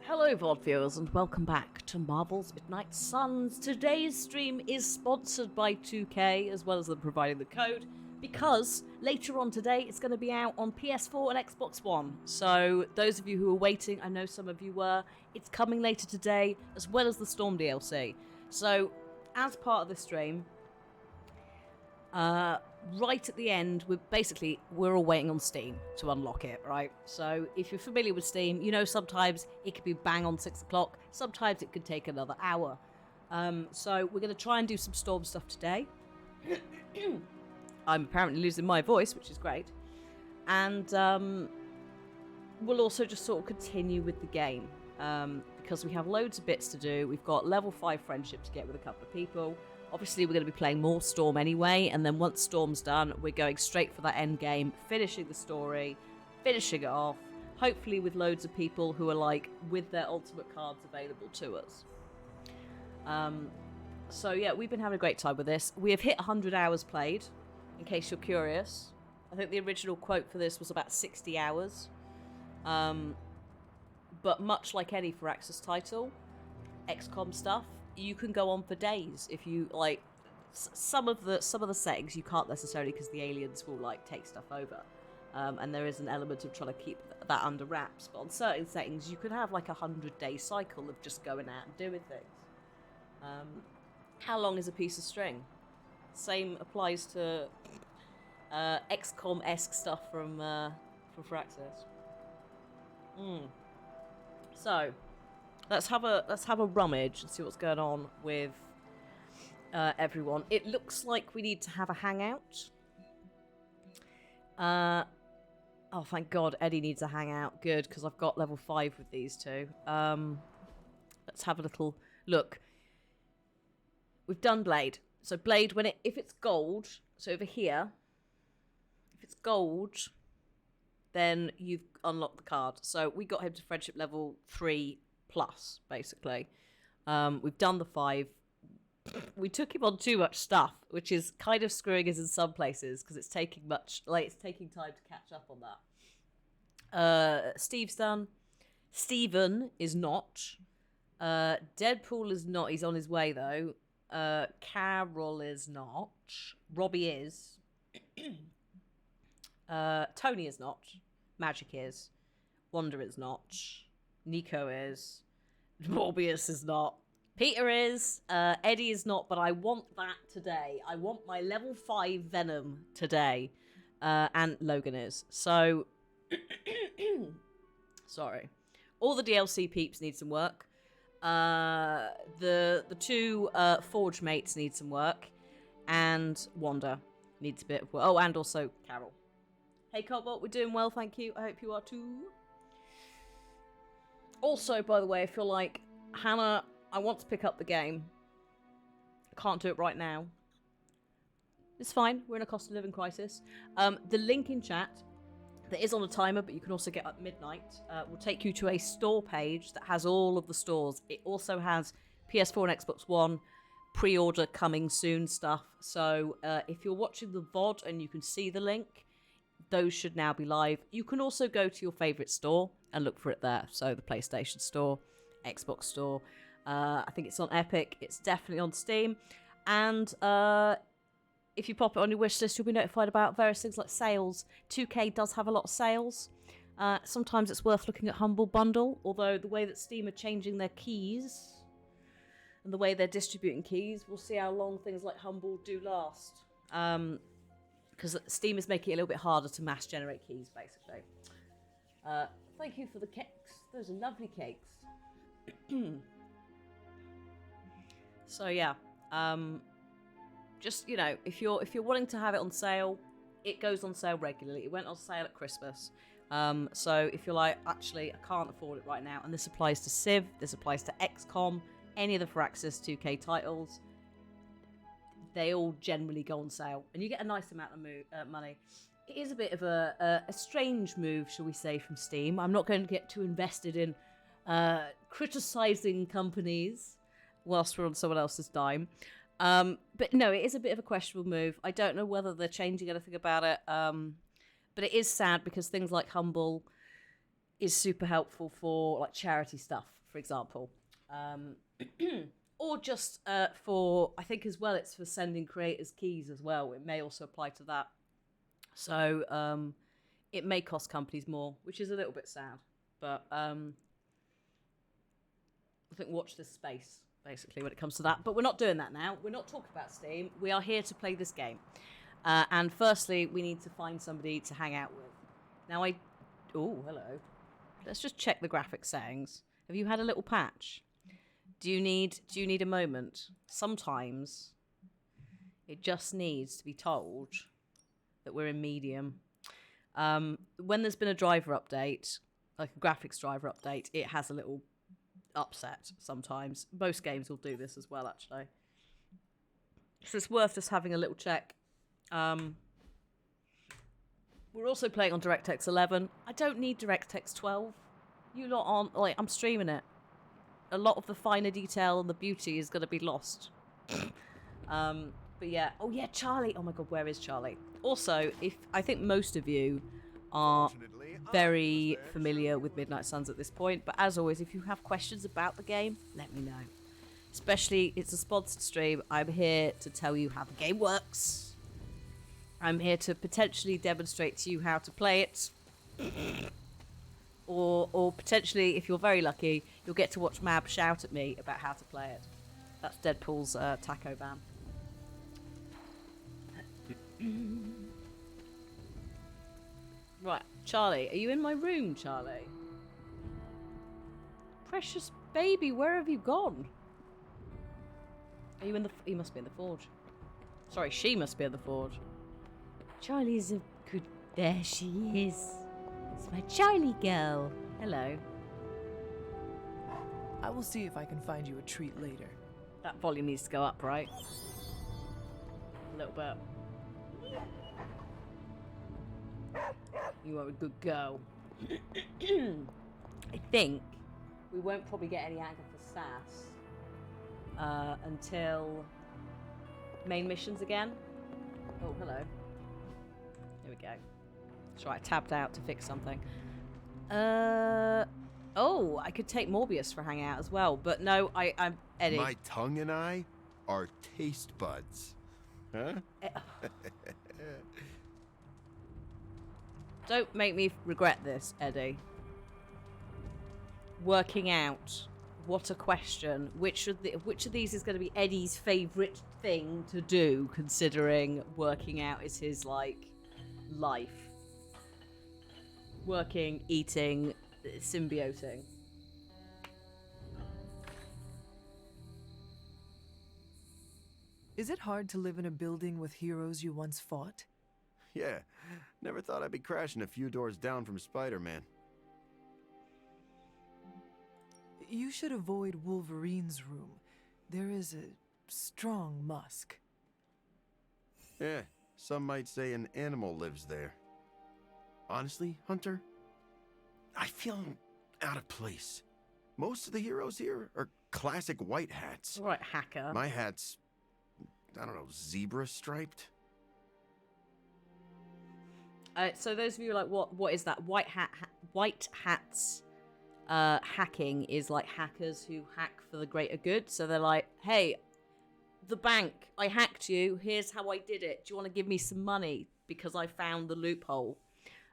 Hello, VOD viewers, and welcome back to Marvel's Midnight Suns. Today's stream is sponsored by 2K, as well as them providing the code, because later on today it's going to be out on PS4 and Xbox One. So those of you who are waiting, I know some of you were, it's coming later today, as well as the Storm DLC. So, as part of the stream, right at the end, we're all waiting on Steam to unlock it, right? So if you're familiar with Steam, you know sometimes it could be bang on 6 o'clock, sometimes it could take another hour. So we're going to try and do some Storm stuff today. I'm apparently losing my voice, which is great. And we'll also just sort of continue with the game, because we have loads of bits to do. We've got level 5 friendship to get with a couple of people. Obviously, we're going to be playing more Storm anyway, and then once Storm's done, we're going straight for that end game, finishing the story, finishing it off, hopefully with loads of people who are, like, with their ultimate cards available to us. So, yeah, we've been having a great time with this. We have hit 100 hours played, in case you're curious. I think the original quote for this was about 60 hours. But much like any Firaxis title, XCOM stuff, you can go on for days if you like. Some of the settings you can't necessarily, because the aliens will like take stuff over, and there is an element of trying to keep that under wraps. But on certain settings, you could have like 100-day cycle of just going out and doing things. How long is a piece of string? Same applies to XCOM-esque stuff from Firaxis. So. Let's have a rummage and see what's going on with everyone. It looks like we need to have a hangout. Oh, thank God, Eddie needs a hangout. Good, because I've got level 5 with these two. Let's have a little look. We've done Blade. So Blade, if it's gold, so over here, if it's gold, then you've unlocked the card. So we got him to friendship level 3 plus, basically. We've done the 5. We took him on too much stuff, which is kind of screwing us in some places because it's taking time to catch up on that. Steve's done. Steven is not. Deadpool is not. He's on his way though. Carol is not. Robbie is. Tony is not. Magic is. Wanda is not. Nico is. Morbius is not. Peter is. Eddie is not, but I want that today. I want my level 5 Venom today. And Logan is. So, sorry. All the DLC peeps need some work. The two Forge mates need some work. And Wanda needs a bit of work. Oh, and also Carol. Hey, Cobalt, we're doing well, thank you. I hope you are too. Also, by the way, I feel like, Hannah, I want to pick up the game. I can't do it right now. It's fine. We're in a cost of living crisis. The link in chat that is on a timer, but you can also get at midnight, will take you to a store page that has all of the stores. It also has PS4 and Xbox One pre-order coming soon stuff. So if you're watching the VOD and you can see the link, those should now be live. You can also go to your favourite store and look for it there. So the PlayStation Store, Xbox Store. I think it's on Epic. It's definitely on Steam. And if you pop it on your wish list, you'll be notified about various things like sales. 2K does have a lot of sales. Sometimes it's worth looking at Humble Bundle, although the way that Steam are changing their keys and the way they're distributing keys, we'll see how long things like Humble do last. Because Steam is making it a little bit harder to mass generate keys, basically. Thank you for the cakes. Those are lovely cakes. So yeah, just if you're wanting to have it on sale, it goes on sale regularly. It went on sale at Christmas. So if you're like, actually, I can't afford it right now, and this applies to Civ, this applies to XCOM, any of the Firaxis 2K titles, they all generally go on sale, and you get a nice amount of money. It is a bit of a strange move, shall we say, from Steam. I'm not going to get too invested in criticising companies whilst we're on someone else's dime. But no, it is a bit of a questionable move. I don't know whether they're changing anything about it. But it is sad because things like Humble is super helpful for like charity stuff, for example. Or just for, I think as well, it's for sending creators keys as well. It may also apply to that. So it may cost companies more, which is a little bit sad. But I think watch this space, basically, when it comes to that. But we're not doing that now. We're not talking about Steam. We are here to play this game. And firstly, we need to find somebody to hang out with. Now Oh, hello. Let's just check the graphic settings. Have you had a little patch? Do you need a moment? Sometimes it just needs to be told that we're in medium. When there's been a driver update, like a graphics driver update, it has a little upset sometimes. Most games will do this as well, actually. So it's worth just having a little check. We're also playing on DirectX 11. I don't need DirectX 12. You lot aren't, like, I'm streaming it. A lot of the finer detail and the beauty is going to be lost. But yeah. Oh yeah, Charlie. Oh my god, where is Charlie? Also, I think most of you are very familiar with Midnight Suns at this point, but as always, if you have questions about the game, let me know. Especially, it's a sponsored stream. I'm here to tell you how the game works. I'm here to potentially demonstrate to you how to play it. Or potentially, if you're very lucky, you'll get to watch Mab shout at me about how to play it. That's Deadpool's taco ban. Right, Charlie, are you in my room, Charlie? Precious baby, where have you gone? Are you in the... You must be in the forge. Sorry, she must be in the forge. Charlie's a good... There she is. It's my Charlie girl. Hello. I will see if I can find you a treat later. That volume needs to go up, right? A little bit. You are a good girl. I think we won't probably get any Agatha Sass until main missions again. Oh, hello. Here we go. That's right, I tabbed out to fix something. Oh, I could take Morbius for a hangout as well, but no, I'm Eddie. My tongue and I are taste buds. Huh? Don't make me regret this, Eddie. Working out. What a question. Which of these is going to be Eddie's favourite thing to do, considering working out is his, like, life? Working, eating, symbioting. Is it hard to live in a building with heroes you once fought? Yeah, never thought I'd be crashing a few doors down from Spider-Man. You should avoid Wolverine's room. There is a strong musk. Yeah, some might say an animal lives there. Honestly, Hunter, I feel out of place. Most of the heroes here are classic white hats. All right, hacker. My hat's, I don't know, zebra striped? So those of you like, what is that? White hats hacking is like hackers who hack for the greater good. So they're like, hey, the bank, I hacked you. Here's how I did it. Do you want to give me some money because I found the loophole?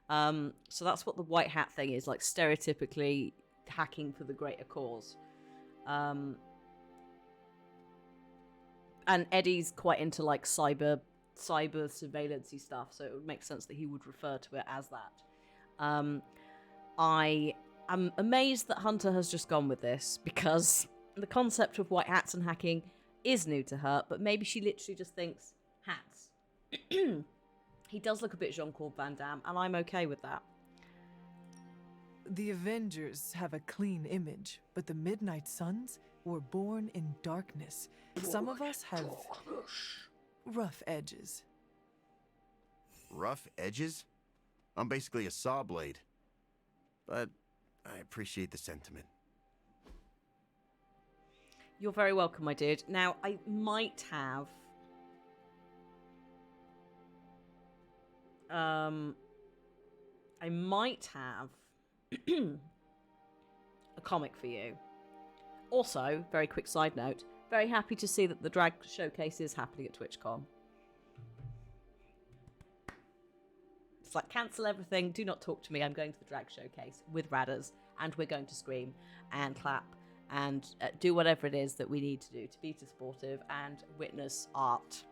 So that's what the white hat thing is, like stereotypically hacking for the greater cause. And Eddie's quite into like cyber surveillance-y stuff, so it would make sense that he would refer to it as that. I am amazed that Hunter has just gone with this, because the concept of white hats and hacking is new to her, but maybe she literally just thinks hats. He does look a bit Jean-Claude Van Damme, and I'm okay with that. The Avengers have a clean image, but the Midnight Suns were born in darkness. Some of us have rough edges. Rough edges? I'm basically a saw blade. But I appreciate the sentiment. You're very welcome, my dude. Now, I might have... a comic for you. Also, very quick side note, very happy to see that the drag showcase is happening at TwitchCon. It's like, cancel everything, do not talk to me, I'm going to the drag showcase with Radders, and we're going to scream and clap and do whatever it is that we need to do to be supportive and witness art.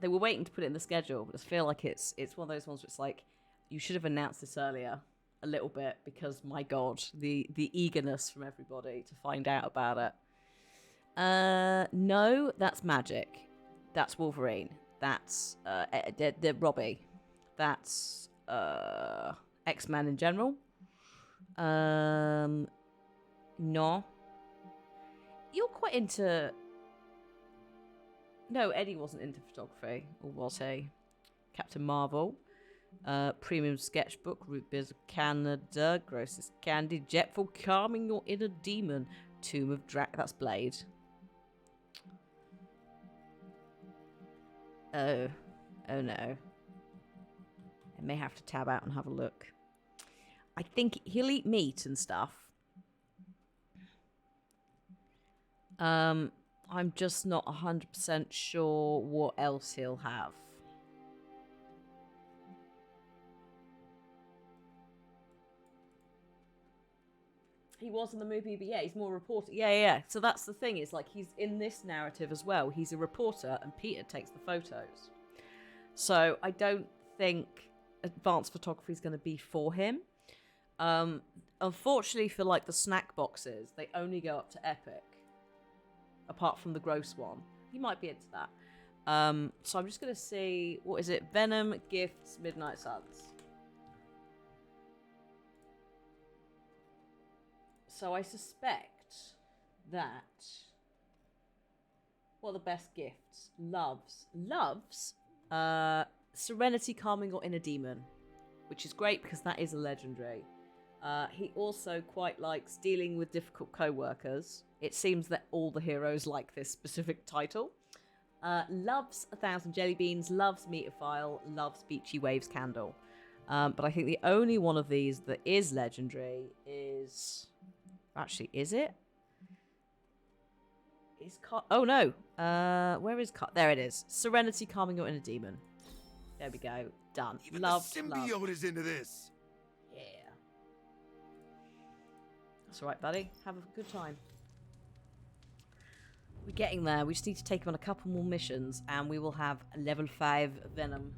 They were waiting to put it in the schedule, but I feel like it's one of those ones where it's like, you should have announced this earlier a little bit, because my god, the eagerness from everybody to find out about it. No, that's Magic. That's Wolverine. That's Robbie. That's X-Men in general. No. You're quite into... No, Eddie wasn't into photography, or was he? Captain Marvel. Premium Sketchbook, Root Beers of Canada, Grossest Candy, Jetful, Calming Your Inner Demon, Tomb of that's Blade. Oh no. I may have to tab out and have a look. I think he'll eat meat and stuff. I'm just not 100% sure what else he'll have. He was in the movie, but yeah, he's more a reporter. Yeah. So that's the thing, is like, he's in this narrative as well. He's a reporter, and Peter takes the photos. So I don't think advanced photography is going to be for him. Unfortunately for like the snack boxes, they only go up to Epic. Apart from the gross one. He might be into that. So I'm just going to see, what is it? Venom, Gifts, Midnight Suns. So I suspect that... What are the best gifts? Loves, Serenity, Calming Your Inner Demon. Which is great, because that is a legendary. He also quite likes dealing with difficult co-workers. It seems that all the heroes like this specific title. Loves 1,000 Jelly Beans, loves Meterphile, loves Beachy Waves Candle. But I think the only one of these that is legendary is... Actually, is it? Oh no! Where is there it is. Serenity, Calming Your Inner Demon. There we go. Done. Even Love, the symbiote love. is into this. Yeah. That's alright, buddy. Have a good time. We're getting there. We just need to take him on a couple more missions, and we will have level 5 Venom.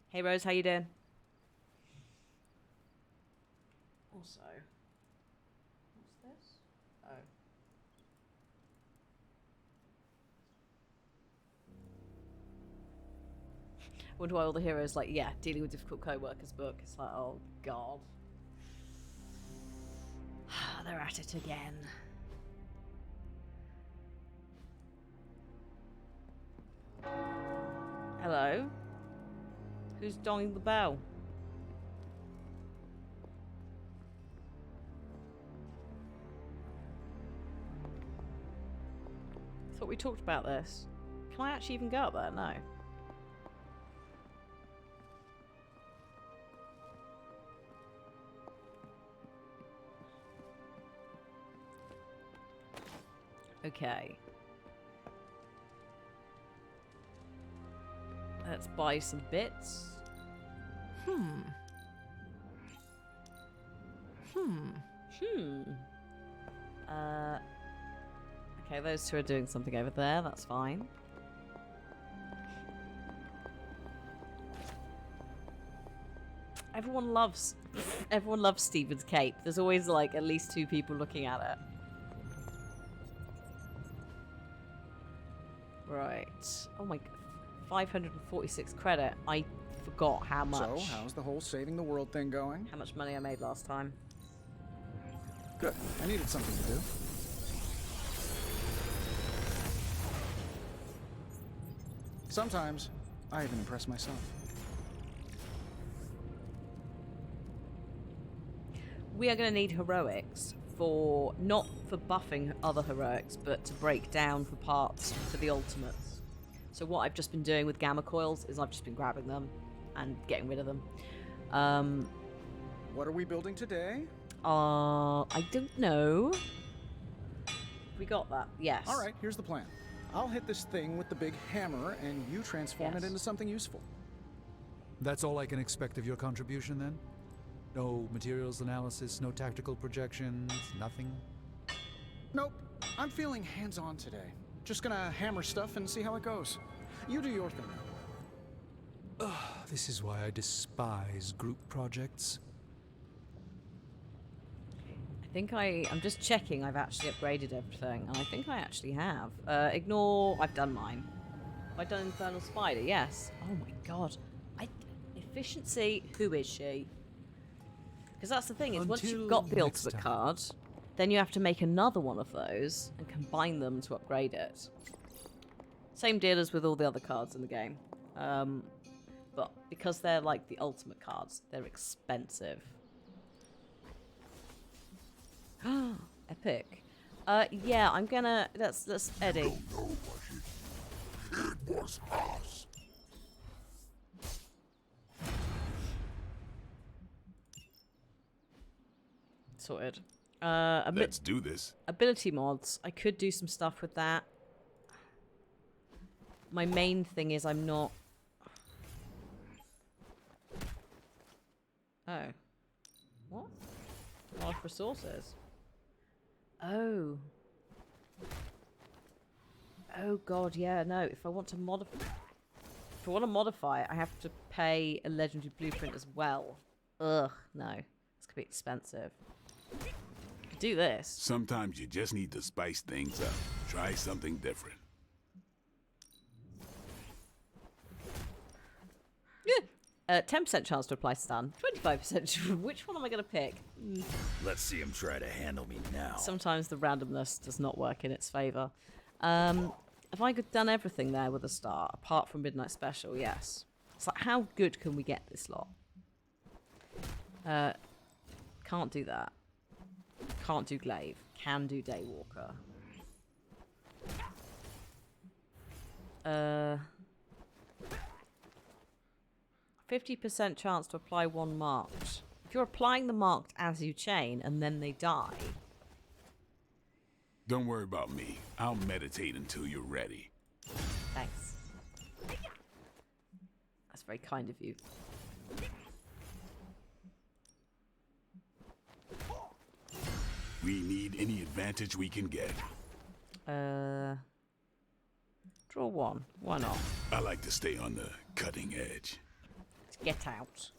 Hey Rose, how you doing? Also, what's this? Oh. Wonder why all the heroes like, yeah, dealing with difficult co-workers book. It's like, oh god. They're at it again. Hello? Who's donging the bell? Thought we talked about this. Can I actually even go up there? No. Okay. Let's buy some bits. Okay, those two are doing something over there. That's fine. Everyone loves Stephen's cape. There's always like at least 2 people looking at it. Right. Oh my... 546 credit. I forgot how much. So, how's the whole saving the world thing going? How much money I made last time. Good. I needed something to do. Sometimes, I even impress myself. We are going to need heroics for... Not for buffing other heroics, but to break down for parts for the ultimates. So what I've just been doing with gamma coils is I've just been grabbing them and getting rid of them. What are we building today? I don't know. We got that. Yes. All right, here's the plan. I'll hit this thing with the big hammer, and you transform Yes. it into something useful. That's all I can expect of your contribution, then? No materials analysis, no tactical projections, nothing? Nope, I'm feeling hands-on today. Just gonna hammer stuff and see how it goes. You do your thing. This is why I despise group projects. I think I'm just checking I've actually upgraded everything, and I think I actually have. Ignore, I've done mine. Have I done Infernal Spider? Yes. Oh my god. Efficiency, who is she? Because that's the thing, is once you've got the Until next ultimate time. card, then you have to make another one of those and combine them to upgrade it. Same deal as with all the other cards in the game. But because they're like the ultimate cards, they're expensive. Epic. Yeah, I'm gonna. Let's Eddie. It was us. Sorted. Let's do this. Ability mods. I could do some stuff with that. My main thing is I'm not. Oh. What? Large resources. Oh. Oh god, yeah, no. If I want to modify it, I have to pay a legendary blueprint as well. Ugh, no. It's gonna be expensive. Do this. Sometimes you just need to spice things up. Try something different. 10% chance to apply stun. 25%. Which one am I going to pick? Let's see him try to handle me now. Sometimes the randomness does not work in its favour. Have I done everything there with a start, apart from Midnight Special? Yes. It's like, how good can we get this lot? Can't do that. Can't do Glaive. Can do Daywalker. 50% chance to apply one marked. If you're applying the marked as you chain and then they die. Don't worry about me. I'll meditate until you're ready. Thanks. That's very kind of you. We need any advantage we can get. Draw one. Why not? I like to stay on the cutting edge. Get out.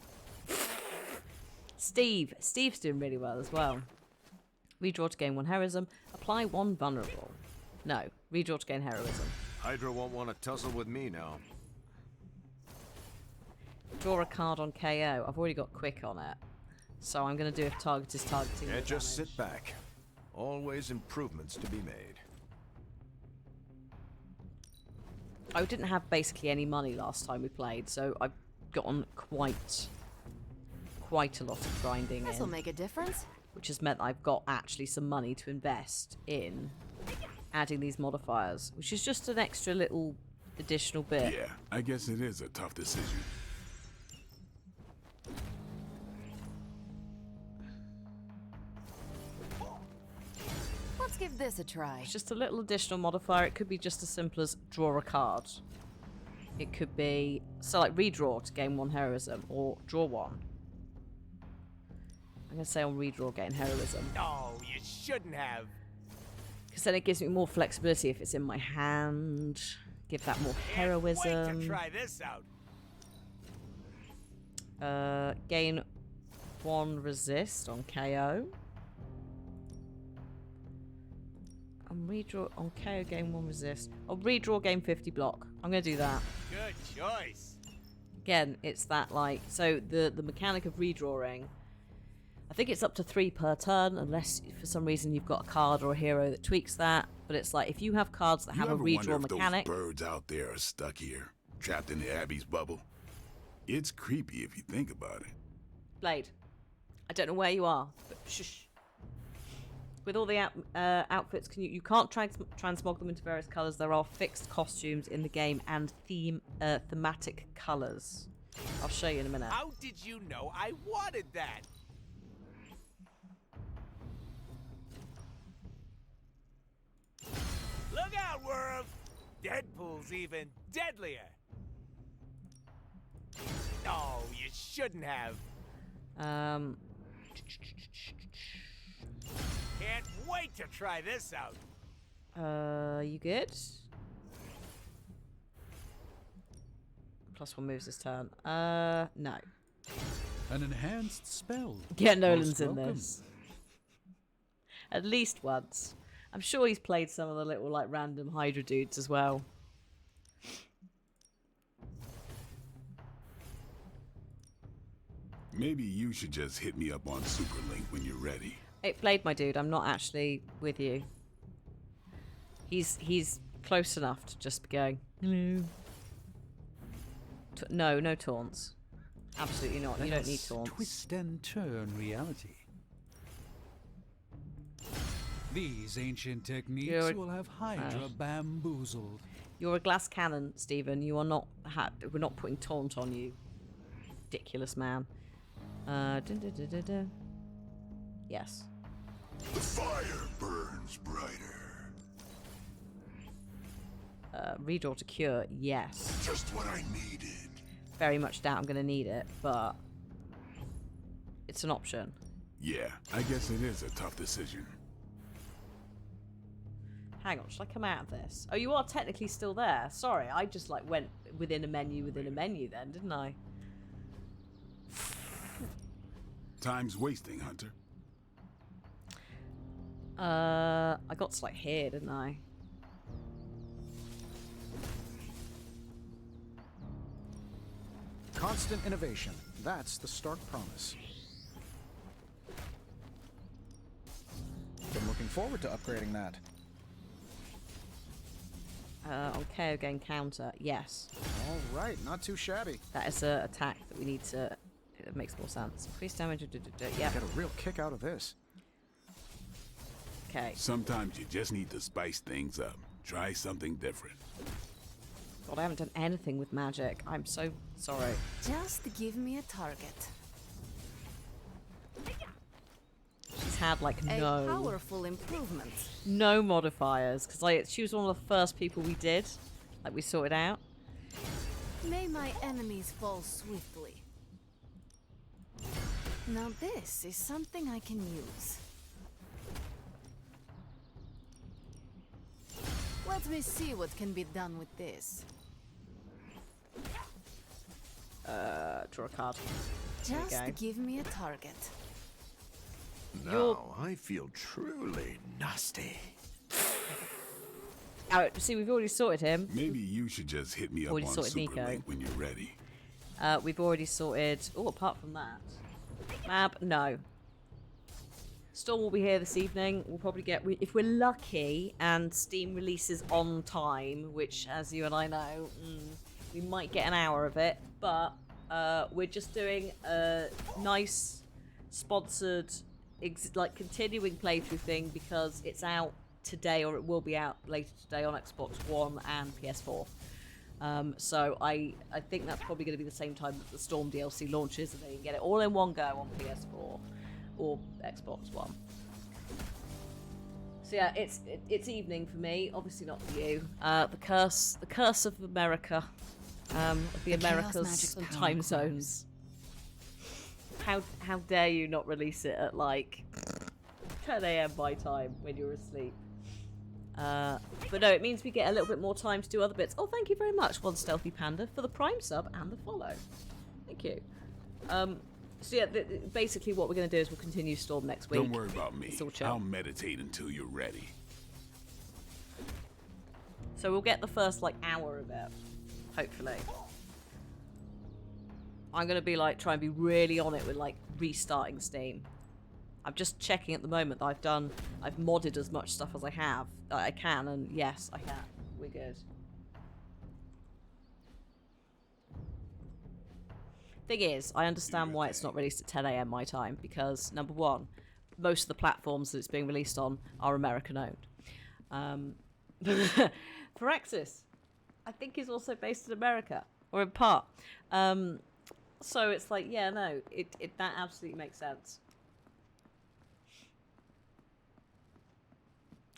Steve. Steve's doing really well as well. Redraw to gain one heroism. Apply one vulnerable. No. Redraw to gain heroism. Hydra won't want to tussle with me now. Draw a card on KO. I've already got quick on it. So I'm going to do if target is targeting. Yeah, the just damage. sit back. Always improvements to be made. I didn't have basically any money last time we played, so I've gotten quite a lot of grinding This'll in, make a difference. which has meant I've got actually some money to invest in adding these modifiers, which is just an extra little additional bit. Yeah, I guess it is a tough decision. Let's give this a try. It's just a little additional modifier. It could be just as simple as draw a card. It could be, so like redraw to gain one heroism, or draw one. I'm going to say on redraw gain heroism. No, you shouldn't have. Because then it gives me more flexibility if it's in my hand. Give that more Wait to heroism. try this out. Gain one resist on KO. And redraw on KO, gain one resist. I'll redraw, gain 50 block. I'm going to do that. Good choice. Again, it's that like, so the mechanic of redrawing, I think it's up to 3 per turn, unless for some reason you've got a card or a hero that tweaks that. But it's like, if you have cards that You have a ever wonder redraw if mechanic, those birds out there are stuck here, trapped in the Abbey's bubble? It's creepy if you think about it. Blade, I don't know where you are, but shush. With all the outfits, you can't transmog them into various colors. There are fixed costumes in the game and thematic colors. I'll show you in a minute. How did you know I wanted that? Look out, world! Deadpool's even deadlier. No, you shouldn't have. Can't wait to try this out. You good? +1 moves this turn. No. An enhanced spell. Yeah, Nolan's Most in welcome. this. At least once. I'm sure he's played some of the little, like, random Hydra dudes as well. Maybe you should just hit me up on Superlink when you're ready. It played, my dude. I'm not actually with you. He's close enough to just be going, hello. No taunts. Absolutely not. You don't need taunts. Twist and turn reality. These ancient techniques You're- will have Hydra bamboozled. You're a glass cannon, Stephen. You are not. We're not putting taunt on you. Ridiculous man. Yes. The fire burns brighter. Redraw to cure. Yes. Just what I needed. Very much doubt I'm going to need it, but it's an option. Yeah, I guess it is a tough decision. Hang on, should I come out of this? Oh, you are technically still there. Sorry, I just like went within a menu then, didn't I? Time's wasting, Hunter. I got to like here, didn't I? Constant innovation. That's the Stark promise. Been looking forward to upgrading that. On KO gain counter, yes. All right, not too shabby. That is an attack that we need to... It makes more sense. Increase damage, yeah. Get a real kick out of this. Okay. Sometimes you just need to spice things up. Try something different. God, I haven't done anything with magic. I'm so sorry. Just give me a target. She's had like A no powerful improvement. modifiers because she was one of the first people we did, like we sorted out. May my enemies fall swiftly. Now this is something I can use. Let me see what can be done with this. Draw a card. Just go. give me a target. Now I feel truly nasty. Oh, see, we've already sorted him. Maybe you should just hit me up Already on sorted Nico. Superlink when you're ready. We've already sorted. Oh, apart from that, Mab, no. Storm will be here this evening. We'll probably get, if we're lucky and Steam releases on time, which, as you and I know, we might get an hour of it. But we're just doing a nice sponsored, like continuing playthrough thing because it's out today, or it will be out later today on Xbox One and PS4. So I think that's probably going to be the same time that the Storm DLC launches, and they can get it all in one go on PS4 or Xbox One. So yeah, it's evening for me. Obviously not for you. The curse of America, of the Americas and time zones. How dare you not release it at like 10 a.m. my time when you're asleep? But no, it means we get a little bit more time to do other bits. Oh, thank you very much, One Stealthy Panda, for the Prime sub and the follow. Thank you. So yeah, basically what we're going to do is we'll continue Storm next week. Don't worry about me. It's all chill. I'll meditate until you're ready. So we'll get the first like hour of it, hopefully. I'm going to be like try and be really on it with like restarting Steam. I'm just checking at the moment that I've modded as much stuff as I can, and yes, I can. We're good. Thing is, I understand why it's not released at 10 a.m. my time, because number one, most of the platforms that it's being released on are American owned. Firaxis, I think, is also based in America, or in part. So it's like, yeah, no, it that absolutely makes sense.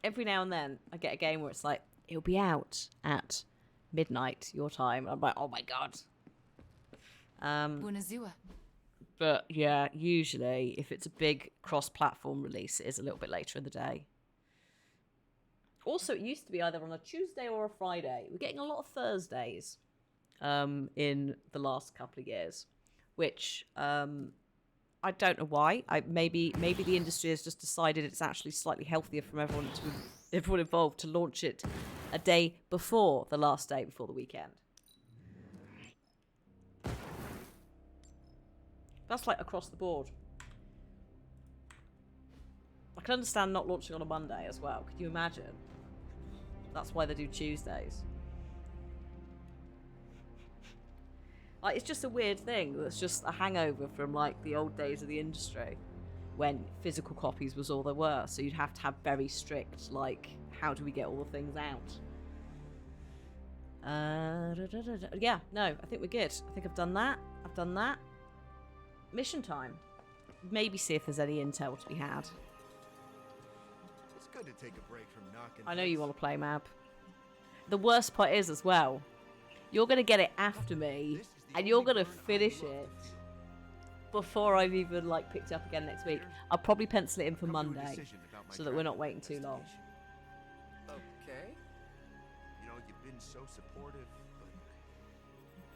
Every now and then, I get a game where it's like, it'll be out at midnight your time. I'm like, oh my god. Buonazua. But yeah, usually if it's a big cross-platform release, it is a little bit later in the day. Also, it used to be either on a Tuesday or a Friday. We're getting a lot of Thursdays in the last couple of years, which I don't know why. Maybe the industry has just decided it's actually slightly healthier from everyone involved to launch it a day before the last day before the weekend. That's like across the board. I can understand not launching on a Monday as well. Could you imagine? That's why they do Tuesdays. Like, it's just a weird thing. That's just a hangover from, like, the old days of the industry when physical copies was all there were. So you'd have to have very strict, like, how do we get all the things out? Yeah, no, I think we're good. I think I've done that. I've done that. Mission time. Maybe see if there's any intel to be had. It's good to take a break from knocking. I know you want to play, Mab. The worst part is, as well, you're going to get it after me, and you're going to finish it before I've even, like, picked it up again next week. I'll probably pencil it in for Monday, so that we're not waiting too long. Okay. You know, you've been so supportive,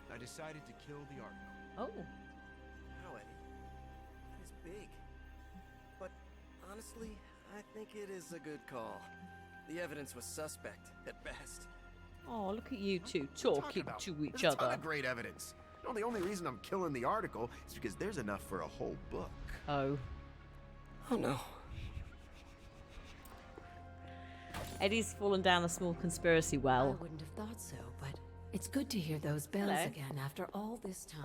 but I decided to kill the article. Oh. How, Eddie? It's big. But honestly, I think it is a good call. The evidence was suspect, at best. Oh, look at you two talking to each There's a ton other. of great evidence. You know, the only reason I'm killing the article is because there's enough for a whole book. Oh. Oh no. Eddie's fallen down a small conspiracy well. I wouldn't have thought so, but it's good to hear those bells Hello. again after all this time.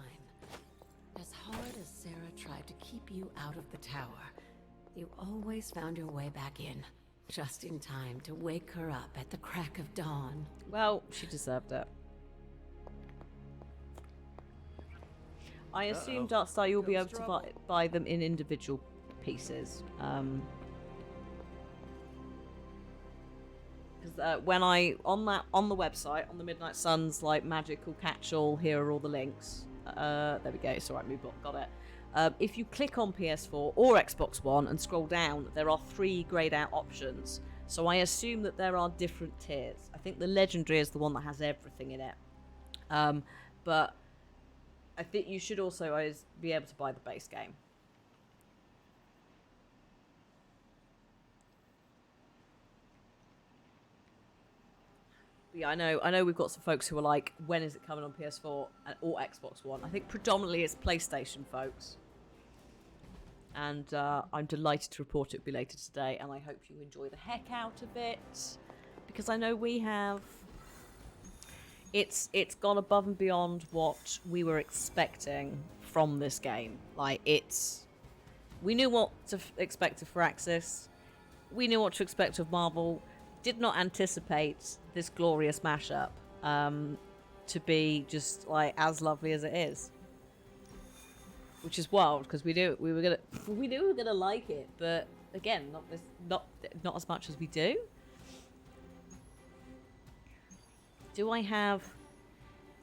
As hard as Sarah tried to keep you out of the tower, you always found your way back in, just in time to wake her up at the crack of dawn. Well, she deserved it. I assume, Darkstar, you'll be able to buy them in individual pieces. Because when I on the website, on the Midnight Suns like magical catch-all, here are all the links. There we go. It's alright, Moobot got it. If you click on PS4 or Xbox One and scroll down, there are 3 grayed out options. So I assume that there are different tiers. I think the Legendary is the one that has everything in it. But I think you should also always be able to buy the base game. But yeah, I know we've got some folks who are like, when is it coming on PS4 or Xbox One? I think predominantly it's PlayStation folks. And I'm delighted to report it will be later today, and I hope you enjoy the heck out of it, because I know we have. It's gone above and beyond what we were expecting from this game. Like, we knew what to expect of Firaxis, we knew what to expect of Marvel. Did not anticipate this glorious mashup to be just like as lovely as it is. Which is wild, because we knew we were gonna like it, but again, not as much as we do.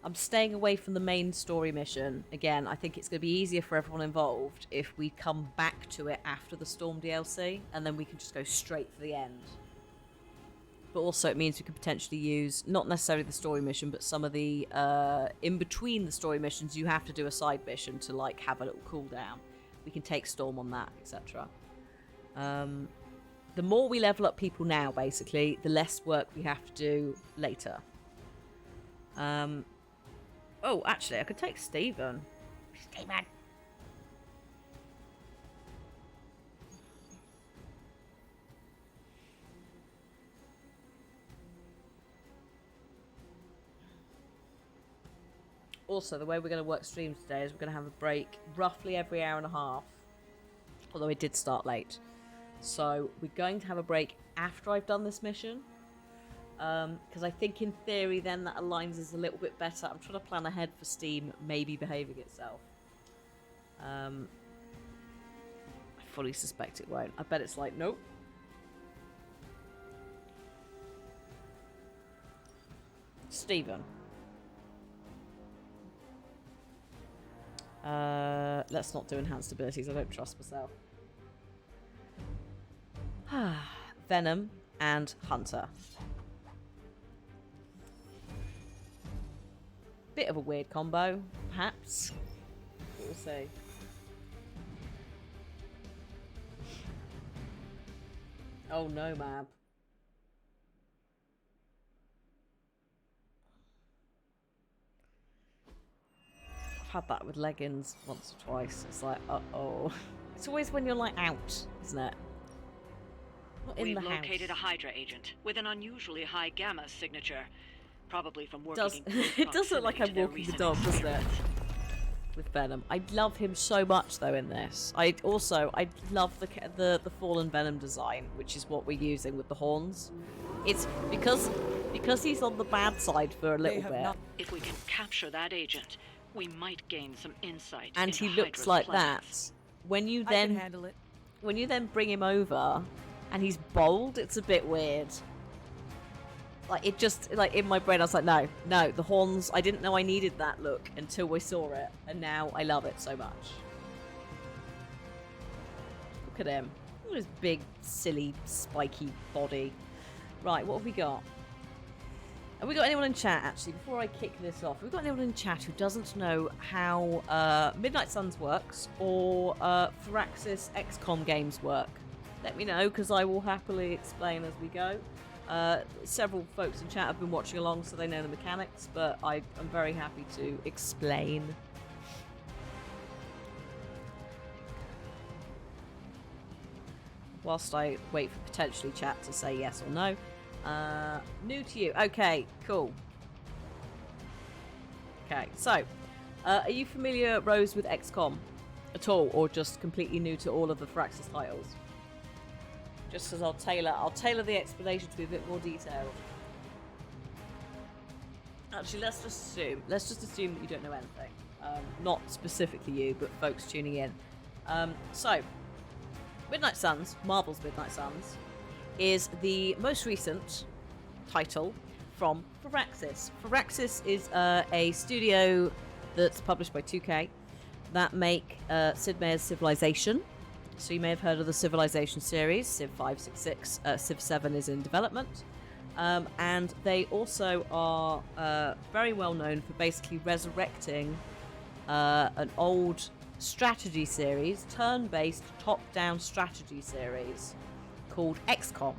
I'm staying away from the main story mission. Again, I think it's going to be easier for everyone involved if we come back to it after the Storm DLC, and then we can just go straight for the end. But also it means we could potentially use, not necessarily the story mission, but some of the, in between the story missions, you have to do a side mission to, like, have a little cooldown. We can take Storm on that, etc. The more we level up people now, basically, the less work we have to do later. Oh, actually, I could take Steven. Steven! Also, the way we're going to work streams today is we're going to have a break roughly every hour and a half. Although it did start late. So we're going to have a break after I've done this mission. Because I think in theory then that aligns us a little bit better. I'm trying to plan ahead for Steam maybe behaving itself. I fully suspect it won't. I bet it's like, nope. Stephen. Let's not do enhanced abilities. I don't trust myself. Venom and Hunter. Bit of a weird combo, perhaps. We'll see. Oh no, Mab. I've had that with leggings once or twice. It's like, uh-oh. It's always when you're like out, isn't it? Not in the house. We've located a Hydra agent with an unusually high gamma signature. Probably from working It does look like I'm walking the dog, doesn't it? With Venom. I love him so much though in this. I love the fallen Venom design, which is what we're using with the horns. It's because he's on the bad side for a little bit. If we can capture that agent, we might gain some insight. And he looks like that. When you then handle it. When you then bring him over and he's bold, it's a bit weird. Like, it just, like, in my brain, I was like, no, the horns, I didn't know I needed that look until we saw it, and now I love it so much. Look at him. Look at his big, silly, spiky body. Right, what have we got? Have we got anyone in chat, actually, before I kick this off? Have we got anyone in chat who doesn't know how Midnight Suns works, or Firaxis XCOM games work? Let me know, because I will happily explain as we go. Several folks in chat have been watching along, so they know the mechanics, but I'm very happy to explain. Whilst I wait for potentially chat to say yes or no. New to you. Okay, cool. Okay, so, are you familiar, Rose, with XCOM at all, or just completely new to all of the Firaxis titles? Just as I'll tailor the explanation to be a bit more detailed. Actually, let's just assume that you don't know anything. Not specifically you, but folks tuning in. So, Midnight Suns, Marvel's Midnight Suns, is the most recent title from Firaxis. Firaxis is a studio that's published by 2K that make Sid Meier's Civilization. So you may have heard of the Civilization series, Civ 5, 6, 6, Civ 7 is in development. And they also are very well known for basically resurrecting an old strategy series, turn-based, top-down strategy series called XCOM,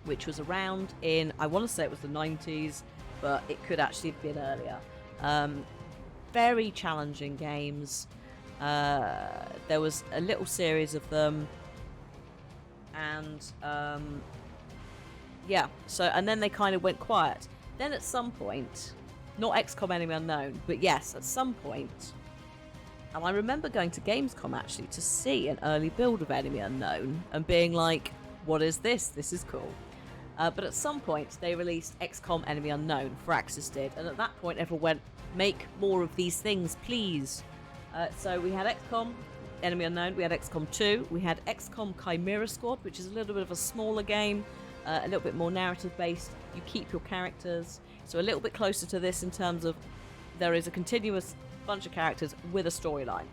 which was around in, I want to say it was the 90s, but it could actually have been earlier. Very challenging games. There was a little series of them, and yeah, so, and then they kind of went quiet. Then at some point, not XCOM Enemy Unknown, but yes, at some point, and I remember going to Gamescom actually to see an early build of Enemy Unknown and being like, what is this? This is cool. But at some point, they released XCOM Enemy Unknown, Firaxis did, and at that point everyone went, make more of these things, please. So we had XCOM Enemy Unknown, we had XCOM 2, we had XCOM Chimera Squad, which is a little bit of a smaller game, a little bit more narrative based. You keep your characters, so a little bit closer to this in terms of there is a continuous bunch of characters with a storyline.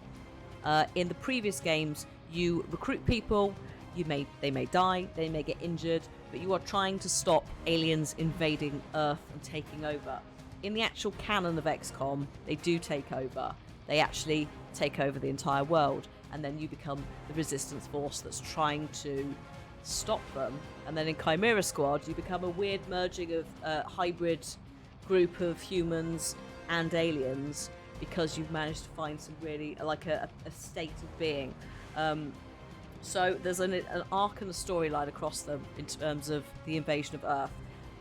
In the previous games, you recruit people, they may die, they may get injured, but you are trying to stop aliens invading Earth and taking over. In the actual canon of XCOM, they do take over. They actually take over the entire world, and then you become the resistance force that's trying to stop them. And then in Chimera Squad, you become a weird merging of a hybrid group of humans and aliens, because you've managed to find some really, like a state of being. So there's an arc and a storyline across them in terms of the invasion of Earth.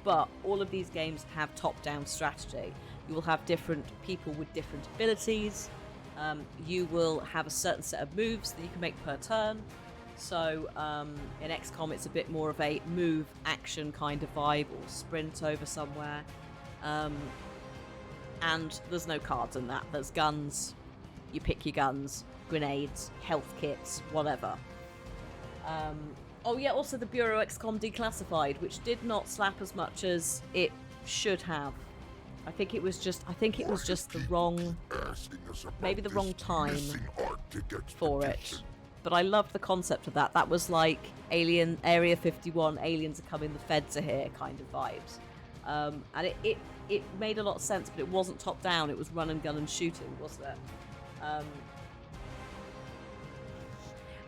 But all of these games have top-down strategy. You will have different people with different abilities. You will have a certain set of moves that you can make per turn. So in XCOM, it's a bit more of a move action kind of vibe, or sprint over somewhere. And there's no cards in that. There's guns. You pick your guns, grenades, health kits, whatever. Oh yeah, also the Bureau XCOM Declassified, which did not slap as much as it should have. I think it was just the wrong, maybe the wrong time for it. But I loved the concept of that. That was like Alien Area 51, aliens are coming, the feds are here kind of vibes. And it made a lot of sense, but it wasn't top down. It was run and gun and shooting, wasn't it?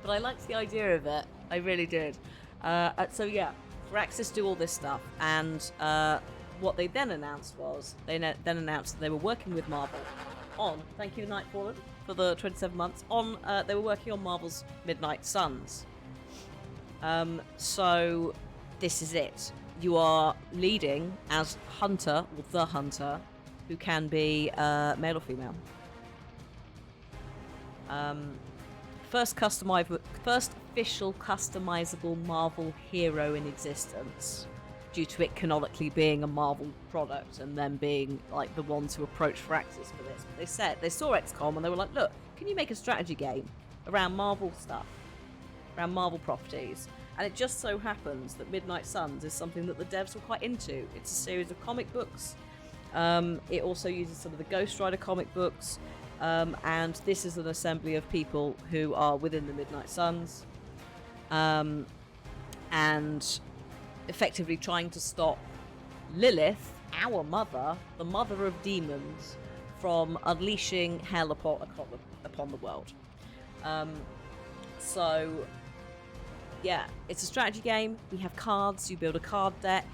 But I liked the idea of it. I really did. So yeah, Firaxis do all this stuff, and what they then announced was that they were working with Marvel on. Thank you, Nightfallen, for the 27 months. On they were working on Marvel's Midnight Suns. So this is it. You are leading as Hunter, or the Hunter, who can be male or female. First official customizable Marvel hero in existence, due to it canonically being a Marvel product and then being like the ones who approached Firaxis for this. But they saw XCOM and they were like, look, can you make a strategy game around Marvel stuff, around Marvel properties? And it just so happens that Midnight Suns is something that the devs were quite into. It's a series of comic books. It also uses some of the Ghost Rider comic books. And this is an assembly of people who are within the Midnight Suns. And effectively trying to stop Lilith, our mother, the mother of demons, from unleashing hell upon the world. So, yeah, it's a strategy game. We have cards. You build a card deck.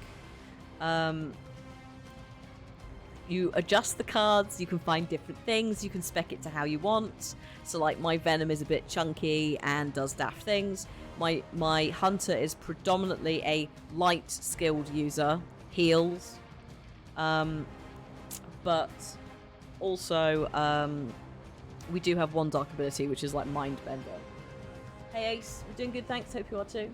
You adjust the cards. You can find different things. You can spec it to how you want. So, like, my Venom is a bit chunky and does daft things. My Hunter is predominantly a light skilled user, heals, but also we do have one dark ability, which is like Mind Bender. Hey Ace, we're doing good, thanks, hope you are too.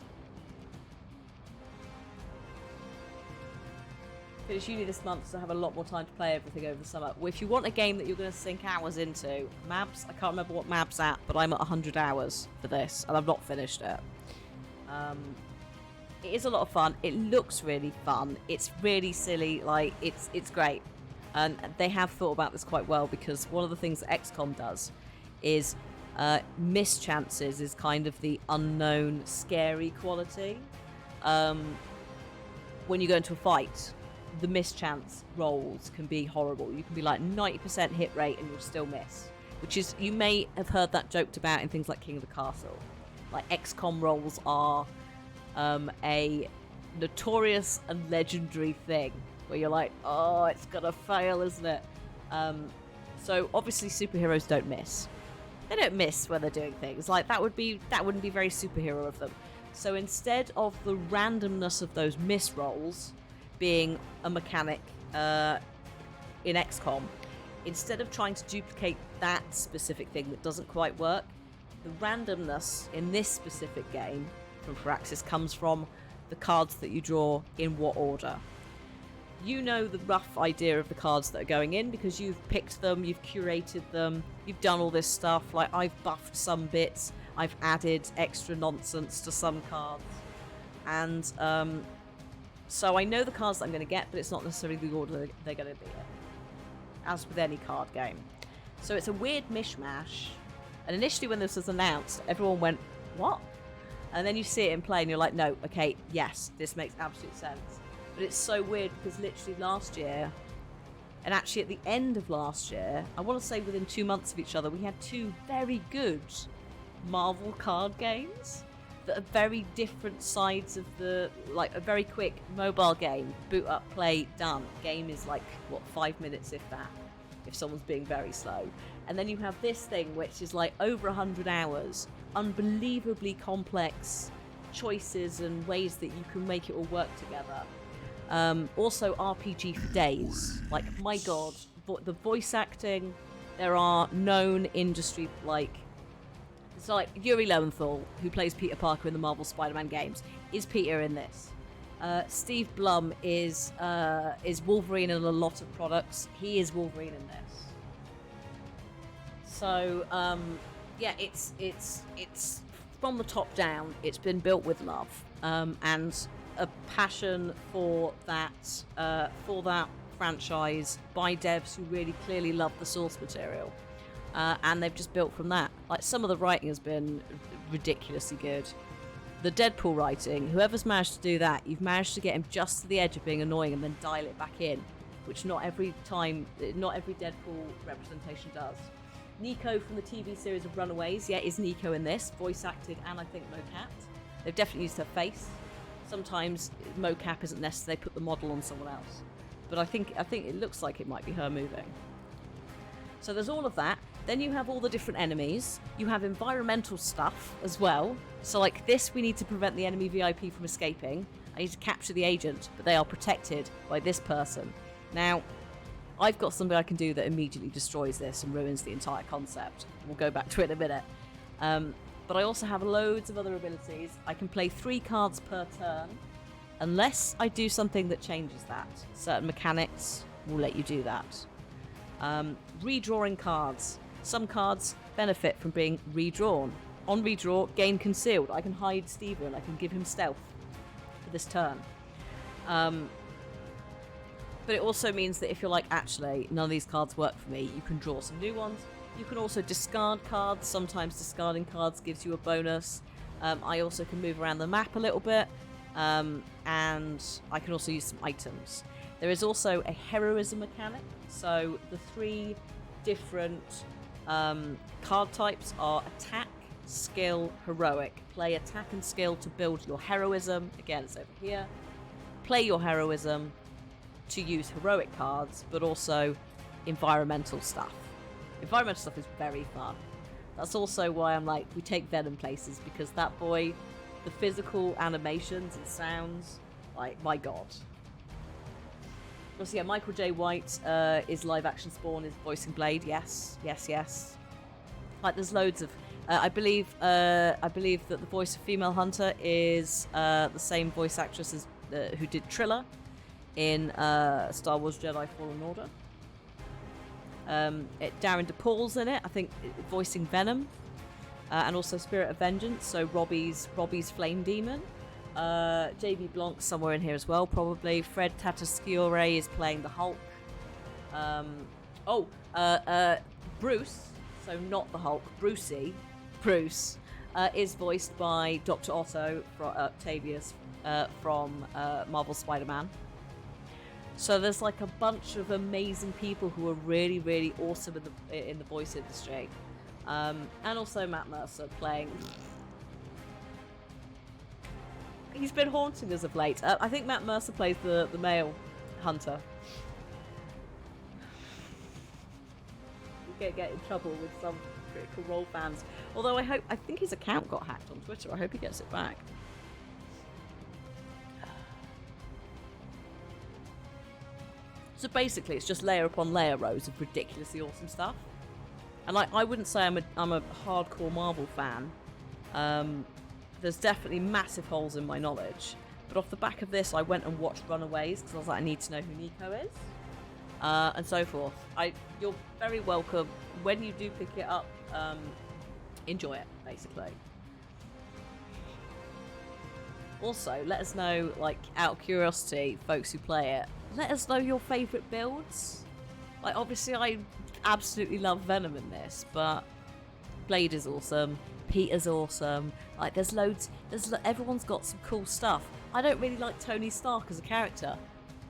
Finish uni this month, so I have a lot more time to play everything over the summer. Well, if you want a game that you're going to sink hours into, Mabs, I can't remember what Mab's at, but I'm at 100 hours for this, and I've not finished it. It is a lot of fun. It looks really fun. It's really silly. Like, it's great. And they have thought about this quite well, because one of the things that XCOM does is mischances is kind of the unknown, scary quality. When you go into a fight, the mischance rolls can be horrible. You can be like 90% hit rate and you'll still miss. Which is, you may have heard that joked about in things like King of the Castle. Like, XCOM rolls are a notorious and legendary thing where you're like, oh, it's gonna fail, isn't it? So obviously superheroes don't miss. They don't miss when they're doing things. Like, that wouldn't be very superhero of them. So instead of the randomness of those miss rolls being a mechanic in XCOM, instead of trying to duplicate that specific thing that doesn't quite work, the randomness in this specific game from Firaxis comes from the cards that you draw in what order. You know the rough idea of the cards that are going in because you've picked them, you've curated them, you've done all this stuff. Like, I've buffed some bits, I've added extra nonsense to some cards. And so I know the cards that I'm going to get, but it's not necessarily the order they're going to be in, as with any card game. So it's a weird mishmash. And initially when this was announced, everyone went, what? And then you see it in play and you're like, no, okay, yes, this makes absolute sense. But it's so weird because literally last year, and actually at the end of last year, I want to say within 2 months of each other, we had two very good Marvel card games that are very different sides of the, like, a very quick mobile game, boot up, play, done. Game is like, what, 5 minutes if that, if someone's being very slow. And then you have this thing which is like over 100 hours, unbelievably complex choices and ways that you can make it all work together. Also RPG for days. Like, my god, the voice acting, there are known industry, like, So like Yuri Lowenthal, who plays Peter Parker in the Marvel Spider-Man games, is Peter in this. Steve Blum is Wolverine in a lot of products. He is Wolverine in this. So yeah, it's from the top down. It's been built with love and a passion for that franchise by devs who really clearly love the source material. And they've just built from that. Like, some of the writing has been ridiculously good. The Deadpool writing, whoever's managed to do that, you've managed to get him just to the edge of being annoying and then dial it back in, which not every Deadpool representation does. Nico from the TV series of Runaways, is Nico in this, voice acted, and I think mocap. They've definitely used her face. Sometimes mocap isn't necessary, they put the model on someone else. But I think it looks like it might be her moving. So there's all of that. Then you have all the different enemies. You have environmental stuff as well. So like this, we need to prevent the enemy VIP from escaping. I need to capture the agent, but they are protected by this person. Now, I've got something I can do that immediately destroys this and ruins the entire concept. We'll go back to it in a minute. But I also have loads of other abilities. I can play 3 cards per turn, unless I do something that changes that. Certain mechanics will let you do that. Redrawing cards. Some cards benefit from being redrawn. On redraw, gain concealed. I can hide Steven. I can give him stealth for this turn. But it also means that if you're like, actually, none of these cards work for me, you can draw some new ones. You can also discard cards. Sometimes discarding cards gives you a bonus. I also can move around the map a little bit. And I can also use some items. There is also a heroism mechanic. So the 3 different card types are attack, skill, heroic. Play attack and skill to build your heroism. Again, it's over here. Play your heroism to use heroic cards, but also environmental stuff. Environmental stuff is very fun. That's also why I'm like, we take Venom places, because that boy, the physical animations and sounds, like, my god. Also, yeah, Michael J. White is live action Spawn, is voicing Blade. Yes. Like, there's loads of. I believe that the voice of Female Hunter is the same voice actress as who did Trilla in Star Wars Jedi Fallen Order. Darren DePaul's in it, I think, voicing Venom, and also Spirit of Vengeance. So Robbie's Flame Demon. JB Blanc's somewhere in here as well, probably. Fred Tatasciore is playing the Hulk. Bruce, so not the Hulk, Bruce, is voiced by Dr. Otto Octavius from Marvel Spider-Man. So there's like a bunch of amazing people who are really, really awesome in the voice industry. And also Matt Mercer playing... He's been haunting us of late. I think Matt Mercer plays the male hunter. You get in trouble with some Critical Role fans. Although I think his account got hacked on Twitter. I hope he gets it back. So basically, it's just layer upon layer rows of ridiculously awesome stuff. And like, I wouldn't say I'm a hardcore Marvel fan. There's definitely massive holes in my knowledge. But off the back of this, I went and watched Runaways because I was like, I need to know who Nico is, and so forth. You're very welcome. When you do pick it up, enjoy it, basically. Also, let us know, like, out of curiosity, folks who play it, let us know your favourite builds. Like, obviously, I absolutely love Venom in this, but Blade is awesome. Peter's awesome. Like, there's loads. Everyone's got some cool stuff. I don't really like Tony Stark as a character.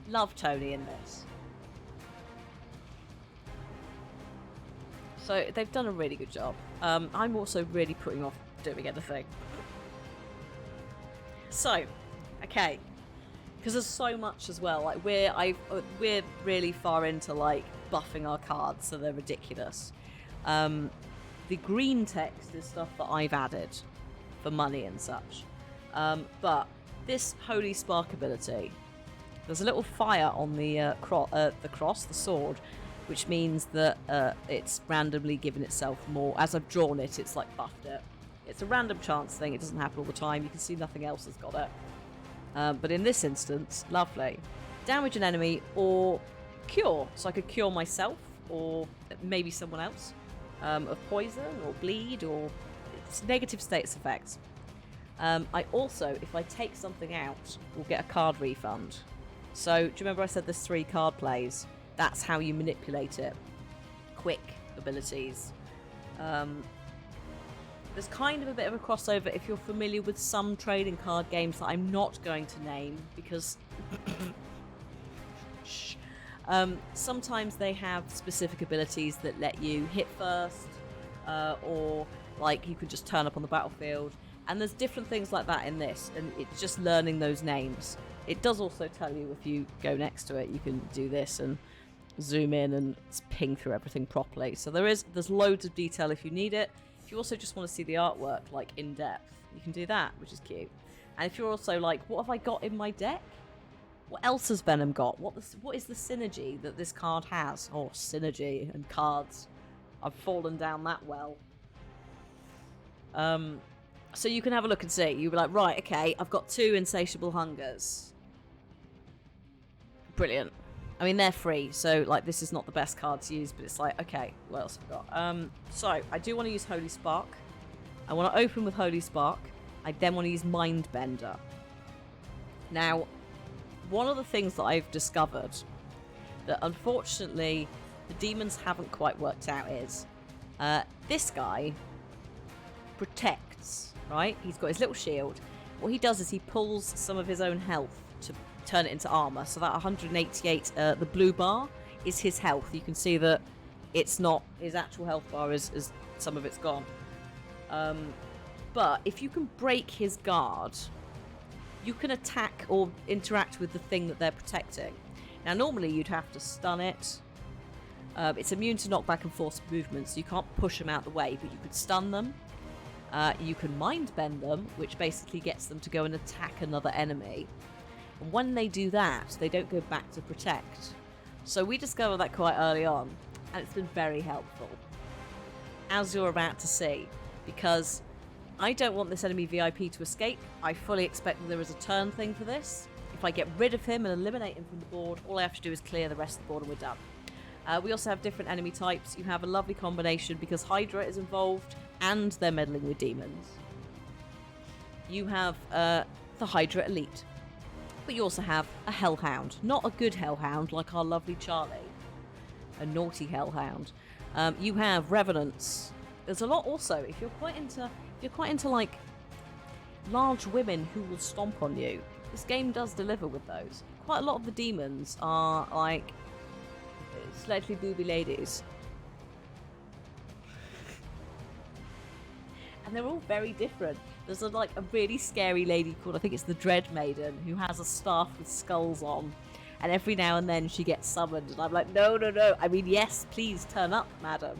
Love Tony in this. So they've done a really good job. I'm also really putting off doing anything. So, okay, because there's so much as well. Like we're really far into like buffing our cards, so they're ridiculous. The green text is stuff that I've added for money and such. But this Holy Spark ability, there's a little fire on the cross, the sword, which means that it's randomly given itself more. As I've drawn it, it's like buffed it. It's a random chance thing. It doesn't happen all the time. You can see nothing else has got it. But in this instance, lovely. Damage an enemy or cure. So I could cure myself or maybe someone else of poison or bleed or negative status effects. I also, if I take something out, will get a card refund. So, do you remember I said there's 3 card plays? That's how you manipulate it. Quick abilities. There's kind of a bit of a crossover if you're familiar with some trading card games that I'm not going to name because sometimes they have specific abilities that let you hit first, or like you can just turn up on the battlefield. And there's different things like that in this, and it's just learning those names. It does also tell you if you go next to it, you can do this and zoom in and ping through everything properly. So there's loads of detail if you need it. If you also just want to see the artwork like in depth, you can do that, which is cute. And if you're also like, what have I got in my deck? What else has Venom got? What is the synergy that this card has? Oh, synergy and cards. I've fallen down that well. So you can have a look and see. You'll be like, right, okay, I've got 2 insatiable hungers. Brilliant. I mean, they're free, so like this is not the best card to use, but it's like, okay, what else have I got? So I do want to use Holy Spark. I want to open with Holy Spark. I then want to use Mindbender. Now, one of the things that I've discovered that unfortunately the demons haven't quite worked out is this guy protects, right? He's got his little shield. What he does is he pulls some of his own health to turn it into armor. So that 188, the blue bar, is his health. You can see that it's not his actual health bar, is some of it's gone. But if you can break his guard, you can attack or interact with the thing that they're protecting. Now, normally you'd have to stun it. It's immune to knockback and forced movement, so you can't push them out the way, but you could stun them. You can mind bend them, which basically gets them to go and attack another enemy. And when they do that, they don't go back to protect. So we discovered that quite early on, and it's been very helpful, as you're about to see, because I don't want this enemy VIP to escape. I fully expect that there is a turn thing for this. If I get rid of him and eliminate him from the board, all I have to do is clear the rest of the board and we're done. We also have different enemy types. You have a lovely combination because Hydra is involved and they're meddling with demons. You have the Hydra Elite. But you also have a Hellhound. Not a good Hellhound like our lovely Charlie. A naughty Hellhound. You have Revenants. There's a lot also. If you're quite into like large women who will stomp on you, this game does deliver with those. Quite a lot of the demons are like slightly booby ladies. And they're all very different. There's a really scary lady called, I think it's the Dread Maiden, who has a staff with skulls on. And every now and then she gets summoned. And I'm like, no. I mean, yes, please turn up, madam.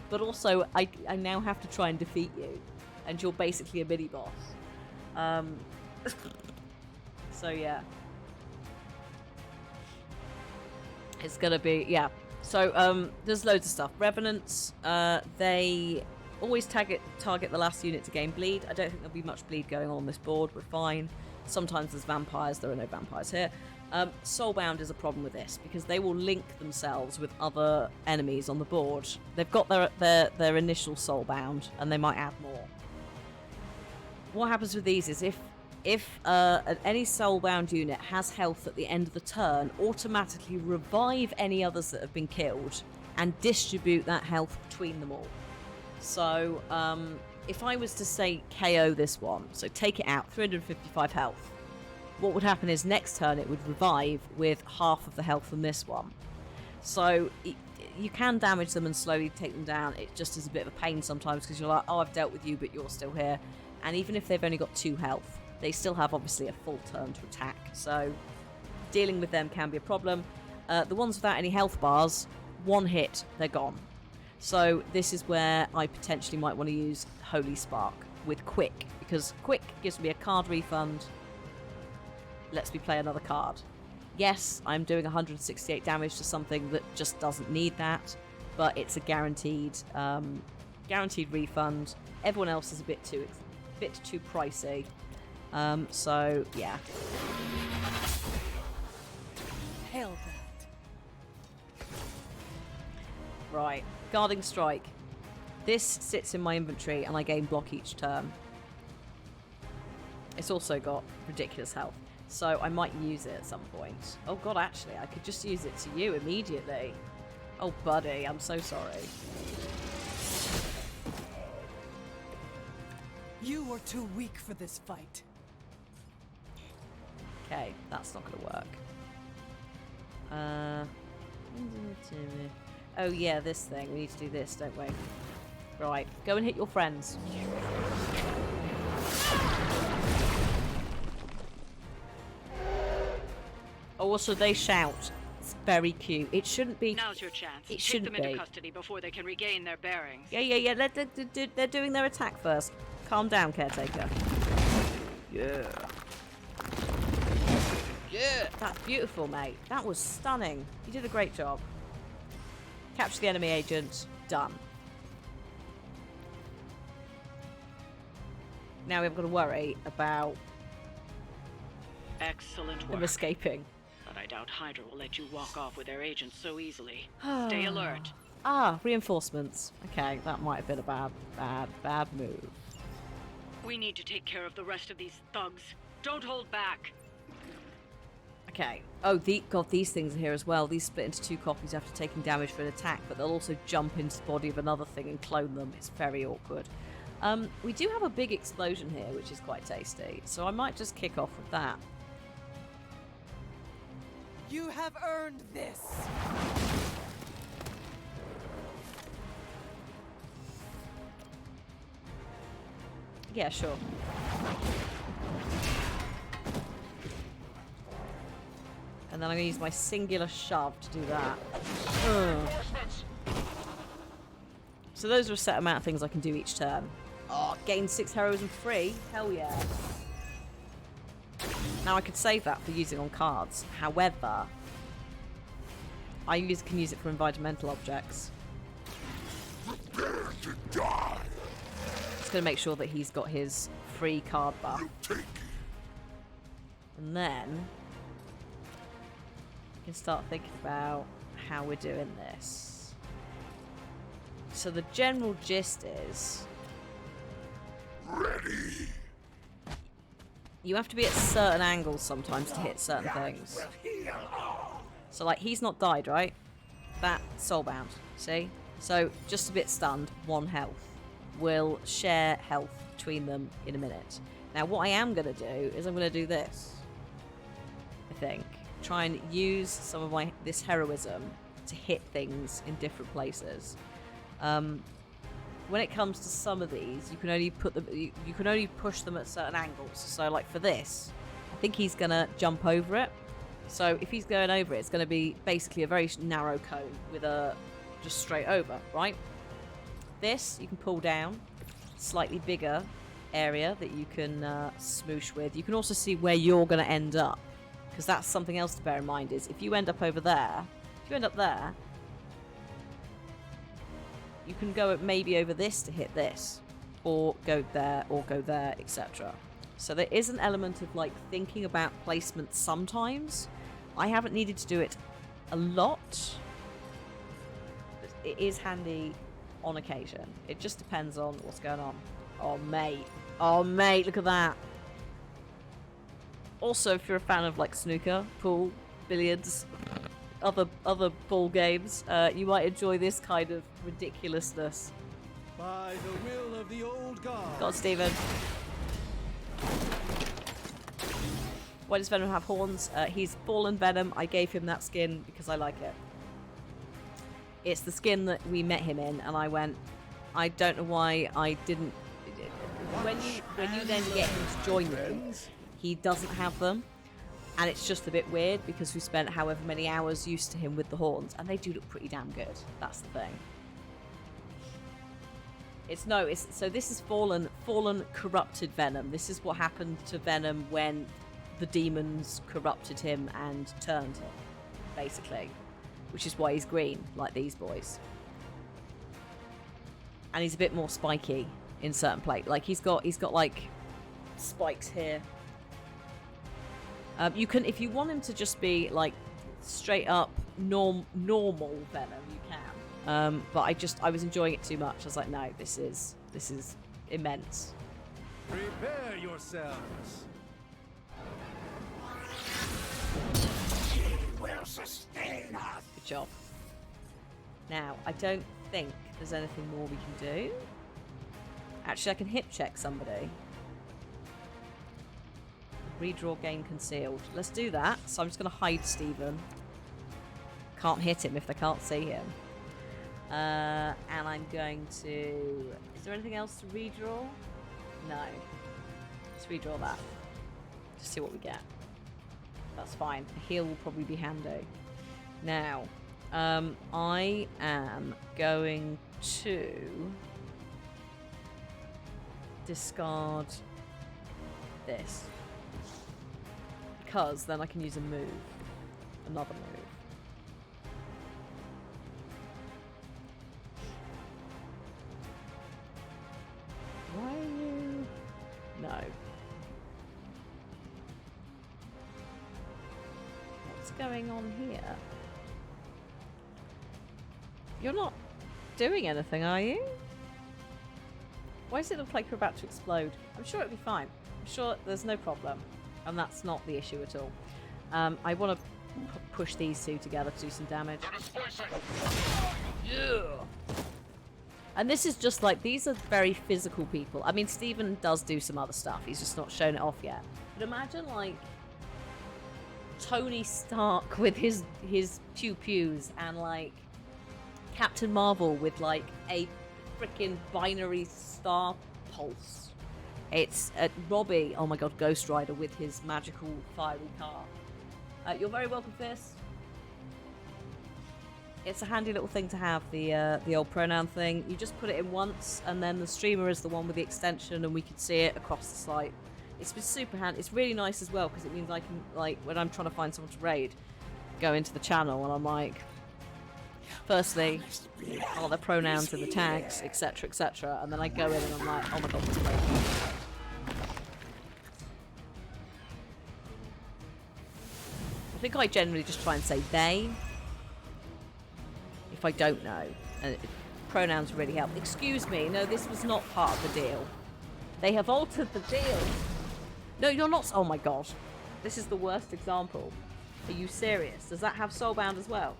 But also, I now have to try and defeat you. And you're basically a mini-boss. So, yeah. It's gonna be, yeah. So, there's loads of stuff. Revenants, they always target the last unit to gain bleed. I don't think there'll be much bleed going on this board. We're fine. Sometimes there's vampires. There are no vampires here. Soulbound is a problem with this because they will link themselves with other enemies on the board. They've got their initial soulbound, and they might add more. What happens with these is if any soulbound unit has health at the end of the turn, automatically revive any others that have been killed and distribute that health between them all. So if I was to say KO this one, so take it out, 355 health, what would happen is next turn it would revive with half of the health from this one. So you can damage them and slowly take them down. It just is a bit of a pain sometimes because you're like, oh, I've dealt with you, but you're still here. And even if they've only got 2 health, they still have obviously a full turn to attack. So dealing with them can be a problem. The ones without any health bars, 1 hit, they're gone. So this is where I potentially might want to use Holy Spark with Quick, because Quick gives me a card refund, lets me play another card. Yes, I'm doing 168 damage to something that just doesn't need that, but it's a guaranteed refund. Everyone else is a bit too pricey. So yeah. Hell that. Right, Guarding Strike. This sits in my inventory and I gain block each turn. It's also got ridiculous health, so I might use it at some point. Oh god, actually, I could just use it to you immediately. Oh buddy, I'm so sorry. You are too weak for this fight. Okay, that's not gonna work. Oh yeah, this thing. We need to do this, don't we? Right, go and hit your friends. Oh, also they shout. It's very cute. It shouldn't be. Now's your chance. It Take shouldn't them into be. custody before they can regain their bearings. Yeah. They're doing their attack first. Calm down, caretaker. Yeah. Yeah. That's beautiful, mate. That was stunning. You did a great job. Capture the enemy agent. Done. Now we've got to worry about Excellent them work. escaping. But I doubt Hydra will let you walk off with their agents so easily. Stay alert. Ah, reinforcements. Okay, that might have been a bad move. We need to take care of the rest of these thugs. Don't hold back. Okay. Oh, God, these things are here as well. These split into 2 copies after taking damage for an attack, but they'll also jump into the body of another thing and clone them. It's very awkward. We do have a big explosion here, which is quite tasty, so I might just kick off with that. You have earned this. Yeah, sure. And then I'm going to use my singular shove to do that. Ugh. So those are a set amount of things I can do each turn. Oh, gain 6 heroism free? Hell yeah. Now I could save that for using on cards. However, I can use it for environmental objects. Just going to make sure that he's got his free card buff. And then we can start thinking about how we're doing this. So the general gist is... Ready. You have to be at certain angles sometimes to hit certain things. So like, he's not died, right? That soulbound, see? So just a bit stunned, 1 health. We'll share health between them in a minute. Now what I am going to do is I'm going to do this. I think. Try and use some of this heroism to hit things in different places. When it comes to some of these, you can only put them, you can only push them at certain angles. So like for this, I think he's gonna jump over it. So if he's going over it, it's gonna be basically a very narrow cone with a just straight over, right? This you can pull down, slightly bigger area that you can smoosh with. You can also see where you're gonna end up, because that's something else to bear in mind. Is if you end up over there, if you end up there, you can go maybe over this to hit this, or go there, etc. So there is an element of like thinking about placement sometimes. I haven't needed to do it a lot. It is handy on occasion. It just depends on what's going on. Oh mate, look at that. Also, if you're a fan of like snooker, pool, billiards, other ball games, you might enjoy this kind of ridiculousness. By the will of the old god. God, Stephen. Why does Venom have horns? He's Fallen Venom. I gave him that skin because I like it. It's the skin that we met him in, and I went, I don't know why I didn't. When you then get him to join you, he doesn't have them. And it's just a bit weird because we spent however many hours used to him with the horns, and they do look pretty damn good. That's the thing. So this is fallen corrupted Venom. This is what happened to Venom when the demons corrupted him and turned him, basically. Which is why he's green, like these boys. And he's a bit more spiky in certain places. Like he's got like spikes here. You can, if you want him to just be like straight up normal Venom, you can. But I was enjoying it too much. I was like, no, this is immense. Prepare yourselves. Will sustain us. Good job. Now, I don't think there's anything more we can do. Actually, I can hip check somebody. Redraw game concealed. Let's do that. So I'm just going to hide Stephen. Can't hit him if they can't see him. And I'm going to... Is there anything else to redraw? No. Let's redraw that. Just see what we get. That's fine. A heal will probably be handy. Now, I am going to discard this. Because then I can use a move. Another move. Why are you... No. What's going on here? You're not doing anything, are you? Why does it look like you're about to explode? I'm sure it'll be fine. I'm sure there's no problem. And that's not the issue at all. I want to push these two together to do some damage. Yeah. And this is just like, these are very physical people. I mean, Stephen does do some other stuff. He's just not shown it off yet. But imagine, like, Tony Stark with his pew-pews and, like, Captain Marvel with, like, a freaking binary star pulse. It's Robbie, oh my god, Ghost Rider with his magical fiery car. You're very welcome, Fist. It's a handy little thing to have, the old pronoun thing. You just put it in once, and then the streamer is the one with the extension, and we can see it across the slide. It's been super handy. It's really nice as well, because it means I can, like, when I'm trying to find someone to raid, go into the channel, and I'm like, firstly, are there pronouns in the tags, etc., etc., and then I go in and I'm like, oh my god, what's going on? I think I generally just try and say they, if I don't know. And pronouns really help. Excuse me, no, this was not part of the deal. They have altered the deal. No, you're not. Oh my god. This is the worst example. Are you serious? Does that have Soulbound as well?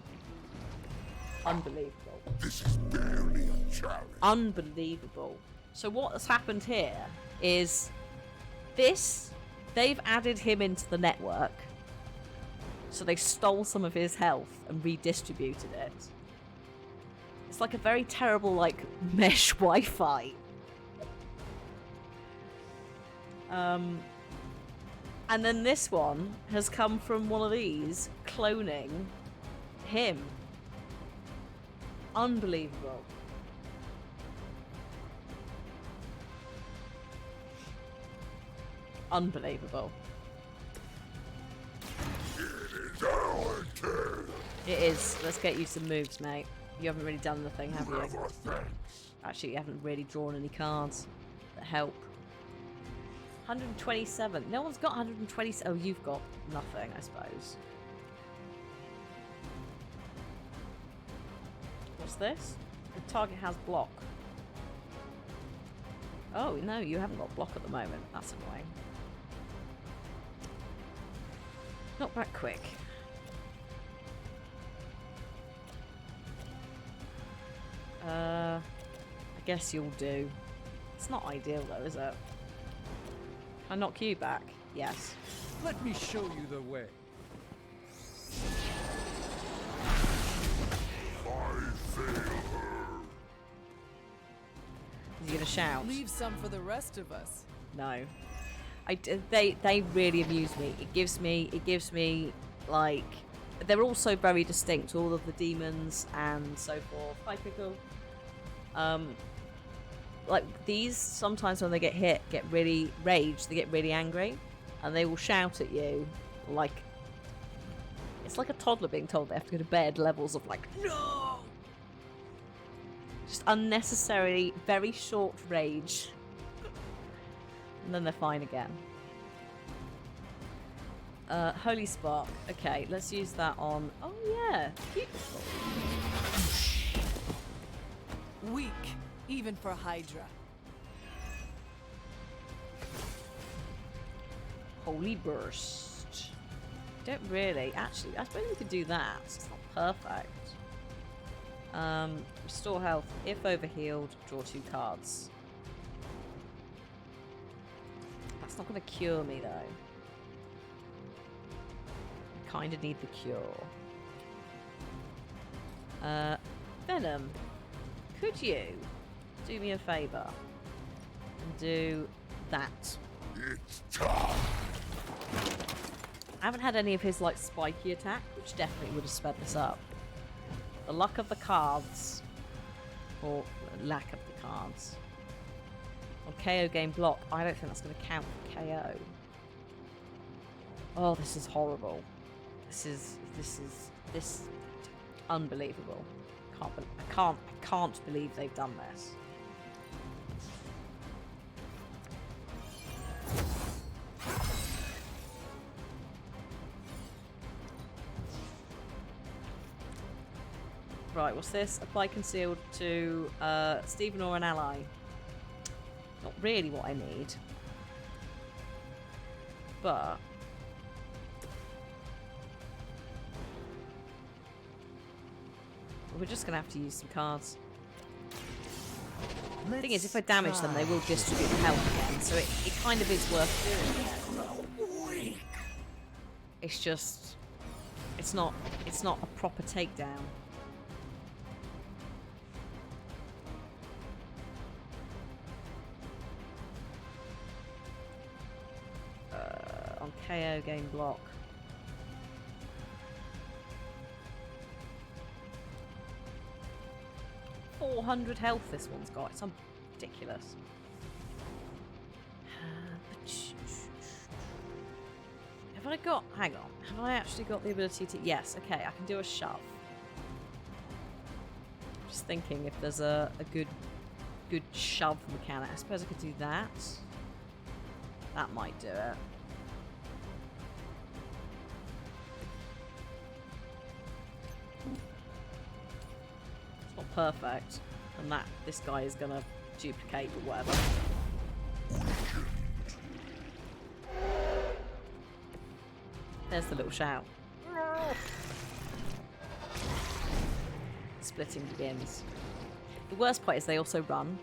Unbelievable. This is barely a challenge. Unbelievable. So what has happened here is this, they've added him into the network. So they stole some of his health and redistributed it. It's like a very terrible, like, mesh Wi-Fi. And then this one has come from one of these cloning him. Unbelievable. Unbelievable. It is. Let's get you some moves, mate. You haven't really done anything, have you? Actually, you haven't really drawn any cards that help. 127. No one's got 120. Oh, you've got nothing, I suppose. What's this? The target has block. Oh, no, you haven't got block at the moment. That's annoying. Not that quick. I guess you'll do. It's not ideal though, is it? I knock you back? Yes. Let me show you the way. Is he gonna shout? Leave some for the rest of us. No. They really amuse me. It gives me like, they're also very distinct, all of the demons and so forth. Hi, Pickle. Like these, sometimes when they get hit, get really rage, they get really angry. and they will shout at you like it's like a toddler being told they have to go to bed levels of like, no! Just unnecessary, very short rage. And then they're fine again. Holy Spark. Okay, let's use that on... Oh, yeah. Beautiful. Weak, even for Hydra. Holy Burst. Don't really. Actually, I suppose we could do that. It's not perfect. Restore health. If overhealed, draw 2 cards. That's not going to cure me, though. I kind of need the cure. Venom. Could you do me a favour and do that? It's time. I haven't had any of his like spiky attack, which definitely would have sped this up. The luck of the cards, or lack of the cards. On KO game block, I don't think that's going to count for KO. Oh, this is horrible. This is unbelievable. I can't believe they've done this. Right, what's this? Apply concealed to Stephen or an ally. Not really what I need. But... we're just going to have to use some cards. The thing is, if I damage them, they will distribute the health again, so it kind of is worth doing. It's just... It's not a proper takedown. On KO game block. .400 health this one's got. It's ridiculous. Have I got... hang on. Have I actually got the ability to... yes, okay, I can do a shove. Just thinking if there's a good shove mechanic. I suppose I could do that. That might do it. It's not perfect. And that this guy is gonna duplicate or whatever. There's the little shout. Splitting begins. The worst part is they also run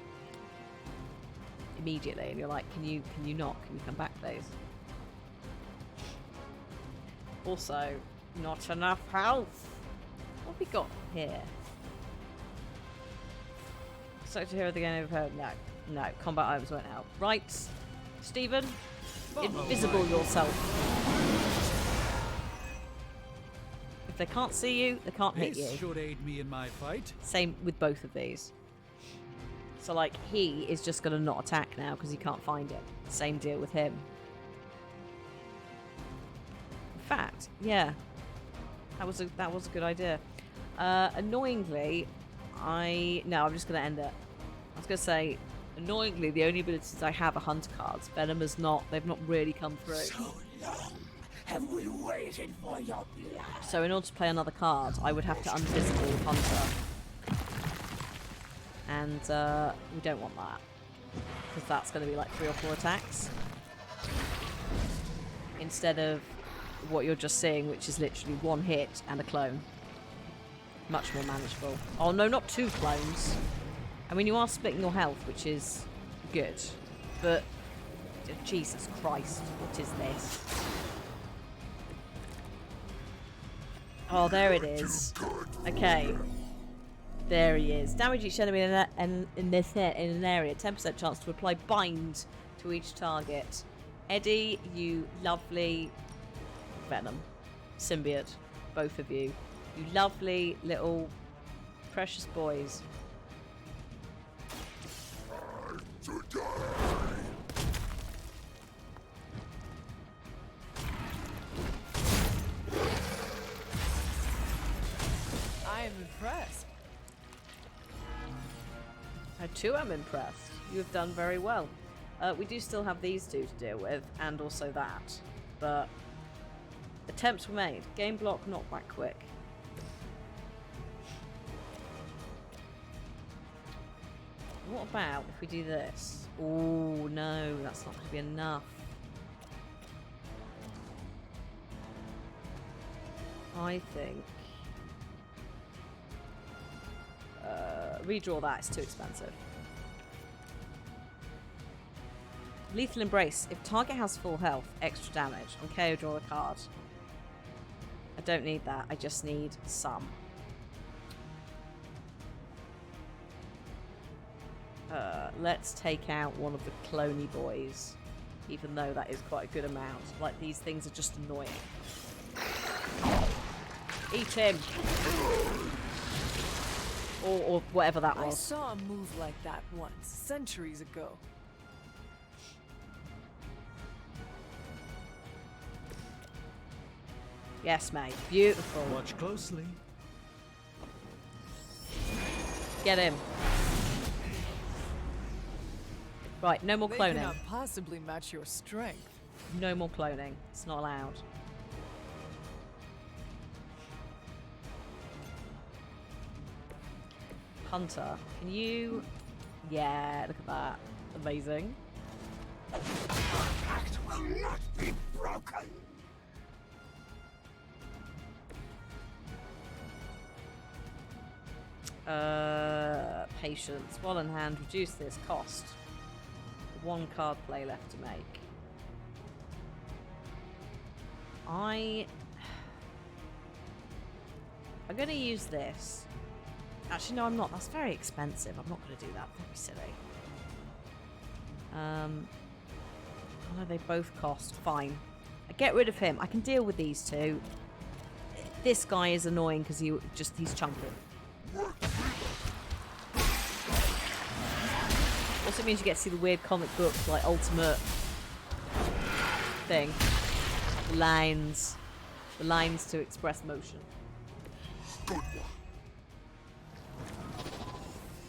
immediately, and you're like, can you not? Can you come back, please? Also, not enough health. What have we got here? Select a hero the game overheard. No, combat items won't help. Right, Stephen, invisible yourself. If they can't see you, they can't hit you. This should aid me in my fight. Same with both of these. So, like, he is just going to not attack now because he can't find it. Same deal with him. In fact, yeah, that was a good idea. Annoyingly, I'm just going to end it. I was going to say, annoyingly, the only abilities I have are hunter cards. Venom has not. They've not really come through. So long have we waited for your blood. So in order to play another card, I would have to unphysical the hunter. And we don't want that. Because that's going to be like 3 or 4 attacks. Instead of what you're just seeing, which is literally 1 hit and a clone. Much more manageable. Oh no, not 2 clones. I mean, you are splitting your health, which is good. But, Jesus Christ, what is this? Oh, there it is. Okay. There he is. Damage each enemy in an area. 10% chance to apply bind to each target. Eddie, you lovely Venom. Symbiote. Both of you. You lovely little precious boys. I too am impressed. You have done very well. We do still have these two to deal with, and also that. But attempts were made. Game block not back quick. What about if we do this? Oh no, that's not going to be enough. I think redraw that, it's too expensive. Lethal Embrace. If target has full health, extra damage. On KO, draw a card. I don't need that. I just need some. Let's take out one of the cloney boys. Even though that is quite a good amount. Like, these things are just annoying. Eat him! Or whatever that was. I saw a move like that once, centuries ago. Yes, mate. Beautiful. Watch closely. Get him. Right, no more They cloning. cannot possibly match your strength. No more cloning. It's not allowed. Hunter, can you... Yeah, look at that. Amazing. The pact will not be broken. Patience. Wall in hand. Reduce this cost. One card play left to make. I'm going to use this. Actually, no, I'm not. That's very expensive. I'm not going to do that. That'd be silly. Oh no, they both cost. Fine. I get rid of him. I can deal with these two. This guy is annoying because he's chunky. Also means you get to see the weird comic book, like, ultimate thing. The lines. The lines to express motion.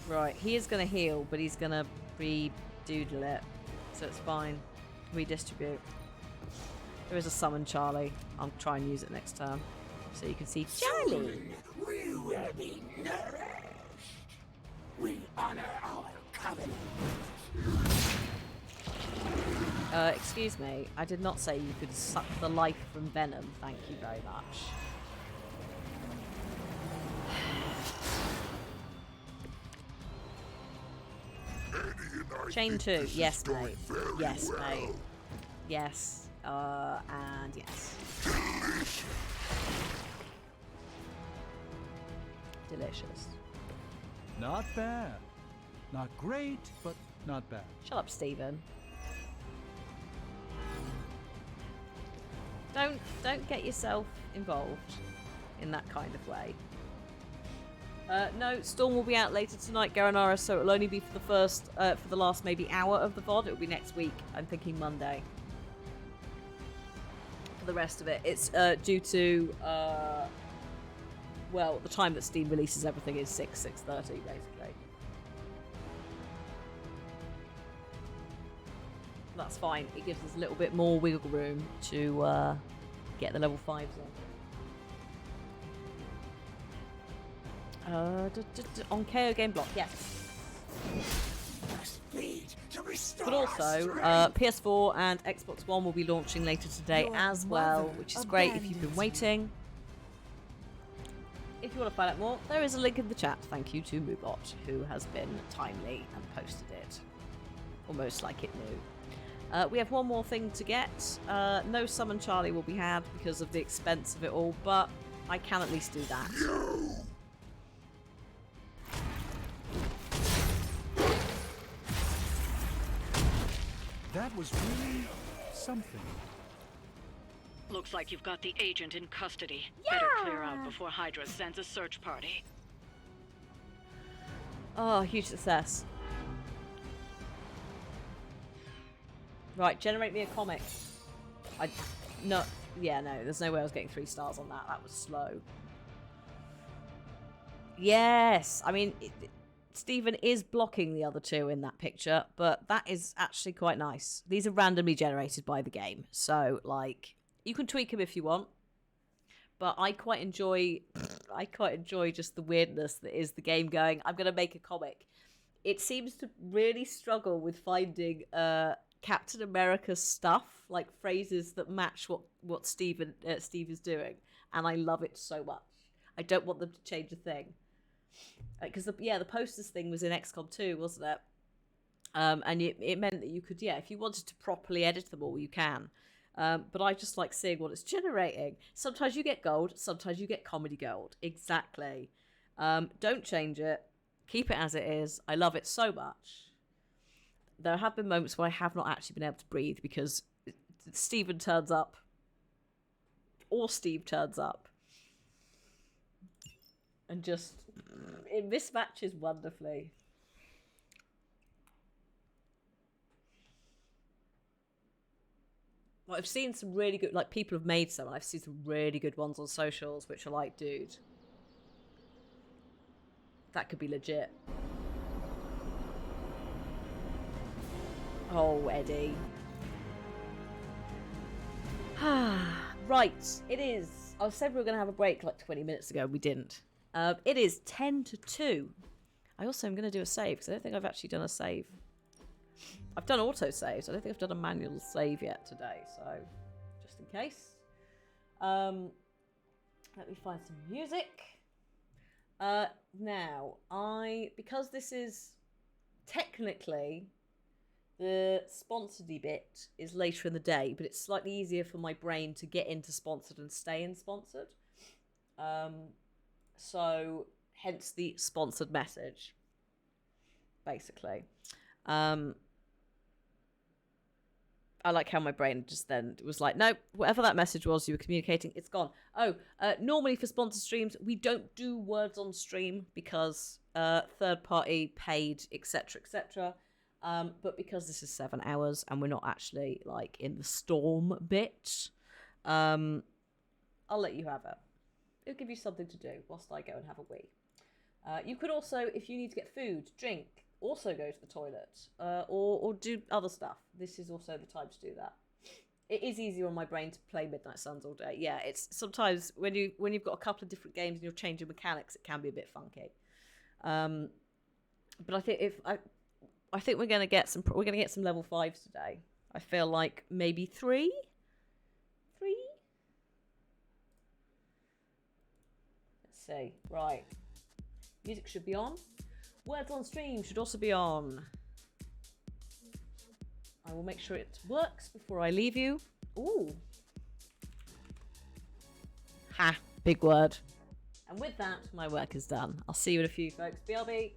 Right, he is going to heal, but he's going to re-doodle it. So it's fine. Redistribute. There is a summon Charlie. I'll try and use it next time. So you can see Charlie. We will be nourished. We honor our covenant. Excuse me. I did not say you could suck the life from Venom. Thank you very much. Chain 2. Yes, mate. Yes, mate. Yes. And yes. Delicious. Not bad. Not great, but not bad. Shut up, Stephen. Don't get yourself involved in that kind of way. No, Storm will be out later tonight, Garanara, so it'll only be for the last maybe hour of the VOD. It'll be next week. I'm thinking Monday. For the rest of it, it's due to well, the time that Steam releases everything is 6:30 basically. That's fine. It gives us a little bit more wiggle room to get the level 5s on. On KO game block, yes. But also, PS4 and Xbox One will be launching later today as well, which is great if you've been waiting. If you want to find out more, there is a link in the chat. Thank you to Moobot, who has been timely and posted it. Almost like it knew. We have one more thing to get. No Summon Charlie will be had because of the expense of it all, but I can at least do that. That was really something. Looks like you've got the agent in custody. Better clear out before Hydra sends a search party. Oh, huge success. Right, generate me a comic. No, there's no way I was getting 3 stars on that. That was slow. Yes, I mean, Stephen is blocking the other two in that picture, but that is actually quite nice. These are randomly generated by the game, so like you can tweak them if you want. But I quite enjoy just the weirdness that is the game going, I'm going to make a comic. It seems to really struggle with finding Captain America stuff, like phrases that match what Steve is doing, and I love it so much. I don't want them to change a thing, because the posters thing was in XCOM 2, wasn't it? And it meant that you could, if you wanted to properly edit them all, you can. But I just like seeing what it's generating. Sometimes you get gold, sometimes you get comedy gold. Exactly. Don't change it. Keep it as it is. I love it so much. There have been moments where I have not actually been able to breathe because Stephen turns up. Or Steve turns up. And just, it mismatches wonderfully. Well, I've seen some really good, like, people have made some, and I've seen some really good ones on socials, which are like, dude, that could be legit. Oh, Eddie. Right, it is. I said we were going to have a break like 20 minutes ago. We didn't. It is 10 to 2. I also am going to do a save, because I don't think I've actually done a save. I've done auto saves. I don't think I've done a manual save yet today, so just in case. Let me find some music. Now, because this is technically the sponsored bit is later in the day, but it's slightly easier for my brain to get into sponsored and stay in sponsored. So hence the sponsored message, basically. I like how my brain just then was like, nope, whatever that message was you were communicating, it's gone. Normally for sponsored streams, we don't do words on stream because third party paid, etc., etc. But because this is 7 hours and we're not actually like in the storm bit, I'll let you have it. It'll give you something to do whilst I go and have a wee. You could also, if you need to get food, drink, also go to the toilet or do other stuff. This is also the time to do that. It is easier on my brain to play Midnight Suns all day. Yeah, it's sometimes when you've got a couple of different games and you're changing mechanics, it can be a bit funky. But I think we're gonna get some level 5s today. I feel like maybe 3. Let's see. Right, music should be on. Words on stream should also be on. I will make sure it works before I leave you. Ooh. Ha, big word. And with that, my work is done. I'll see you in a few, folks. BRB.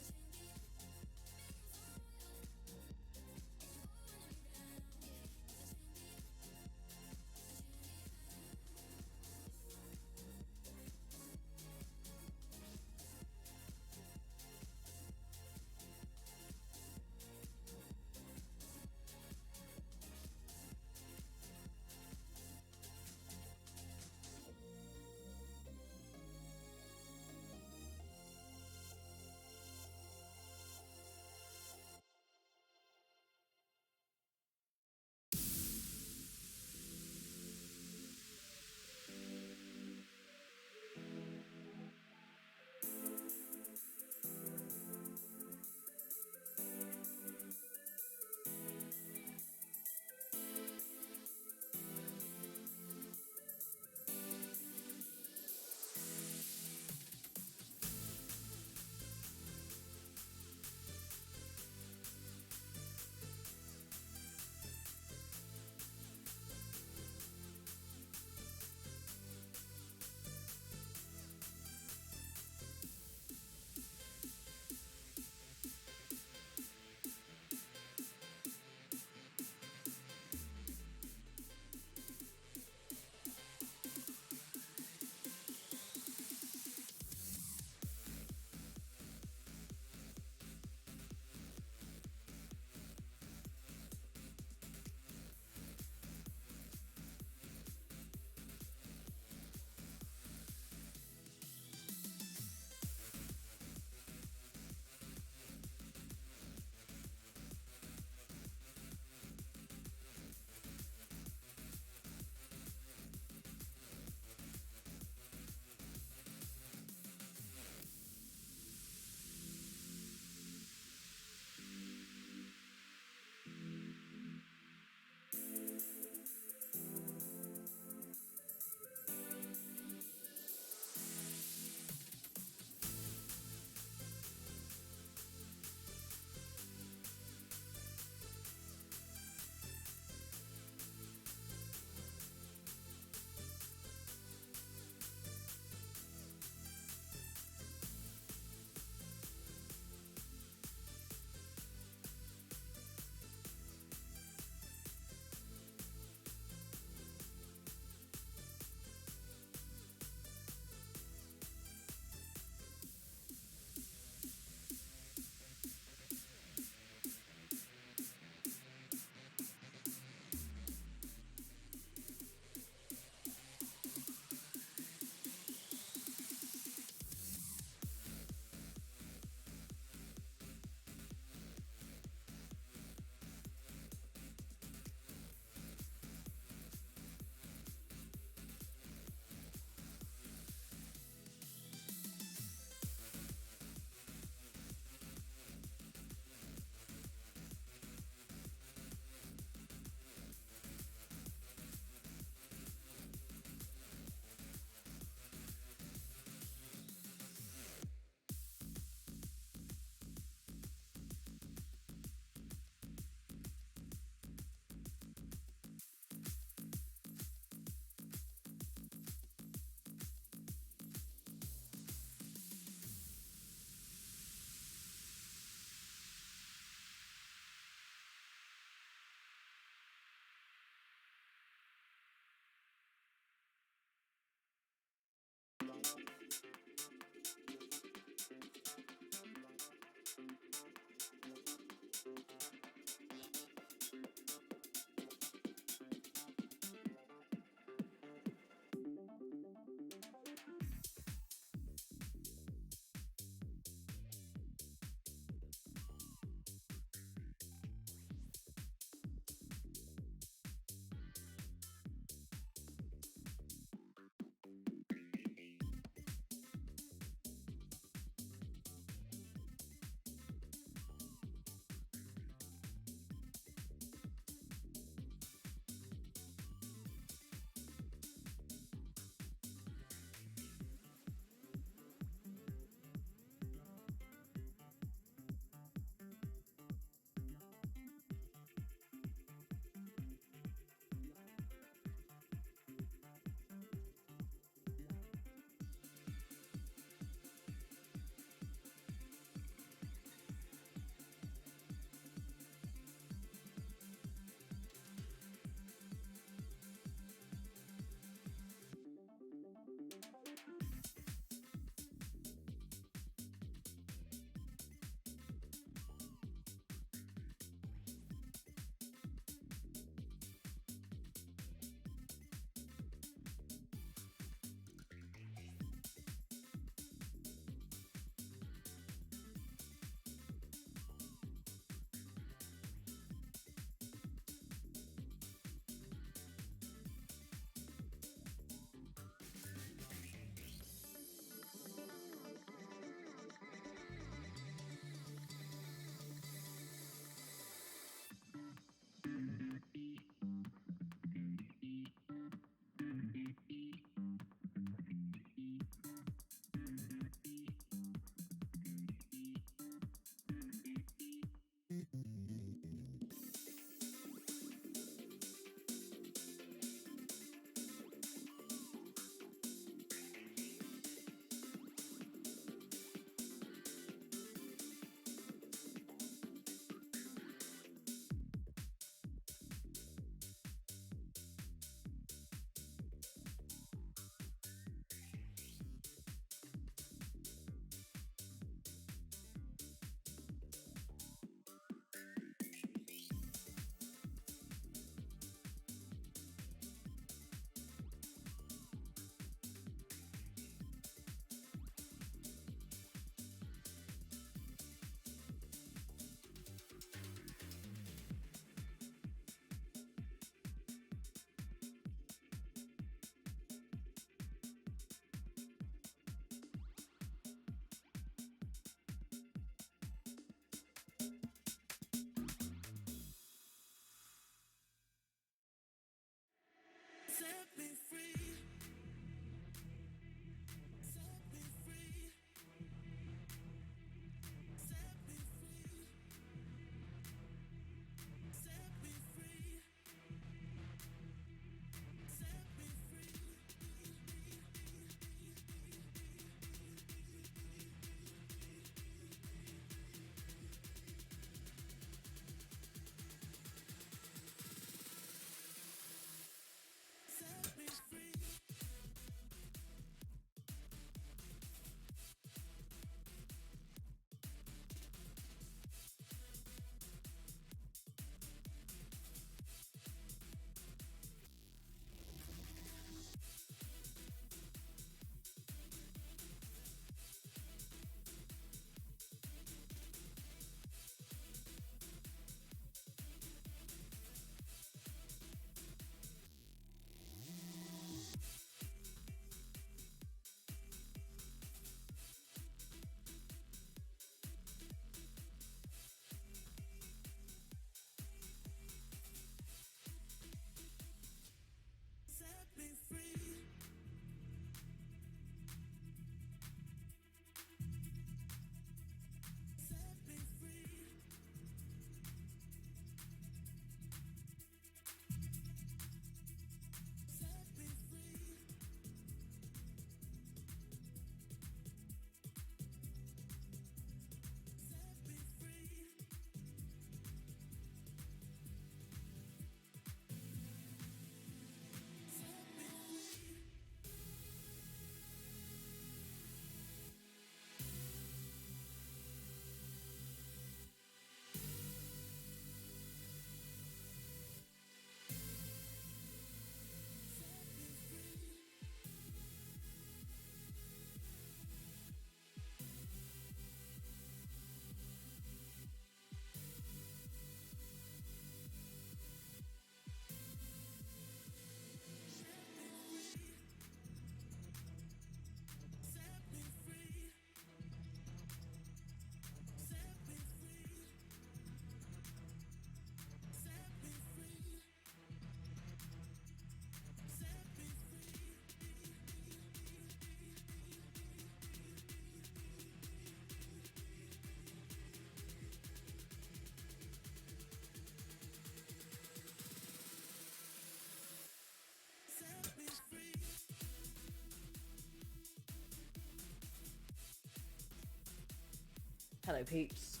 Hello, peeps.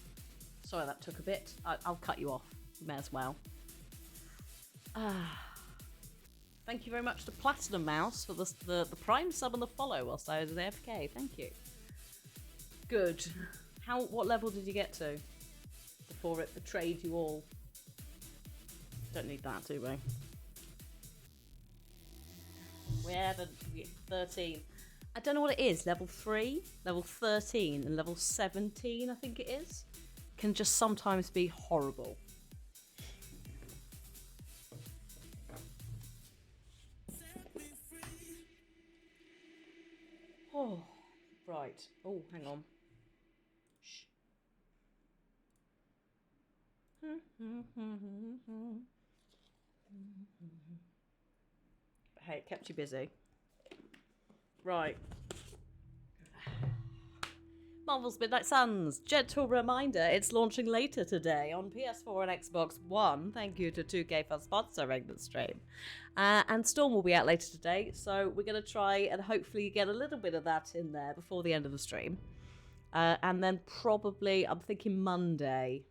Sorry that took a bit. I'll cut you off. May as well. Thank you very much to Platinum Mouse for the Prime sub and the follow whilst I was AFK. Thank you. Good. What level did you get to before it betrayed you all? Don't need that, do we? We're 13. I don't know what it is. Level 3, level 13, and level 17, I think it is. Can just sometimes be horrible. Oh, right. Oh, hang on. Shh. Hey, it kept you busy. Right. Marvel's Midnight Suns. Gentle reminder, it's launching later today on PS4 and Xbox One. Thank you to 2K for sponsoring the stream. And Storm will be out later today, so we're going to try and hopefully get a little bit of that in there before the end of the stream. And then probably, I'm thinking Monday.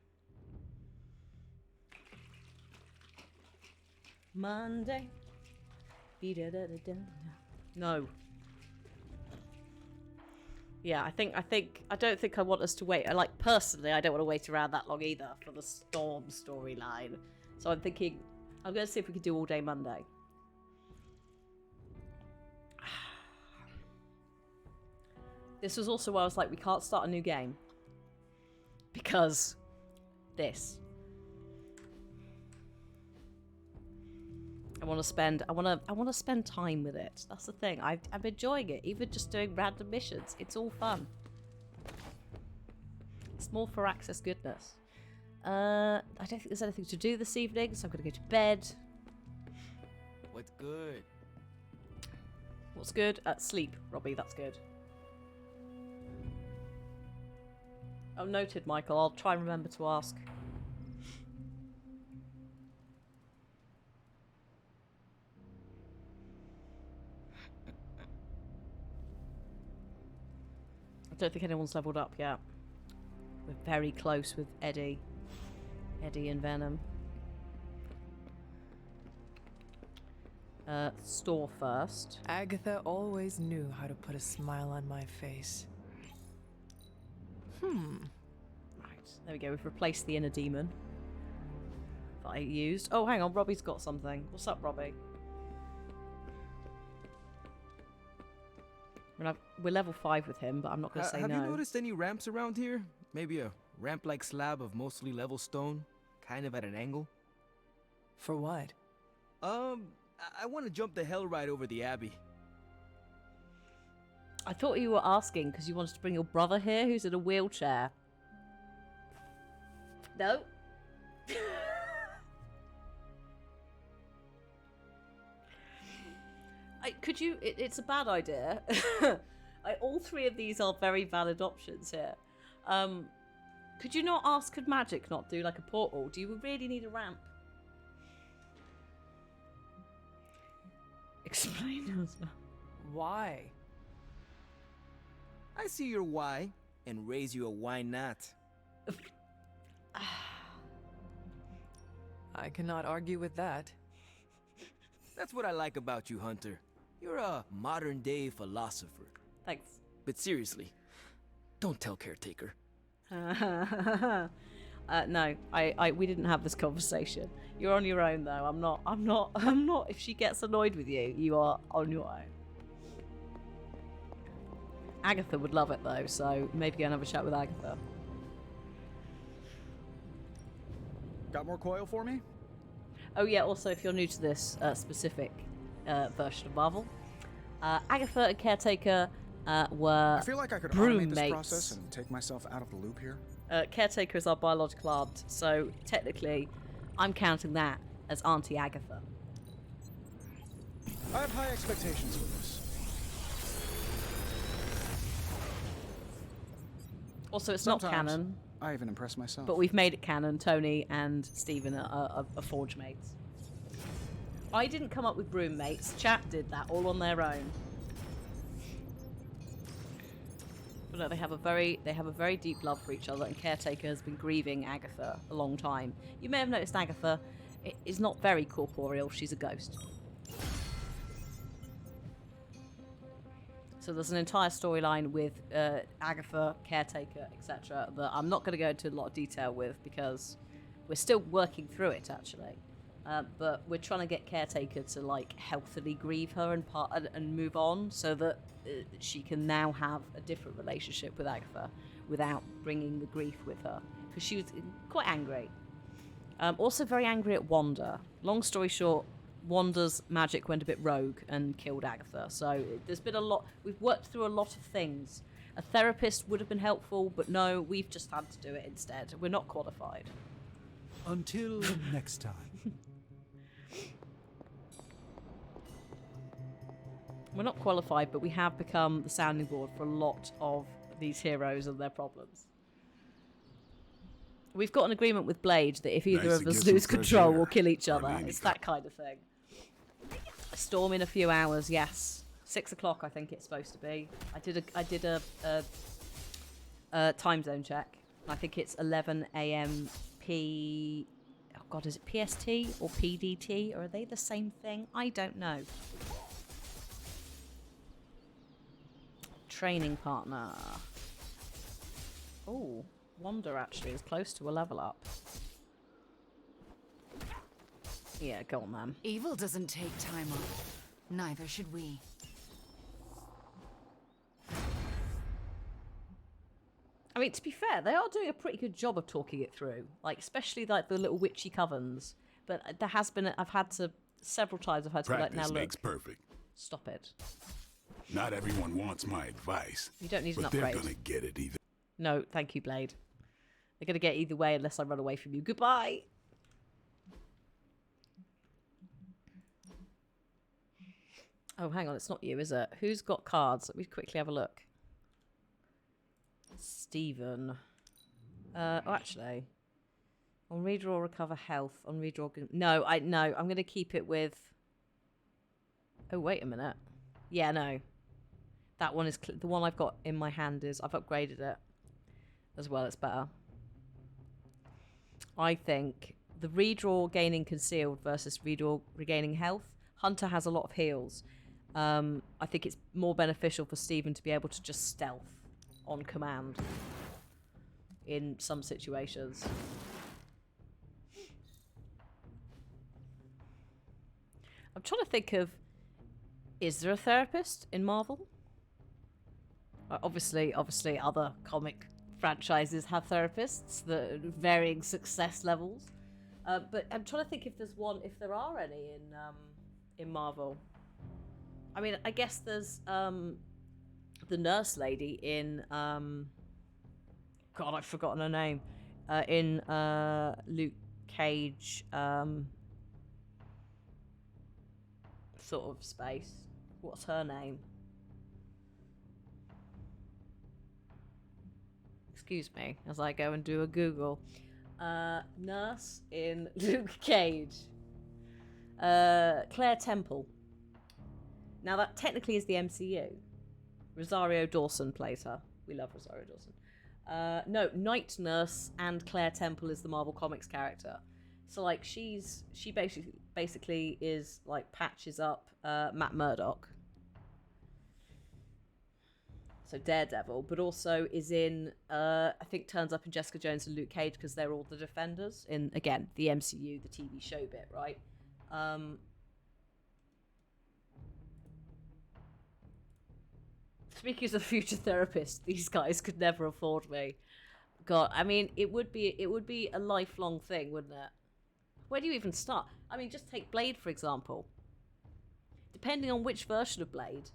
Monday. No. Yeah, I don't think I want us to wait. Personally, I don't want to wait around that long either for the Storm storyline. So I'm thinking, I'm going to see if we can do all day Monday. This was also why I was like, we can't start a new game. Because this. I want to spend time with it. That's the thing. I'm enjoying it. Even just doing random missions. It's all fun. It's more for access goodness. I don't think there's anything to do this evening, so I'm going to go to bed. What's good? What's good? Sleep, Robbie. That's good. Oh, noted, Michael. I'll try and remember to ask. I don't think anyone's leveled up yet. We're very close with Eddie. Eddie and Venom. Store first. Agatha always knew how to put a smile on my face. Right, there we go. We've replaced the inner demon that I used. Oh, hang on. Robbie's got something. What's up, Robbie? I mean, we're level 5 with him, but I'm not going to say no. Have you noticed any ramps around here? Maybe a ramp-like slab of mostly level stone, kind of at an angle? For what? I want to jump the hell ride over the Abbey. I thought you were asking because you wanted to bring your brother here who's in a wheelchair. No? Could you... It's a bad idea. All three of these are very valid options here. Could you not ask, could magic not do like a portal? Do you really need a ramp? Explain. Why? I see your why, and raise you a why not. I cannot argue with that. That's what I like about you, Hunter. You're a modern-day philosopher. Thanks. But seriously, don't tell Caretaker. No, we didn't have this conversation. You're on your own, though. I'm not. If she gets annoyed with you, you are on your own. Agatha would love it, though, so maybe go and have a chat with Agatha. Got more coil for me? Oh yeah, also if you're new to this specific version of Marvel, Agatha and Caretaker were I feel like I could broom automate this mates. process and take myself out of the loop here. Caretaker is our biological aunt, so technically I'm counting that as Auntie Agatha. I have high expectations for this. Also, it's Sometimes not canon. I even impress myself. But we've made it canon. Tony and Stephen are Forge mates. I didn't come up with broom mates. Chat did that all on their own. But But no, they have a very deep love for each other, and Caretaker has been grieving Agatha a long time. You may have noticed Agatha is not very corporeal. She's a ghost. So there's an entire storyline with Agatha, Caretaker, etc. that I'm not going to go into a lot of detail with because we're still working through it, actually. But we're trying to get Caretaker to like healthily grieve her and move on, so that she can now have a different relationship with Agatha without bringing the grief with her, because she was quite angry. Also very angry at Wanda. Long story short, Wanda's magic went a bit rogue and killed Agatha. So there's been a lot. We've worked through a lot of things. A therapist would have been helpful, but no, we've just had to do it instead. We're not qualified. Until next time. We're not qualified, but we have become the sounding board for a lot of these heroes and their problems. We've got an agreement with Blade that if either of us lose control, we'll kill each other. It's that kind of thing. A storm in a few hours, yes. 6 o'clock, I think it's supposed to be. I did a time zone check. I think it's 11 a.m. Oh God, is it PST or PDT? Or are they the same thing? I don't know. Training partner. Oh, Wanda actually is close to a level up. Yeah, go on, man. Evil doesn't take time off. Neither should we. I mean, to be fair, they are doing a pretty good job of talking it through. Like, especially like the little witchy covens. But there has been, several times I've had to be like, now look. Makes perfect. Stop it. Not everyone wants my advice. You don't need an but upgrade. they're gonna get it either. No, thank you, Blade. They're gonna get either way unless I run away from you. Goodbye! Oh, hang on, it's not you, is it? Who's got cards? Let me quickly have a look. Stephen. Oh, actually. On redraw, recover health. On redraw... No, I'm going to keep it with... Oh, wait a minute. Yeah, no. That one is... The one I've got in my hand is... I've upgraded it. As well, it's better. I think the redraw gaining concealed versus redraw regaining health. Hunter has a lot of heals. I think it's more beneficial for Stephen to be able to just stealth on command in some situations. I'm trying to think of, is there a therapist in Marvel? Obviously other comic franchises have therapists that are varying success levels. But I'm trying to think if there are any in Marvel. I mean, I guess there's the nurse lady in God, I've forgotten her name. In Luke Cage sort of space. What's her name? Excuse me as I go and do a Google. Nurse in Luke Cage. Claire Temple. Now that technically is the MCU. Rosario Dawson plays her. We love Rosario Dawson. No, Night Nurse and Claire Temple is the Marvel Comics character. So like she basically is like patches up Matt Murdock. So Daredevil, but also is in I think turns up in Jessica Jones and Luke Cage because they're all the Defenders in, again, the MCU, the TV show bit, right? Speaking as a future therapist, these guys could never afford me. God, I mean, it would be a lifelong thing, wouldn't it? Where do you even start? I mean, just take Blade, for example. Depending on which version of Blade,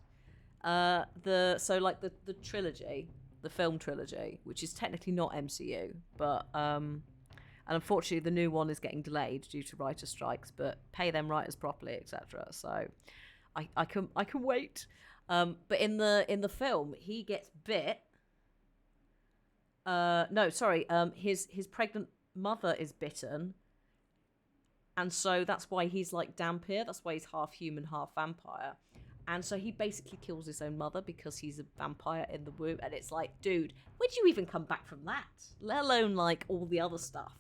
the trilogy, the film trilogy, which is technically not MCU, but and unfortunately the new one is getting delayed due to writer strikes, but pay them writers properly, etc. So I can wait. But in the film, he gets bit. His pregnant mother is bitten, and so that's why he's like Dampier. That's why he's half human, half vampire. And so he basically kills his own mother because he's a vampire in the womb. And it's like, dude, where'd you even come back from that? Let alone, like, all the other stuff.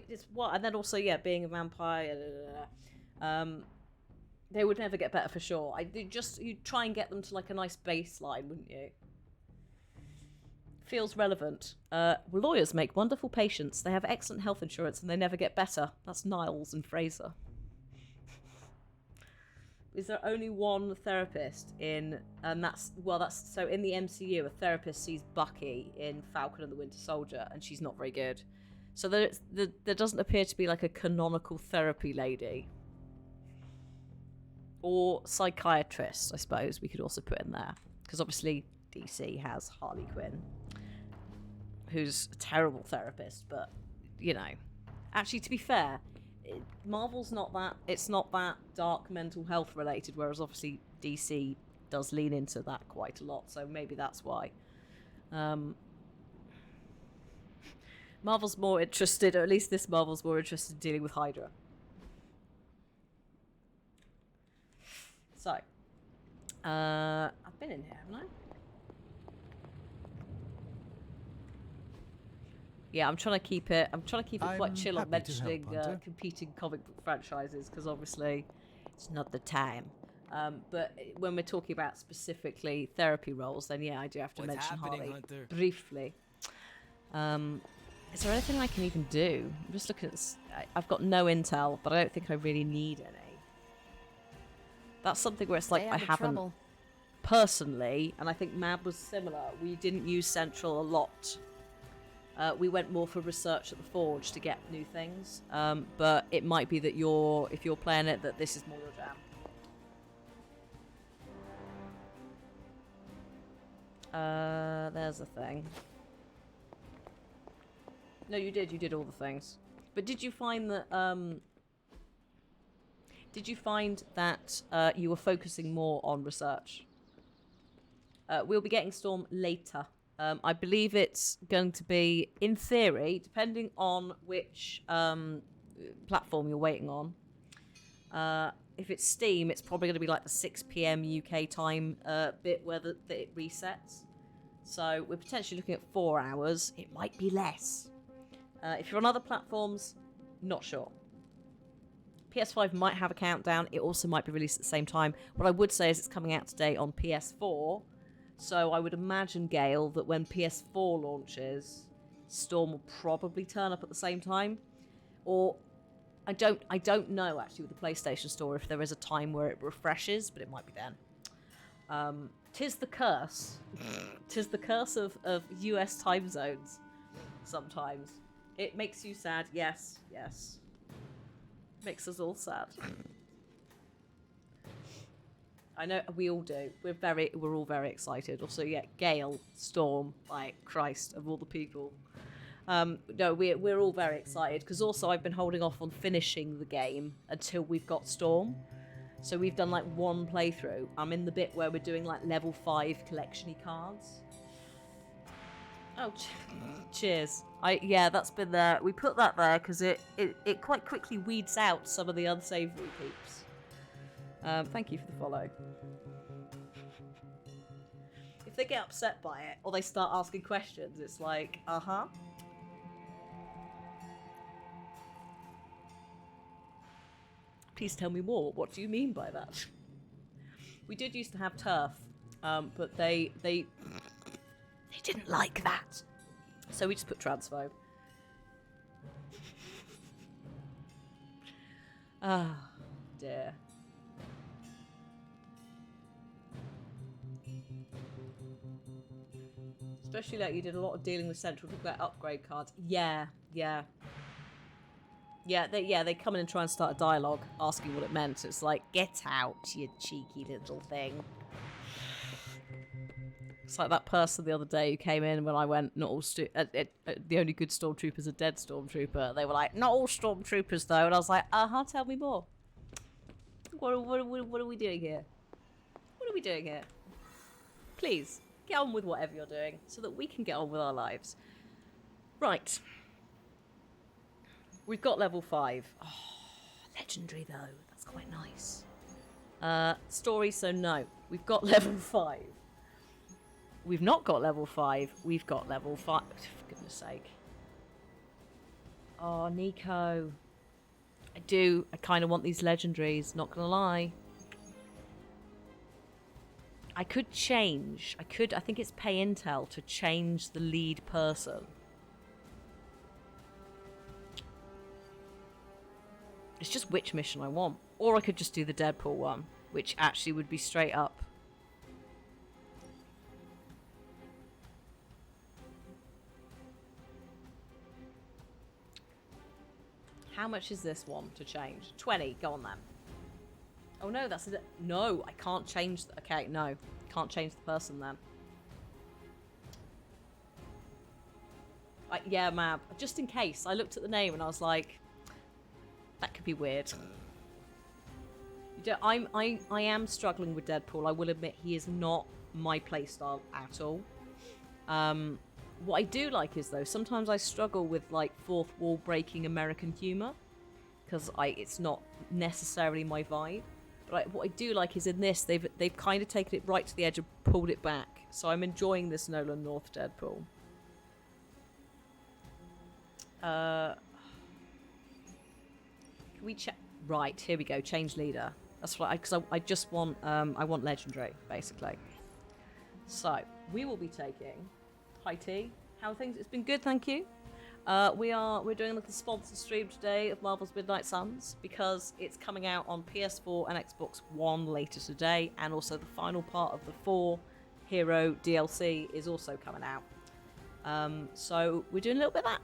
It's what? And then also, yeah, being a vampire. They would never get better for sure. You'd try and get them to, like, a nice baseline, wouldn't you? Feels relevant. Lawyers make wonderful patients. They have excellent health insurance and they never get better. That's Niles and Fraser. Is there only one therapist in, and that's so in the MCU, a therapist sees Bucky in Falcon and the Winter Soldier, and she's not very good. So there doesn't appear to be like a canonical therapy lady. Or psychiatrist, I suppose we could also put in there. Because obviously DC has Harley Quinn, who's a terrible therapist, but, you know. Actually, to be fair, Marvel's not that, it's not that dark mental health related, whereas obviously DC does lean into that quite a lot, so maybe that's why. Marvel's more interested, or at least this Marvel's more interested in dealing with Hydra. So, I've been in here, haven't I? Yeah, I'm trying to keep it quite chill on mentioning competing comic book franchises, because obviously it's not the time. But when we're talking about specifically therapy roles, then yeah, I do have to mention Harley briefly. Is there anything I can even do? I'm just looking at this. I've got no intel, but I don't think I really need any. That's something where it's like I haven't personally, and I think Mab was similar. We didn't use Central a lot. We went more for research at the Forge to get new things, but it might be that if you're playing it, that this is more your jam. There's a thing. No, you did all the things. But did you find that, you were focusing more on research? We'll be getting Storm later. I believe it's going to be, in theory, depending on which platform you're waiting on. If it's Steam, it's probably going to be like the 6 PM UK time bit where it resets. So we're potentially looking at 4 hours. It might be less. If you're on other platforms, not sure. PS5 might have a countdown. It also might be released at the same time. What I would say is it's coming out today on PS4. So I would imagine, Gale, that when PS4 launches, Storm will probably turn up at the same time. Or I don't know actually with the PlayStation Store if there is a time where it refreshes, but it might be then. Tis the curse. Tis the curse of US time zones sometimes. It makes you sad, yes. Makes us all sad. I know we all do. We're all very excited. Also, yeah, Gale, Storm, like Christ of all the people. No, we're all very excited because also I've been holding off on finishing the game until we've got Storm. So we've done like one playthrough. I'm in the bit where we're doing like level 5 collection-y cards. Oh, cheers. Yeah, that's been there. We put that there because it quite quickly weeds out some of the unsavory peeps. Thank you for the follow. If they get upset by it or they start asking questions, it's like, uh-huh. Please tell me more. What do you mean by that? We did used to have turf, but they didn't like that. So we just put transphobe. Ah, dear. Especially like you did a lot of dealing with Central to get upgrade cards. Yeah. They come in and try and start a dialogue asking what it meant. It's like, get out, you cheeky little thing. It's like that person the other day who came in when I went, not all the only good stormtroopers are dead stormtrooper. They were like, not all stormtroopers though. And I was like, tell me more. What are we doing here? What are we doing here? Please, get on with whatever you're doing so that we can get on with our lives. Right. We've got level 5. Oh, Legendary though, that's quite nice. Story, so no. We've got level 5. We've not got level 5. We've got level 5. For goodness sake. Oh, Nico. I kind of want these legendaries, not gonna lie. I could change. I think it's pay intel to change the lead person. It's just which mission I want. Or I could just do the Deadpool one, which actually would be straight up. How much is this one to change? 20. Go on then. Oh no, that's a... No, I can't change... Okay, no. Can't change the person then. Yeah, Mab. Just in case. I looked at the name and I was like... That could be weird. I am struggling with Deadpool. I will admit he is not my playstyle at all. What I do like is, though, sometimes I struggle with, like, fourth wall breaking American humour. Because it's not necessarily my vibe. But what I do like is in this, they've kind of taken it right to the edge and pulled it back. So I'm enjoying this Nolan North Deadpool. Can we check? Right, here we go. Change leader. That's right, because I just want I want legendary, basically. So we will be taking Hi T. How are things? It's been good, thank you. We're doing a little sponsor stream today of Marvel's Midnight Suns because it's coming out on PS4 and Xbox One later today, and also the final part of the 4 Hero DLC is also coming out. So we're doing a little bit of that,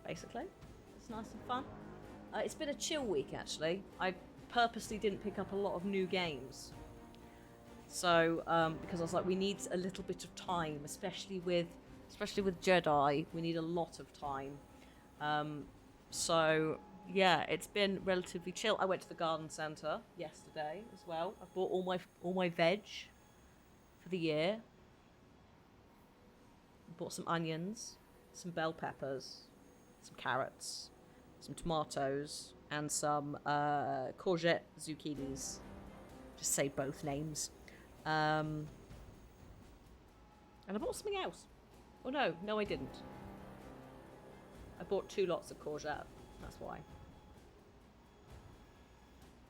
basically. It's nice and fun. It's been a chill week, actually. I purposely didn't pick up a lot of new games. So, because I was like, we need a little bit of time, especially with Jedi, we need a lot of time. So, yeah, it's been relatively chill. I went to the garden centre yesterday as well. I bought all my veg for the year. Bought some onions, some bell peppers, some carrots, some tomatoes, and some courgette zucchinis. Just say both names. And I bought something else. Oh no, I didn't. I bought 2 lots of courgette. That's why.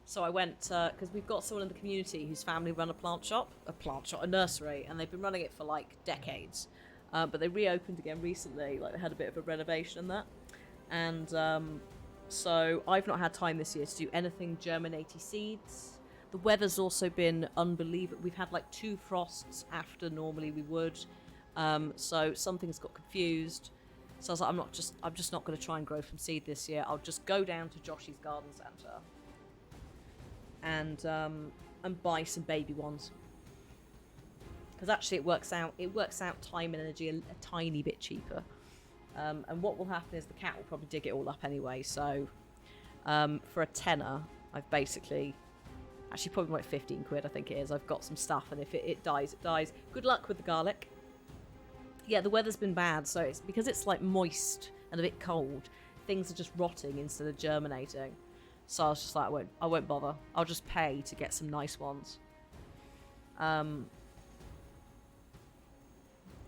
So I went, because we've got someone in the community whose family run a nursery, and they've been running it for like decades. But they reopened again recently, like they had a bit of a renovation and that. And so I've not had time this year to do anything germinating seeds. The weather's also been unbelievable. We've had like 2 frosts after normally we would. So some things got confused. So I was like, I'm just not going to try and grow from seed this year. I'll just go down to Joshy's garden centre and buy some baby ones. Because actually it works out time and energy a tiny bit cheaper. And what will happen is the cat will probably dig it all up anyway. So for a tenner, I've basically, actually probably like 15 quid I think it is. I've got some stuff, and if it dies, it dies. Good luck with the garlic. Yeah, the weather's been bad, so it's because it's like moist and a bit cold, things are just rotting instead of germinating. So I was just like, I won't bother. I'll just pay to get some nice ones.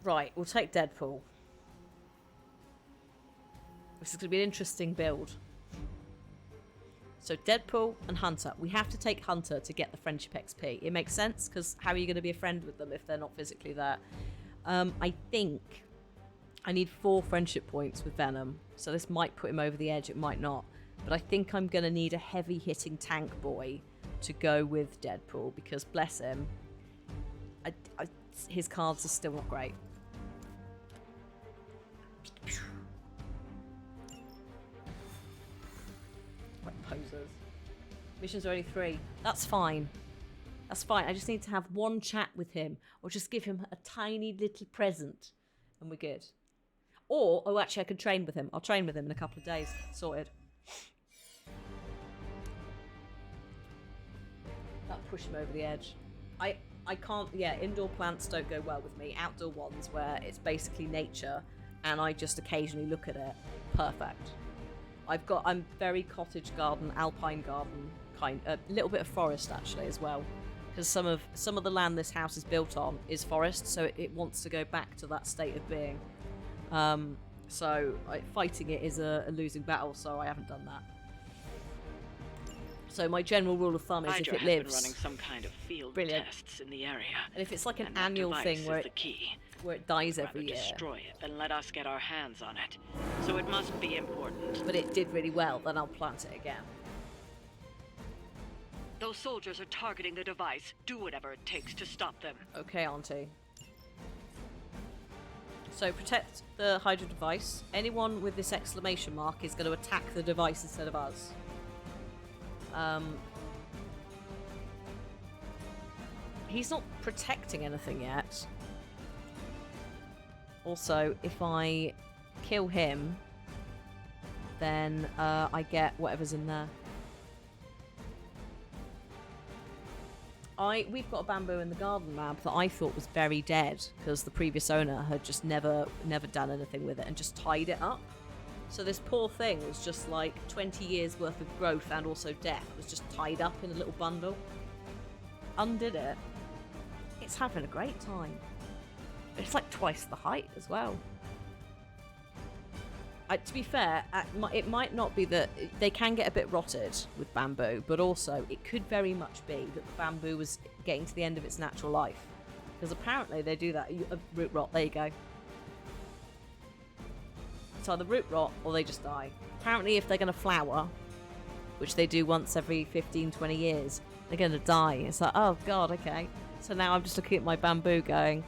Right, we'll take Deadpool. This is going to be an interesting build. So Deadpool and Hunter. We have to take Hunter to get the friendship XP. It makes sense, because how are you going to be a friend with them if they're not physically there? I think I need 4 friendship points with Venom. So this might put him over the edge, it might not. But I think I'm going to need a heavy-hitting tank boy to go with Deadpool, because bless him, his cards are still not great. Right, posers. Missions are only 3. That's fine. That's fine. I just need to have one chat with him, or just give him a tiny little present, and we're good. Or, oh, actually, I could train with him. I'll train with him in a couple of days. Sorted. That'll push him over the edge. I can't, yeah, indoor plants don't go well with me. Outdoor ones where it's basically nature, and I just occasionally look at it. Perfect. I'm very cottage garden, alpine garden kind, a little bit of forest actually as well, because some of the land this house is built on is forest, so it wants to go back to that state of being. So fighting it is a losing battle, so I haven't done that. So my general rule of thumb is Hydra if it has been lives, running some kind of field brilliant. tests in the area. And if it's like an and that annual device thing where is the key. where it dies Rather every year, destroy it than let us get our hands on it. So it must be important. but it did really well, then I'll plant it again. Those soldiers are targeting the device. Do whatever it takes to stop them. Okay, Auntie. So protect the Hydra device. Anyone with this exclamation mark is going to attack the device instead of us. He's not protecting anything yet. Also, if I kill him, then I get whatever's in there. We've got a bamboo in the garden map that I thought was very dead because the previous owner had just never done anything with it and just tied it up. So this poor thing was just like 20 years worth of growth and also death. It was just tied up in a little bundle. Undid it. It's having a great time. It's like twice the height as well. To be fair, it might not be that they can get a bit rotted with bamboo, but also it could very much be that the bamboo was getting to the end of its natural life. Because apparently they do that. Root rot, there you go. It's either root rot or they just die. Apparently if they're going to flower, which they do once every 15, 20 years, they're going to die. It's like, oh god, okay. So now I'm just looking at my bamboo going,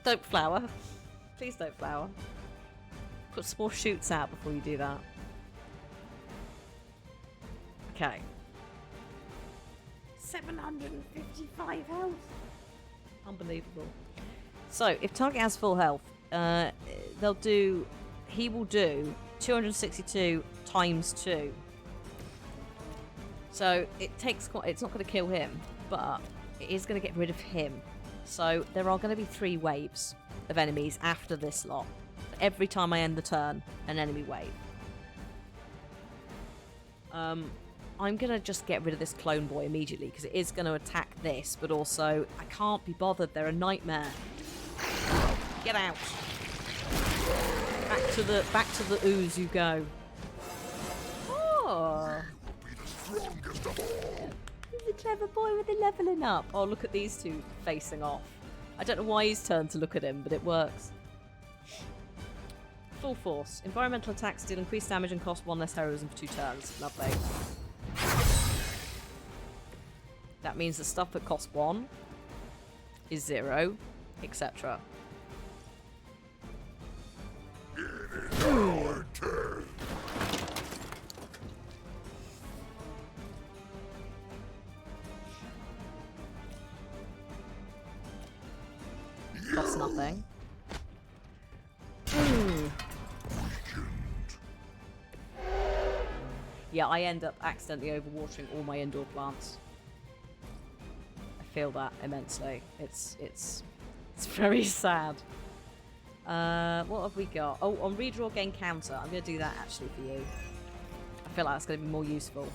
don't flower. Please don't flower. Put some more shoots out before you do that. Okay. 755 health. Unbelievable. So, if target has full health, he will do 262 times 2. So, it's not going to kill him, but it is going to get rid of him. So, there are going to be 3 waves of enemies after this lot. Every time I end the turn, an enemy wave. I'm going to just get rid of this clone boy immediately because it is going to attack this, but also I can't be bothered. They're a nightmare. Get out. Back to the ooze you go. Oh. He's a clever boy with the leveling up. Oh, look at these two facing off. I don't know why he's turned to look at him, but it works. Full force. Environmental attacks deal increased damage and cost 1 less heroism for 2 turns. Lovely. That means the stuff that costs 1 is 0, etc. Costs nothing. Yeah, I end up accidentally overwatering all my indoor plants. I feel that immensely. It's very sad. What have we got? Oh, on redraw gain counter. I'm going to do that actually for you. I feel like that's going to be more useful.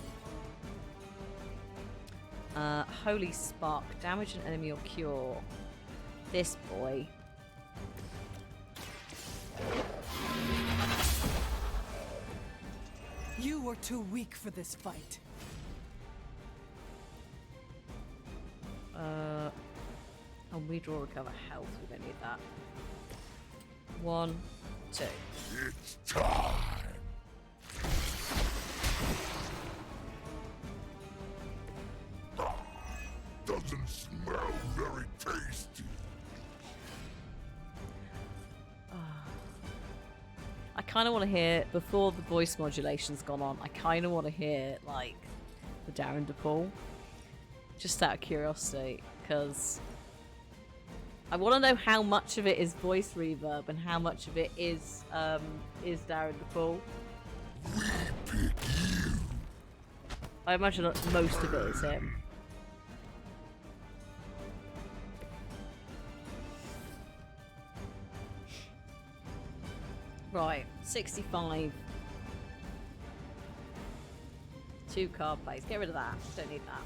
Holy Spark. Damage an enemy or cure. This boy. You are too weak for this fight. On redraw recover health. We don't need that. 1, 2. It's time. Doesn't smell very tasty. I kind of want to hear, before the voice modulation's gone on, I kind of want to hear, like, the Darren DePaul. Just out of curiosity, because I want to know how much of it is voice reverb and how much of it is Darren DePaul. We pick you. I imagine that most of it is him. Right, 65. 2 card plays. Get rid of that. Don't need that.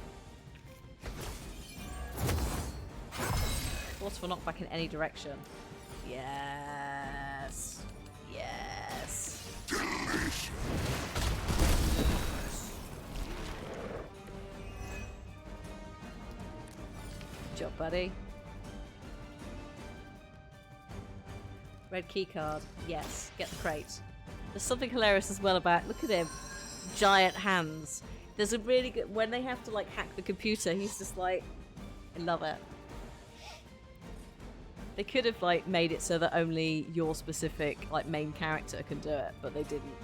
Forceful knockback in any direction. Yes. Yes. Delicious. Good job, buddy. Red key card. Yes. Get the crate. There's something hilarious as well about, look at him. Giant hands. There's a really good, when they have to like hack the computer, he's just like, I love it. They could have like made it so that only your specific like main character can do it, but they didn't.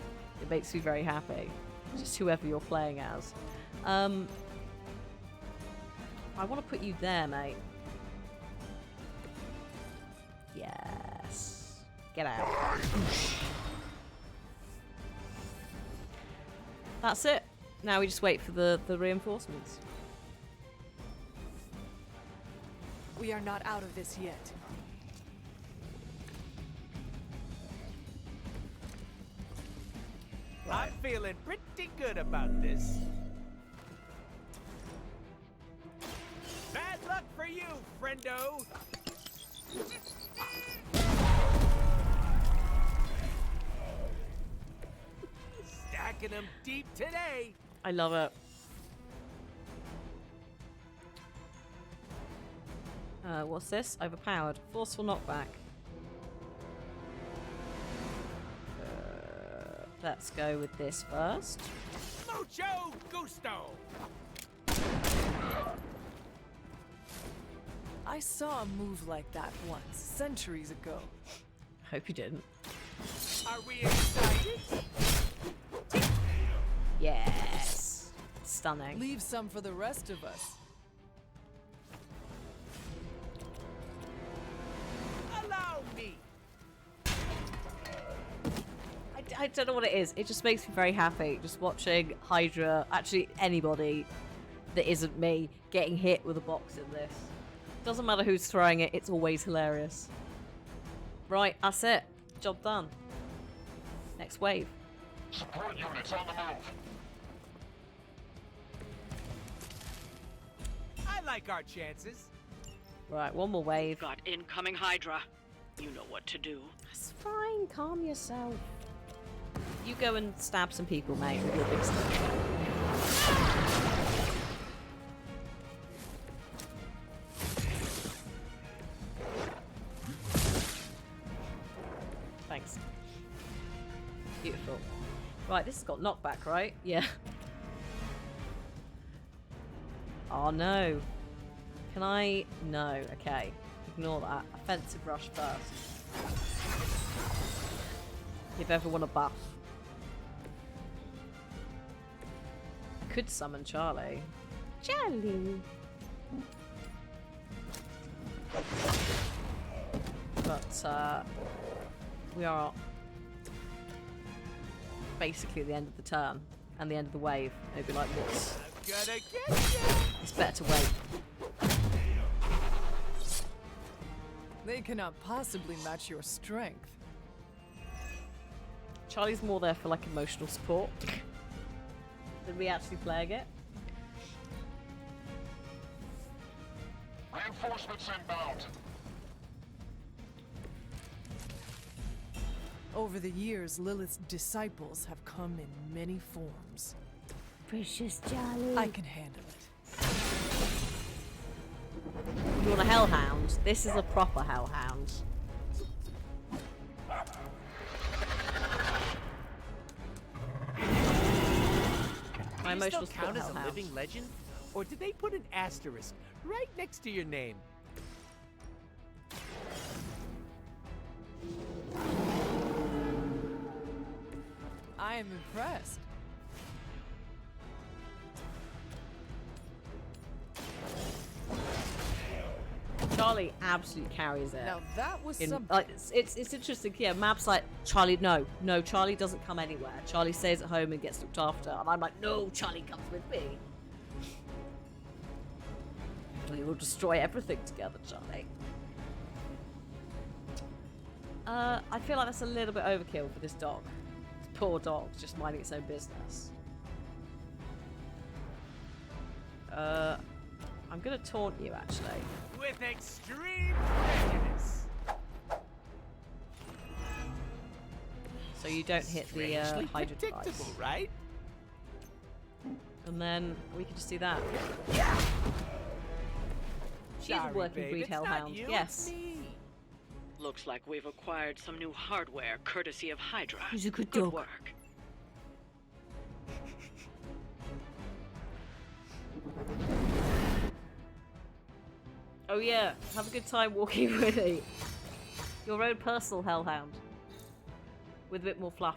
It makes me very happy. Just whoever you're playing as. I want to put you there, mate. Yes. Get out. That's it. Now we just wait for the reinforcements. We are not out of this yet. I'm feeling pretty good about this. Bad luck for you, friendo. Stacking them deep today. I love it. What's this? Overpowered. Forceful knockback. Let's go with this first. Mucho gusto. I saw a move like that once, centuries ago. Hope you didn't. Are we excited? Yes. Stunning. Leave some for the rest of us. Allow me. I don't know what it is. It just makes me very happy just watching Hydra, actually anybody that isn't me, getting hit with a box in this. Doesn't matter who's throwing it, it's always hilarious. Right, that's it. Job done. Next wave. Support units on the move. I like our chances. Right, one more wave. Got incoming Hydra. You know what to do. It's fine, calm yourself. You go and stab some people, mate, with your big stick. Thanks. Beautiful. Right, this has got knockback, right? Yeah. Oh no. Can I? No. Okay. Ignore that. Offensive rush first. Give everyone a buff. Could summon Charlie. Charlie! But, we are basically at the end of the turn and the end of the wave. It'd be like, what's... Gotta get ya. It's better to wait. They cannot possibly match your strength. Charlie's more there for, like, emotional support than we actually playing it. Reinforcements inbound. Over the years, Lilith's disciples have come in many forms. Precious Charlie. I can handle it. You want a hellhound? This is a proper hellhound. My Do you emotional still count support as a hellhound. living legend? Or did they put an asterisk right next to your name? I am impressed. Charlie absolutely carries it. Now that was some. It's interesting. Yeah, Map's like, Charlie, no, Charlie doesn't come anywhere. Charlie stays at home and gets looked after. And I'm like, no, Charlie comes with me. We will destroy everything together, Charlie. I feel like that's a little bit overkill for this dog. This poor dog's just minding its own business. I'm gonna taunt you, actually. With extreme prejudice. So you don't hit the Strangely Hydra predictable, device. right? And then we can just do that. She's a Sorry, working babe, breed it's not hellhound. you, Yes. it's me. Looks like we've acquired some new hardware courtesy of Hydra. He's a good Good dog. work. Oh yeah, have a good time walking with it. Your own personal hellhound. With a bit more fluff.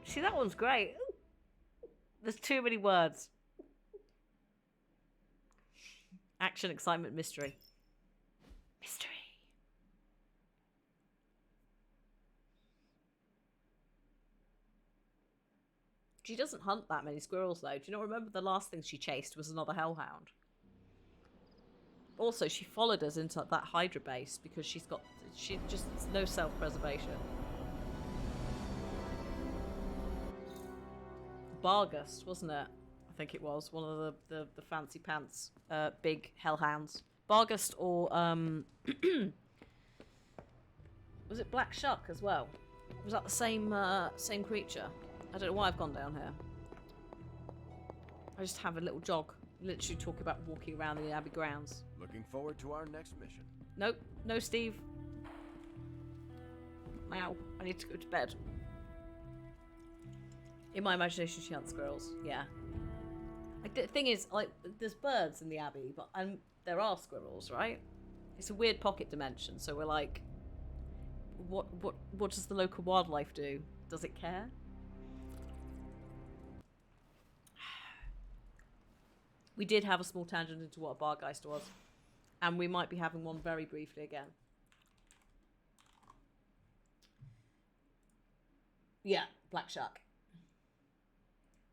See, that one's great. There's too many words. Action, excitement, mystery. Mystery. She doesn't hunt that many squirrels, though. Do you not remember the last thing she chased was another hellhound? Also, she followed us into that Hydra base because she just no self-preservation. Bargust, wasn't it? I think it was one of the fancy pants big hellhounds. Bargust or was it Black Shuck as well? Was that the same creature? I don't know why I've gone down here. I just have a little jog, literally talking about walking around the Abbey grounds. Looking forward to our next mission. Nope, no Steve. Now I need to go to bed. In my imagination, she hunts squirrels. Yeah. Like, the thing is, like, there's birds in the Abbey, but there are squirrels, right? It's a weird pocket dimension, so we're like, what does the local wildlife do? Does it care? We did have a small tangent into what a Bargeist was, and we might be having one very briefly again. Yeah, Black Shark.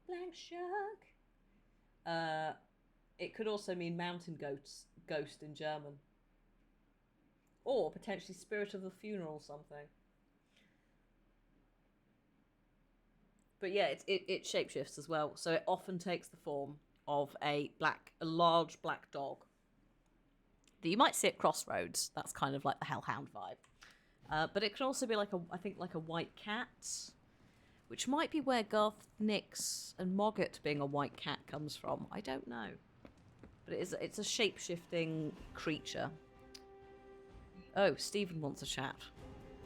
Black Shark. It could also mean mountain ghost in German. Or potentially spirit of the funeral or something. But yeah, it shapeshifts as well. So it often takes the form of a large black dog that you might see at crossroads. That's kind of like the hellhound vibe. But it can also be like I think like a white cat, which might be where Garth Nix and Mogget being a white cat comes from. I don't know. But it's a shape-shifting creature. Oh, Stephen wants a chat.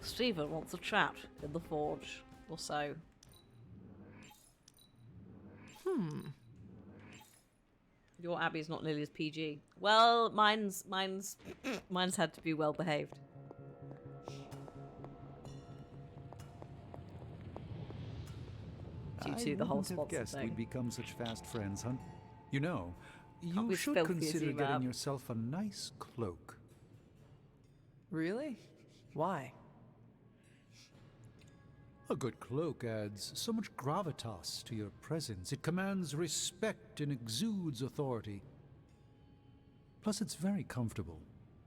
Stephen wants a chat in the forge or so. Your Abbey's not nearly as PG. Well, mine's had to be well behaved. Due to the whole wouldn't have sponsor guessed thing. we'd become such fast friends, huh? You know, Can't you be should filthy as consider you, getting Rob. yourself a nice cloak. Really? Why? A good cloak adds so much gravitas to your presence. It commands respect and exudes authority. Plus, it's very comfortable.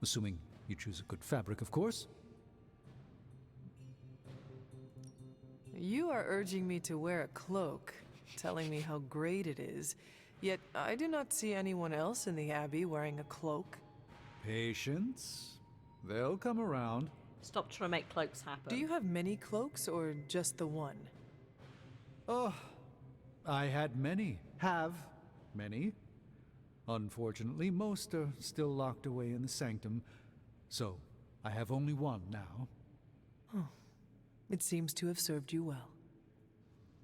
Assuming you choose a good fabric, of course. You are urging me to wear a cloak, telling me how great it is, yet I do not see anyone else in the Abbey wearing a cloak. Patience. They'll come around. Stop trying to make cloaks happen. Do you have many cloaks or just the one? Oh, I had many. Have many. Unfortunately, most are still locked away in the sanctum, so I have only one now. Oh, it seems to have served you well.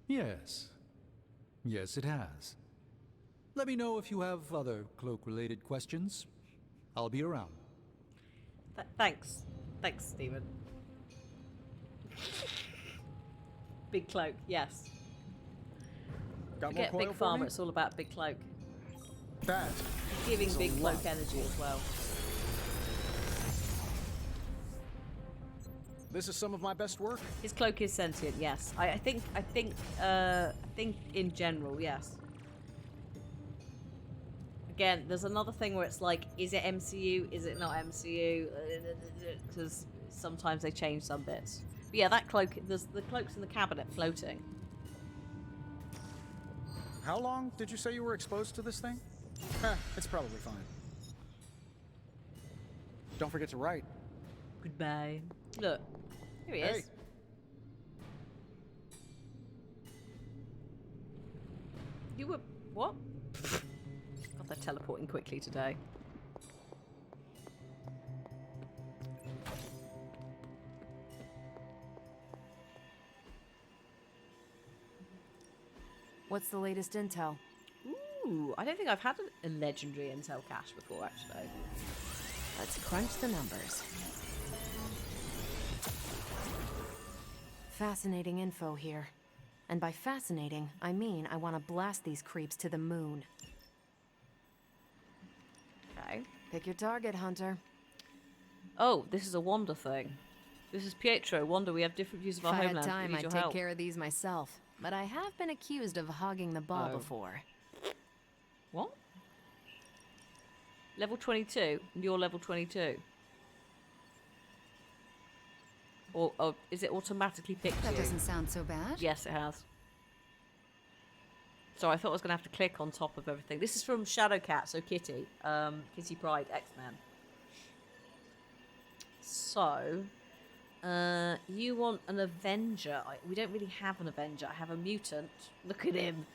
Yes. Yes, it has. Let me know if you have other cloak-related questions. I'll be around. Thanks. Thanks, Stephen. Big cloak, yes. Got Forget more coil Big for Pharma, me? it's all about Big Cloak. Bad. Giving It's a Big Cloak lot. energy as well. This is some of my best work. His cloak is sentient, yes. I think in general, yes. Again, there's another thing where it's like, is it MCU? Is it not MCU? Because sometimes they change some bits. But yeah, that cloak, there's the cloak's in the cabinet floating. How long did you say you were exposed to this thing? It's probably fine. Don't forget to write. Goodbye. Look, here he Hey. is. You were... what? God, they're teleporting quickly today. What's the latest intel? Ooh, I don't think I've had a legendary intel cache before, actually. Let's crunch the numbers. Fascinating info here. And by fascinating, I mean I want to blast these creeps to the moon. Okay. Pick your target, Hunter. Oh, this is a Wanda thing. This is Pietro. Wanda, we have different views of If our I had homeland. time, We need I'd your take help. care of these myself. But I have been accused of hogging the ball Oh. before. What? Level 22? And you're level 22? Or is it automatically picked That you? doesn't sound so bad. Yes, it has. So I thought I was going to have to click on top of everything. This is from Shadowcat, so Kitty. Kitty Pryde, X-Men. So, you want an Avenger. We don't really have an Avenger. I have a Mutant. Look at him.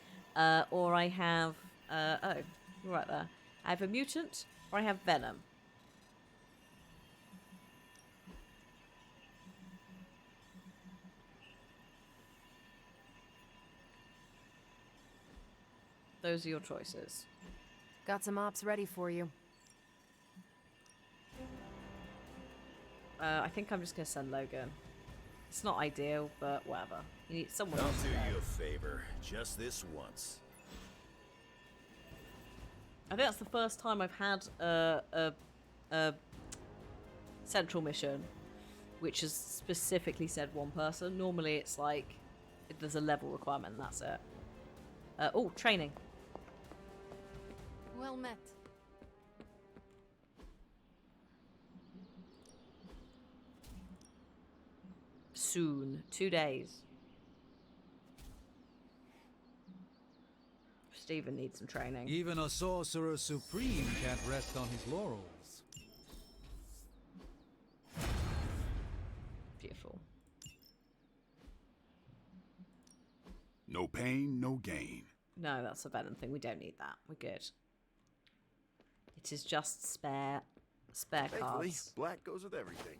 Or I have... oh, you're right there. I have a Mutant, or I have Venom. Those are your choices. Got some ops ready for you. I think I'm just going to send Logan. It's not ideal, but whatever. You need someone I'll else do to go. you a favor, just this once. I think that's the first time I've had a central mission which has specifically said one person. Normally it's like there's a level requirement and that's it. Oh, training. Well met. Soon. 2 days. Stephen needs some training. Even a sorcerer supreme can't rest on his laurels. Beautiful. No pain, no gain. No, that's a Venom thing. We don't need that. We're good. It is just spare Thankfully, cards. black goes with everything.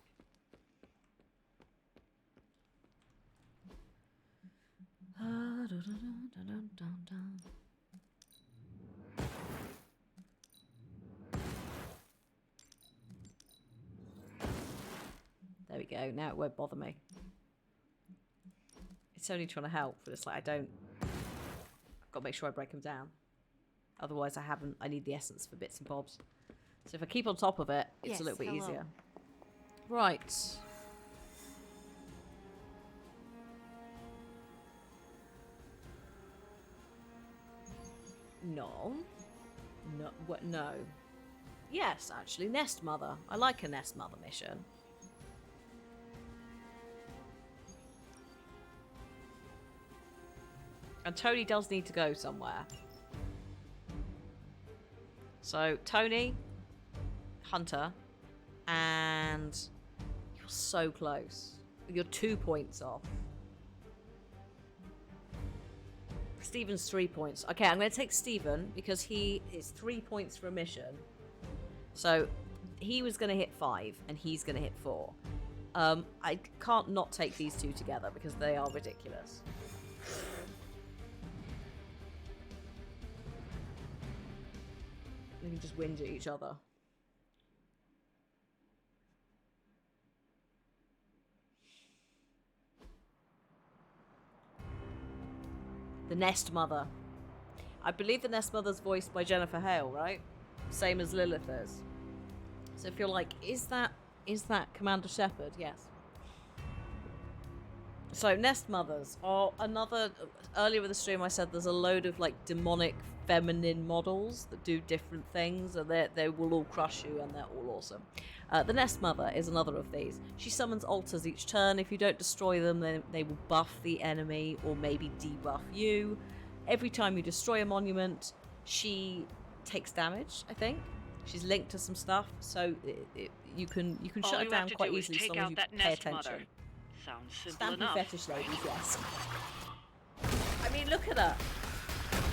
There we go. Now it won't bother me. It's only trying to help, but it's like I've got to make sure I break them down. Otherwise, I need the essence for bits and bobs. So if I keep on top of it, it's a Yes, little bit hello. easier. Right. No. No. What? No. Yes, actually, Nest Mother. I like a Nest Mother mission. And Tony does need to go somewhere. So, Tony, Hunter, and you're so close. You're 2 points off. Stephen's 3 points. Okay, I'm going to take Stephen because he is 3 points for a mission. So, he was going to hit 5 and he's going to hit 4. I can't not take these two together because they are ridiculous. They can just whinge at each other. The Nest Mother. I believe the Nest Mother's voiced by Jennifer Hale, right? Same as Lilith is. So if you're like, is that Commander Shepard? Yes. So Nest Mothers are another. Earlier in the stream, I said there's a load of like demonic feminine models that do different things, and they will all crush you, and they're all awesome. The Nest Mother is another of these. She summons altars each turn. If you don't destroy them, then they will buff the enemy or maybe debuff you. Every time you destroy a monument, she takes damage. I think she's linked to some stuff, so you can shut it down quite easily as long as you pay attention. Sounds simple Stampy enough. fetish ladies, yes. I mean, look at her.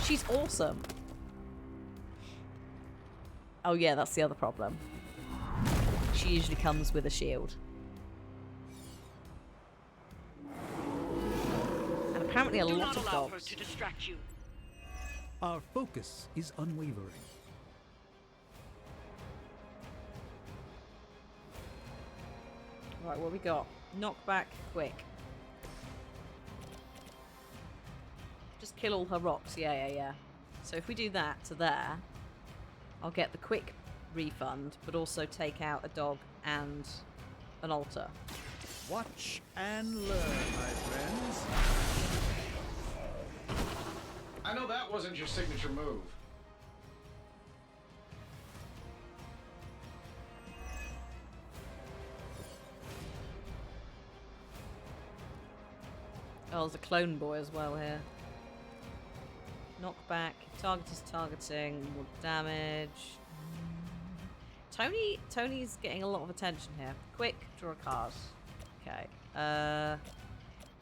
She's awesome. Oh yeah, that's the other problem. She usually comes with a shield. And apparently a Do lot not of allow her dogs. to distract you. Our focus is unwavering. Right, what we got? Knockback, quick. Just kill all her rocks. Yeah. So if we do that to there, I'll get the quick refund, but also take out a dog and an altar. Watch and learn, my friends. I know that wasn't your signature move. Oh, there's a clone boy as well here. Knockback, target is targeting, more damage. Tony's getting a lot of attention here. Quick, draw a card. Okay.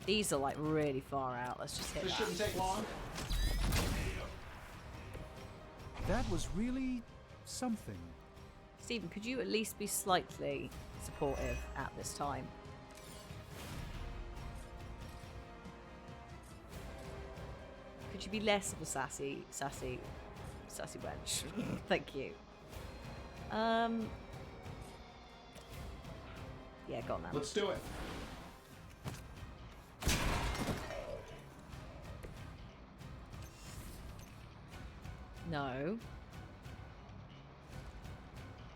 These are like really far out. Let's just hit This that. shouldn't take long. That was really something. Stephen, could you at least be slightly supportive at this time? Could you be less of a sassy wench? Thank you. Yeah, go on then. Let's do it. No.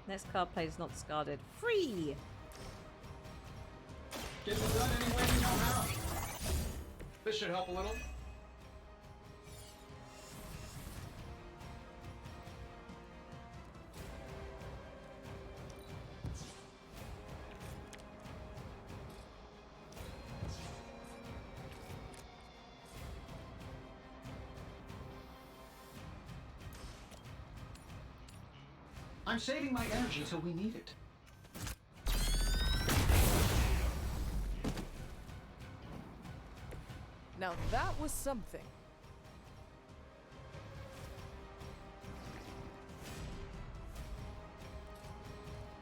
Next card played is not discarded. Free! Get it done any way you know how. This should help a little. I'm saving my energy till we need it. Now that was something.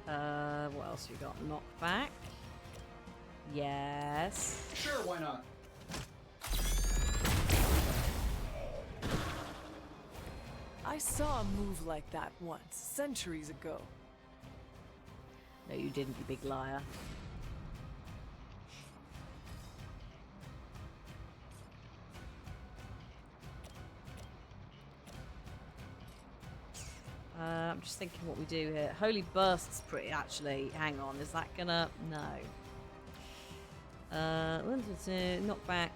What else you got? Knockback. Yes. Sure, why not? I saw a move like that once, centuries ago. No, you didn't, you big liar. I'm just thinking what we do here. Holy Burst's pretty, actually. Hang on, is that gonna... No. Knockback.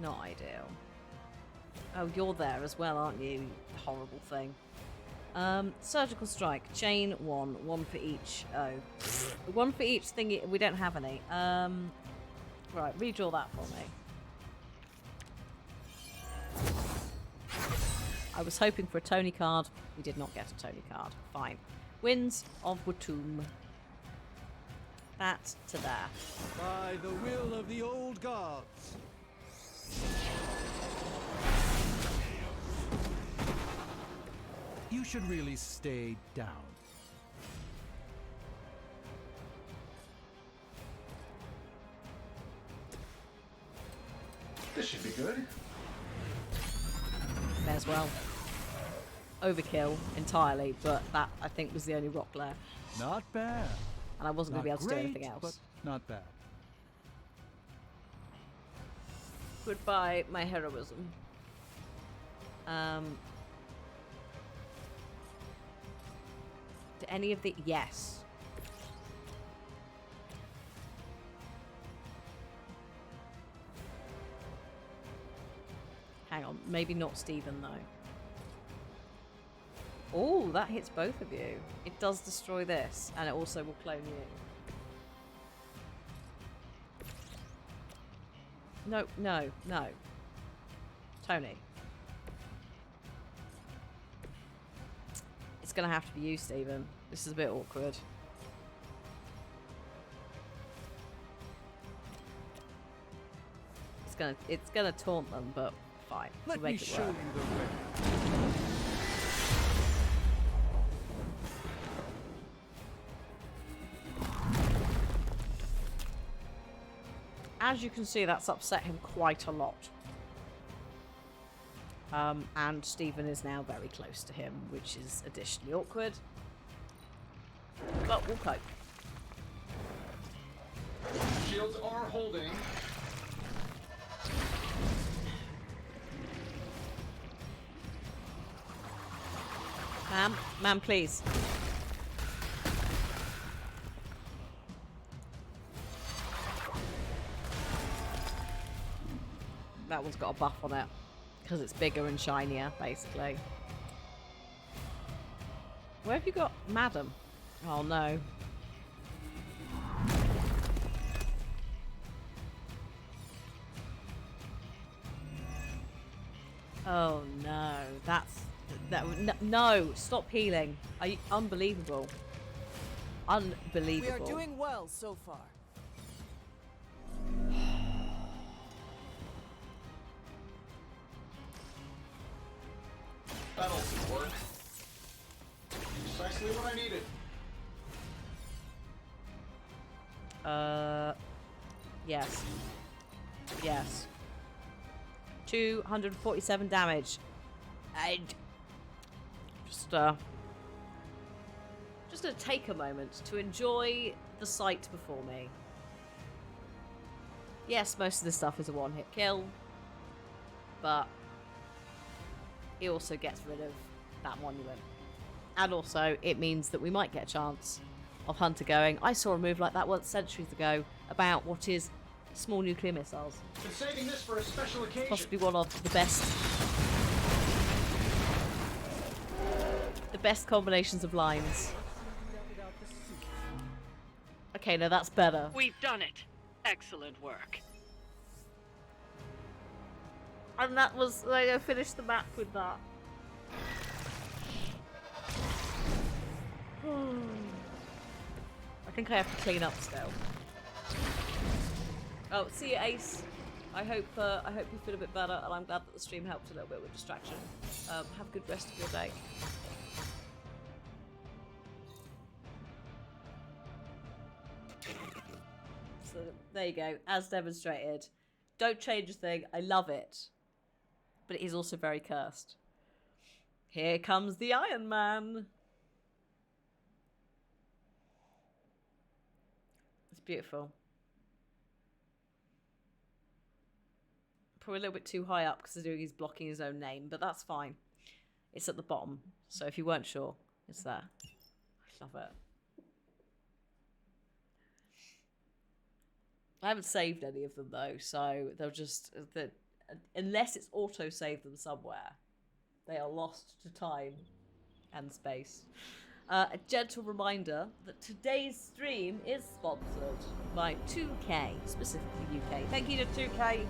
Not ideal. Oh, you're there as well, aren't you? Horrible thing. Surgical Strike. Chain one. One for each. Oh. One for each thing. We don't have any. Right, redraw that for me. I was hoping for a Tony card. We did not get a Tony card. Fine. Winds of Watum. That to there. By the will of the old gods. You should really stay down. This should be good. May as well. Overkill entirely, but that I think was the only rock left. Not bad. And I wasn't going to be able to do anything else. But not bad. Goodbye, my heroism. Do any of the... Yes. hang on. Maybe not Stephen, though. Oh, that hits both of you. It does destroy this, and it also will clone you. No, no, no. Tony. It's gonna have to be you, Stephen. This is a bit awkward. It's gonna taunt them, but fine. Let We'll me make it show work. you the way. As you can see, that's upset him quite a lot. And Stephen is now very close to him, which is additionally awkward. But we'll cope. Shields are holding. Ma'am, please. That one's got a buff on it. Because it's bigger and shinier, basically. Where have you got Madam? Oh, no. Oh, no. No, stop healing. Are you unbelievable? Unbelievable. We are doing well so far. That'll work. Precisely what I needed. Yes. Yes. 247 damage. And just gonna take a moment to enjoy the sight before me. Yes, most of this stuff is a one-hit kill, but it also gets rid of that monument. And also, it means that we might get a chance of Hunter going, I saw a move like that once centuries ago about what is small nuclear missiles. Been saving this for a special occasion. Possibly one of the best combinations of lines. Okay, no, that's better. We've done it. Excellent work. And that was, I finished the map with that. I think I have to clean up still. Oh, see you, Ace. I hope you feel a bit better, and I'm glad that the stream helped a little bit with distraction. Have a good rest of your day. So there you go, as demonstrated. Don't change a thing. I love it, but it is also very cursed. Here comes the Iron Man. It's beautiful. Probably a little bit too high up because he's blocking his own name, but that's fine. It's at the bottom, so if you weren't sure, it's there. I love it. I haven't saved any of them though, so they'll just unless it's auto-saved them somewhere, they are lost to time and space. A gentle reminder that today's stream is sponsored by 2K, specifically UK. Thank you to 2K,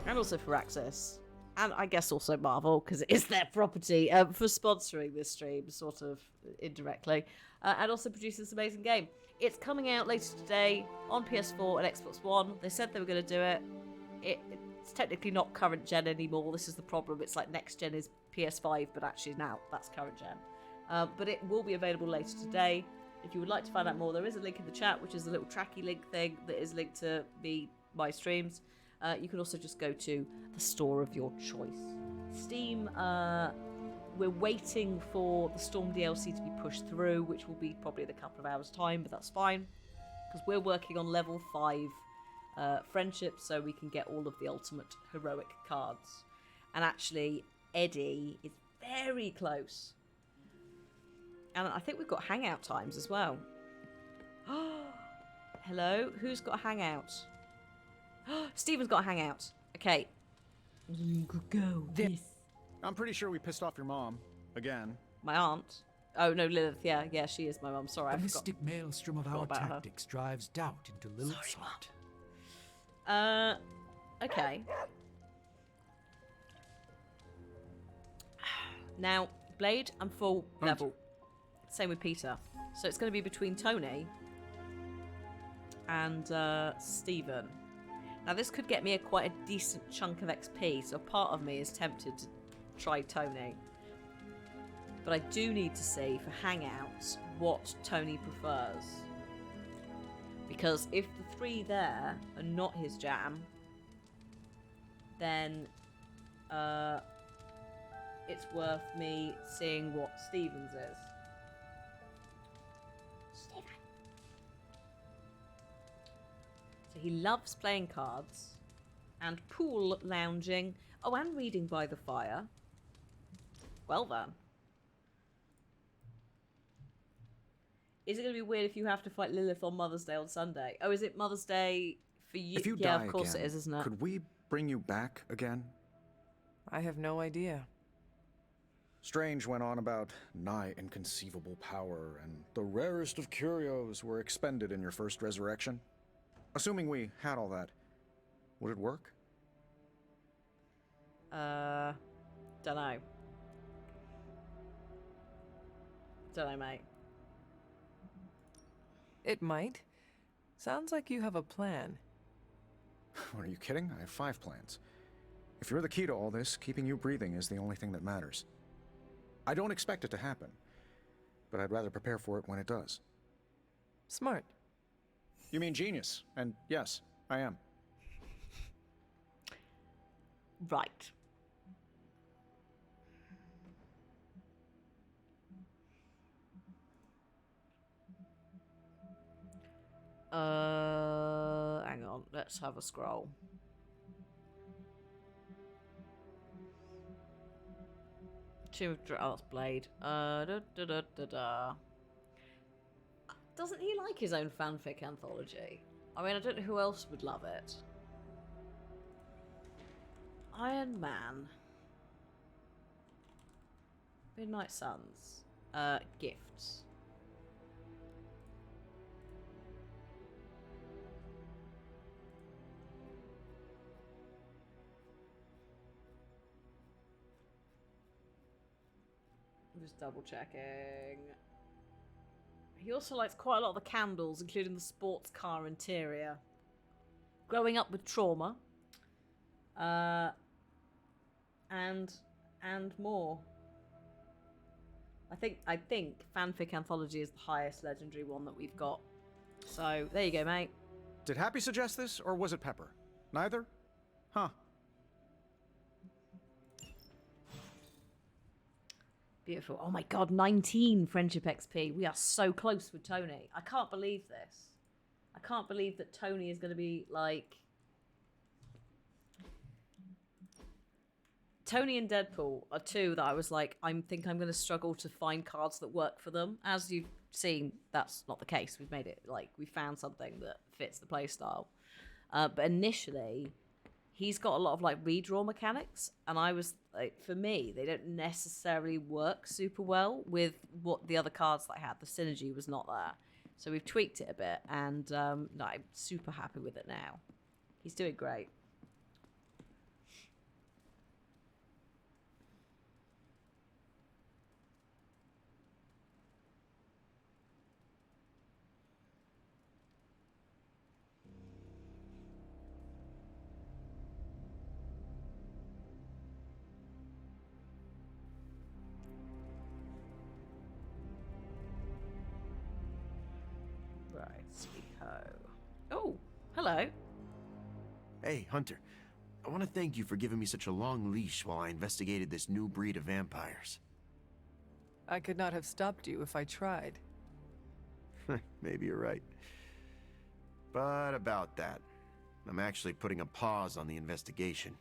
and also for Access, and I guess also Marvel, because it is their property, for sponsoring this stream, sort of indirectly, and also producing this amazing game. It's coming out later today on PS4 and Xbox One. They said they were going to do it. It's technically not current gen anymore. This is the problem. It's like next gen is PS5, but actually now that's current gen. But it will be available later today. If you would like to find out more, there is a link in the chat, which is a little tracky link thing that is linked to my streams. You can also just go to the store of your choice. Steam, we're waiting for the Storm DLC to be pushed through, which will be probably in a couple of hours' time, but that's fine. Because we're working on level 5 friendship, so we can get all of the ultimate heroic cards. And actually, Eddie is very close. And I think we've got hangout times as well. Hello? Who's got a hangout? Steven's got a hangout. Okay. Go. This. I'm pretty sure we pissed off your mom. Again. My aunt. Oh no, Lilith. Yeah, she is my mom. Sorry, The I mystic maelstrom of forgot our about her. tactics drives doubt into Lilith's heart. Okay. Now, Blade, I'm full level. Same with Peter. So it's going to be between Tony and Stephen. Now, this could get me quite a decent chunk of XP, so part of me is tempted to try Tony. But I do need to see for Hangouts what Tony prefers. Because if the three there are not his jam, then it's worth me seeing what Stephen's is. Stephen. So he loves playing cards and pool lounging. Oh, and reading by the fire. Well then. Is it going to be weird if you have to fight Lilith on Mother's Day on Sunday? Oh, is it Mother's Day for you? If you yeah, die of course again, it is, isn't it? Could we bring you back again? I have no idea. Strange went on about nigh inconceivable power, and the rarest of curios were expended in your first resurrection. Assuming we had all that, would it work? Dunno. Dunno, mate. It might. Sounds like you have a plan. Are you kidding? I have 5 plans. If you're the key to all this, keeping you breathing is the only thing that matters. I don't expect it to happen, but I'd rather prepare for it when it does. Smart. You mean genius, and yes, I am. Right. Hang on, let's have a scroll. Oh, it's Blade. Doesn't he like his own fanfic anthology? I mean, I don't know who else would love it. Iron Man. Midnight Suns. Gifts. I'm just double checking. He also likes quite a lot of the candles, including the sports car interior. Growing up with trauma. And more. I think fanfic anthology is the highest legendary one that we've got. So there you go, mate. Did Happy suggest this, or was it Pepper? Neither? Huh. Beautiful. Oh my god, 19 friendship XP. We are so close with Tony. I can't believe this. I can't believe that Tony is going to be like... Tony and Deadpool are two that I was like, I think I'm going to struggle to find cards that work for them. As you've seen, that's not the case. We've made it, like, we found something that fits the playstyle. But initially... he's got a lot of like redraw mechanics, and I was like, for me, they don't necessarily work super well with what the other cards that I had. The synergy was not there, so we've tweaked it a bit, and no, I'm super happy with it now. He's doing great. Oh, hello. Hey, Hunter. I want to thank you for giving me such a long leash while I investigated this new breed of vampires. I could not have stopped you if I tried. Maybe you're right. But about that, I'm actually putting a pause on the investigation.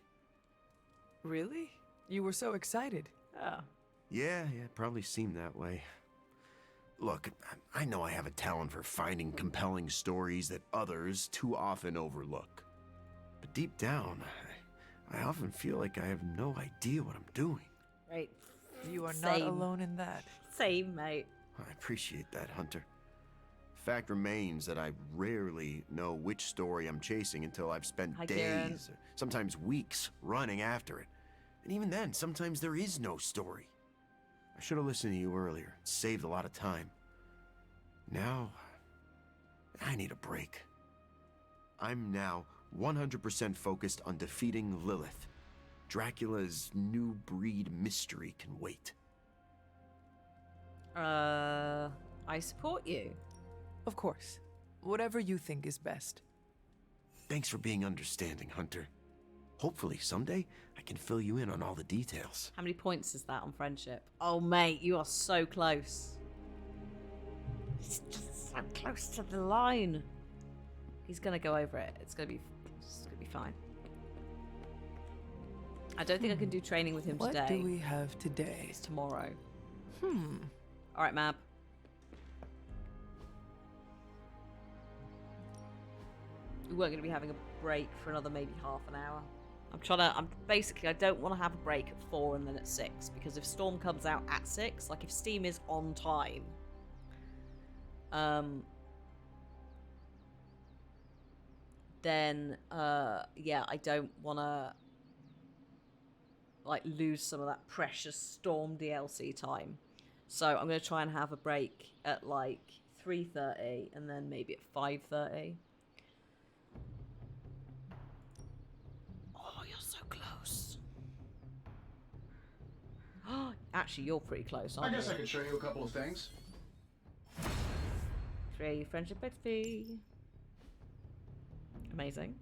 Really? You were so excited. Oh. Yeah, it probably seemed that way. Look, I know I have a talent for finding compelling stories that others too often overlook. But deep down, I often feel like I have no idea what I'm doing. Right. You are not Same. alone in that. Same, mate. I appreciate that, Hunter. Fact remains that I rarely know which story I'm chasing until I've spent Hi, Karen. days, or sometimes weeks, running after it. And even then, sometimes there is no story. I should have listened to you earlier. It saved a lot of time. Now, I need a break. I'm now 100% focused on defeating Lilith. Dracula's new breed mystery can wait. I support you. Of course. Whatever you think is best. Thanks for being understanding, Hunter. Hopefully, someday, I can fill you in on all the details. How many points is that on friendship? Oh, mate, you are so close. It's just so close to the line. He's gonna go over it. It's gonna be fine. I don't think I can do training with him today. What do we have today? It's tomorrow. All right, Mab. We weren't going to be having a break for another maybe half an hour. I don't want to have a break at 4 and then at 6, because if Storm comes out at 6, like if Steam is on time, then yeah, I don't want to like lose some of that precious Storm DLC time. So I'm going to try and have a break at like 3:30 and then maybe at 5:30. Oh, you're so close. Actually, you're pretty close, aren't you? I guess I could show you a couple of things. 3 friendship XP. Amazing.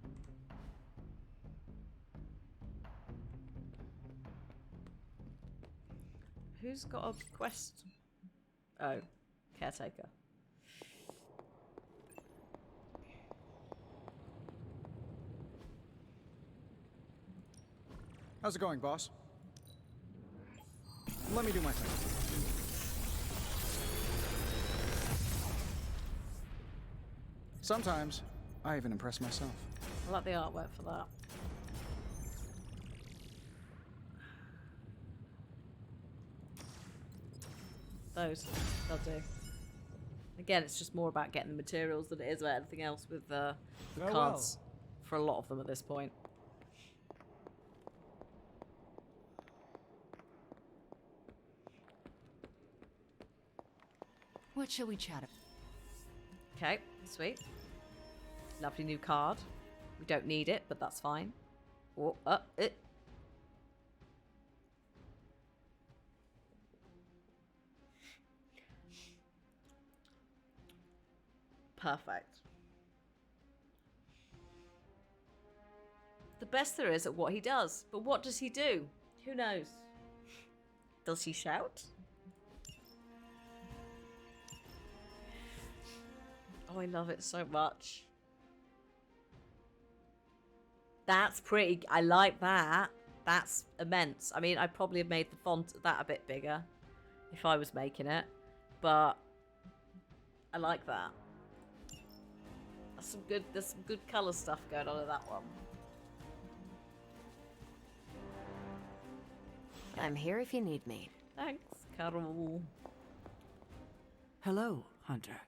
Who's got a quest? Oh, caretaker. How's it going, boss? Let me do my thing. Sometimes, I even impress myself. I like the artwork for that. Those, they'll do. Again, it's just more about getting the materials than it is about anything else with the cards for a lot of them at this point. What shall we chat about? Okay, sweet. Lovely new card. We don't need it, but that's fine. Oh, it. Perfect. The best there is at what he does. But what does he do? Who knows? Does he shout? Oh, I love it so much. That's pretty... I like that. That's immense. I mean, I'd probably have made the font of that a bit bigger if I was making it. But I like that. There's some good colour stuff going on in that one. I'm here if you need me. Thanks, Carol. Hello, Hunter.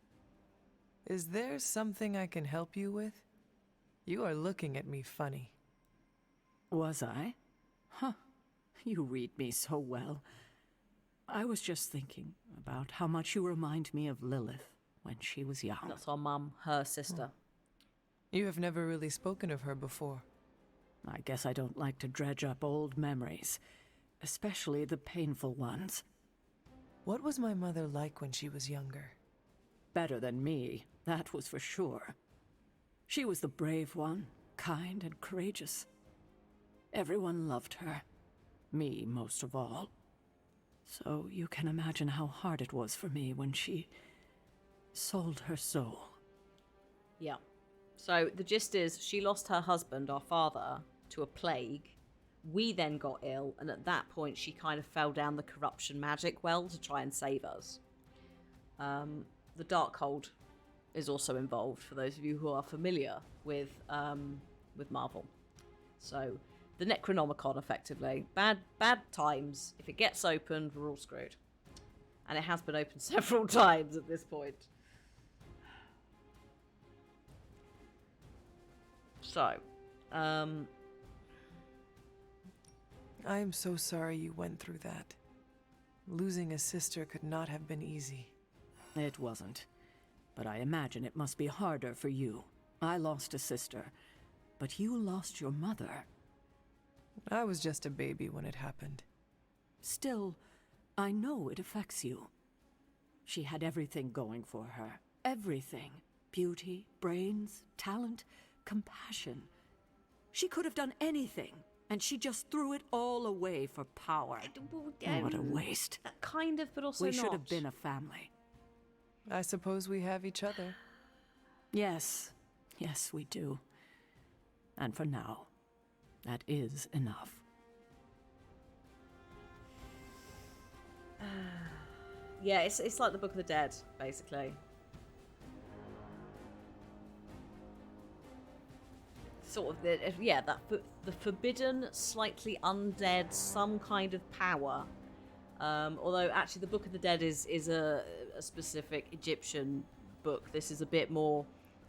Is there something I can help you with? You are looking at me funny. Was I? Huh. You read me so well. I was just thinking about how much you remind me of Lilith when she was young. That's our mum, her sister. You have never really spoken of her before. I guess I don't like to dredge up old memories, especially the painful ones. What was my mother like when she was younger? Better than me, that was for sure. She was the brave one, kind and courageous. Everyone loved her. Me most of all. So you can imagine how hard it was for me when she sold her soul. Yeah. So the gist is she lost her husband, our father, to a plague. We then got ill, and at that point she kind of fell down the corruption magic well to try and save us. The Darkhold is also involved, for those of you who are familiar with Marvel. So the Necronomicon, effectively. Bad times. If it gets opened, we're all screwed. And it has been opened several times at this point. So, I am so sorry you went through that. Losing a sister could not have been easy. It wasn't. But I imagine it must be harder for you. I lost a sister, but you lost your mother. I was just a baby when it happened. Still, I know it affects you. She had everything going for her. Everything. Beauty, brains, talent, compassion. She could have done anything, and she just threw it all away for power. What a waste. Kind of, but also we not. should have been a family. I suppose we have each other. Yes. Yes, we do. And for now, that is enough. Yeah, it's like the Book of the Dead, basically. Sort of the forbidden, slightly undead, some kind of power. Although actually, the Book of the Dead is a specific Egyptian book. This is a bit more.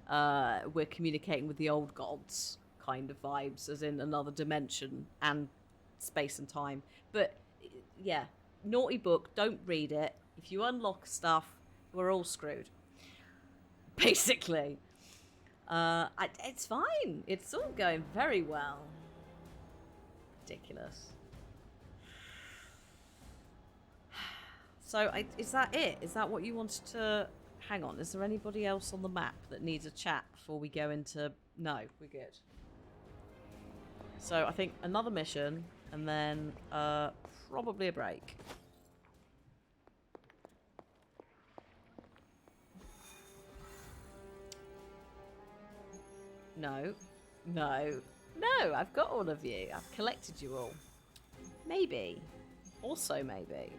We're communicating with the old gods kind of vibes, as in another dimension and space and time. But yeah, naughty book. Don't read it. If you unlock stuff, we're all screwed. Basically. It's fine. It's all going very well. Ridiculous. So, is that it? Is that what you wanted to... Hang on, is there anybody else on the map that needs a chat before we go into... No, we're good. So, I think another mission, and then probably a break. No. No. No, I've got all of you. I've collected you all. Maybe. Also maybe.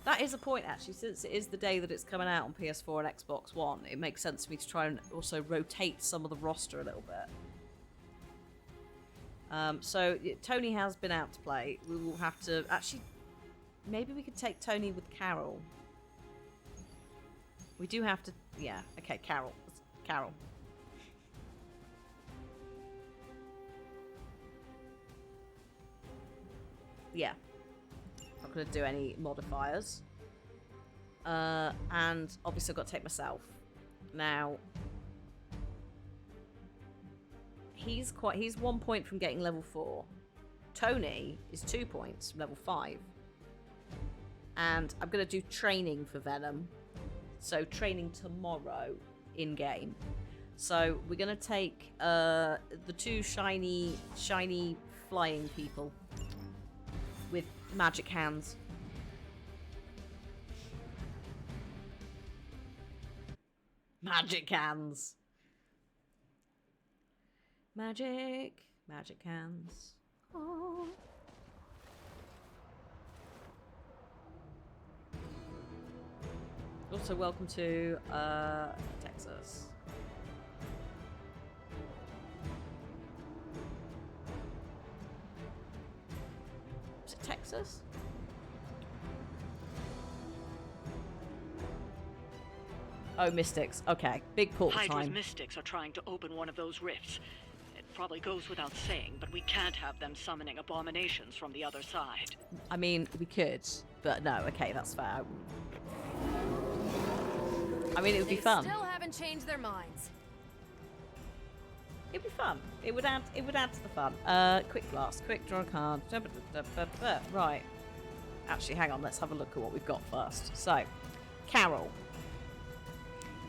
That is a point, actually, since it is the day that it's coming out on PS4 and Xbox One, it makes sense for me to try and also rotate some of the roster a little bit. So, Tony has been out to play. We will have to... Actually, maybe we could take Tony with Carol. We do have to... Yeah, okay, Carol. Carol. Yeah. Not going to do any modifiers. And obviously I've got to take myself. Now, he's 1 point from getting level 4. Tony is 2 points from level 5. And I'm going to do training for Venom. So training tomorrow in-game. So we're going to take the two shiny flying people with magic hands. Magic hands. Magic hands. Oh. Also, welcome to Texas. Is it Texas? Oh, Mystics. Okay. Big port Hydra's time. Mystics are trying to open one of those rifts. It probably goes without saying, but we can't have them summoning abominations from the other side. I mean, we could, but no. Okay, that's fair. I mean, it would be fun. Still haven't changed their minds. It'd be fun. It would add to the fun. Quick blast. Quick draw a card. Right. Actually, hang on. Let's have a look at what we've got first. So, Carol.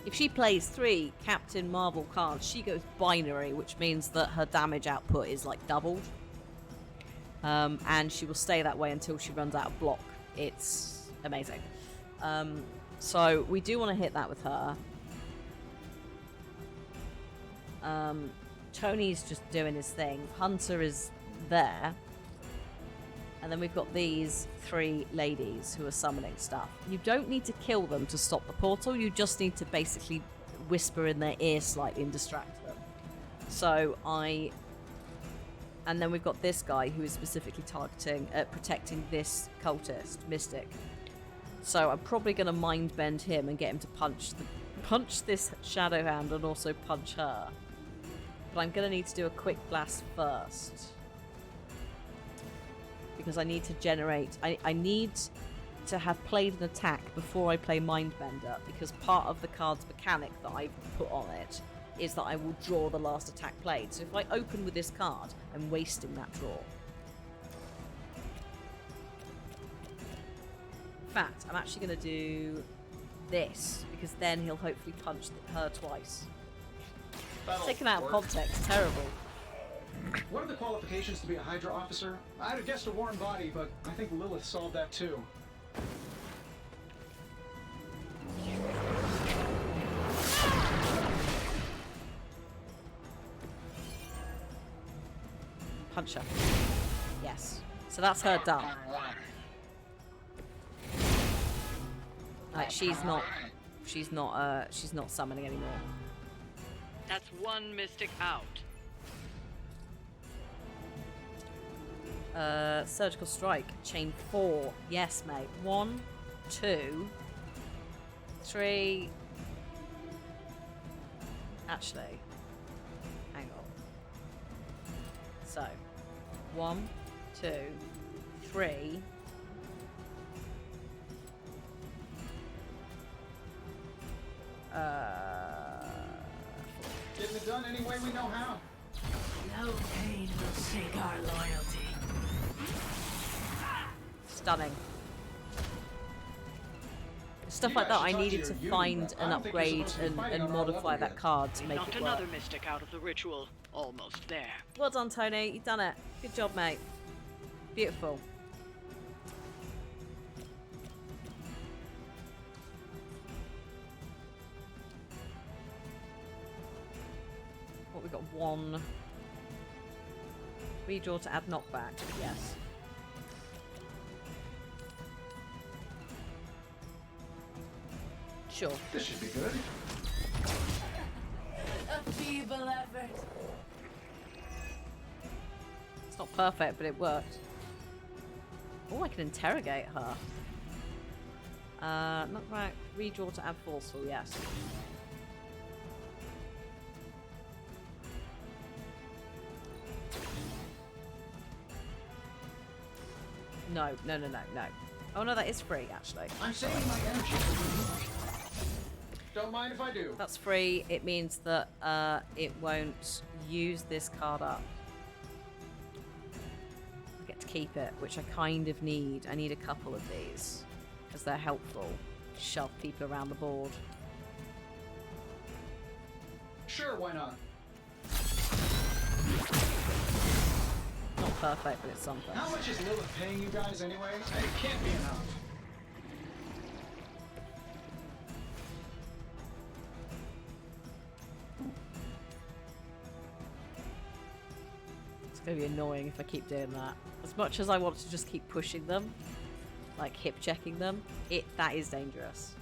If she plays 3 Captain Marvel cards, she goes binary, which means that her damage output is like doubled. And she will stay that way until she runs out of block. It's amazing. So we do want to hit that with her. Tony's just doing his thing. Hunter is there. And then we've got these 3 ladies who are summoning stuff. You don't need to kill them to stop the portal. You just need to basically whisper in their ear slightly and distract them. So I And then we've got this guy who is specifically targeting, protecting this cultist, Mystic. So I'm probably going to mind bend him and get him to punch this Shadowhound and also punch her. But I'm going to need to do a quick blast first. Because I need to generate... I need to have played an attack before I play Mindbender, because part of the card's mechanic that I've put on it is that I will draw the last attack played. So if I open with this card, I'm wasting that draw. In fact, I'm actually going to do this, because then he'll hopefully punch her twice. Taken out of context, terrible. What are the qualifications to be a Hydra officer? I'd have guessed a warm body, but I think Lilith solved that too. Punch her. Yes. So that's her done. Like she's not summoning anymore. That's one mystic out. Surgical strike, chain 4. Yes, mate. 1, 2, 3. Actually, hang on. So, 1, 2, 3. Getting it done any way we know how. No pain will shake our loyalty. Stunning. Stuff like that I needed to find an upgrade and modify that card to make Knocked it work. another mystic out of the ritual. Almost there. Well done, Tony. You've done it. Good job, mate. Beautiful. What, we got 1. Redraw to add knockback. Yes. Sure. This should be good. A feeble effort. It's not perfect, but it worked. Oh, I can interrogate her. Knockback. Redraw to add forceful. Yes. No. Oh no, that is free actually. I'm saving my energy for you. Don't mind if I do. That's free. It means that it won't use this card up. I get to keep it, which I kind of need. I need a couple of these because they're helpful to shove people around the board. Sure, why not? Not perfect, but it's something. How much is Lilith paying you guys anyway? It can't be enough. It's going to be annoying if I keep doing that. As much as I want to just keep pushing them, like hip checking them, that is dangerous.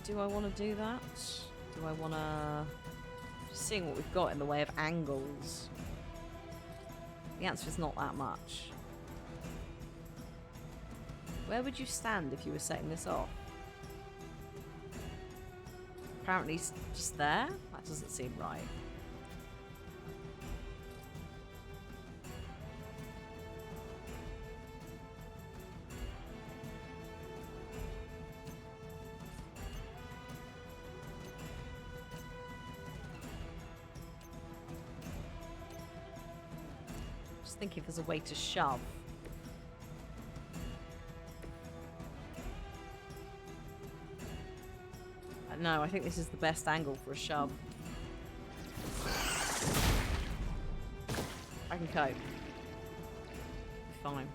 Do I want to do that? Do I want to... Just seeing what we've got in the way of angles. The answer is not that much. Where would you stand if you were setting this off? Apparently just there? That doesn't seem right. Just thinking if there's a way to shove. No, I think this is the best angle for a shove. I can cope. Fine.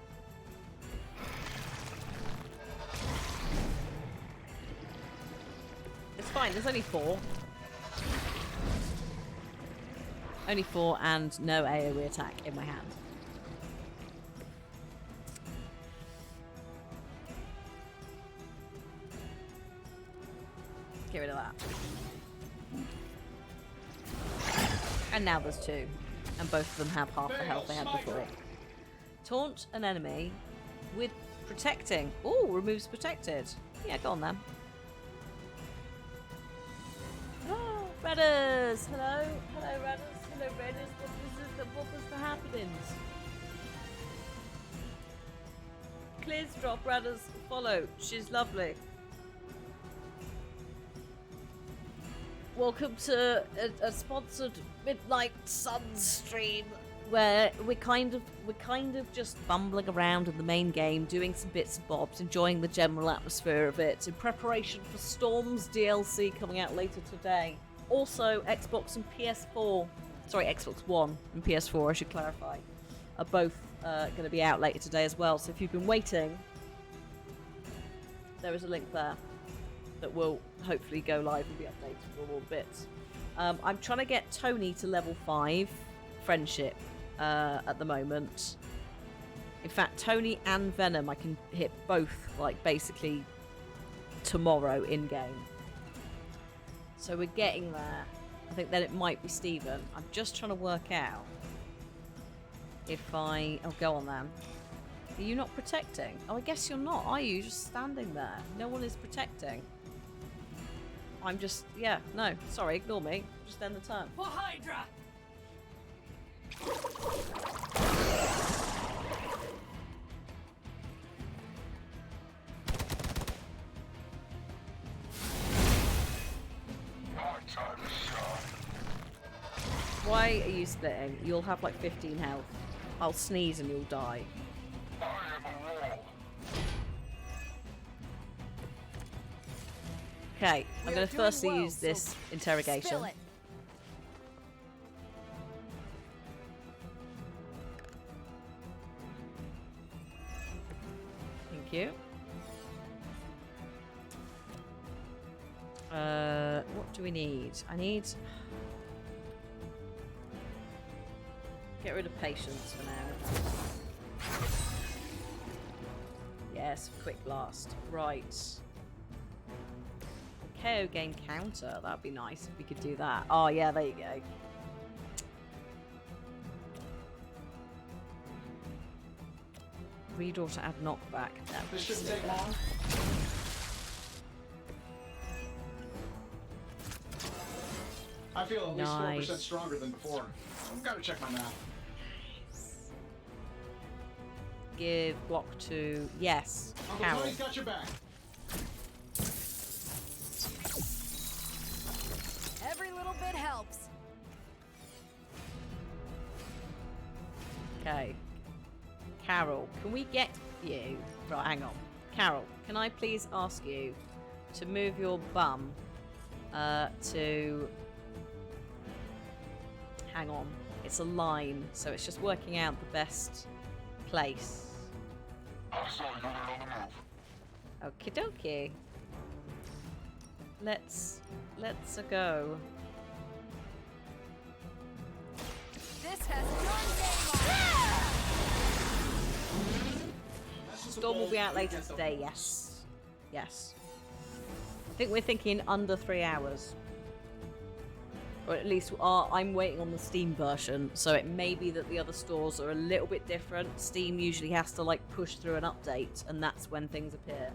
It's fine, there's only 4. Only 4 and no AoE attack in my hand. Get rid of that. And now there's two. And both of them have half the health they had before. Taunt an enemy with protecting. Oh, removes protected. Yeah, go on then. Oh, Redders! Hello? Hello, Redders. Hello, Redders. What was the happenings? Please drop Redders. Follow. She's lovely. Welcome to a sponsored Midnight Sun stream where we're kind of just bumbling around in the main game, doing some bits and bobs, enjoying the general atmosphere of it in preparation for Storm's DLC coming out later today. Also, Xbox and PS4, sorry, Xbox One and PS4, I should clarify, are both going to be out later today as well. So if you've been waiting, there is a link there that will hopefully go live and be updated for all bits. I'm trying to get Tony to level 5 friendship at the moment. In fact, Tony and Venom I can hit both like basically tomorrow in game. So we're getting there. I think then it might be Steven. I'm just trying to work out if oh, go on then. Are you not protecting? Oh, I guess you're not, are you? You're just standing there. No one is protecting. I'm just, yeah, no, sorry, ignore me. Just end the turn. For Hydra! Why are you splitting? You'll have like 15 health. I'll sneeze and you'll die. Okay, I'm going to firstly use this interrogation. Thank you. What do we need? I need... Get rid of patience for now. Yes, quick blast. Right. KO gain counter. That'd be nice if we could do that. Oh yeah, there you go. Redraw to add knockback. This shouldn't take long. I feel at least 4% stronger than before. I've got to check my math. Give block to yes. Uncle Carol. Tony's got your back. Every little bit helps. Okay. Carol, can we get you... Right, hang on. Carol, can I please ask you to move your bum to... Hang on. It's a line, so it's just working out the best place. Okie dokie. Let's go. This has Storm will be out later today, yes. Yes. I think we're thinking under 3 hours. Or at least I'm waiting on the Steam version, so it may be that the other stores are a little bit different. Steam usually has to like push through an update, and that's when things appear.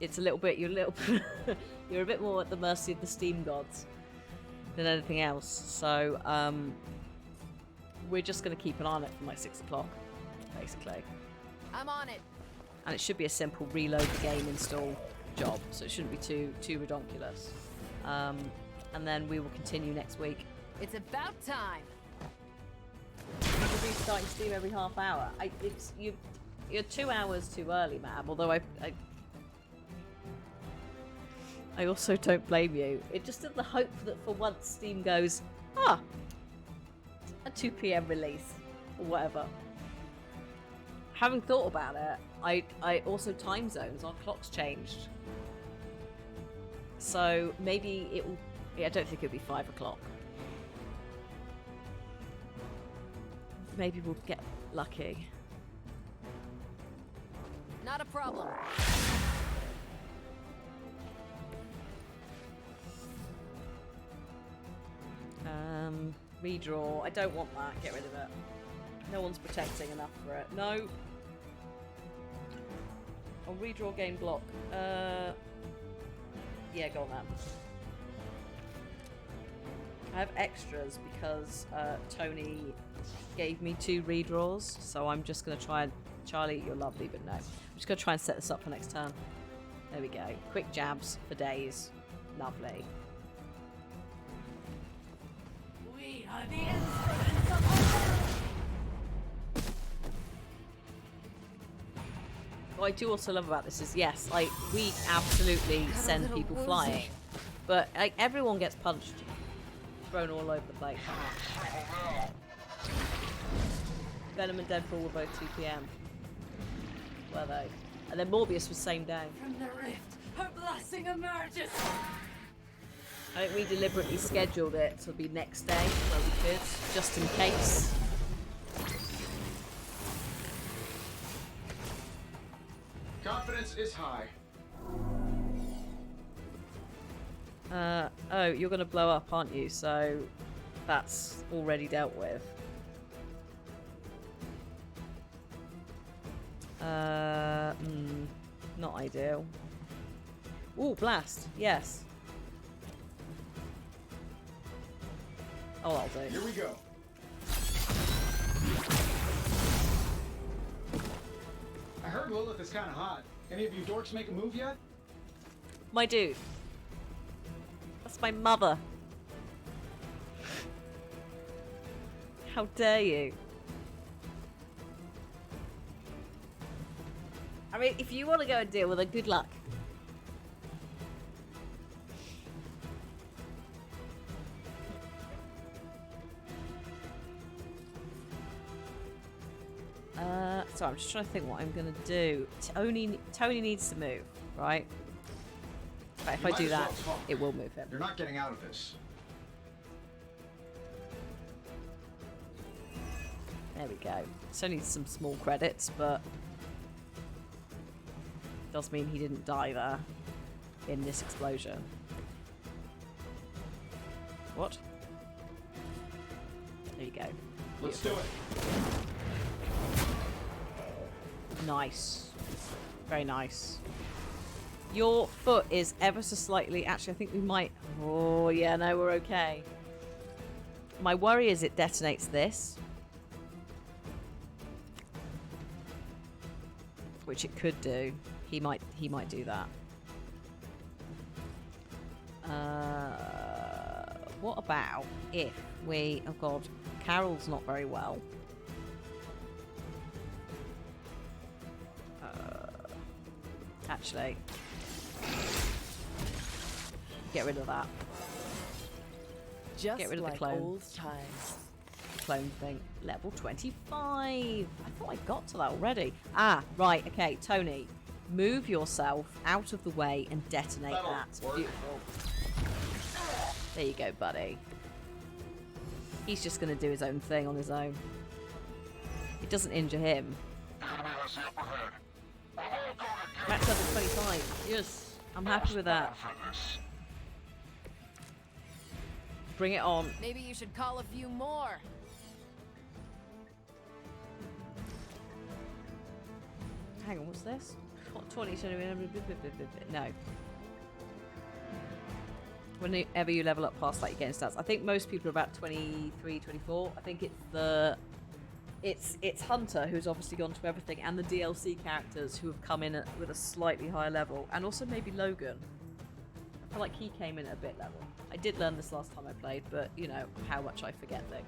It's a little bit you're a bit more at the mercy of the Steam gods than anything else. So we're just gonna keep an eye on it from like 6 o'clock, basically. I'm on it. And it should be a simple reload the game install job, so it shouldn't be too ridiculous. And then we will continue next week. It's about time. We'll be starting Steam every half hour. You're 2 hours too early, ma'am. Although I also don't blame you. It just in the hope that for once Steam goes, a 2 PM release or whatever. Having thought about it, I also time zones. Our clocks changed. So maybe it will... Yeah, I don't think it'll be 5 o'clock. Maybe we'll get lucky. Not a problem. Redraw. I don't want that. Get rid of it. No one's protecting enough for it. No. I'll redraw game block. Yeah, go on then. I have extras because Tony gave me 2 redraws, so I'm just going to try and... Charlie, you're lovely, but no. I'm just going to try and set this up for next turn. There we go. Quick jabs for days. Lovely. We are the instruments of horror. What I do also love about this is, yes, like, we absolutely send people flying, but like, everyone gets punched, thrown all over the place. Venom and Deadpool were both 2 PM. Were they? And then Morbius was same day. From the rift, her blessing emerges. I think we deliberately scheduled it to be next day where we could, just in case. Confidence is high. Oh, you're gonna blow up, aren't you? So that's already dealt with. Not ideal. Ooh, blast. Yes. Oh, I'll do. Here we go. I heard Lilith is kind of hot. Any of you dorks make a move yet? My dude. That's my mother. How dare you? I mean, if you want to go and deal with her, good luck. So I'm just trying to think what I'm gonna do. Tony needs to move, right? But if I do that, it will move him. You're not getting out of this. There we go. It's only some small credits, but does mean he didn't die there in this explosion. What? There you go. Let's do it. Nice. Very nice. Your foot is ever so slightly... Actually, I think we might... Oh, yeah, no, we're okay. My worry is it detonates this. Which it could do. He might do that. What about if we... Oh, God. Carol's not very well. Actually, get rid of that. Just get rid of like the clone. old times. Clone thing. Level 25. I thought I got to that already. Ah, right. Okay, Tony, move yourself out of the way and detonate that. Beautiful. There you go, buddy. He's just going to do his own thing on his own. It doesn't injure him. Max level 25. Yes, I'm happy with that. Bring it on. Maybe you should call a few more. Hang on, what's this? 20, no. Whenever you level up past that, you get stats. I think most people are about 23, 24. I think it's Hunter who's obviously gone to everything, and the DLC characters who have come in with a slightly higher level, and also maybe Logan. I feel like he came in at a bit level. I did learn this last time I played, but you know how much I forget things.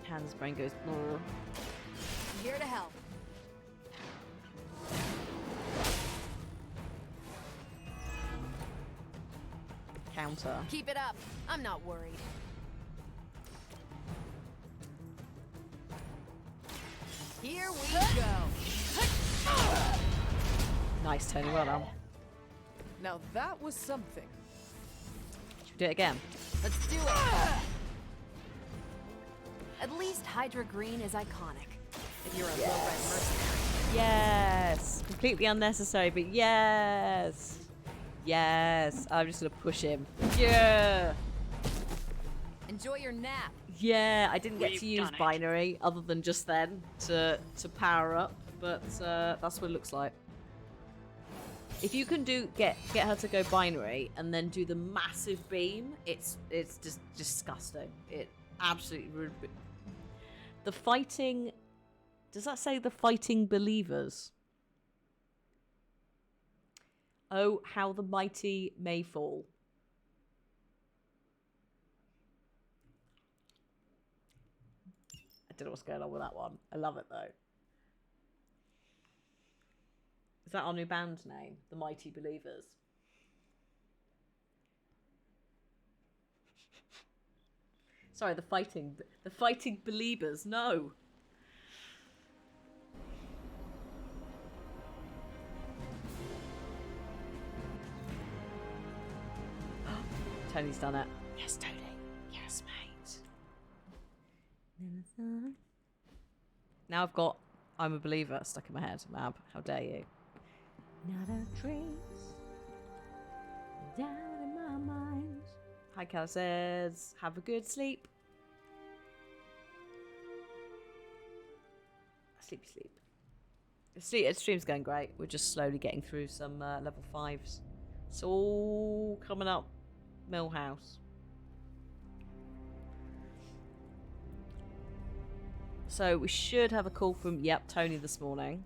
Hans' brain goes. Brr. Here to help. Counter. Keep it up. I'm not worried. Here we go. Nice, Tony. Well done. Now that was something. Should we do it again? Let's do it. At least Hydra Green is iconic. If you're a low-res mercenary. Yes. Completely unnecessary, but yes. Yes. I'm just gonna push him. Yeah. Enjoy your nap. Yeah. I didn't get We've to use done it. binary other than just then to power up, but that's what it looks like. If you can get her to go binary and then do the massive beam, it's just disgusting. It absolutely ruined it. The fighting. Does that say the fighting believers? Oh, how the mighty may fall. I don't know what's going on with that one. I love it though. Is that our new band name? The Mighty Believers. Sorry, the fighting believers. No. Tony's done it. Yes, Tony. Yes, mate. Now I've got I'm a Believer stuck in my head. Mab, how dare you? Not a trace down in my mind. Hi, Cal says, have a good sleep. Sleepy sleep. Stream's going great. We're just slowly getting through some level 5s. It's all coming up. Millhouse. So we should have a call from, yep, Tony this morning.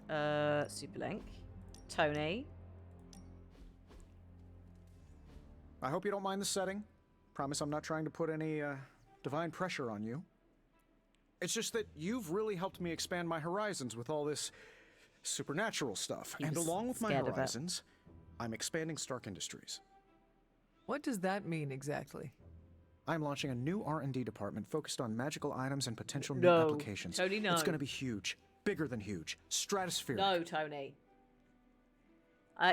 Superlink. Tony. I hope you don't mind the setting. Promise I'm not trying to put any divine pressure on you. It's just that you've really helped me expand my horizons with all this supernatural stuff. And along with my horizons, I'm expanding Stark Industries. What does that mean exactly? I'm launching a new R&D department focused on magical items and potential new applications. Tony, no. It's going to be huge. Bigger than huge. Stratospheric. No, Tony.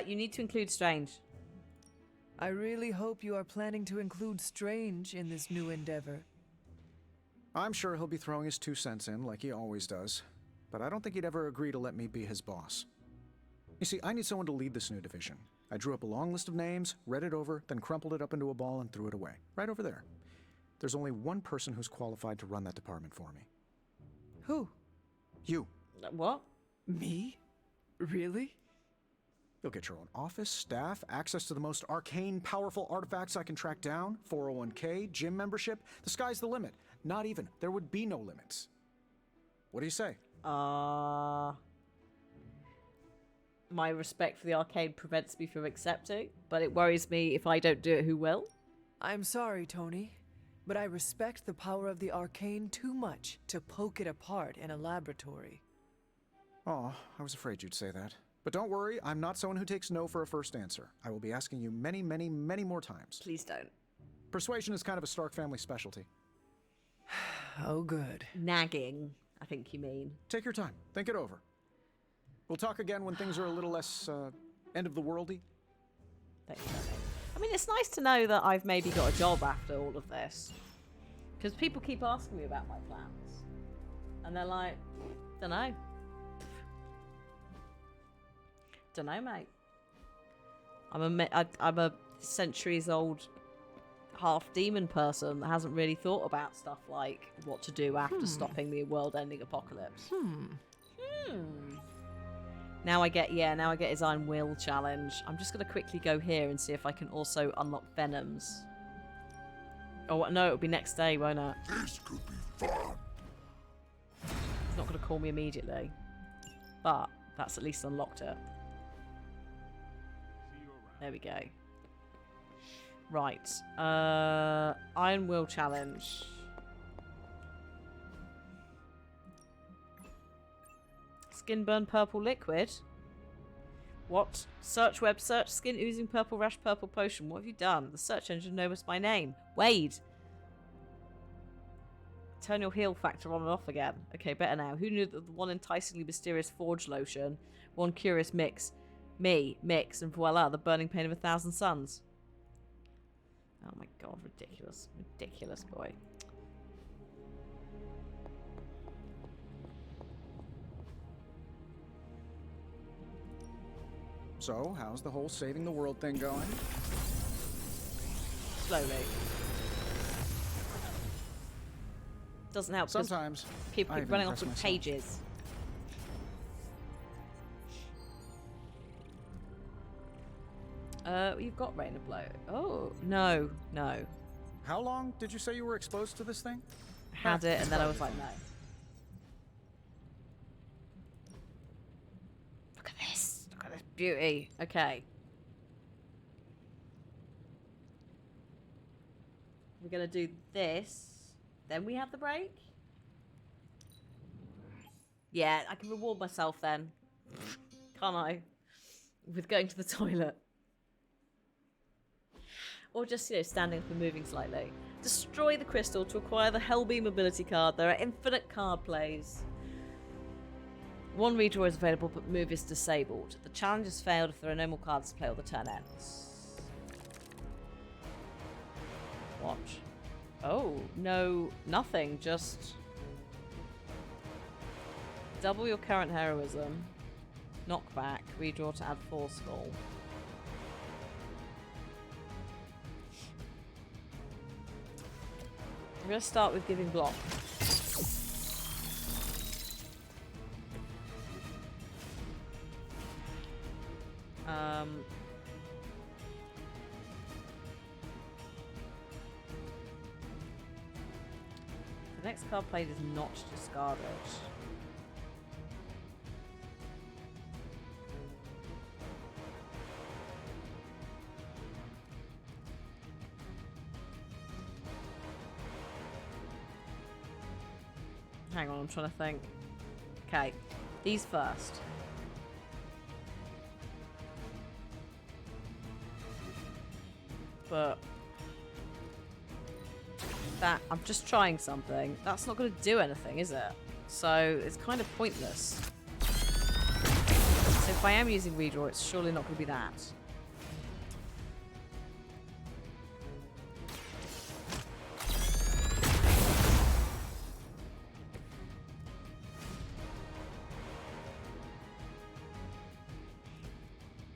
You need to include Strange. I really hope you are planning to include Strange in this new endeavor. I'm sure he'll be throwing his 2 cents in like he always does, but I don't think he'd ever agree to let me be his boss. You see, I need someone to lead this new division. I drew up a long list of names, read it over, then crumpled it up into a ball and threw it away. Right over there. There's only one person who's qualified to run that department for me. Who? You. What? Me? Really? You'll get your own office, staff, access to the most arcane, powerful artifacts I can track down, 401k, gym membership. The sky's the limit. Not even. There would be no limits. What do you say? My respect for the arcade prevents me from accepting, but it worries me if I don't do it, who will? I'm sorry, Tony, but I respect the power of the arcane too much to poke it apart in a laboratory. Oh, I was afraid you'd say that. But don't worry, I'm not someone who takes no for a first answer. I will be asking you many, many, many more times. Please don't. Persuasion is kind of a Stark family specialty. Oh, good. Nagging, I think you mean. Take your time. Think it over. We'll talk again when things are a little less, end of the worldy. Thanks, Tony. I mean, it's nice to know that I've maybe got a job after all of this. Because people keep asking me about my plans. And they're like, dunno. Dunno, mate. I'm a centuries-old half-demon person that hasn't really thought about stuff like what to do after stopping the world-ending apocalypse. Now I get his Iron Will challenge. I'm just going to quickly go here and see if I can also unlock Venoms. Oh, no, it'll be next day, won't it? This could be fun. He's not going to call me immediately. But that's at least unlocked it. There we go. Right. Iron Will challenge. Skin burn purple liquid. What? Search web search skin oozing purple rash purple potion. What have you done? The search engine knows us by name. Wade. Turn your heal factor on and off again. Okay, better now. Who knew that the one enticingly mysterious forge lotion, one curious mix, mix, and voila, the burning pain of 1,000 suns. Oh my god, ridiculous. Ridiculous, boy. So, how's the whole saving the world thing going? Slowly. Doesn't help. Sometimes People keep I've running off with impressed myself. pages. You've got Rain of Blow. Oh, no, no. How long did you say you were exposed to this thing? Had it, and then I was like, no. Look at this. Look at this beauty. Okay. We're gonna do this. Then we have the break. Yeah, I can reward myself then. Can't I? With going to the toilet. Or just, you know, standing up and moving slightly. Destroy the crystal to acquire the Hellbeam ability card. There are infinite card plays. One redraw is available, but move is disabled. The challenge has failed if there are no more cards to play or the turn ends. What? Oh, no, nothing. Just double your current heroism. Knockback. Redraw to add forceful. I'm going to start with giving block. The next card played is not discarded. Hang on, I'm trying to think. Okay, these first. But that, I'm just trying something. That's not going to do anything, is it? So it's kind of pointless. So if I am using redraw, it's surely not going to be that.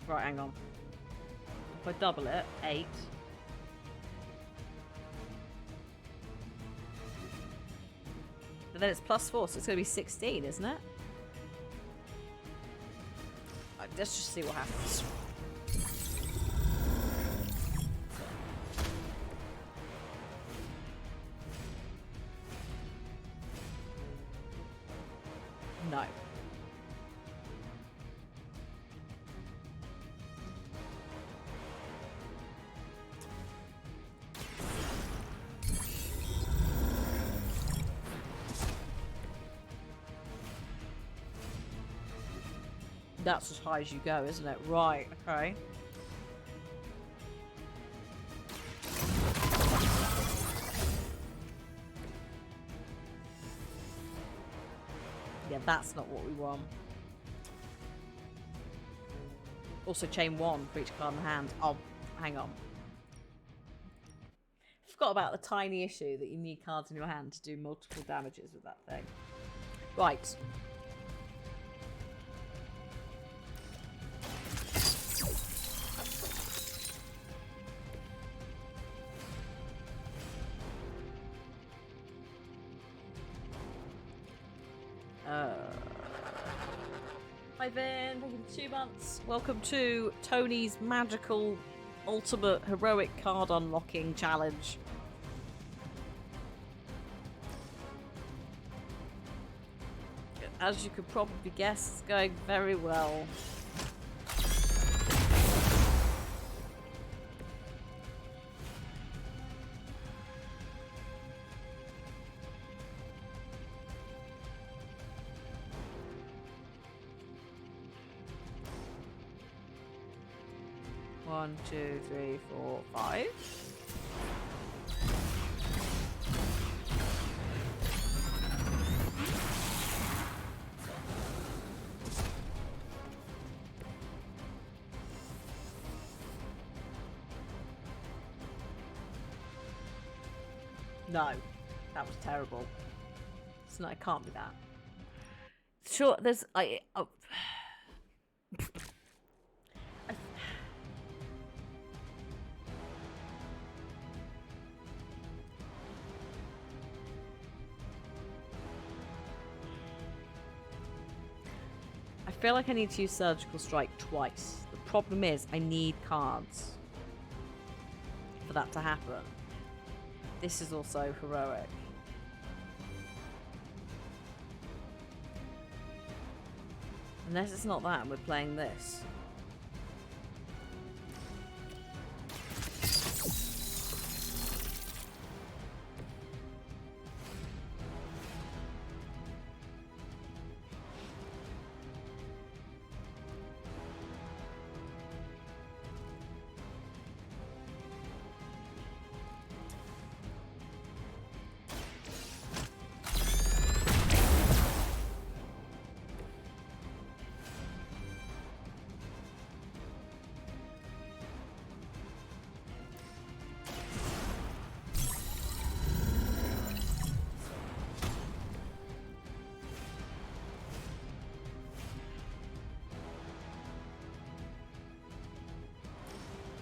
Right, hang on. If I double it, 8. But then it's +4, so it's going to be 16, isn't it? Right, let's just see what happens. No. That's as high as you go, isn't it? Right, okay. Yeah, that's not what we want. Also, chain 1 for each card in the hand. Oh, hang on. Forgot about the tiny issue that you need cards in your hand to do multiple damages with that thing. Right. Hi Vin, thank you for 2 months. Welcome to Tony's magical ultimate heroic card unlocking challenge. As you could probably guess, it's going very well. One, 2, 3, 4, 5. No, that was terrible. It's not. It can't be that. Sure, there's feel like I need to use Surgical Strike twice. The problem is I need cards for that to happen. This is also heroic. Unless it's not that and we're playing this.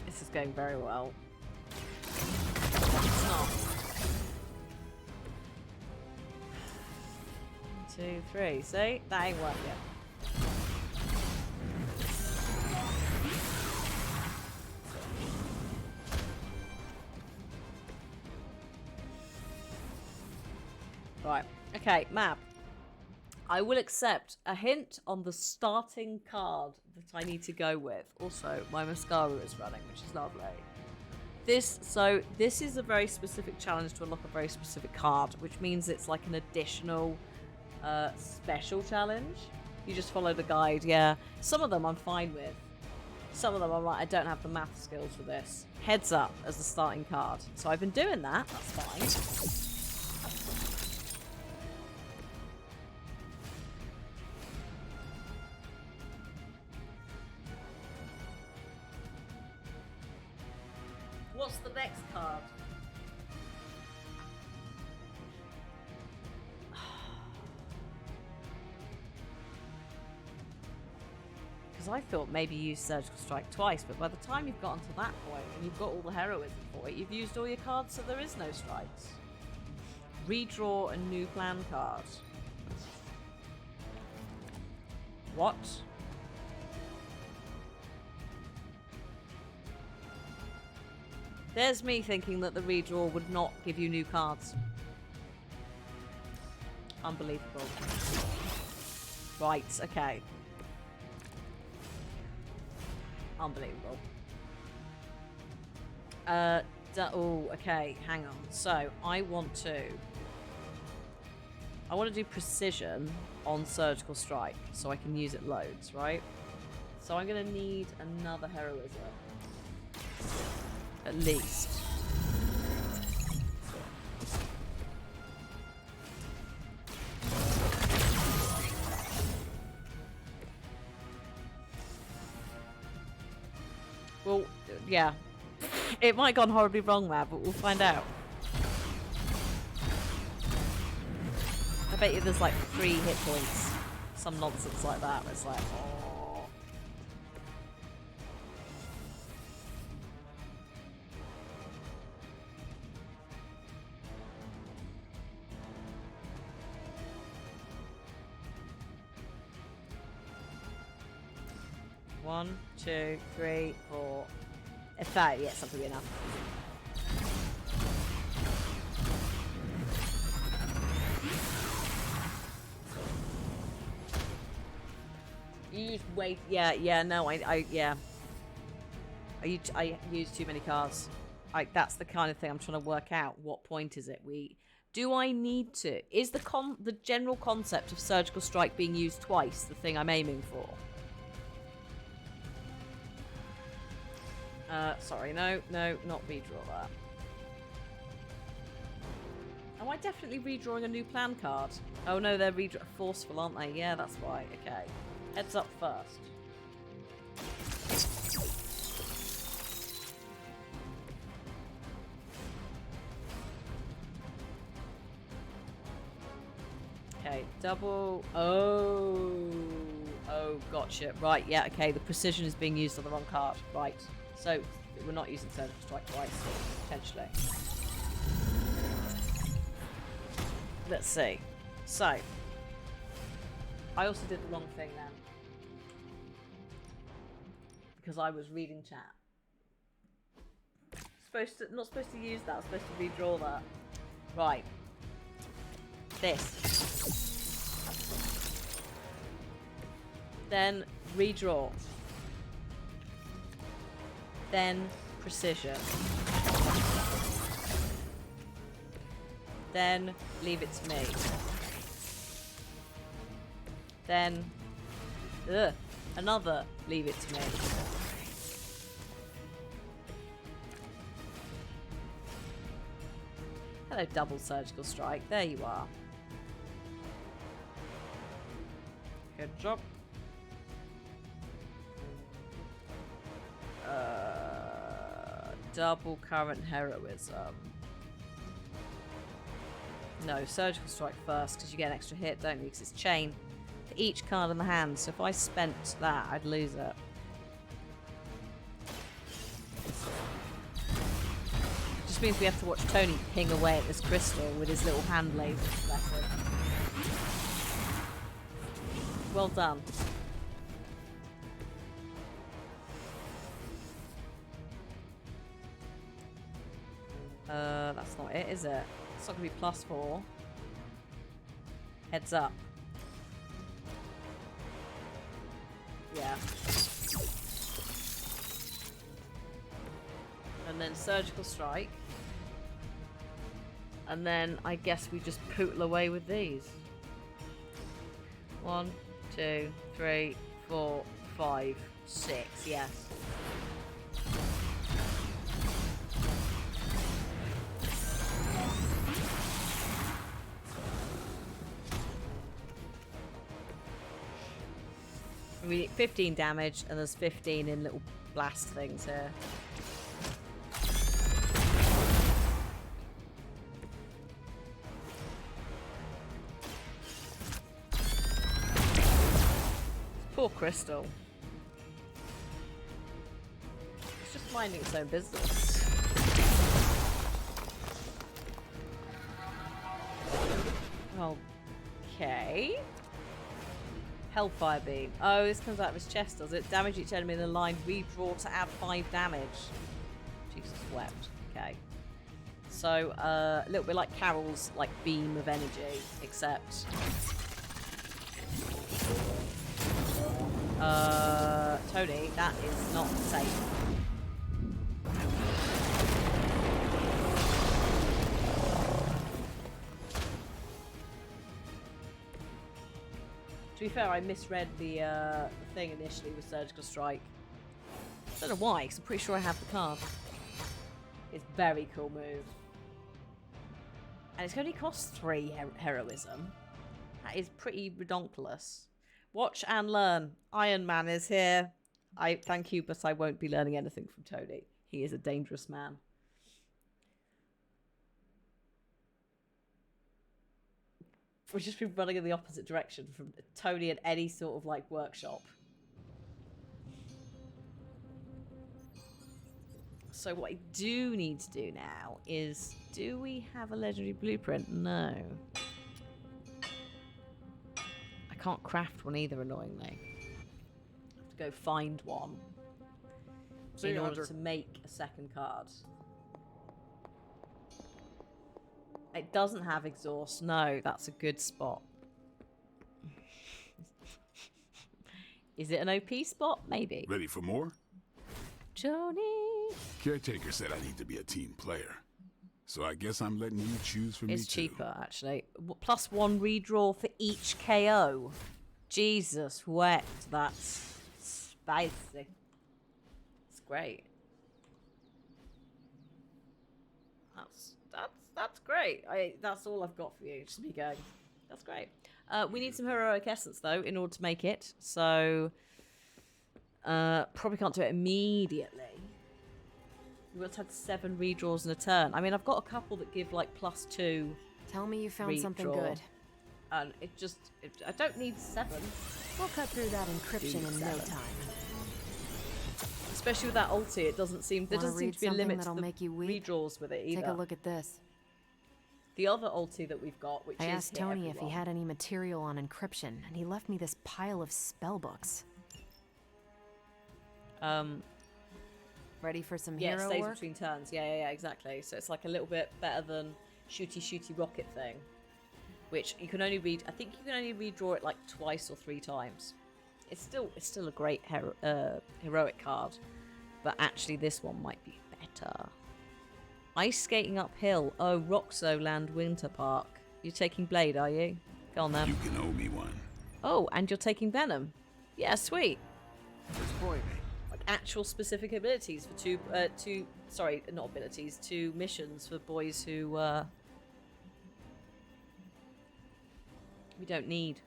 This is going very well. It's not. 1, 2, 3. See? That ain't worked yet. Right. Okay, map. I will accept a hint on the starting card that I need to go with. Also, my Mascara is running, which is lovely. This is a very specific challenge to unlock a very specific card, which means it's like an additional special challenge. You just follow the guide, yeah. Some of them I'm fine with. Some of them I'm like, I don't have the math skills for this. Heads up as the starting card. So I've been doing that, that's fine. What's the next card? Because I thought maybe use Surgical Strike twice, but by the time you've gotten to that point and you've got all the heroism for it, you've used all your cards, so there is no strikes. Redraw a new plan card. What? There's me thinking that the redraw would not give you new cards. Unbelievable. Right, okay. Unbelievable. Oh, okay, hang on. So, I want to do precision on Surgical Strike, so I can use it loads, right? So I'm gonna need another heroism. At least. Well, yeah. It might have gone horribly wrong there, but we'll find out. I bet you there's like 3 hit points. Some nonsense like that. It's like, oh. One, 2, 3, 4, 5. Yeah, something will be enough. You just wait. Yeah. No, yeah. I use too many cards. That's the kind of thing I'm trying to work out. What point is it? Do I need to? Is the general concept of Surgical Strike being used twice the thing I'm aiming for? Sorry, no, not redraw that. Am I definitely redrawing a new plan card? Oh no, they're forceful, aren't they? Yeah, that's why. Okay. Heads up first. Okay, double. Oh, gotcha. Right, yeah, okay. The precision is being used on the wrong card. Right. So, we're not using Surgical Strike twice, potentially. Let's see. So, I also did the wrong thing then. because I was reading chat. Not supposed to use that. I'm supposed to redraw that. Right. This. Then redraw. Then precision. Then leave it to me. Then another leave it to me. Hello, double surgical strike. There you are. Good job. Double current heroism. No, surgical strike first because you get an extra hit, don't you? Because it's chain for each card in the hand. So if I spent that, I'd lose it. Just means we have to watch Tony ping away at this crystal with his little hand lasers. Bless him. Well done. That's not it, is it? It's not gonna be +4. Heads up. Yeah. And then surgical strike. And then I guess we just pootle away with these. 1, 2, 3, 4, 5, 6. Yes. We get 15 damage, and there's 15 in little blast things here. Poor crystal. It's just minding its own business. Okay. Hellfire Beam. Oh, this comes out of his chest, does it? Damage each enemy in the line. Redraw to add 5 damage. Jesus wept. Okay. So, a little bit like Carol's, like, beam of energy, except... Tony, that is not safe. To be fair, I misread the thing initially with Surgical Strike. I don't know why, because I'm pretty sure I have the card. It's a very cool move. And it's only costs 3 heroism. That is pretty redonkulous. Watch and learn. Iron Man is here. I thank you, but I won't be learning anything from Tony. He is a dangerous man. We've just been running in the opposite direction from Tony and any sort of like workshop. So what I do need to do now is, do we have a legendary blueprint? No. I can't craft one either, annoyingly. I have to go find one in order to make a second card. It doesn't have exhaust. No, that's a good spot. Is it an OP spot? Maybe. Ready for more? Johnny! Caretaker said I need to be a team player. So I guess I'm letting you choose for me too. It's cheaper, actually. +1 redraw for each KO. Jesus wept. That's spicy. It's great. That's great. That's all I've got for you. Just me going. That's great. We need some heroic essence though in order to make it. So probably can't do it immediately. We want to have 7 redraws in a turn. I mean, I've got a couple that give like +2. Tell me you found something good. And I don't need 7. We'll cut through that encryption in no time. Especially with that ulti, there doesn't seem to be a limit to the redraws with it either. Take a look at this. The other ulti that we've got, which I is asked Tony if he had any material on encryption, and he left me this pile of spellbooks. Ready for some Yeah, it hero stays work? between turns. Yeah, exactly. So it's like a little bit better than shooty rocket thing, which you can only read. I think you can only redraw it like twice or 3 times. It's still a great heroic card, but actually this one might be better. Ice skating uphill. Oh, Roxoland Winter Park. You're taking Blade, are you? Go on then. You can owe me one. Oh, and you're taking Venom. Yeah, sweet. Destroy me. Like actual specific abilities for two not abilities, 2 missions for boys who we don't need.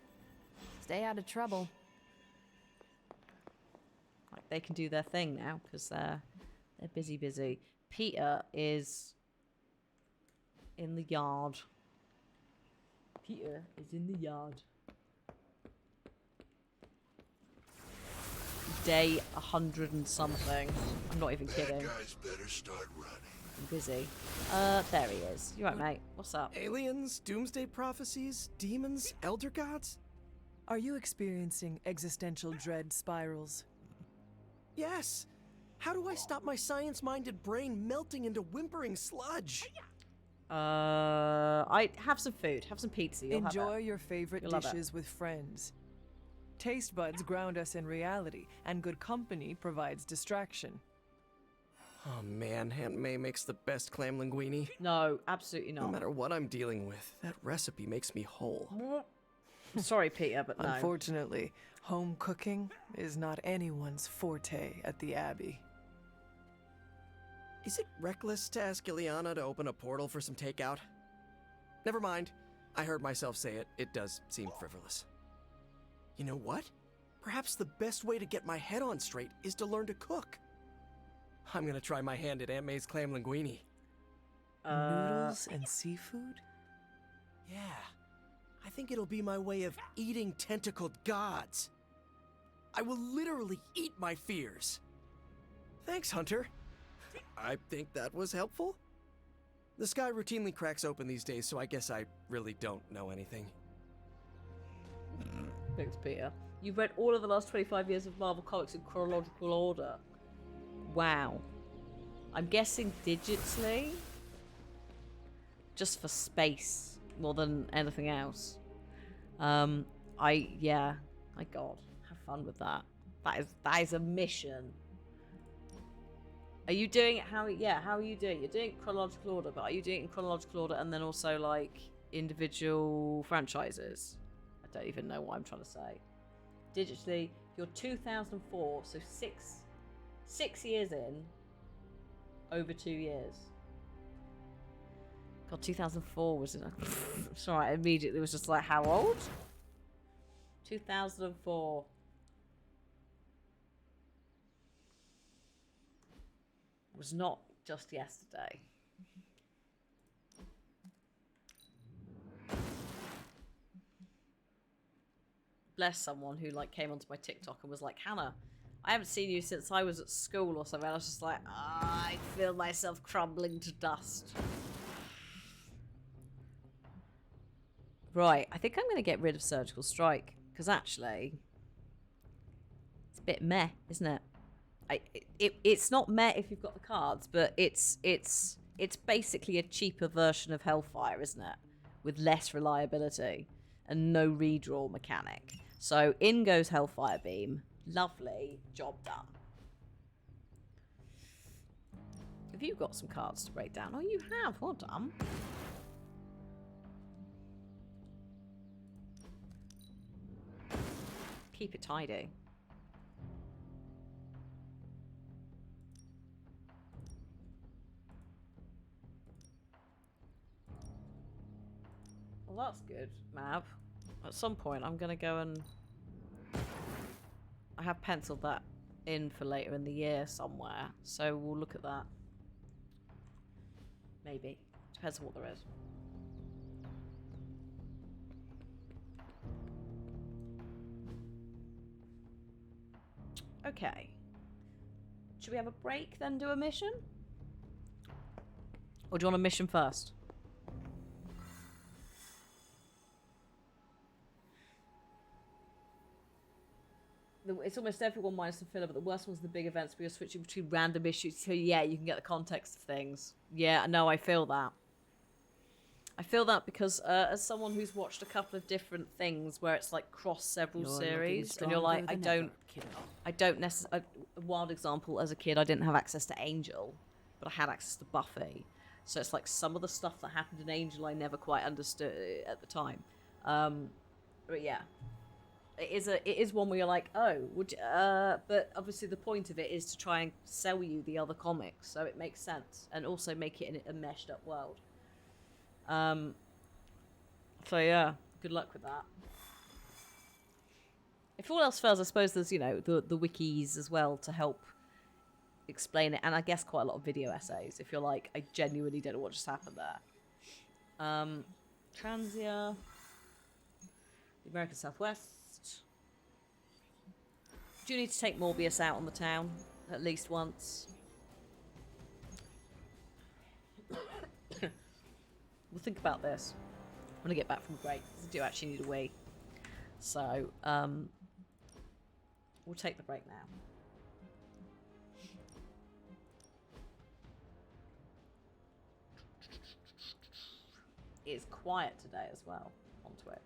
Stay out of trouble. Like they can do their thing now because they're busy. Peter is in the yard. Peter is in the yard. Day 100 and something. I'm not even kidding. Guys better start running. I'm busy. There he is. You right, mate? What's up? Aliens, doomsday prophecies, demons, elder gods? Are you experiencing existential dread spirals? Yes. How do I stop my science-minded brain melting into whimpering sludge? I have some food. Have some pizza. You'll Enjoy have it. your favorite You'll love it. dishes with friends. Taste buds ground us in reality, and good company provides distraction. Oh man, Aunt May makes the best clam linguine. No, absolutely not. No matter what I'm dealing with, that recipe makes me whole. Sorry, Peter, but no. Unfortunately, home cooking is not anyone's forte at the Abbey. Is it reckless to ask Ileana to open a portal for some takeout? Never mind. I heard myself say it. It does seem frivolous. You know what? Perhaps the best way to get my head on straight is to learn to cook. I'm gonna try my hand at Aunt May's clam linguine. Noodles and seafood? Yeah. I think it'll be my way of eating tentacled gods. I will literally eat my fears. Thanks, Hunter. I think that was helpful. The sky routinely cracks open these days, so I guess I really don't know anything. Thanks, Peter. You've read all of the last 25 years of Marvel Comics in chronological order. Wow. I'm guessing digitally? Just for space, more than anything else. My God, have fun with that. That is a mission. Are you doing it how are you doing it? You're doing it in chronological order, but are you doing it in chronological order and then also like individual franchises? I don't even know what I'm trying to say. Digitally, you're 2004, so six years in, over 2 years. God, 2004 was sorry, immediately was just like, how old? 2004. Was not just yesterday. Bless someone who like came onto my TikTok and was like, Hannah, I haven't seen you since I was at school or something. I was just like, I feel myself crumbling to dust. Right, I think I'm going to get rid of Surgical Strike because actually, it's a bit meh, isn't it? It's not meh if you've got the cards, but it's basically a cheaper version of Hellfire, isn't it? With less reliability and no redraw mechanic. So in goes Hellfire Beam. Lovely, job done. Have you got some cards to break down? Oh, you have. Well done. Keep it tidy. Well, that's good, Mav. At some point, I'm going to go and... I have penciled that in for later in the year somewhere, so we'll look at that. Maybe. Depends on what there is. Okay. Should we have a break, then do a mission? Or do you want a mission first? it's almost everyone minus the filler, but the worst one's the big events where you're switching between random issues. So yeah, you can get the context of things. Yeah, no, I feel that. I feel that because as someone who's watched a couple of different things where it's like cross several You're series, looking and you're like, stronger than ever, I don't necessarily. A wild example: as a kid, I didn't have access to Angel, but I had access to Buffy. So it's like some of the stuff that happened in Angel I never quite understood at the time. But yeah, it is one where you're like, oh, would you, but obviously the point of it is to try and sell you the other comics, so it makes sense, and also make it a meshed up world. So yeah, good luck with that. If all else fails, I suppose there's, you know, the wikis as well to help explain it, and I guess quite a lot of video essays if you're like, I genuinely don't know what just happened there. Transia, the American Southwest. Do you need to take Morbius out on the town at least once? We'll think about this when I get back from break, because I do actually need a wee. So, we'll take the break now. It's quiet today as well on Twitch.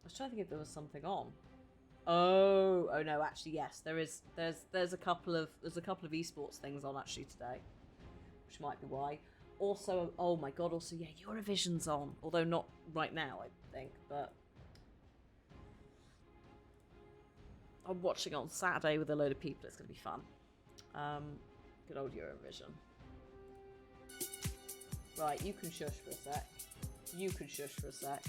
I was trying to think if there was something on. Oh no, actually yes, there is. There's a couple of esports things on actually today, which might be why. Also, oh my god, also yeah, Eurovision's on, although not right now, I think, but I'm watching it on Saturday with a load of people. It's gonna be fun. Good old Eurovision. Right, you can shush for a sec. You can shush for a sec.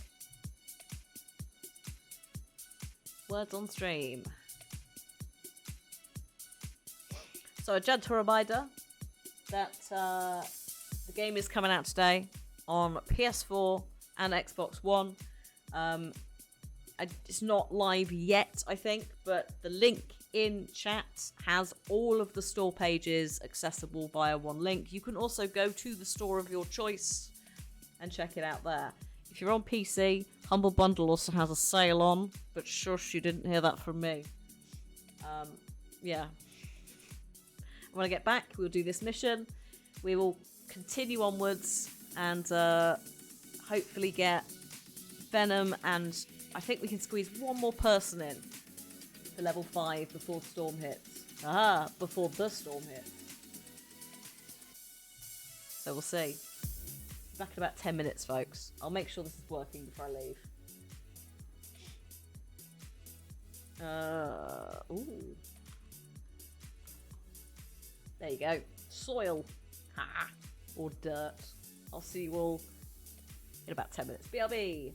Words on stream. So a gentle reminder that the game is coming out today on PS4 and Xbox One. It's not live yet, I think, but the link in chat has all of the store pages accessible via one link. You can also go to the store of your choice and check it out there. If you're on PC, Humble Bundle also has a sale on, but shush, you didn't hear that from me. Yeah. When I get back, we'll do this mission. We will continue onwards and hopefully get Venom, and I think we can squeeze one more person in for level 5 before Storm hits. Before the Storm hits. So we'll see. Back in about 10 minutes, folks. I'll make sure this is working before I leave. Ooh. There you go. Soil. Ha! Or dirt. I'll see you all in about 10 minutes. BRB!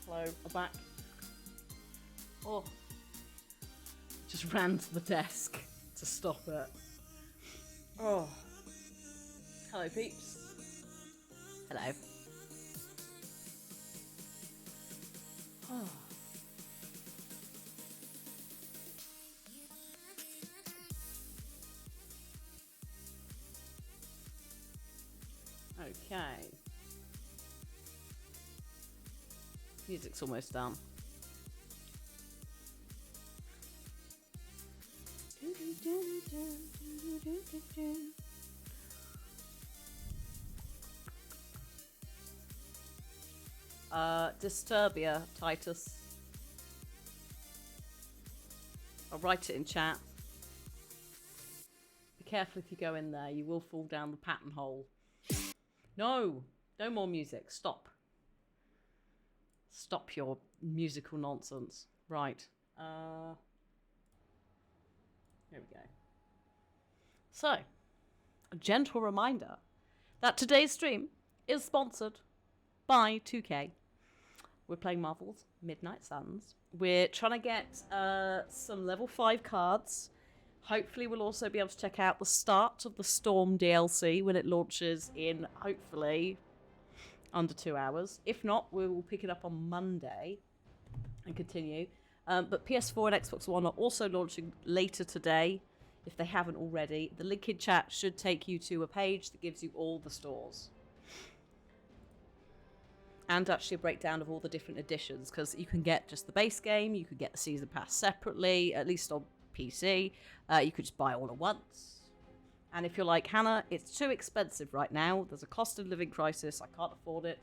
Hello, I'm back. Oh. Just ran to the desk to stop it. Oh. Hello, peeps. Hello. Oh. Okay. Music's almost done. Disturbia, Titus. I'll write it in chat. Be careful if you go in there, you will fall down the pattern hole. No! No more music. Stop. Stop your musical nonsense. Right. Here we go. So, a gentle reminder that today's stream is sponsored by 2K. We're playing Marvel's Midnight Suns. We're trying to get some level 5 cards. Hopefully we'll also be able to check out the start of the Storm DLC when it launches in, hopefully, under 2 hours. If not, we will pick it up on Monday and continue. But PS4 and Xbox One are also launching later today, if they haven't already. The link in chat should take you to a page that gives you all the stores. And actually a breakdown of all the different editions, because you can get just the base game, you could get the Season Pass separately, at least on PC. You could just buy all at once. And if you're like, Hannah, it's too expensive right now, there's a cost of living crisis, I can't afford it.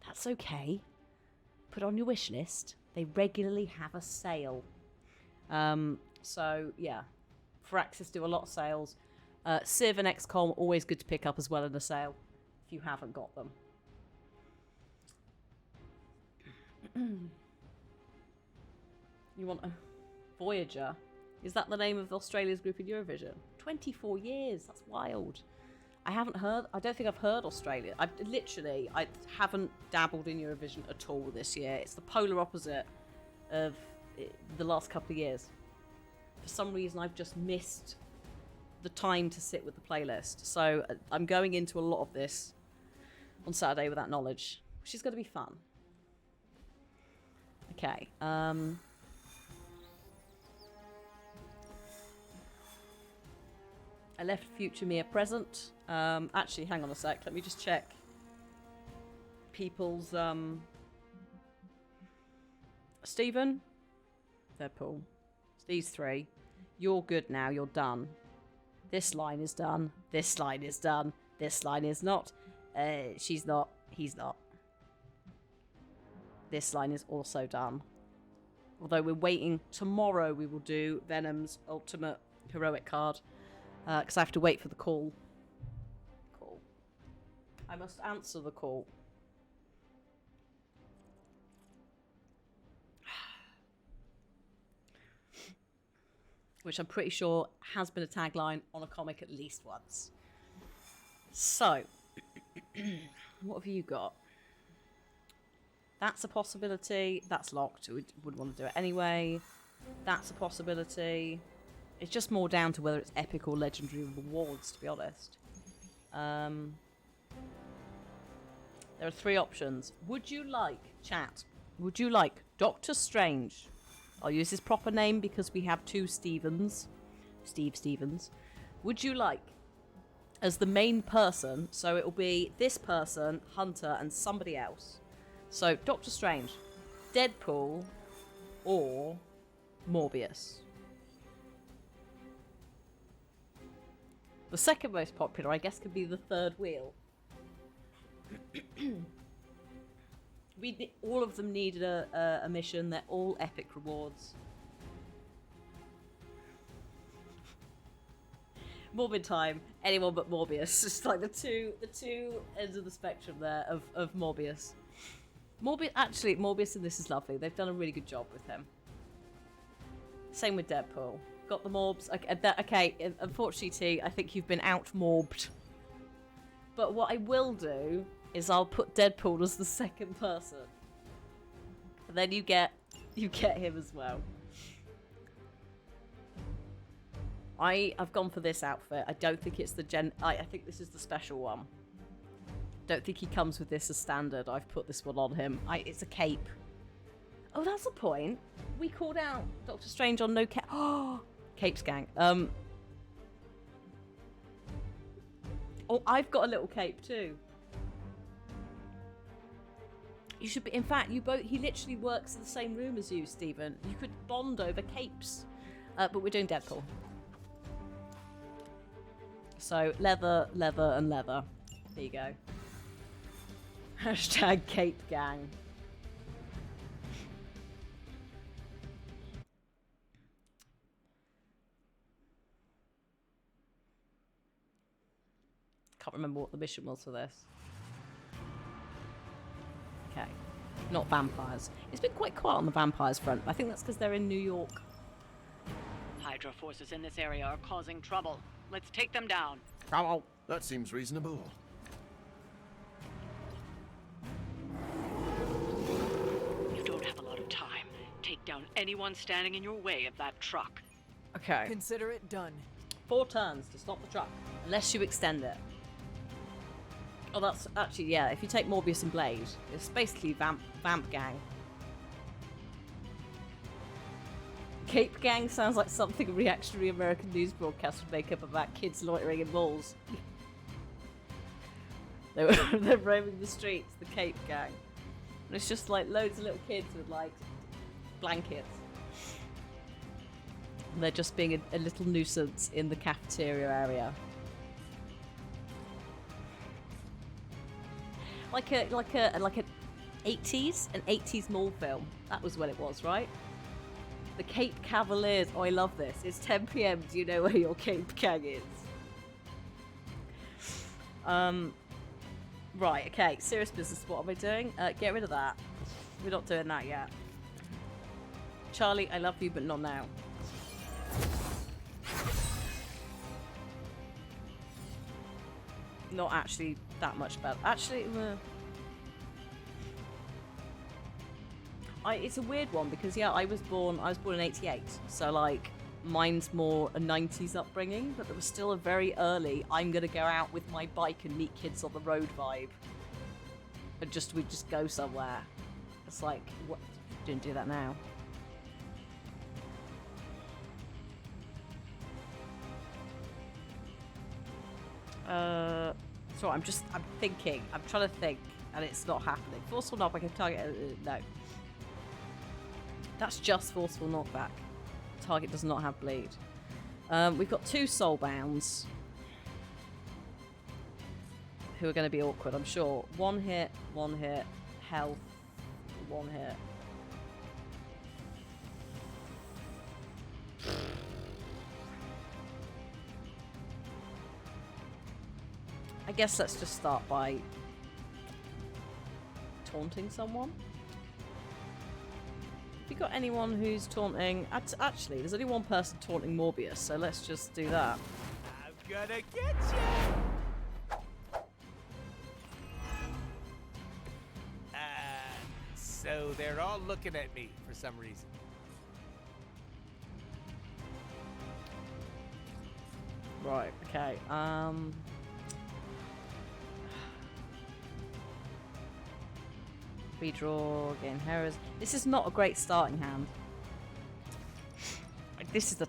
That's okay. Put on your wish list. They regularly have a sale. So, yeah. Firaxis do a lot of sales. Civ and XCOM, always good to pick up as well in a sale, if you haven't got them. You want a Voyager? Is that the name of Australia's group in Eurovision? 24 years, that's wild. I don't think I've heard Australia. I haven't dabbled in Eurovision at all this year. It's the polar opposite of the last couple of years. For some reason, I've just missed the time to sit with the playlist. So I'm going into a lot of this on Saturday with that knowledge, which is going to be fun. Okay. I left future Mia present. Actually, hang on a sec. Let me just check people's... Stephen? Deadpool. It's these three. You're good now. You're done. This line is done. This line is done. This line is not. She's not. He's not. This line is also done. Although we're waiting. Tomorrow we will do Venom's ultimate heroic card. Because I have to wait for the call. I must answer the call. Which I'm pretty sure has been a tagline on a comic at least once. So, what have you got? That's a possibility. That's locked. We wouldn't want to do it anyway. That's a possibility. It's just more down to whether it's epic or legendary rewards, to be honest. There are 3 options. Would you like, chat, would you like Doctor Strange? I'll use his proper name because we have 2 Stevens. Steve Stevens. Would you like, as the main person, so it'll be this person, Hunter, and somebody else. So, Doctor Strange, Deadpool, or Morbius. The second most popular, I guess, could be the third wheel. All of them needed a mission. They're all epic rewards. Morbid time. Anyone but Morbius. It's like the two ends of the spectrum there of Morbius. Actually, Morbius in this is lovely. They've done a really good job with him. Same with Deadpool. Got the morbs. Okay, unfortunately, T, I think you've been out-morbed. But what I will do is I'll put Deadpool as the second person. then you get him as well. I've gone for this outfit. I don't think it's the I think this is the special one. Don't think he comes with this as standard. I've put this one on him. It's a cape. Oh, that's a point. We called out Doctor Strange on no cape. Oh, Capes gang. Oh, I've got a little cape too. You should be. In fact, you both. He literally works in the same room as you, Stephen. You could bond over capes. But we're doing Deadpool. So leather, leather, and leather. There you go. Hashtag Cape Gang. Can't remember what the mission was for this. Okay. Not vampires. It's been quite quiet on the vampires front. I think that's because they're in New York. Hydra forces in this area are causing trouble. Let's take them down. Oh, that seems reasonable. You don't have a lot of time. Take down anyone standing in your way of that truck. Okay. Consider it done. 4 turns to stop the truck, unless you extend it. Oh, that's actually, yeah, if you take Morbius and Blade, it's basically Vamp Gang. Cape Gang sounds like something a reactionary American news broadcast would make up about kids loitering in malls. They're roaming the streets, the Cape Gang. And it's just like loads of little kids with like blankets. And they're just being a little nuisance in the cafeteria area. Like an 80s mall film. That was what it was, right? The Cape Cavaliers. Oh, I love this. It's 10 PM. Do you know where your Cape Gang is? Right, okay. Serious business. What am I doing? Get rid of that. We're not doing that yet. Charlie, I love you, but not now. Not actually that much better. Actually, it's a weird one because yeah, I was born in '88, so like mine's more a '90s upbringing, but there was still a very early I'm gonna go out with my bike and meet kids on the road vibe, and we'd just go somewhere. It's like, what? Didn't do that now. So I'm thinking. I'm trying to think, and it's not happening. Forceful knockback. I can target. No. That's just forceful knockback. Target does not have bleed. We've got 2 soulbounds who are going to be awkward, I'm sure. 1 hit, health, 1 hit. I guess let's just start by taunting someone. Have you got anyone who's taunting? Actually, there's only one person taunting Morbius, so let's just do that. I'm gonna get you! So they're all looking at me for some reason. Right, okay, redraw, gain Heroes. This is not a great starting hand. This is a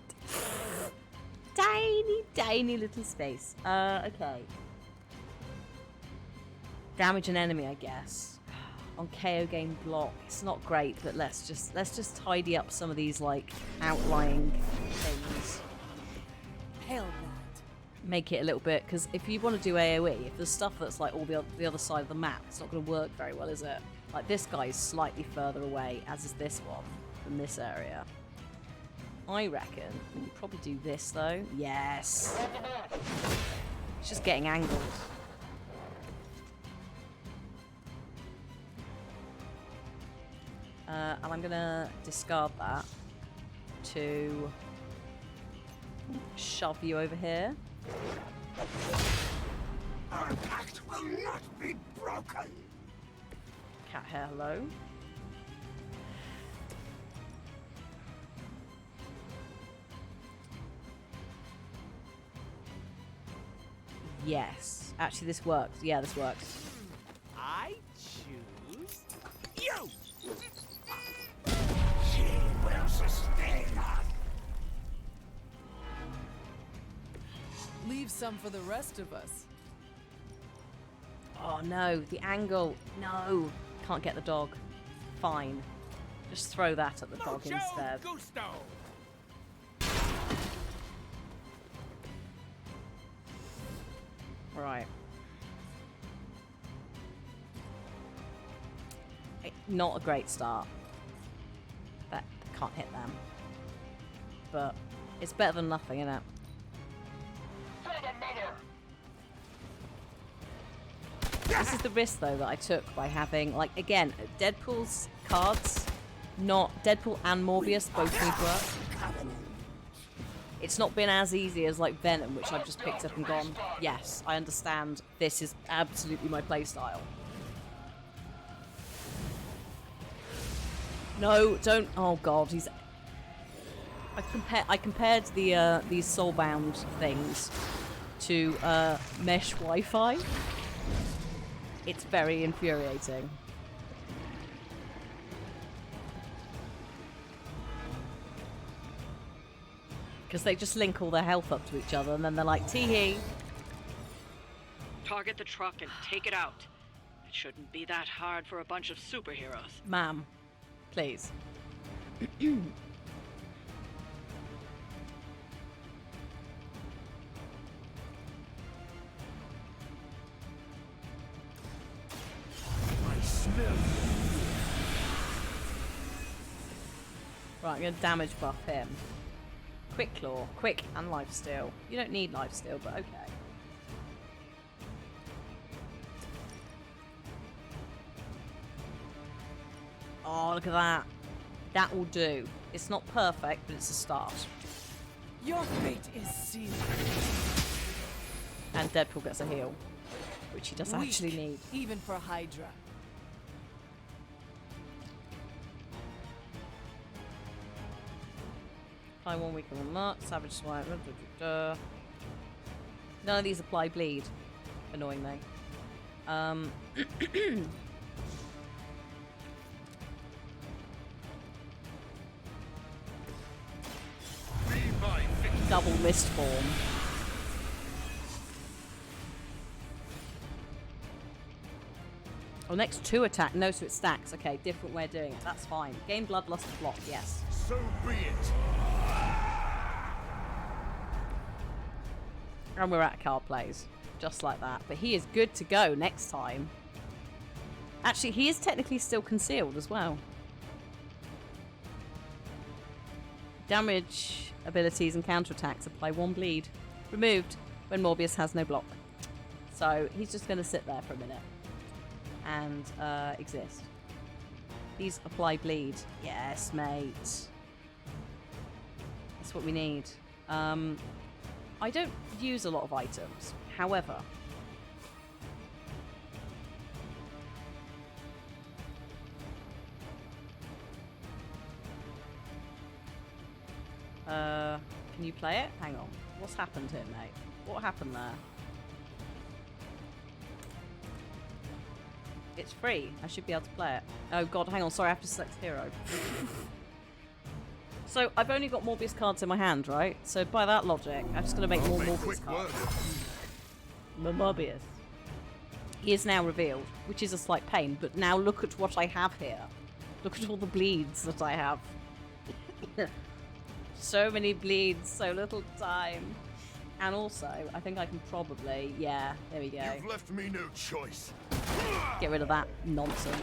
tiny little space. Okay. Damage an enemy, I guess. On KO gain block. It's not great, but let's just tidy up some of these like outlying things. Hell no. Make it a little bit, because if you want to do AoE, if there's stuff that's like all the other side of the map, it's not going to work very well, is it? Like this guy is slightly further away, as is this one, from this area. I reckon we can probably do this though. Yes. It's just getting angled. And I'm gonna discard that to shove you over here. Our pact will not be broken. Cat hair, hello. Yes. Actually, this works. Yeah, this works. I choose you. She will sustain us. Leave some for the rest of us. Oh no, the angle. No. Can't get the dog. Fine. Just throw that at the dog Mucho instead. gusto. Right. Not a great start. That can't hit them. But it's better than nothing, isn't it? This is the risk, though, that I took by having, like, again, Deadpool's cards, not Deadpool and Morbius both need work. It's not been as easy as, like, Venom, which I've just picked up and gone, yes, I understand, this is absolutely my playstyle. No, don't, oh god, he's... I compared the, these Soulbound things to, mesh Wi-Fi. It's very infuriating. Because they just link all their health up to each other and then they're like, tee-hee. Target the truck and take it out. It shouldn't be that hard for a bunch of superheroes. Ma'am, please. Right, I'm going to damage buff him. Quick Claw, quick and lifesteal. You don't need lifesteal, but okay. Oh, look at that. That will do. It's not perfect, but it's a start. Your fate is sealed. And Deadpool gets a heal, which he does Weak, actually need. even for Hydra. Apply 1 week on mark, Savage Swipe. None of these apply bleed, annoyingly. Double mist form. Oh, next 2 attack. No, so it stacks. Okay, different way of doing it. That's fine. Gain Bloodlust to block, yes. So be it. And we're at card plays. Just like that. But he is good to go next time. Actually, he is technically still concealed as well. Damage abilities and counterattacks apply 1 bleed. Removed when Morbius has no block. So he's just going to sit there for a minute. And exist. These apply bleed. Yes, mate. That's what we need. I don't use a lot of items. However, can you play it? Hang on. What's happened here, mate? What happened there? It's free. I should be able to play it. Oh god, hang on. Sorry, I have to select hero. So, I've only got Morbius cards in my hand, right? So, by that logic, I'm just going to make more Morbius cards. Morbius. He is now revealed, which is a slight pain, but now look at what I have here. Look at all the bleeds that I have. So many bleeds, so little time. And also, I think I can probably... Yeah, there we go. You've left me no choice. Get rid of that nonsense.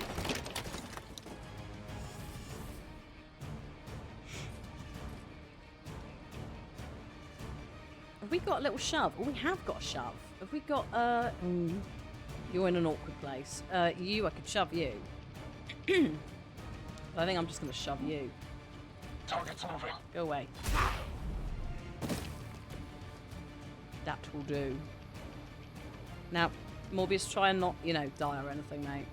Have we got a little shove? Oh, we have got a shove. Have we got, You're in an awkward place. You, I could shove you. But I think I'm just going to shove you. Target's moving. Go away. That will do. Now, Morbius, try and not, you know, die or anything, mate.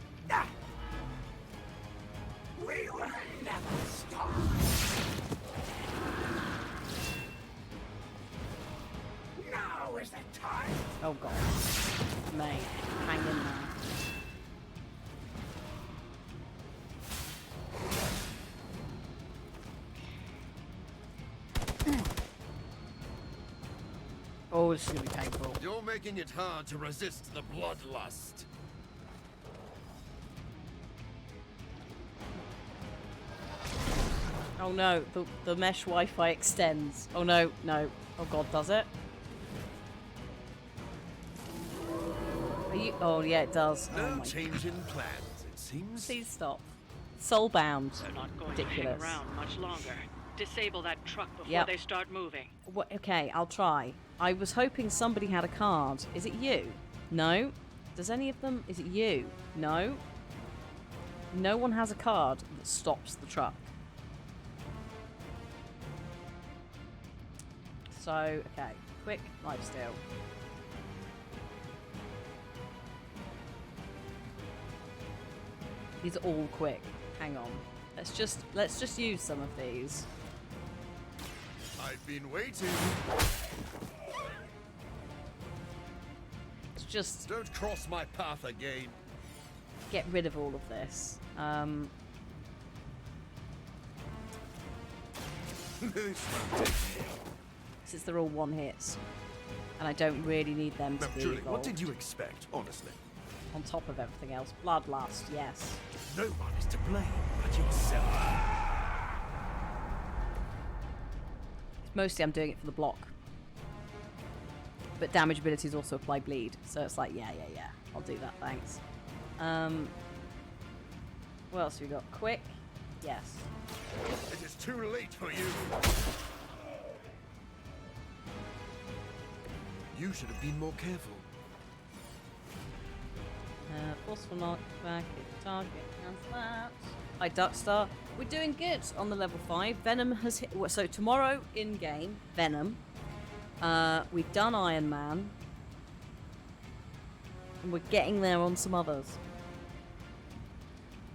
We will never stop. Now is the time. Oh god. Mate, hang in there. Oh, this is gonna be painful. You're making it hard to resist the bloodlust. Oh no, the mesh Wi-Fi extends. Oh no, no. Oh god, does it? Are you? Oh yeah, it does. Oh, No my change in plans, it seems. Please stop. Soulbound. They're not going Ridiculous. to hang around much longer. Disable that truck before Yep. they start moving. What, okay, I'll try. I was hoping somebody had a card. Is it you? No? Does any of them? Is it you? No? No one has a card that stops the truck. So, okay. Quick lifesteal. These are all quick. Hang on. Let's just use some of these. I've been waiting. Let's just Don't cross my path again. get rid of all of this. Since they're all one hits. And I don't really need them to Now, be Julie, what evolved. did you expect, honestly? On top of everything else. Bloodlust, yes. No one is to blame but yourself. Mostly I'm doing it for the block. But damage abilities also apply bleed. So it's like, yeah. I'll do that, thanks. What else have we got? Quick? Yes. It is too late for you. You should have been more careful. Forceful knock back at target. How's that? Hi, Duckstar. We're doing good on the level 5. Venom has hit. So tomorrow in game, Venom. We've done Iron Man. And we're getting there on some others.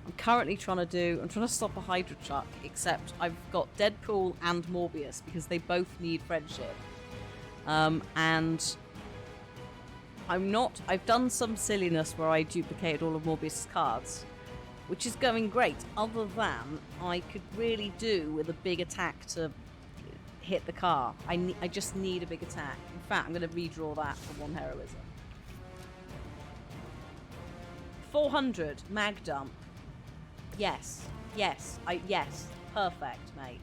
I'm currently trying to stop a Hydra truck, except I've got Deadpool and Morbius because they both need friendship. And I've done some silliness where I duplicated all of Morbius' cards, which is going great, other than I could really do with a big attack to hit the car. I just need a big attack. In fact, I'm going to redraw that for 1 heroism. 400 mag dump. Yes. Yes. Perfect, mate.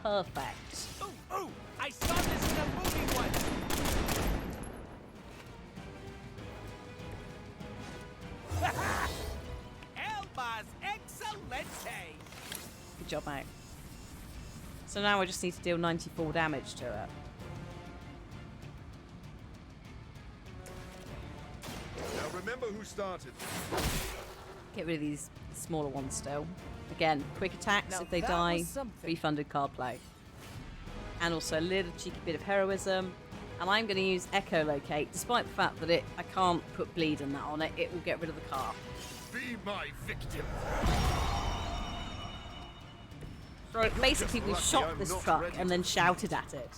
Perfect. Oh! I saw this in a movie once! Elba's excelente! Good job, mate. So now I just need to deal 94 damage to it. Now remember who started. Get rid of these smaller ones still. Again, quick attacks Now if they that die, was something. refunded card play. And also a little cheeky bit of heroism. And I'm going to use echolocate, despite the fact that I can't put bleed and that on it. It will get rid of the car. Be my victim. So basically, Just we lucky shot I'm this not truck ready and to then shouted at it.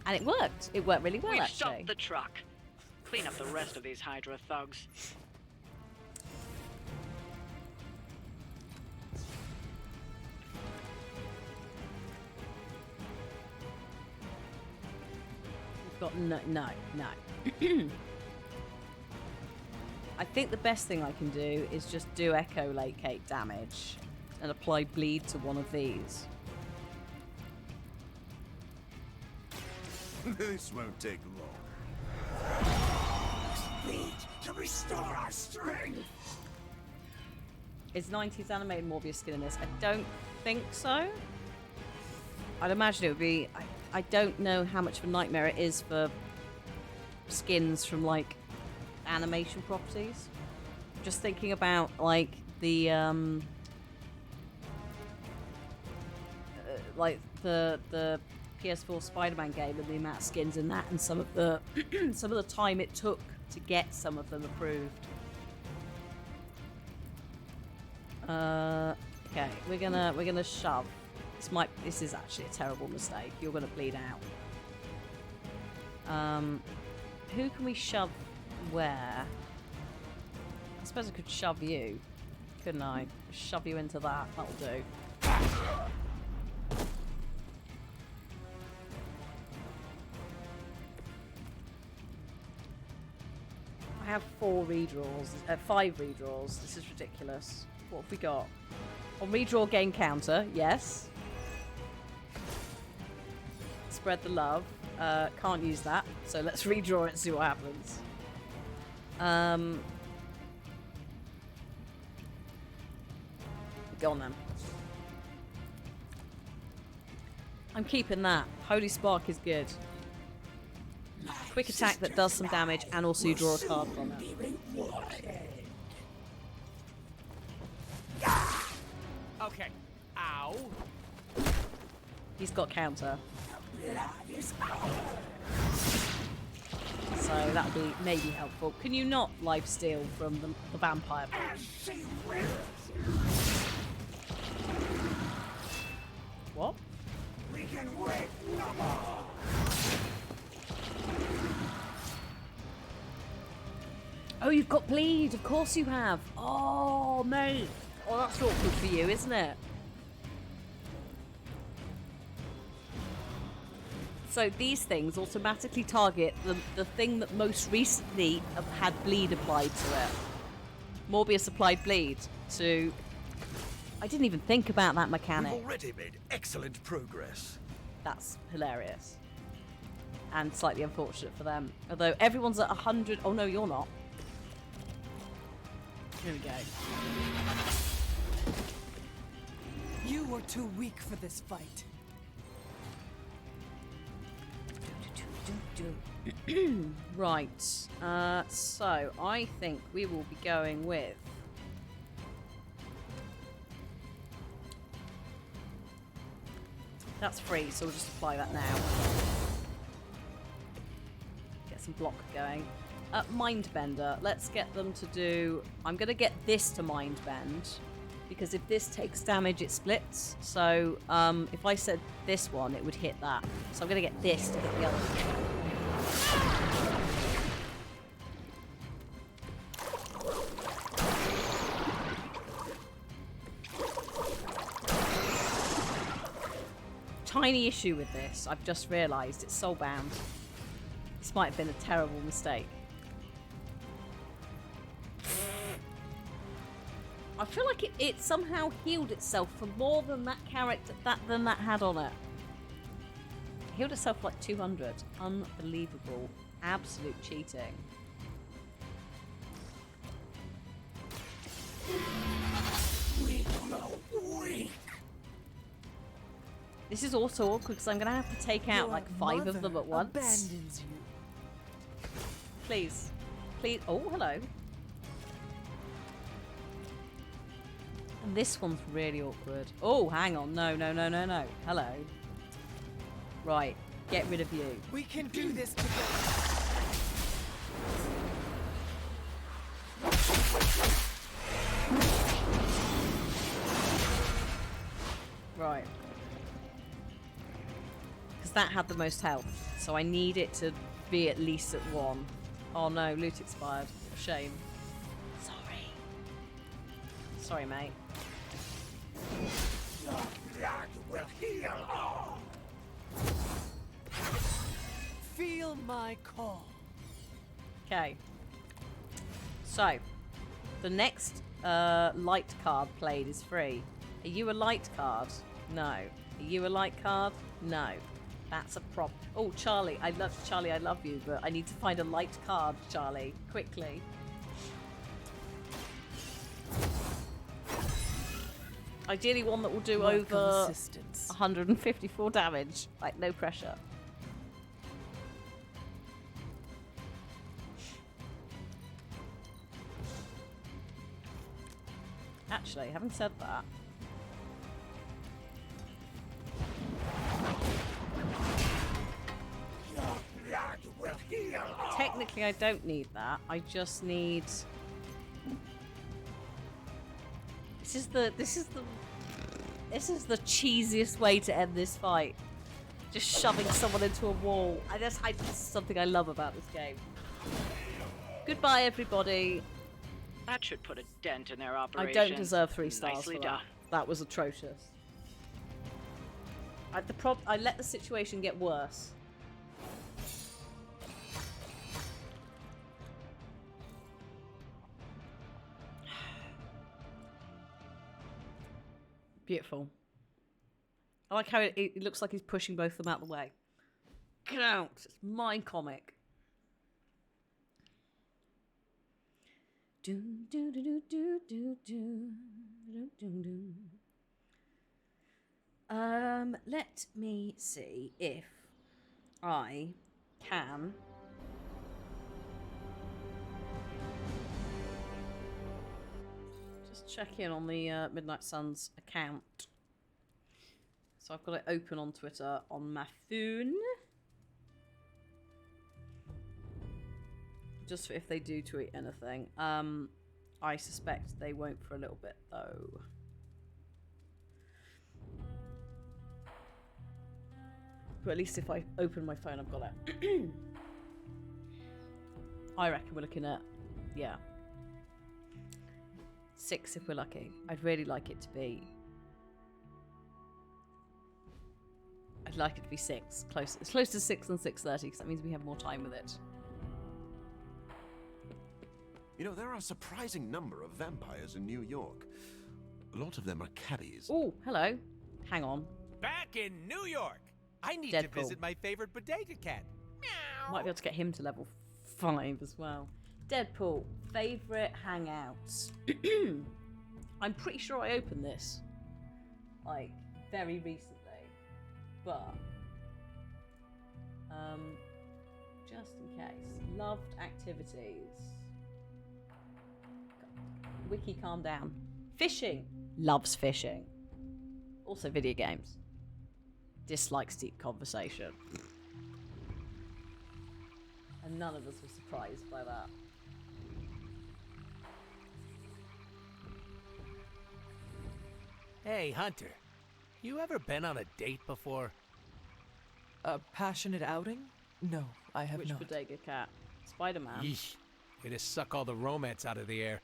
And it worked. It worked really well, We've actually. stopped the truck. Clean up the rest of these Hydra thugs. We've got no. I think the best thing I can do is just do echolocate damage and apply bleed to one of these. This won't take long. Need to restore our strength. Is 90s animated Morbius skin in this? I don't think so. I'd imagine it would be. I don't know how much of a nightmare it is for skins from like animation properties. Just thinking about like the PS4 Spider-Man game and the amount of skins in that, and some of the time it took to get some of them approved. Okay, we're gonna shove. This is actually a terrible mistake. You're gonna bleed out. Who can we shove where? I suppose I could shove you, couldn't I? Shove you into that. That'll do. I have 5 redraws. This is ridiculous. What have we got? On redraw, gain counter. Yes. Spread the love. Can't use that. So let's redraw it and see what happens. Go on then. I'm keeping that. Holy Spark is good. Quick attack that does some damage and also you draw a card from it. Okay. Ow. He's got counter. So that'll be maybe helpful. Can you not life steal from the vampire? What? We can wait no more. Oh, you've got bleed. Of course you have. Oh, mate. Oh, that's awkward for you, isn't it? So these things automatically target the thing that most recently had bleed applied to it. Morbius applied bleed to... I didn't even think about that mechanic. We've already made excellent progress. That's hilarious. And slightly unfortunate for them. Although everyone's at 100... Oh, no, you're not. Here we go. You were too weak for this fight. Right. So I think we will be going with... That's free, so we'll just apply that now. Get some block going. Mindbender. Let's get them to do... I'm going to get this to Mindbend. Because if this takes damage, it splits. So if I said this one, it would hit that. So I'm going to get this to hit the other one. Tiny issue with this, I've just realised, it's soulbound. This might have been a terrible mistake. I feel like it somehow healed itself for more than that character than that had on it. It healed itself like 200. Unbelievable. Absolute cheating. This is also awkward because I'm going to have to take out like 5 of them at once. Abandons you. Please. Please. Oh, hello. And this one's really awkward. Oh, hang on. No, no, no, no, no. Hello. Right. Get rid of you. We can do this together. Right. Because that had the most health. So I need it to be at least at 1. Oh no, loot expired. Shame. Sorry. Sorry, mate. Your blood will heal all. Feel my call. Okay. So, the next light card played is free. Are you a light card? No. Are you a light card? No. That's a problem. Oh, Charlie, I love you, but I need to find a light card, Charlie, quickly. Ideally one that will do over 154 damage. Like, no pressure. Actually, having said that... Technically, I don't need that. I just need... This is the cheesiest way to end this fight. Just shoving someone into a wall. This is something I love about this game. Goodbye, everybody. That should put a dent in their I operation. don't deserve 3 stars Nicely for done. that. That was atrocious. I let the situation get worse. Beautiful. I like how it looks like he's pushing both of them out of the way. Get out! It's my comic. Do do do do do do do do do do. Let me see if I can just check in on the Midnight Suns account. So I've got it open on Twitter on my phone. Just for if they do tweet anything. I suspect they won't for a little bit though. But at least if I open my phone, I've got it. I reckon we're looking at, yeah, 6 if we're lucky. I'd really like it to be. I'd like it to be 6. It's close to 6 than 6:30 because that means we have more time with it. You know, there are a surprising number of vampires in New York. A lot of them are cabbies. Oh, hello. Hang on. Back in New York. I need to Deadpool. visit my favorite bodega cat. Might be able to get him to level 5 as well. Deadpool, favorite hangouts. I'm pretty sure I opened this like very recently, but just in case. Loved activities. Wiki, calm down. Fishing. Loves fishing. Also video games. Dislikes deep conversation. And none of us were surprised by that. Hey, Hunter. You ever been on a date before? A passionate outing? No, I have Which not. bodega cat? Spider-Man. Yeesh. Way to suck all the romance out of the air.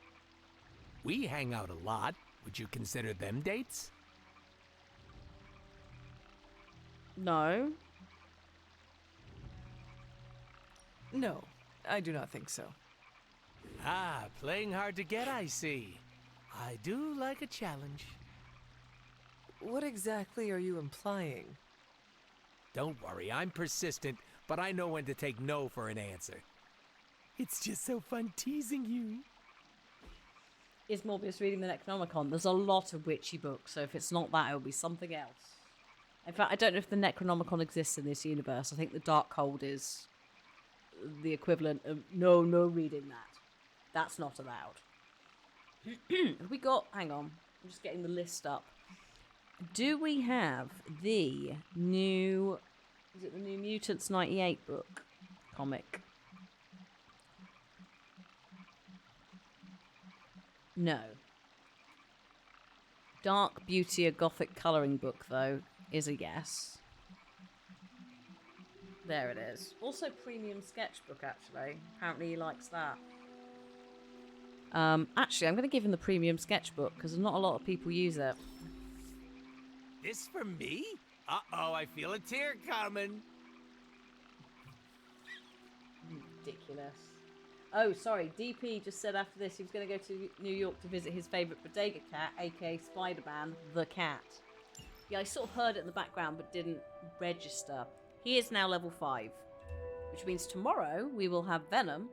We hang out a lot. Would you consider them dates? No. No, I do not think so. Ah, playing hard to get, I see. I do like a challenge. What exactly are you implying? Don't worry, I'm persistent, but I know when to take no for an answer. It's just so fun teasing you. Is Morbius reading the Necronomicon? There's a lot of witchy books, so if it's not that, it'll be something else. In fact, I don't know if the Necronomicon exists in this universe. I think the Darkhold is the equivalent of no reading that. That's not allowed. Have we got... Hang on. I'm just getting the list up. Do we have the new... Is it the New Mutants 98 book? Comic. No. Dark Beauty, a Gothic colouring book, though, is a yes. There it is. Also premium sketchbook, actually. Apparently he likes that. Actually, I'm going to give him the premium sketchbook, because not a lot of people use it. This for me? Uh-oh, I feel a tear coming. Ridiculous. Oh, sorry. DP just said after this he was going to go to New York to visit his favourite bodega cat, aka Spider-Man, the cat. Yeah, I sort of heard it in the background but didn't register. He is now level 5, which means tomorrow we will have Venom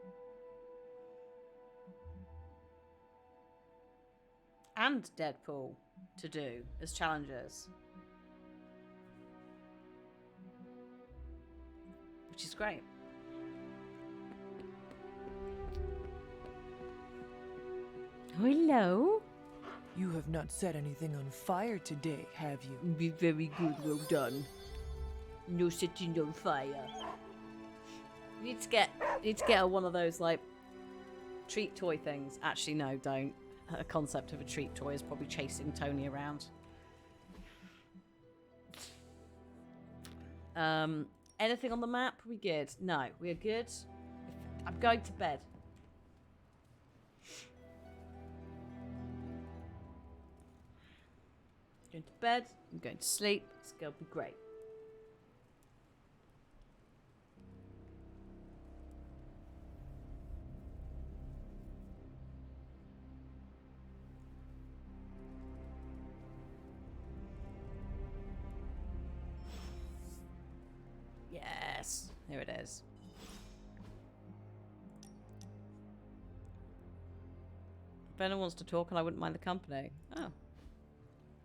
and Deadpool to do as challenges. Which is great. Hello? You have not set anything on fire today, have you? Be very good, well done. No setting on fire. You need to get one of those, like, treat toy things. Actually, no, don't. A concept of a treat toy is probably chasing Tony around. Anything on the map? We good? No, we are good. I'm going to bed. Going to bed. I'm going to sleep. It's going to be great. Yes, here it is. If anyone wants to talk, and I wouldn't mind the company. Oh.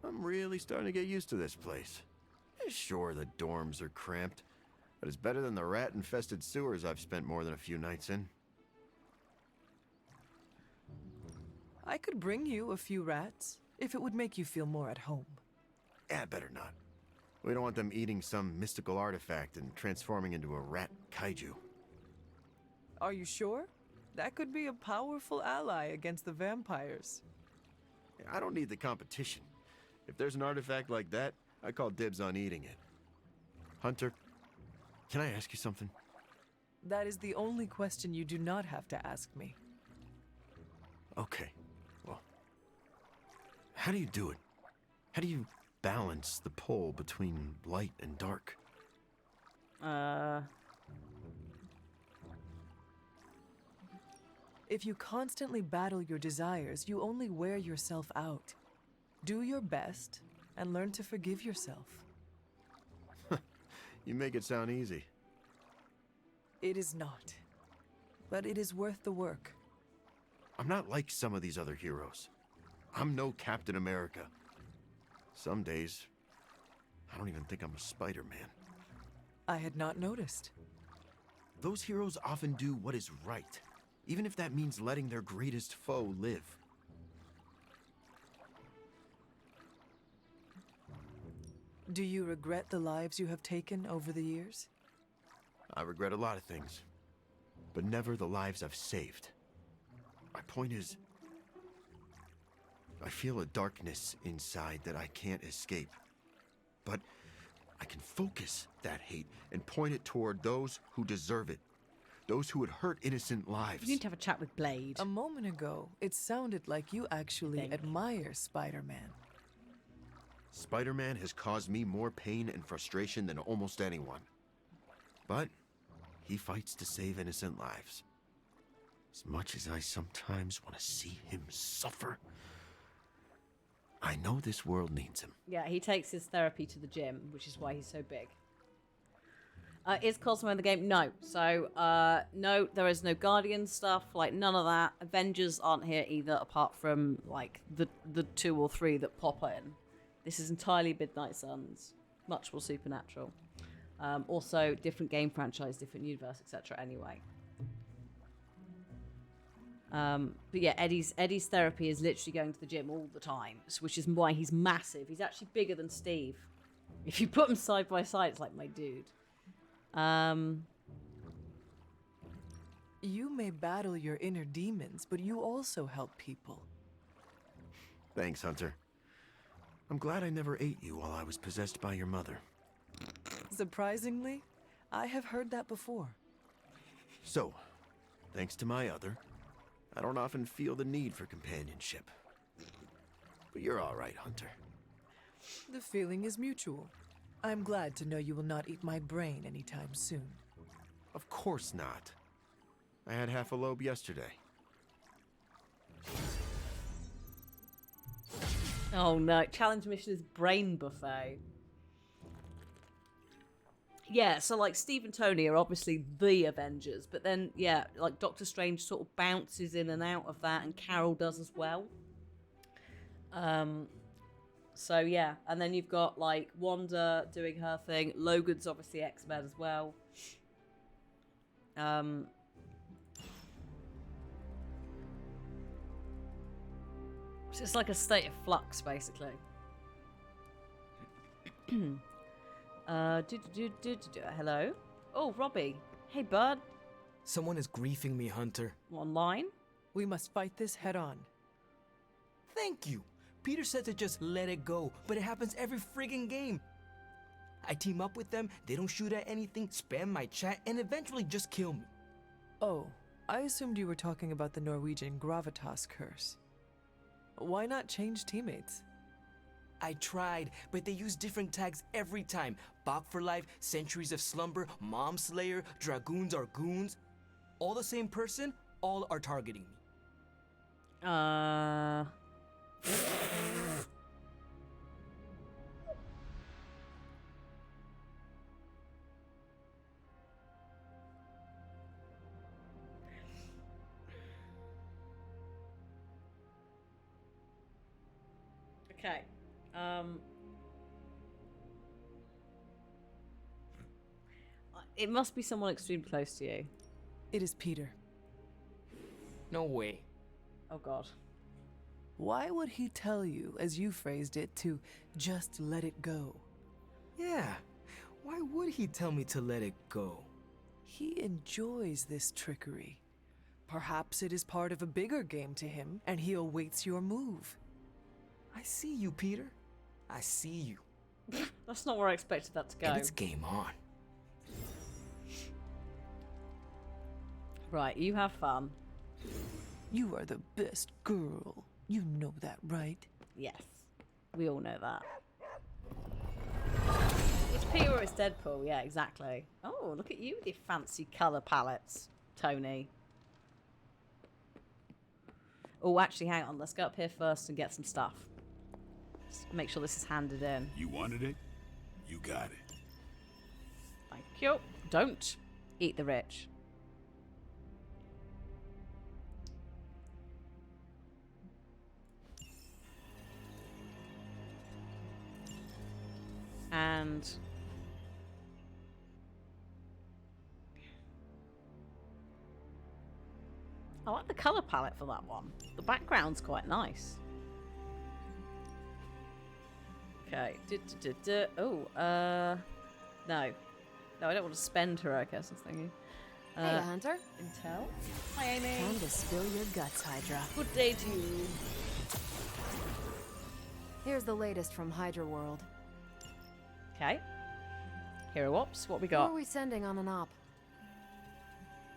I'm really starting to get used to this place. Sure, the dorms are cramped, but it's better than the rat-infested sewers I've spent more than a few nights in. I could bring you a few rats, if it would make you feel more at home. Yeah, better not. We don't want them eating some mystical artifact and transforming into a rat kaiju. Are you sure? That could be a powerful ally against the vampires. I don't need the competition. If there's an artifact like that, I call dibs on eating it. Hunter, can I ask you something? That is the only question you do not have to ask me. Okay, well, how do you do it? How do you balance the pull between light and dark? If you constantly battle your desires, you only wear yourself out. Do your best and learn to forgive yourself. You make it sound easy. It is not. But it is worth the work. I'm not like some of these other heroes. I'm no Captain America. Some days, I don't even think I'm a Spider-Man. I had not noticed. Those heroes often do what is right, even if that means letting their greatest foe live. Do you regret the lives you have taken over the years? I regret a lot of things, but never the lives I've saved. My point is, I feel a darkness inside that I can't escape. But I can focus that hate and point it toward those who deserve it. Those who would hurt innocent lives. You need to have a chat with Blade. A moment ago, it sounded like you actually admire Spider-Man. Spider-Man has caused me more pain and frustration than almost anyone. But he fights to save innocent lives. As much as I sometimes want to see him suffer, I know this world needs him. Yeah, he takes his therapy to the gym, which is why he's so big. Is Cosmo in the game? No. So, no, there is no Guardian stuff, like none of that. Avengers aren't here either, apart from like the 2 or 3 that pop in. This is entirely Midnight Suns, much more supernatural. Also, different game franchise, different universe, etc. Anyway. But yeah, Eddie's therapy is literally going to the gym all the time, which is why he's massive. He's actually bigger than Steve. If you put them side by side, it's like my dude. You may battle your inner demons, but you also help people. Thanks, Hunter. I'm glad I never ate you while I was possessed by your mother. Surprisingly, I have heard that before. So, thanks to my other, I don't often feel the need for companionship. But you're all right, Hunter. The feeling is mutual. I'm glad to know you will not eat my brain anytime soon. Of course not. I had half a lobe yesterday. Oh no, challenge mission is brain buffet. Yeah, so like Steve and Tony are obviously the Avengers, but then yeah, like Doctor Strange sort of bounces in and out of that, and Carol does as well. So yeah, and then you've got like Wanda doing her thing. Logan's obviously X-Men as well. So it's like a state of flux, basically. Hello? Oh, Robbie. Hey, bud. Someone is griefing me, Hunter. Online? We must fight this head on. Thank you. Peter said to just let it go, but it happens every friggin' game. I team up with them, they don't shoot at anything, spam my chat, and eventually just kill me. Oh, I assumed you were talking about the Norwegian gravitas curse. Why not change teammates? I tried, but they use different tags every time. Bach for life, Centuries of Slumber, Mom Slayer, Dragoons are goons. All the same person, all are targeting me. Okay. It must be someone extremely close to you. It is Peter. No way. Oh god. Why would he tell you, as you phrased it, to just let it go? Yeah, why would he tell me to let it go? He enjoys this trickery. Perhaps it is part of a bigger game to him, and he awaits your move. I see you, Peter. I see you. That's not where I expected that to go. And it's game on. Right, you have fun. You are the best girl. You know that, right? Yes, we all know that. It's Peter or it's Deadpool, yeah, exactly. Oh, look at you with your fancy colour palettes, Tony. Oh, actually, hang on. Let's go up here first and get some stuff. Just make sure this is handed in. You wanted it? You got it. Thank you. Don't eat the rich. And I like the colour palette for that one. The background's quite nice. Okay. Oh, no. No, I don't want to spend her, I guess I was thinking. Hey, Hunter. Intel. Hi, Amy. Time to spill your guts, Hydra. Good day to you. Here's the latest from Hydra World. Okay. Hero Ops, what we Who got? are we sending on an op?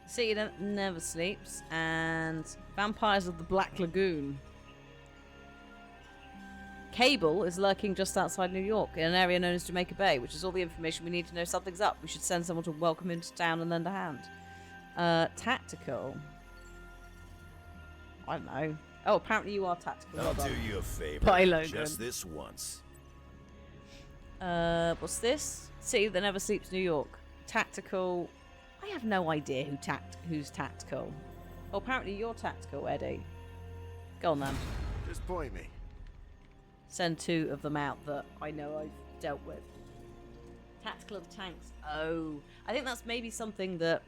City that never sleeps and Vampires of the Black Lagoon. Cable is lurking just outside New York in an area known as Jamaica Bay, which is all the information we need to know something's up. We should send someone to welcome him to town and lend a hand. Tactical. I don't know. Oh, apparently you are tactical. I'll do you a favor. Bye, Logan. Just this once. What's this? City that never sleeps, New York. Tactical. I have no idea who's tactical. Oh, apparently you're tactical, Eddie. Go on then. Just point me. Send two of them out that I know I've dealt with. Tactical of the tanks. Oh, I think that's maybe something that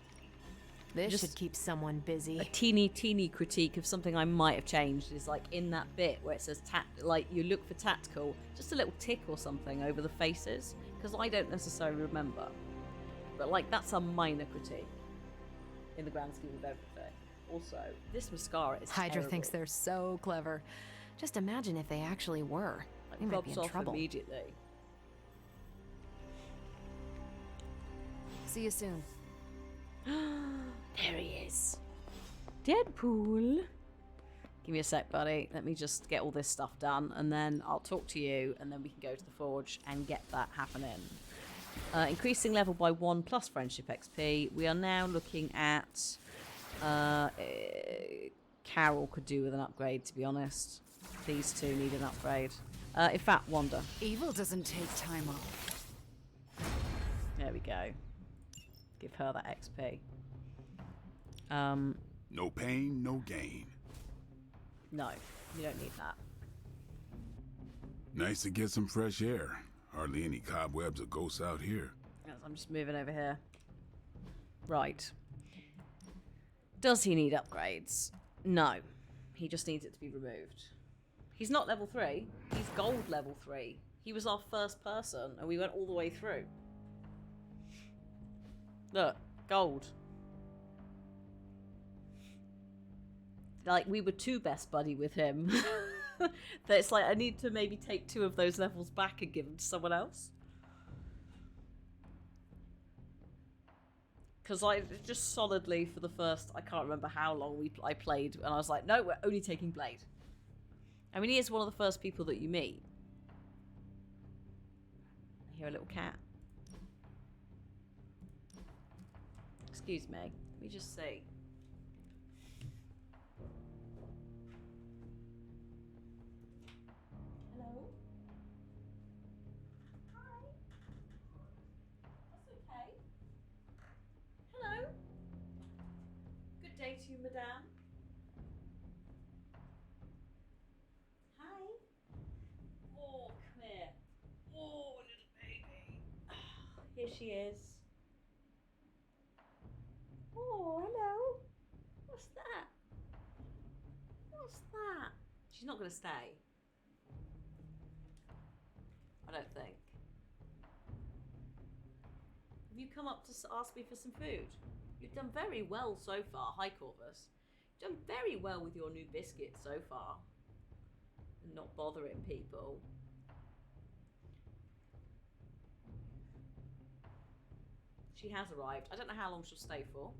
This should keep someone busy. A teeny critique of something I might have changed is like in that bit where it says like you look for tactical, just a little tick or something over the faces, because I don't necessarily remember. But like that's a minor critique in the grand scheme of everything. Also, this mascara is Hydra terrible. thinks they're so clever. Just imagine if they actually were. Like, We might be rubs in off trouble. immediately. See you soon. There he is. Deadpool. Give me a sec, buddy. Let me just get all this stuff done, and then I'll talk to you, and then we can go to the Forge and get that happening. Increasing level by 1 plus friendship XP. We are now looking at... Carol could do with an upgrade, to be honest. These two need an upgrade. In fact, Wanda. Evil doesn't take time off. There we go. Give her that XP. No pain, no gain. No, you don't need that. Nice to get some fresh air. Hardly any cobwebs or ghosts out here. Yes, I'm just moving over here. Right. Does he need upgrades? No. He just needs it to be removed. He's not level 3. He's gold level 3. He was our first person, and we went all the way through. Look, gold. Like, we were too best buddy with him. That it's like, I need to maybe take 2 of those levels back and give them to someone else. Because I just solidly for the first, I can't remember how long I played, and I was like, no, we're only taking Blade. I mean, he is one of the first people that you meet. I hear a little cat. Excuse me. Let me just see. Hello? Hi. That's okay. Hello. Good day to you, madame. Hi. Oh, come here. Oh, little baby. Here she is. Oh, hello. What's that? What's that? She's not going to stay. I don't think. Have you come up to ask me for some food? You've done very well so far. Hi, Corvus. You've done very well with your new biscuit so far. And not bothering people. She has arrived. I don't know how long she'll stay for.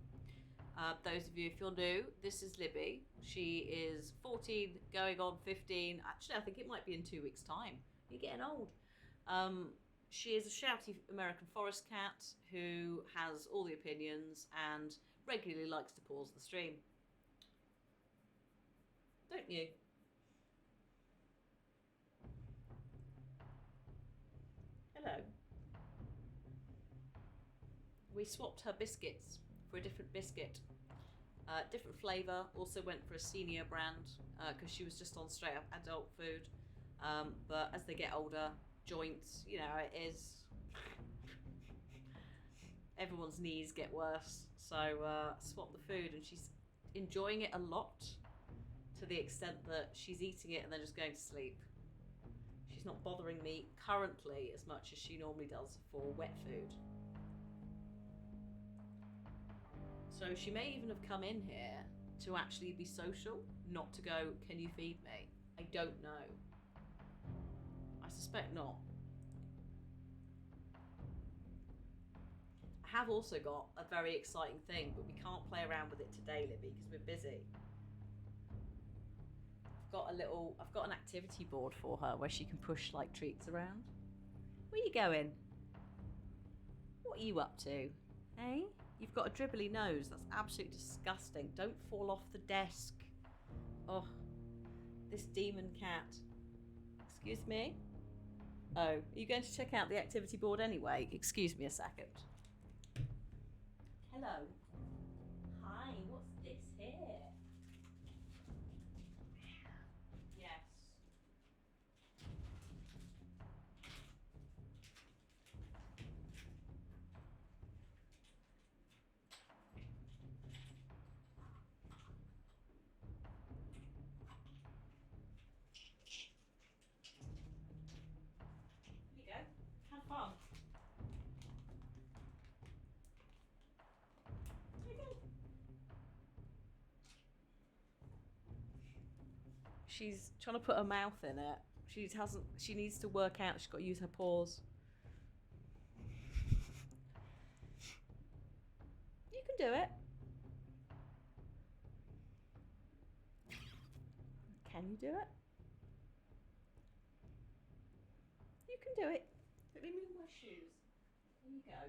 Those of you, if you're new, this is Libby. She is 14, going on 15. Actually, I think it might be in 2 weeks' time. You're getting old. She is a shouty American forest cat who has all the opinions and regularly likes to pause the stream. Don't you? Hello. We swapped her biscuits for a different biscuit. Different flavour. Also went for a senior brand because she was just on straight up adult food. But as they get older, joints, you know, it is. Everyone's knees get worse. So swap the food, and she's enjoying it a lot to the extent that she's eating it and then just going to sleep. She's not bothering me currently as much as she normally does for wet food. So she may even have come in here to actually be social, not to go, can you feed me? I don't know. I suspect not. I have also got a very exciting thing, but we can't play around with it today, Libby, because we're busy. I've got an activity board for her where she can push like treats around. Where are you going? What are you up to? Eh? You've got a dribbly nose. That's absolutely disgusting. Don't fall off the desk. Oh, this demon cat. Excuse me? Oh, are you going to check out the activity board anyway? Excuse me a second. Hello. Hi, what's this here? Yes. Here you go. Have fun. Here you go. She's trying to put her mouth in it. She needs to work out. She's got to use her paws. You can do it. Can you do it? You can do it. Let me move my shoes. There you go.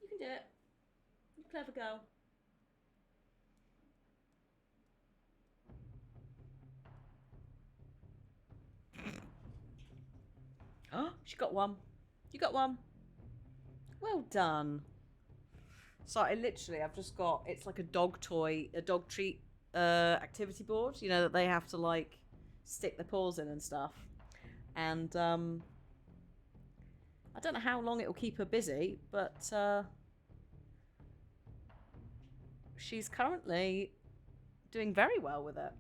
You can do it. You're a clever girl. Oh, she got one. You got one. Well done. So I've just got, it's like a dog toy, a dog treat activity board, you know, that they have to like stick their paws in and stuff. And I don't know how long it will keep her busy, but she's currently doing very well with it.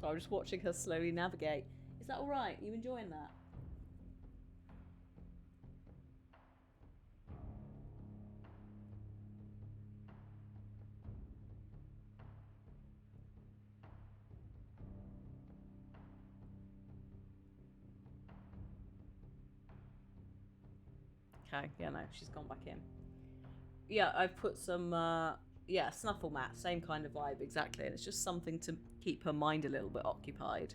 So I'm just watching her slowly navigate. Is that all right? Are you enjoying that? Okay, yeah, no, she's gone back in. Yeah, I've put some, yeah, snuffle mat, same kind of vibe, exactly. And it's just something to keep her mind a little bit occupied.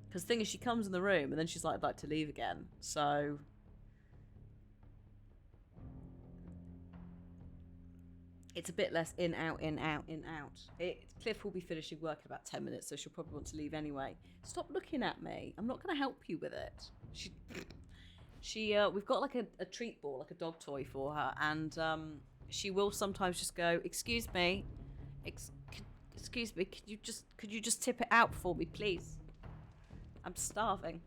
Because the thing is, she comes in the room and then she's like, I'd like to leave again. So... it's a bit less in, out, in, out, in, out. Cliff will be finishing work in about 10 minutes, so she'll probably want to leave anyway. Stop looking at me. I'm not going to help you with it. We've got like a treat ball, like a dog toy for her, and she will sometimes just go, excuse me, excuse me, could you just tip it out for me, please? I'm starving.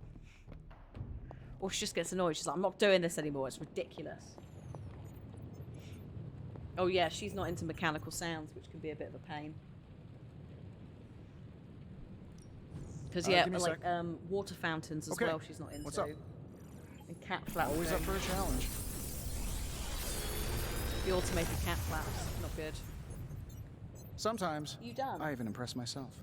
Or she just gets annoyed. She's like, I'm not doing this anymore. It's ridiculous. Oh yeah, she's not into mechanical sounds, which can be a bit of a pain. Because yeah, like water fountains as well. She's not into. What's up? And cat flap. Always up for a challenge. The automated cat flaps, not good. Sometimes. You done? I even impress myself.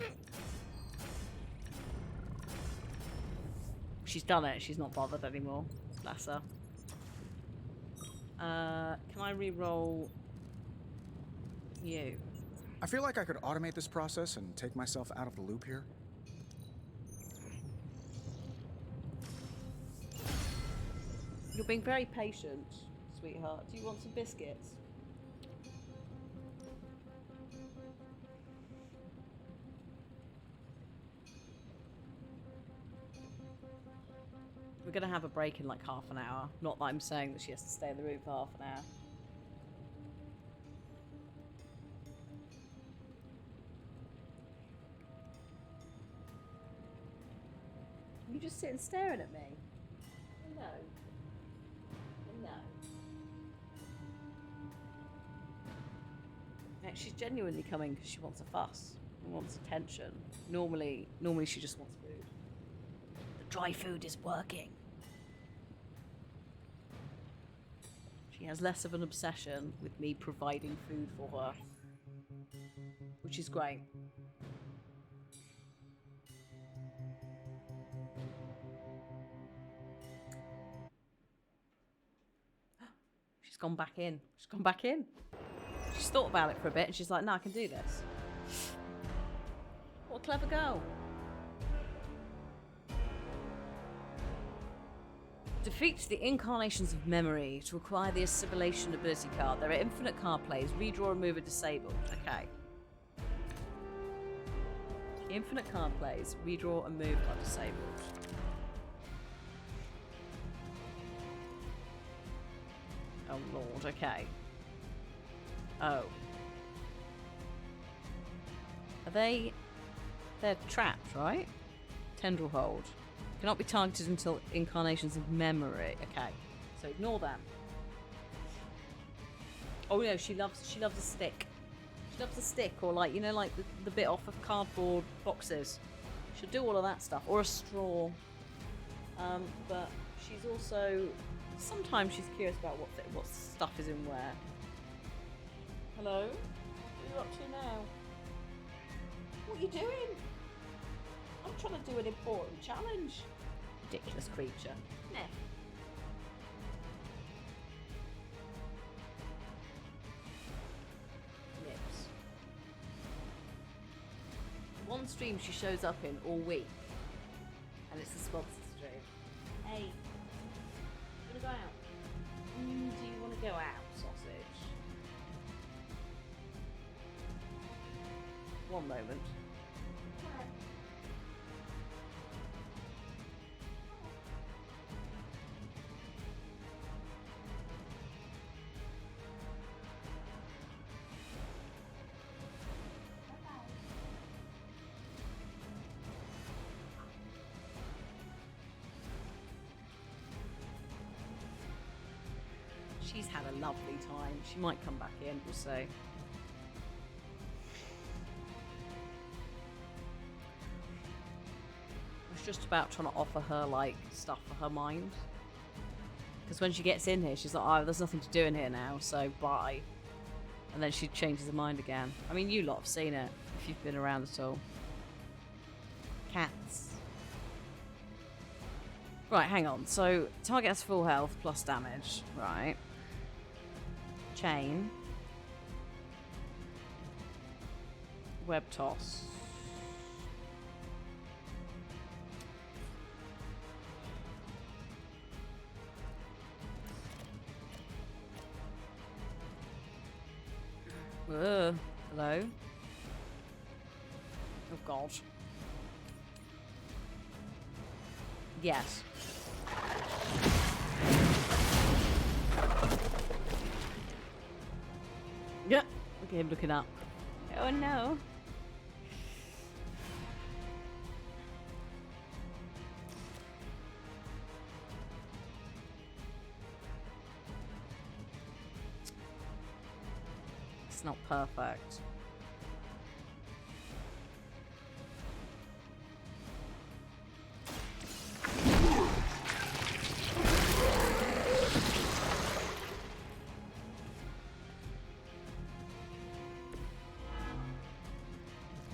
She's done it. She's not bothered anymore. Bless her. Can I re-roll you? I feel like I could automate this process and take myself out of the loop here. You're being very patient, sweetheart. Do you want some biscuits? We're gonna have a break in like half an hour. Not that I'm saying that she has to stay in the room for half an hour. You just sitting staring at me? No. No. Yeah, she's genuinely coming because she wants a fuss and wants attention. Normally she just wants food. The dry food is working. She has less of an obsession with me providing food for her, which is great. She's gone back in. She's gone back in. She's thought about it for a bit and she's like, no, I can do this. What a clever girl. Defeat the incarnations of memory to acquire the assimilation ability card. There are infinite card plays. Redraw and move are disabled. Okay. Infinite card plays. Redraw and move are disabled. Oh lord, okay. Oh. Are they... they're trapped, right? Tendril hold. Cannot be targeted until incarnations of memory. Okay. So ignore that. Oh no, she loves a stick. She loves a stick, or like, you know, like the bit off of cardboard boxes. She'll do all of that stuff. Or a straw. But she's also... sometimes she's curious about what stuff is in where. Hello? What are you up to now? What are you doing? I'm trying to do an important challenge. Ridiculous creature. Nah. Nips. One stream she shows up in all week. And it's the sponsored stream. Hey. You wanna go out? Do you wanna go out, sausage? One moment. She's had a lovely time. She might come back in, we'll see. I was just about trying to offer her, like, stuff for her mind. Because when she gets in here, she's like, oh, there's nothing to do in here now, so bye. And then she changes her mind again. I mean, you lot have seen it, if you've been around at all. Cats. Right, hang on. So, target has full health plus damage. Right. Chain. Web toss. Hello? Oh god. Yes. Yeah. Look at him looking up. Oh no. It's not perfect.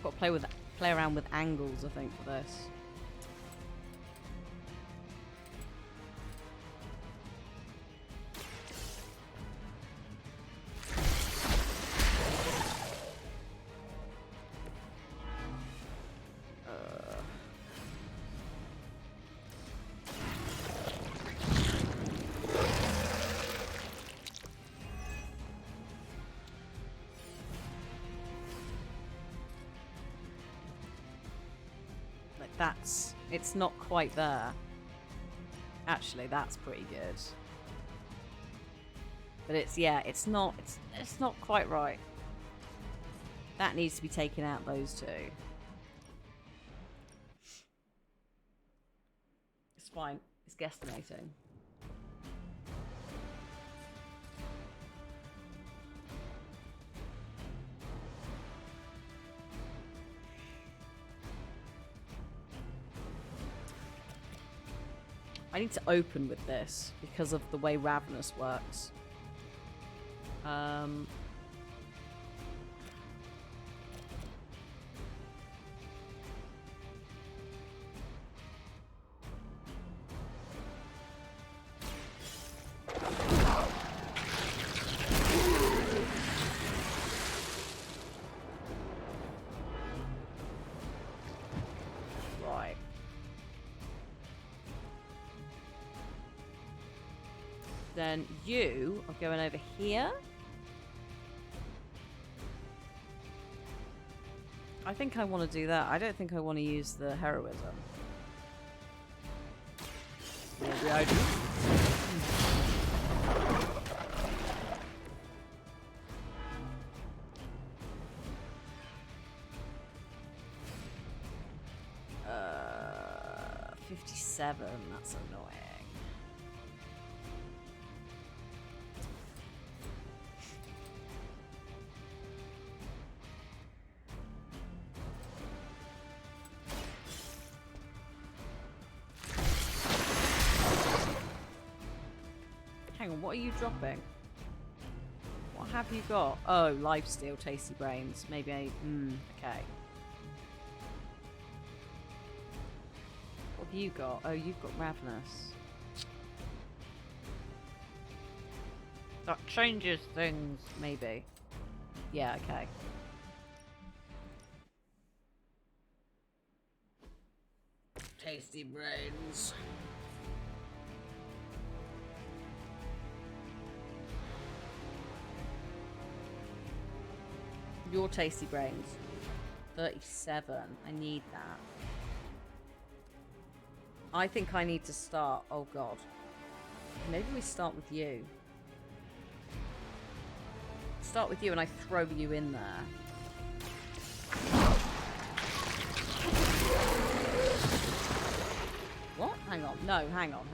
Got to play around with angles, I think, for this. It's not quite there. Actually, that's pretty good. But it's not quite right. That needs to be taken out, those two. It's fine. It's guesstimating. I need to open with this because of the way Ravenous works. Right. Then you are going over here. I think I want to do that. I don't think I want to use the heroism. Maybe I do. Uh, 57. That's annoying. Hang on, what are you dropping? What have you got? Oh, lifesteal, tasty brains. Maybe I... okay. What have you got? Oh, you've got Ravenous. That changes things, maybe. Yeah, okay. Tasty brains. Your tasty brains. 37. I need that. I think I need to start. Oh god. Maybe we start with you. Start with you and I throw you in there. What? Hang on. No, hang on.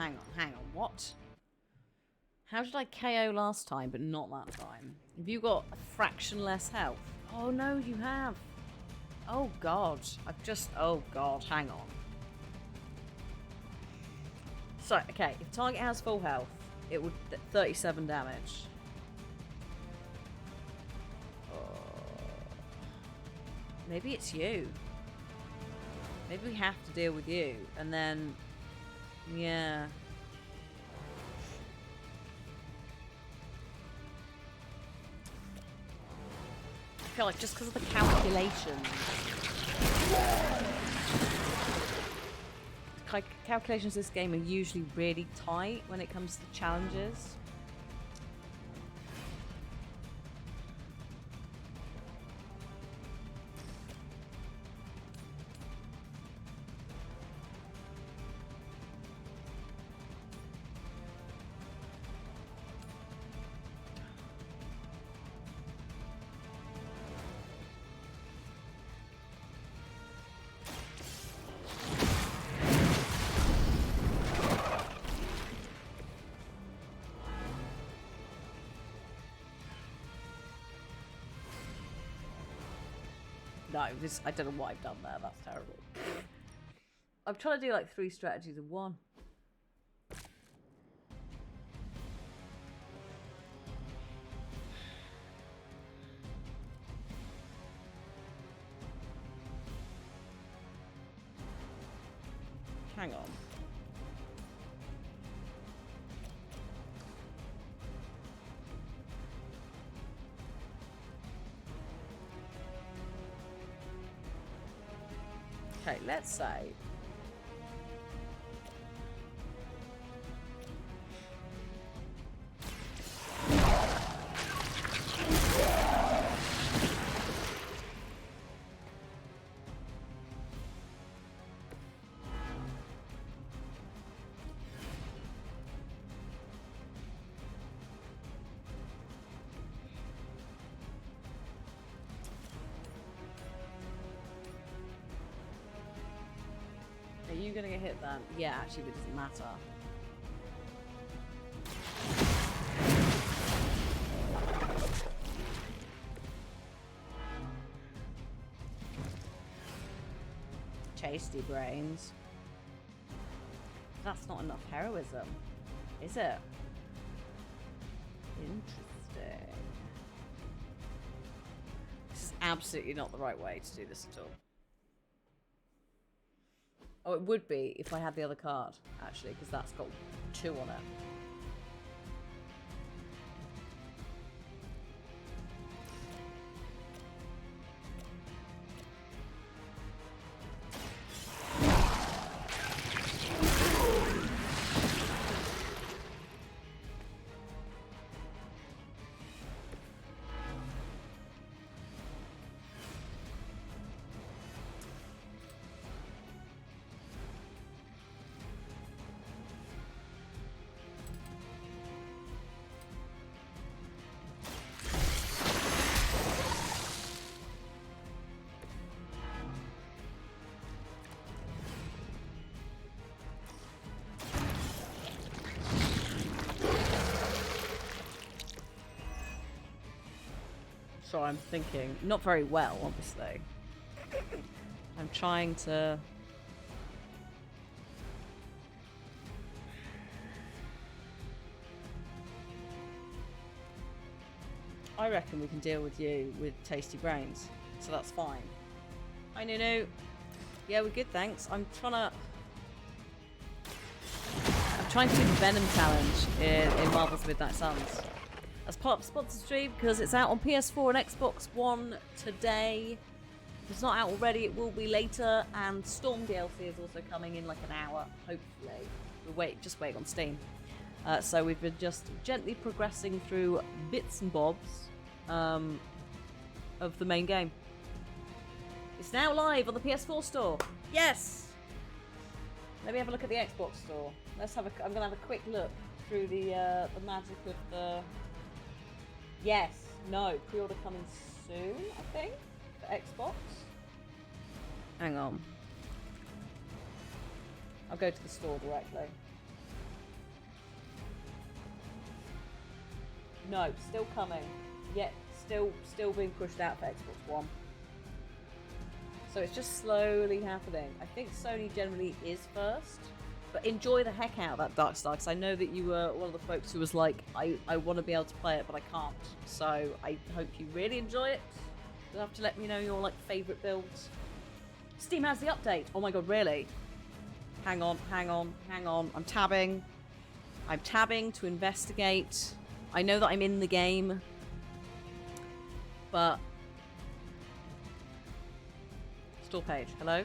What? How did I KO last time but not that time? Have you got a fraction less health? Oh no, you have. Oh god. Oh god, hang on. So, okay, if target has full health, it would 37 damage. Maybe it's you. Maybe we have to deal with you, and then Yeah. I feel like just because of the calculations. Calculations in this game are usually really tight when it comes to challenges. No, I don't know what I've done there. That's terrible. I'm trying to do like 3 strategies in one. Hang on. Okay, let's say are you gonna get hit then? Yeah, actually, it doesn't matter. Tasty brains. That's not enough heroism, is it? Interesting. This is absolutely not the right way to do this at all. Oh, it would be if I had the other card, actually, because that's got 2 on it. So I'm thinking, not very well, obviously. I'm trying to... I reckon we can deal with you with tasty brains, so that's fine. Hi, Nunu. Yeah, we're good, thanks. I'm trying to do the Venom challenge in Marvel's Midnight Suns as part of the sponsor stream because it's out on PS4 and Xbox One today. If it's not out already, it will be later, and Storm DLC is also coming in like an hour, hopefully. We're just waiting on Steam. So we've been just gently progressing through bits and bobs of the main game. It's now live on the PS4 store. Yes! Let me have a look at the Xbox store. I'm gonna have a quick look through the magic of the... Yes, no, pre-order coming soon, I think, for Xbox. Hang on. I'll go to the store directly. No, still coming. Yet, still being pushed out for Xbox One. So it's just slowly happening. I think Sony generally is first. But enjoy the heck out of that Darkstar, because I know that you were one of the folks who was like, I want to be able to play it, but I can't. So I hope you really enjoy it. You'll have to let me know your like favourite builds. Steam has the update. Oh my god, really? Hang on, hang on, hang on. I'm tabbing. I'm tabbing to investigate. I know that I'm in the game, but... Store page, hello?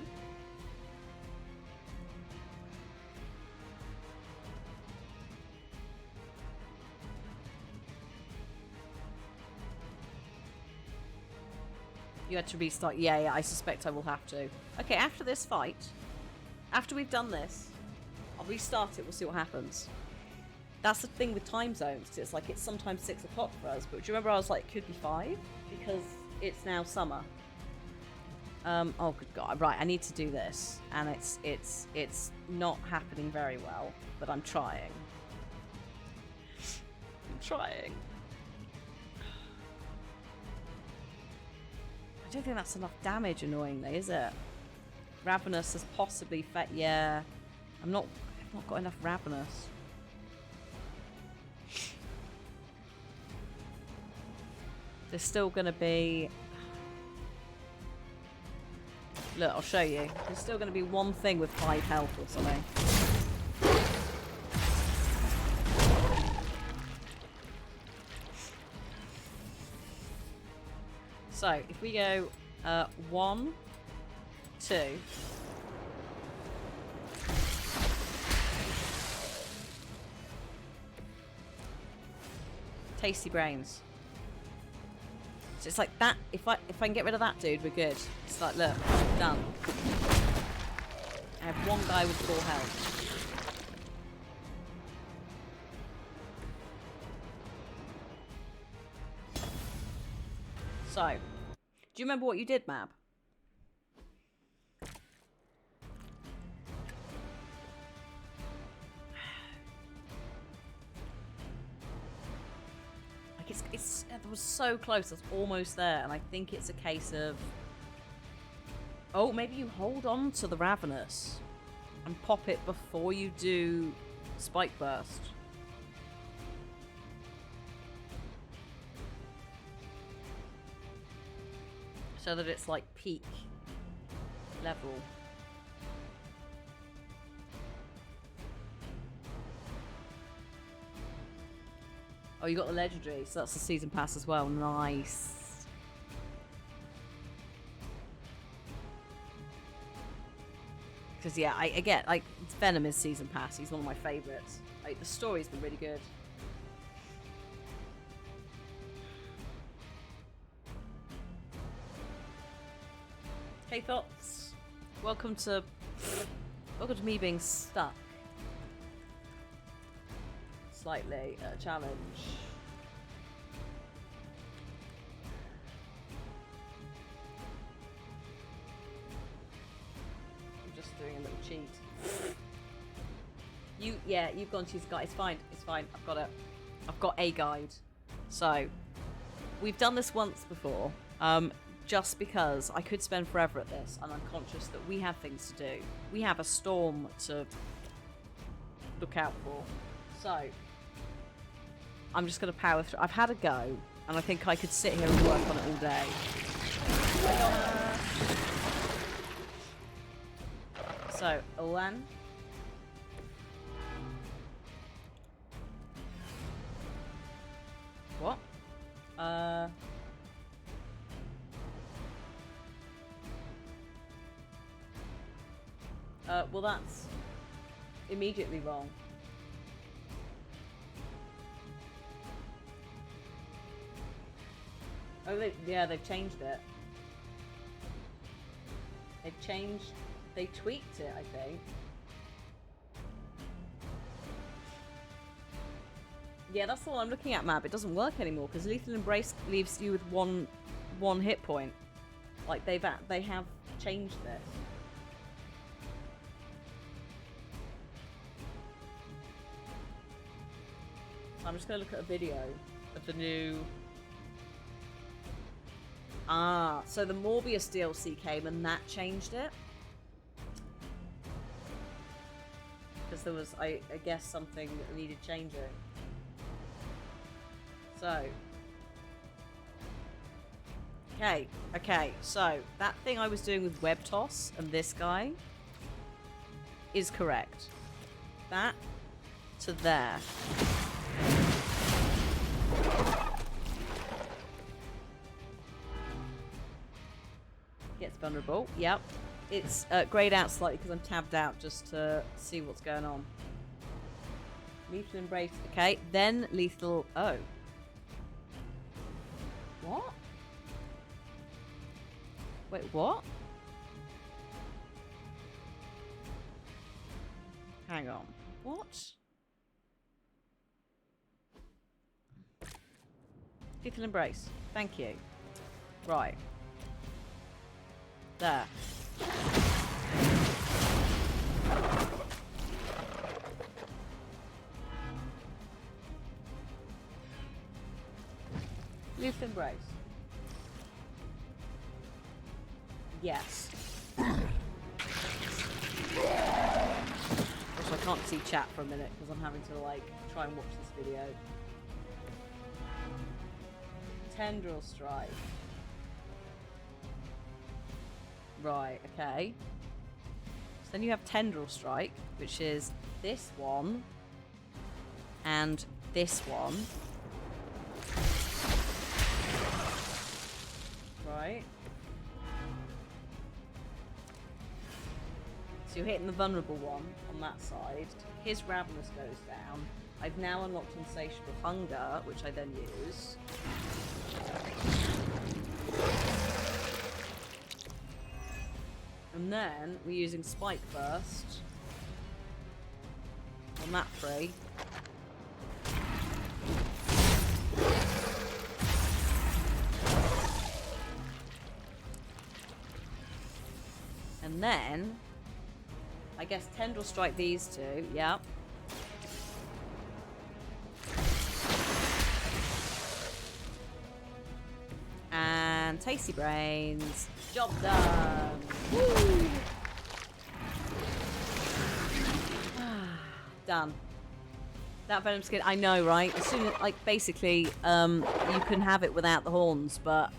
You had to restart. Yeah, I suspect I will have to. Okay, after this fight, after we've done this, I'll restart it, we'll see what happens. That's the thing with time zones, 'cause it's like it's sometimes 6 o'clock for us, but do you remember I was like, could be 5? Because it's now summer. Oh good god, right, I need to do this. And it's not happening very well, but I'm trying. I'm trying. I don't think that's enough damage, annoyingly, is it? Ravenous has possibly yeah. I've not got enough Ravenous. There's still gonna be... Look, I'll show you. There's still gonna be one thing with 5 health or something. So, if we go 1, 2. Tasty brains. So it's like that. If I can get rid of that dude, we're good. It's like, look, done. I have one guy with 4 health. So, do you remember what you did, Mab? Like it was so close. I was almost there, and I think it's a case of... Oh, maybe you hold on to the Ravenous and pop it before you do Spike Burst. So that it's like peak level. Oh, you got the legendary, so that's the season pass as well. Nice. Because yeah, I get like Venom is season pass. He's one of my favorites. Like the story's been really good. Hey Thoughts, welcome to me being stuck slightly at a challenge. I'm just doing a little cheat. You've gone to his guide. It's fine. I've got a guide. So we've done this once before. Just because I could spend forever at this, and I'm conscious that we have things to do. We have a storm to look out for. So, I'm just going to power through. I've had a go, and I think I could sit here and work on it all day. So, Owen. What? Well, that's immediately wrong. Oh, they've changed it. They tweaked it, I think. Yeah, that's all I'm looking at, Map. It doesn't work anymore because Lethal Embrace leaves you with one hit point. Like they have changed this. I'm just going to look at a video of the new... Ah, so the Morbius DLC came and that changed it? Because there was, I guess, something that needed changing. So... Okay, so that thing I was doing with Web Toss and this guy is correct. That to there. Gets vulnerable. Yep. It's grayed out slightly because I'm tabbed out just to see what's going on. Lethal Embrace. Okay, then Lethal... Oh. What? Wait, what? Hang on. What? Lethal Embrace. Thank you. Right. There. Lethal Embrace. Yes. Also, I can't see chat for a minute because I'm having to, like, try and watch this video. Tendril Strike. Right, okay. So then you have Tendril Strike, which is this one and this one. Right. So you're hitting the vulnerable one on that side. His Ravenous goes down. I've now unlocked Insatiable Hunger, which I then use. And then we're using Spike Burst on that three. And then, I guess Tendril Strike these two, yep. And Tasty Brains, job done. Woo! Done. That Venom skin, I know, right? As soon as, like, basically, you can have it without the horns, but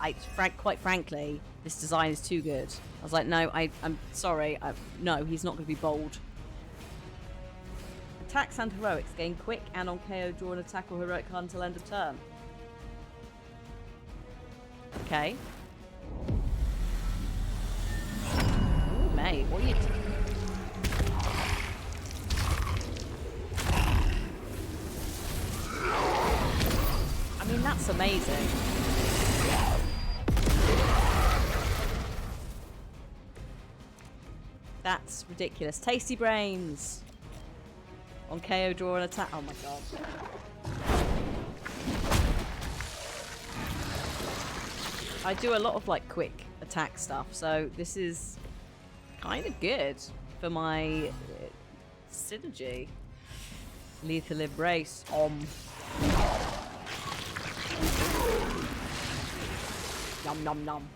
quite frankly, this design is too good. I was like, no, I'm sorry. No, he's not going to be bold. Attacks and heroics gain quick and on KO draw an attack or heroic card until end of turn. Okay. Ooh, mate, what are you doing? I mean, that's amazing. That's ridiculous. Tasty Brains! On KO, draw an attack. Oh my god. I do a lot of, like, quick attack stuff, so this is kind of good for my synergy. Lethal Embrace. Nom nom nom.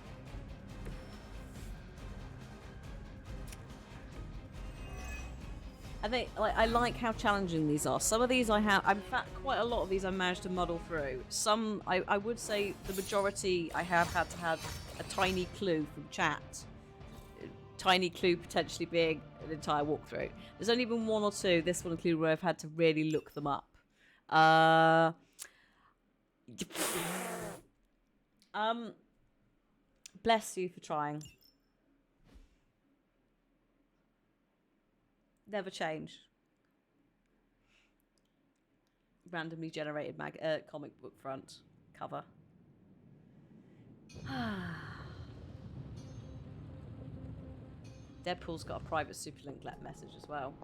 I think, like, I like how challenging these are. Some of these in fact, quite a lot of these I managed to muddle through. Some, I would say the majority I have had to have a tiny clue from chat. Tiny clue potentially being an entire walkthrough. There's only been one or two, this one included, where I've had to really look them up. Bless you for trying. Never change. Randomly generated comic book front cover. Deadpool's got a private Superlink message as well.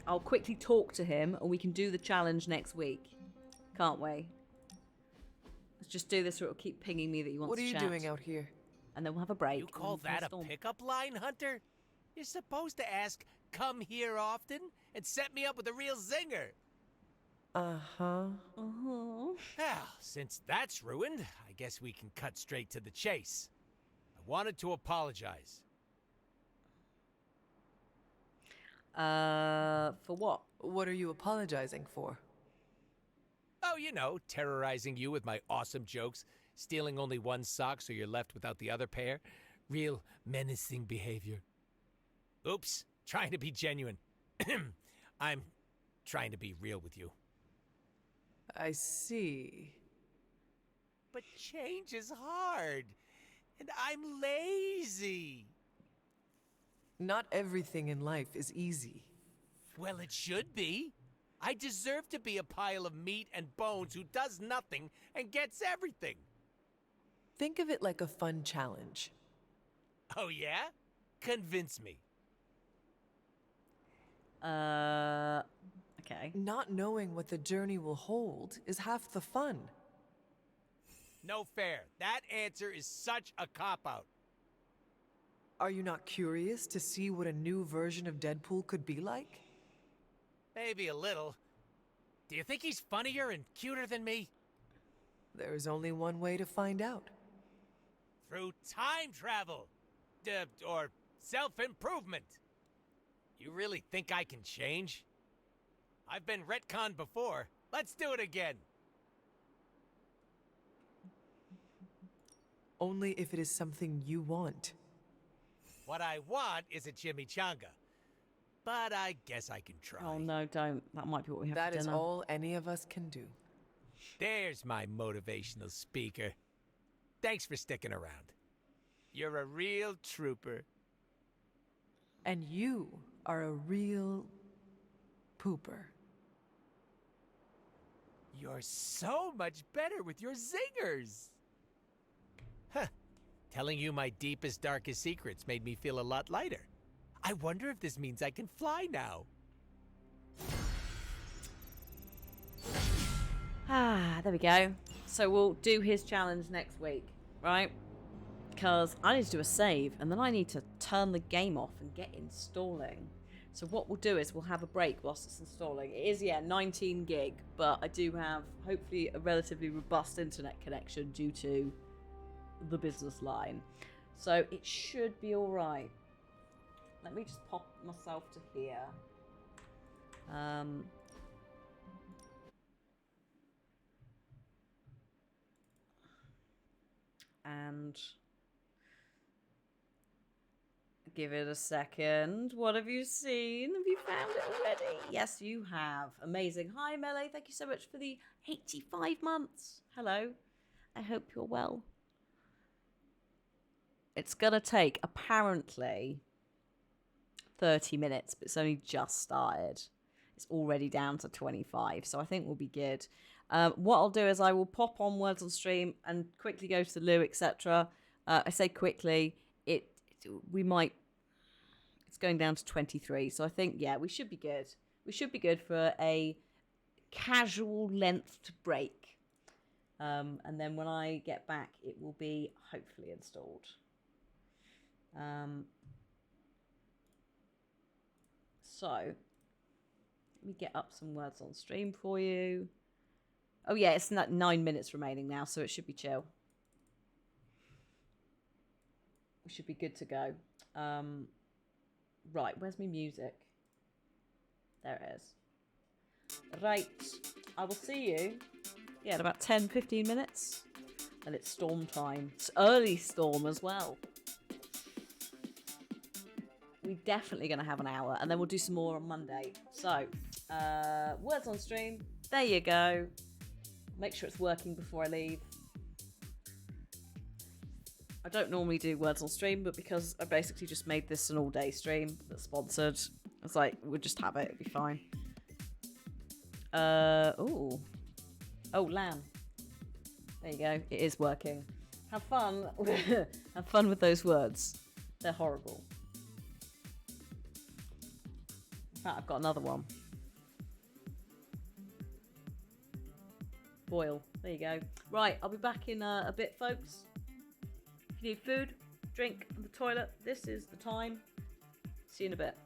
I'll quickly talk to him and we can do the challenge next week. Can't we? Let's just do this or it'll keep pinging me that he wants to chat. What are you doing out here? And then we'll have a break. You call that a pickup line, Hunter? You're supposed to ask, come here often, and set me up with a real zinger. Uh-huh. Uh-huh. Well, since that's ruined, I guess we can cut straight to the chase. I wanted to apologize. For what? What are you apologizing for? Oh, you know, terrorizing you with my awesome jokes, stealing only one sock so you're left without the other pair. Real menacing behavior. Oops, trying to be genuine. I'm trying to be real with you. I see. But change is hard, and I'm lazy. Not everything in life is easy. Well, it should be. I deserve to be a pile of meat and bones who does nothing and gets everything. Think of it like a fun challenge. Oh, yeah? Convince me. Okay. Not knowing what the journey will hold is half the fun. No fair. That answer is such a cop-out. Are you not curious to see what a new version of Deadpool could be like? Maybe a little. Do you think he's funnier and cuter than me? There is only one way to find out. Through time travel. Or self-improvement. You really think I can change? I've been retconned before. Let's do it again. Only if it is something you want. What I want is a chimichanga. But I guess I can try. Oh no, don't. That might be what we have That for is dinner. all any of us can do. There's my motivational speaker. Thanks for sticking around. You're a real trooper. And you are a real pooper. You're so much better with your zingers. Huh. Telling you my deepest, darkest secrets made me feel a lot lighter. I wonder if this means I can fly now. Ah, there we go. So we'll do his challenge next week, right? Because I need to do a save, and then I need to turn the game off and get installing. So what we'll do is we'll have a break whilst it's installing. It is, yeah, 19 gig, but I do have, hopefully, a relatively robust internet connection due to the business line. So it should be alright. Let me just pop myself to here. And give it a second. What have you seen? Have you found it already? Yes, you have. Amazing. Hi, Melee. Thank you so much for the 85 months. Hello. I hope you're well. It's going to take, apparently, 30 minutes, but it's only just started. It's already down to 25, so I think we'll be good. What I'll do is I will pop on Words on Stream and quickly go to the loo, etc. I say quickly, it's going down to 23, so I think, yeah, we should be good. We should be good for a casual lengthed break. And then when I get back, it will be hopefully installed. So, let me get up some Words on Stream for you. Oh yeah, it's 9 minutes remaining now, so it should be chill. We should be good to go. Right, where's my music? There it is. Right, I will see you, yeah, in about 10-15 minutes. And it's storm time. It's early storm as well. We're definitely going to have an hour, and then we'll do some more on Monday. So, Words on Stream. There you go. Make sure it's working before I leave. I don't normally do Words on Stream, but because I basically just made this an all-day stream that's sponsored, it's like, we'll just have it. It'll be fine. Oh, LAN. There you go. It is working. Have fun. Have fun with those words. They're horrible. In fact, I've got another one. Boil. There you go. Right, I'll be back in a bit, folks. If you need food, drink, and the toilet, this is the time. See you in a bit.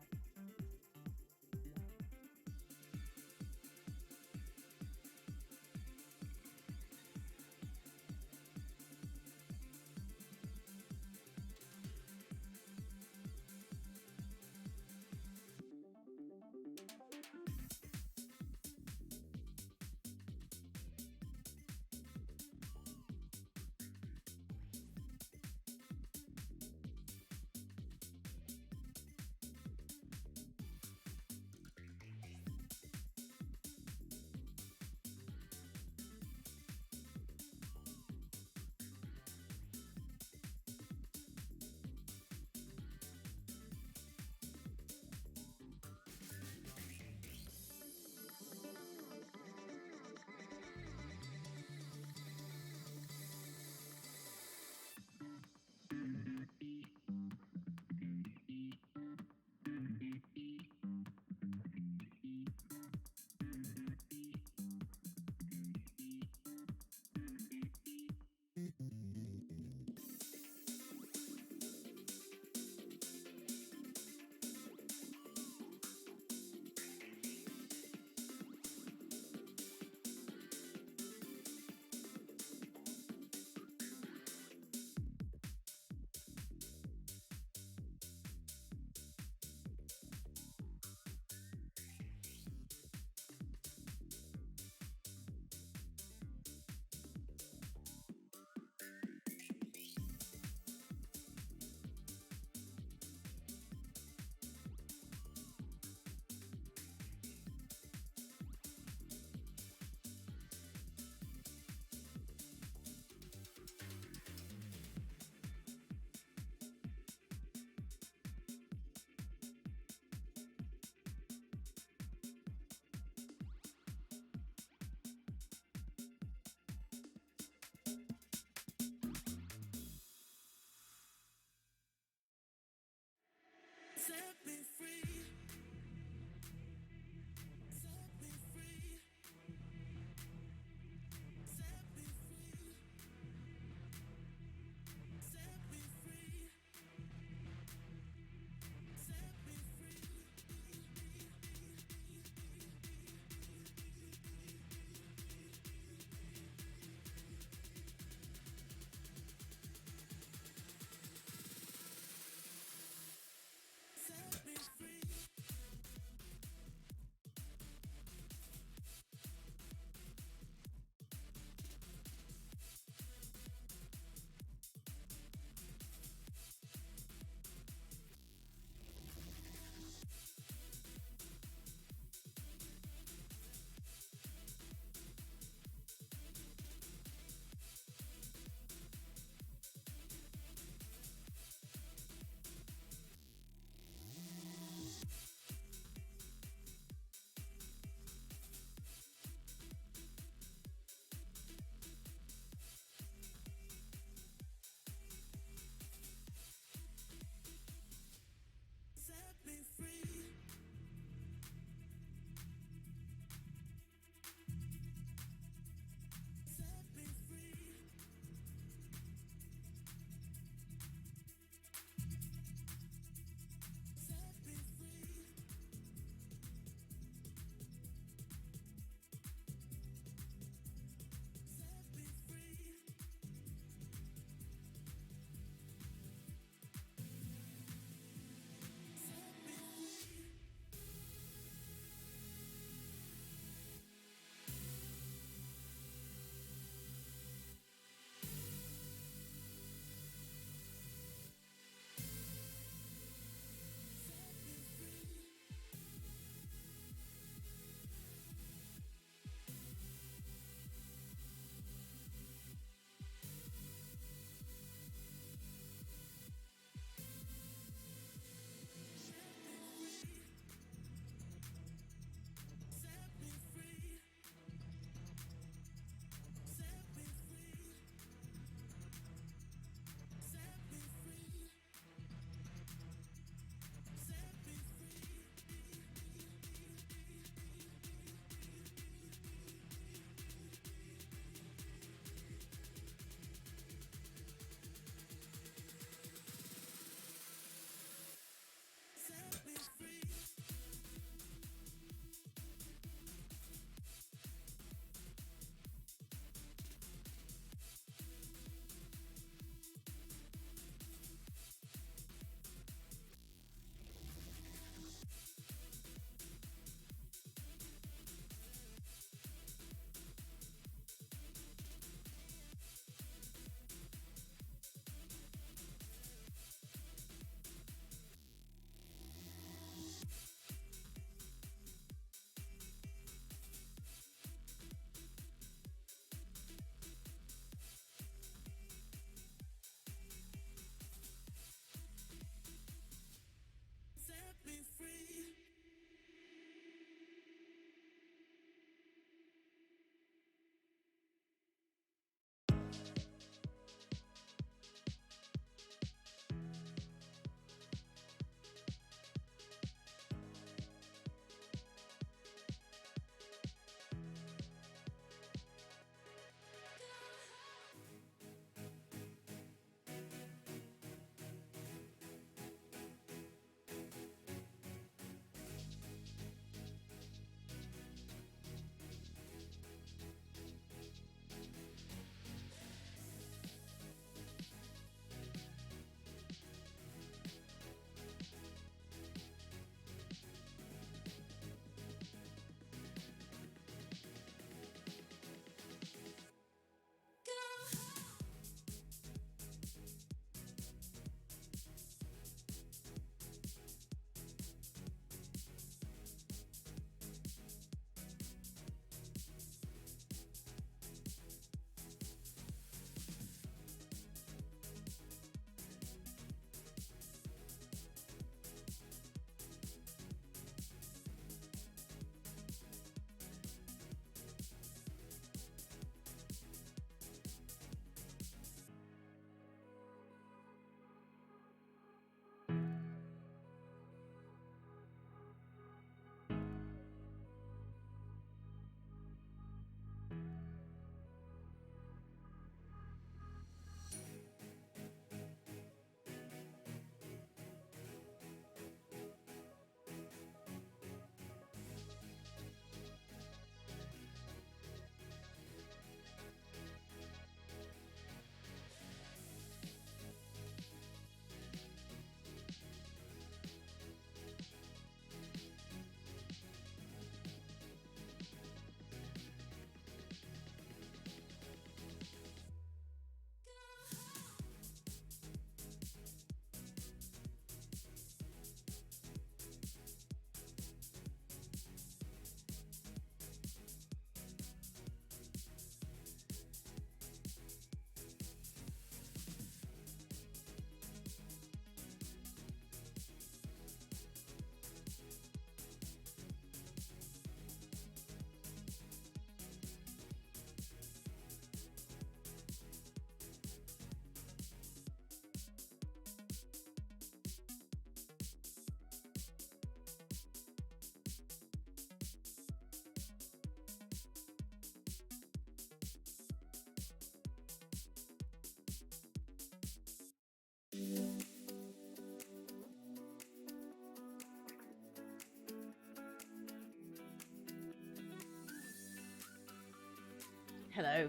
Hello.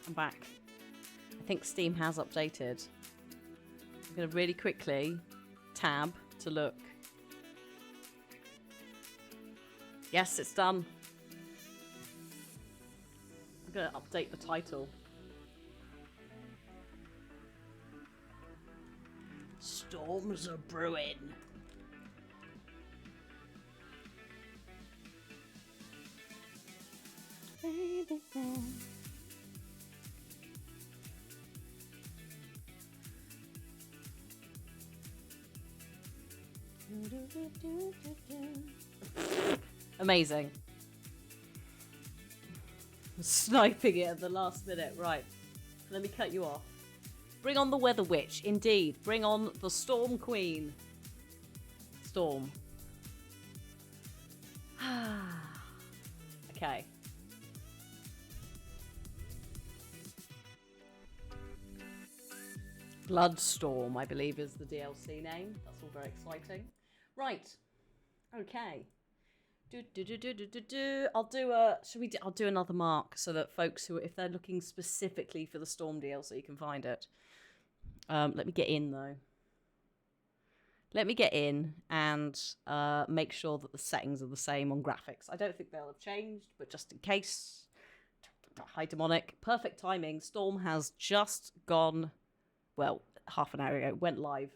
I'm back. I think Steam has updated. I'm going to really quickly tab to look. Yes, it's done. I'm going to update the title. Storms are brewing. Amazing. Sniping it at the last minute. Right. Let me cut you off. Bring on the Weather Witch. Indeed. Bring on the Storm Queen. Storm. Okay. Bloodstorm, I believe, is the DLC name. That's all very exciting. Right. Okay. I'll do a. I'll do another mark so that folks who, if they're looking specifically for the Storm DLC, can find it. Let me get in though. Let me get in and make sure that the settings are the same on graphics. I don't think they'll have changed, but just in case. Hi, Demonic. Perfect timing. Storm has just gone. Well, half an hour ago, went live.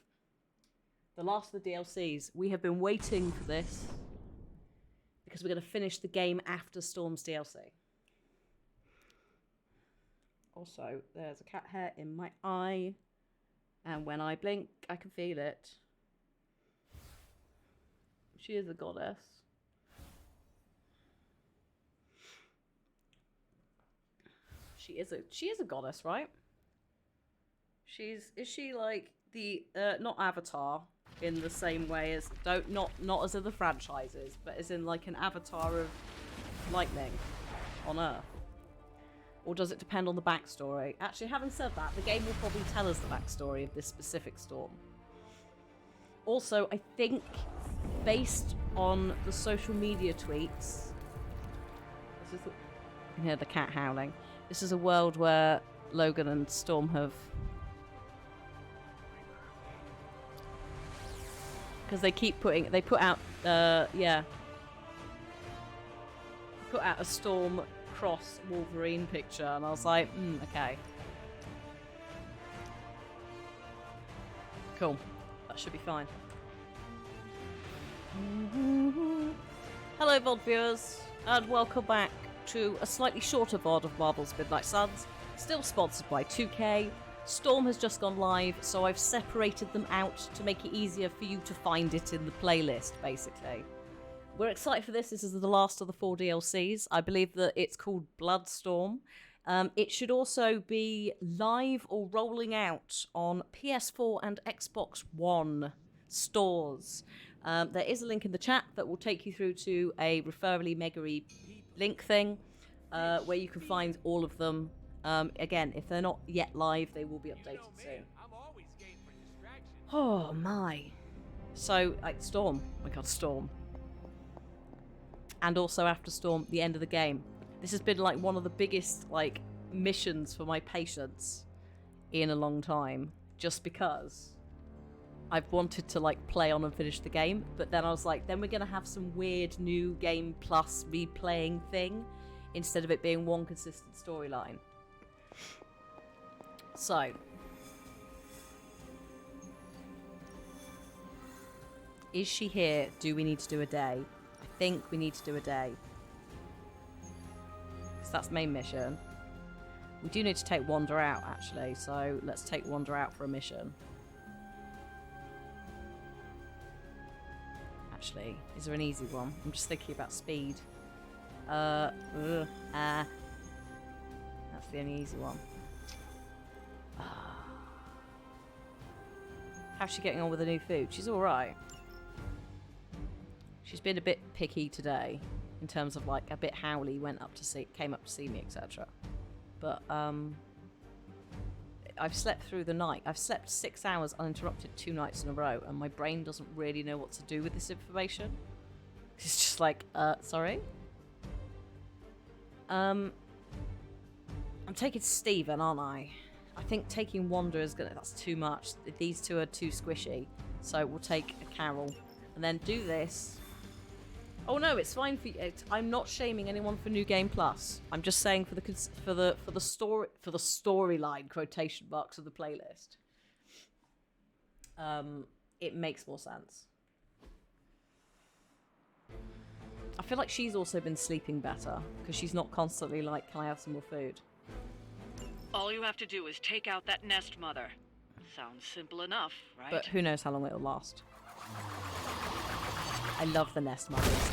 The last of the DLCs. We have been waiting for this because we're going to finish the game after Storm's DLC. Also, there's a cat hair in my eye, and when I blink, I can feel it. She is a goddess. She is a goddess, right? Is she like the not Avatar in the same way as not as in the franchises, but as in like an avatar of lightning on Earth? Or does it depend on the backstory? Actually, having said that, the game will probably tell us the backstory of this specific storm. Also, I think based on the social media tweets, you can hear the cat howling. This is a world where Logan and Storm have, because they put out a Storm cross Wolverine picture, and I was like, okay. Cool. That should be fine. Hello, VOD viewers, and welcome back to a slightly shorter VOD of Marvel's Midnight Suns, still sponsored by 2K. Storm has just gone live, so I've separated them out to make it easier for you to find it in the playlist, basically. We're excited for this. This is the last of the 4 DLCs. I believe that it's called Bloodstorm. It should also be live or rolling out on PS4 and Xbox One stores. There is a link in the chat that will take you through to a Referrally Meggery link thing, where you can find all of them. Again, if they're not yet live, they will be updated soon. Oh my. So, Storm. Oh my god, Storm. And also after Storm, the end of the game. This has been like one of the biggest like missions for my patience in a long time, just because I've wanted to like play on and finish the game, but then I was like, then we're gonna have some weird new game plus replaying thing instead of it being one consistent storyline. So, is she here? Do we need to do a day? I think we need to do a day. Because that's main mission. We do need to take Wander out, actually, so let's take Wander out for a mission. Actually, is there an easy one? I'm just thinking about speed. That's the only easy one. How's she getting on with the new food? She's alright. She's been a bit picky today, in terms of like a bit howly, came up to see me, etc. But I've slept through the night. I've slept 6 hours uninterrupted 2 nights in a row, and my brain doesn't really know what to do with this information. It's just like, sorry? I'm taking Steven, aren't I? I think taking Wanda is gonna. That's too much. These two are too squishy. So we'll take a Carol and then do this. Oh no, it's fine for you. I'm not shaming anyone for New Game Plus. I'm just saying for the storyline quotation marks of the playlist. It makes more sense. I feel like she's also been sleeping better because she's not constantly like, "Can I have some more food?" All you have to do is take out that nest mother. Sounds simple enough, right? But who knows how long it'll last. I love the nest mothers.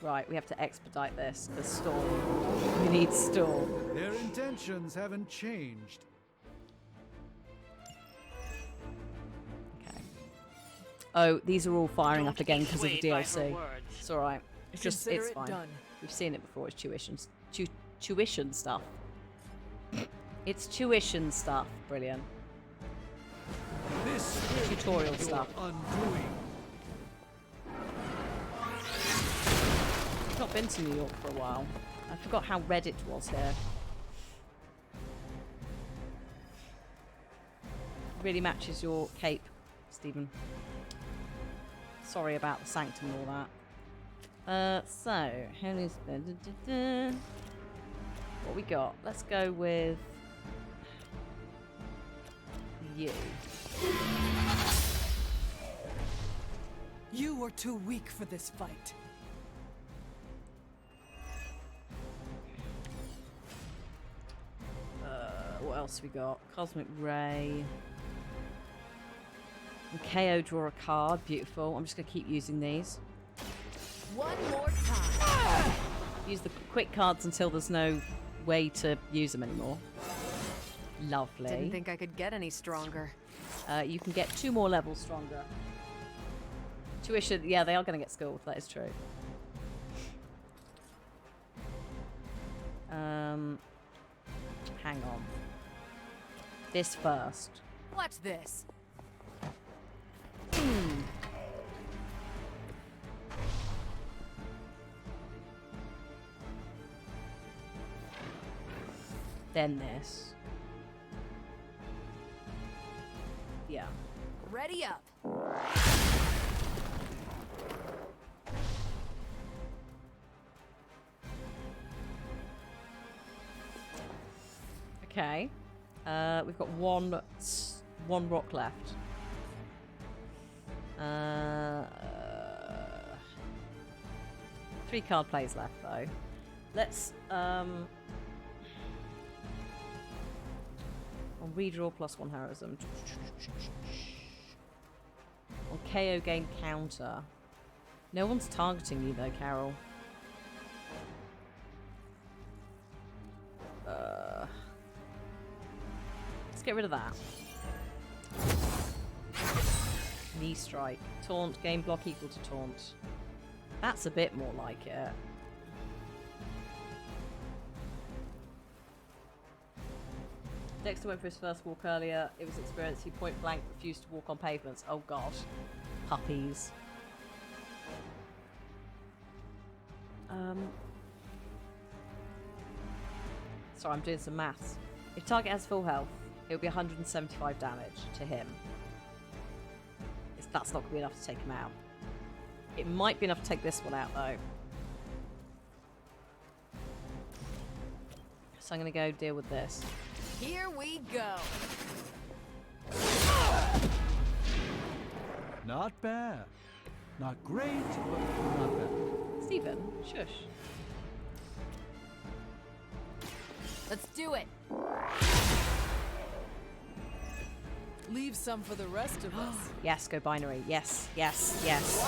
Right, we have to expedite this. The storm. We need storm. Their intentions haven't changed. Okay. Oh, these are all firing up again because of the DLC. It's alright. It's just, Consider it's it fine. done. We've seen it before. It's tuition stuff. It's tuition stuff. Brilliant. This tutorial is your stuff. undoing. I've not been to New York for a while. I forgot how red it was here. Really matches your cape, Stephen. Sorry about the sanctum and all that. So, Henry's... What we got? Let's go with... you. You are too weak for this fight. What else we got? Cosmic Ray. And KO draw a card. Beautiful. I'm just going to keep using these. One more time. Use the quick cards until there's no way to use them anymore. Lovely. Didn't think I could get any stronger. You can get 2 more levels stronger. Tuition, yeah, they are going to get schooled. That is true. Hang on. This first. Watch this. Then this. Yeah. Ready up. Okay. We've got one rock left. 3 card plays left though. Let's I'll redraw +1 heroism. On KO gain counter. No one's targeting you though, Carol. Let's get rid of that. Knee strike. Taunt. Game block equal to taunt. That's a bit more like it. Dexter went for his first walk earlier. It was experience. He point blank refused to walk on pavements. Oh god. Puppies. Sorry, I'm doing some maths. If target has full health, it will be 175 damage to him. That's not going to be enough to take him out. It might be enough to take this one out, though. So I'm going to go deal with this. Here we go. Not bad. Not great, but not bad. Stephen, shush. Let's do it. Leave some for the rest of us. Yes, go binary. Yes, yes, yes.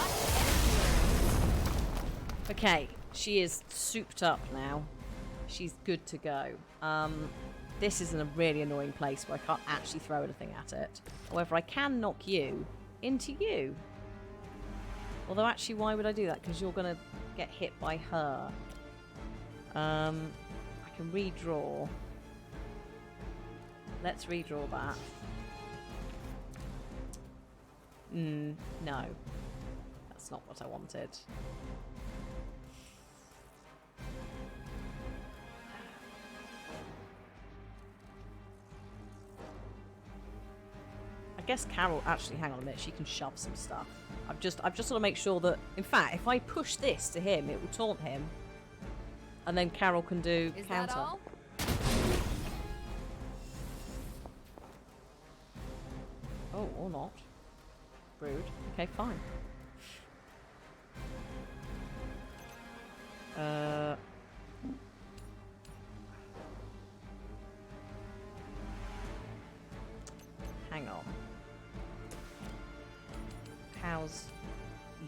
Okay, she is souped up now. She's good to go. This is in a really annoying place where I can't actually throw anything at it. However, I can knock you into you. Although actually, why would I do that? Because you're going to get hit by her. I can redraw. Let's redraw that. No. That's not what I wanted. I guess Carol, actually, hang on a minute, she can shove some stuff. I've just got to make sure that, in fact, if I push this to him, it will taunt him. And then Carol can do Is counter. that all? Oh, or not. Rude. Okay, fine. Hang on. How's...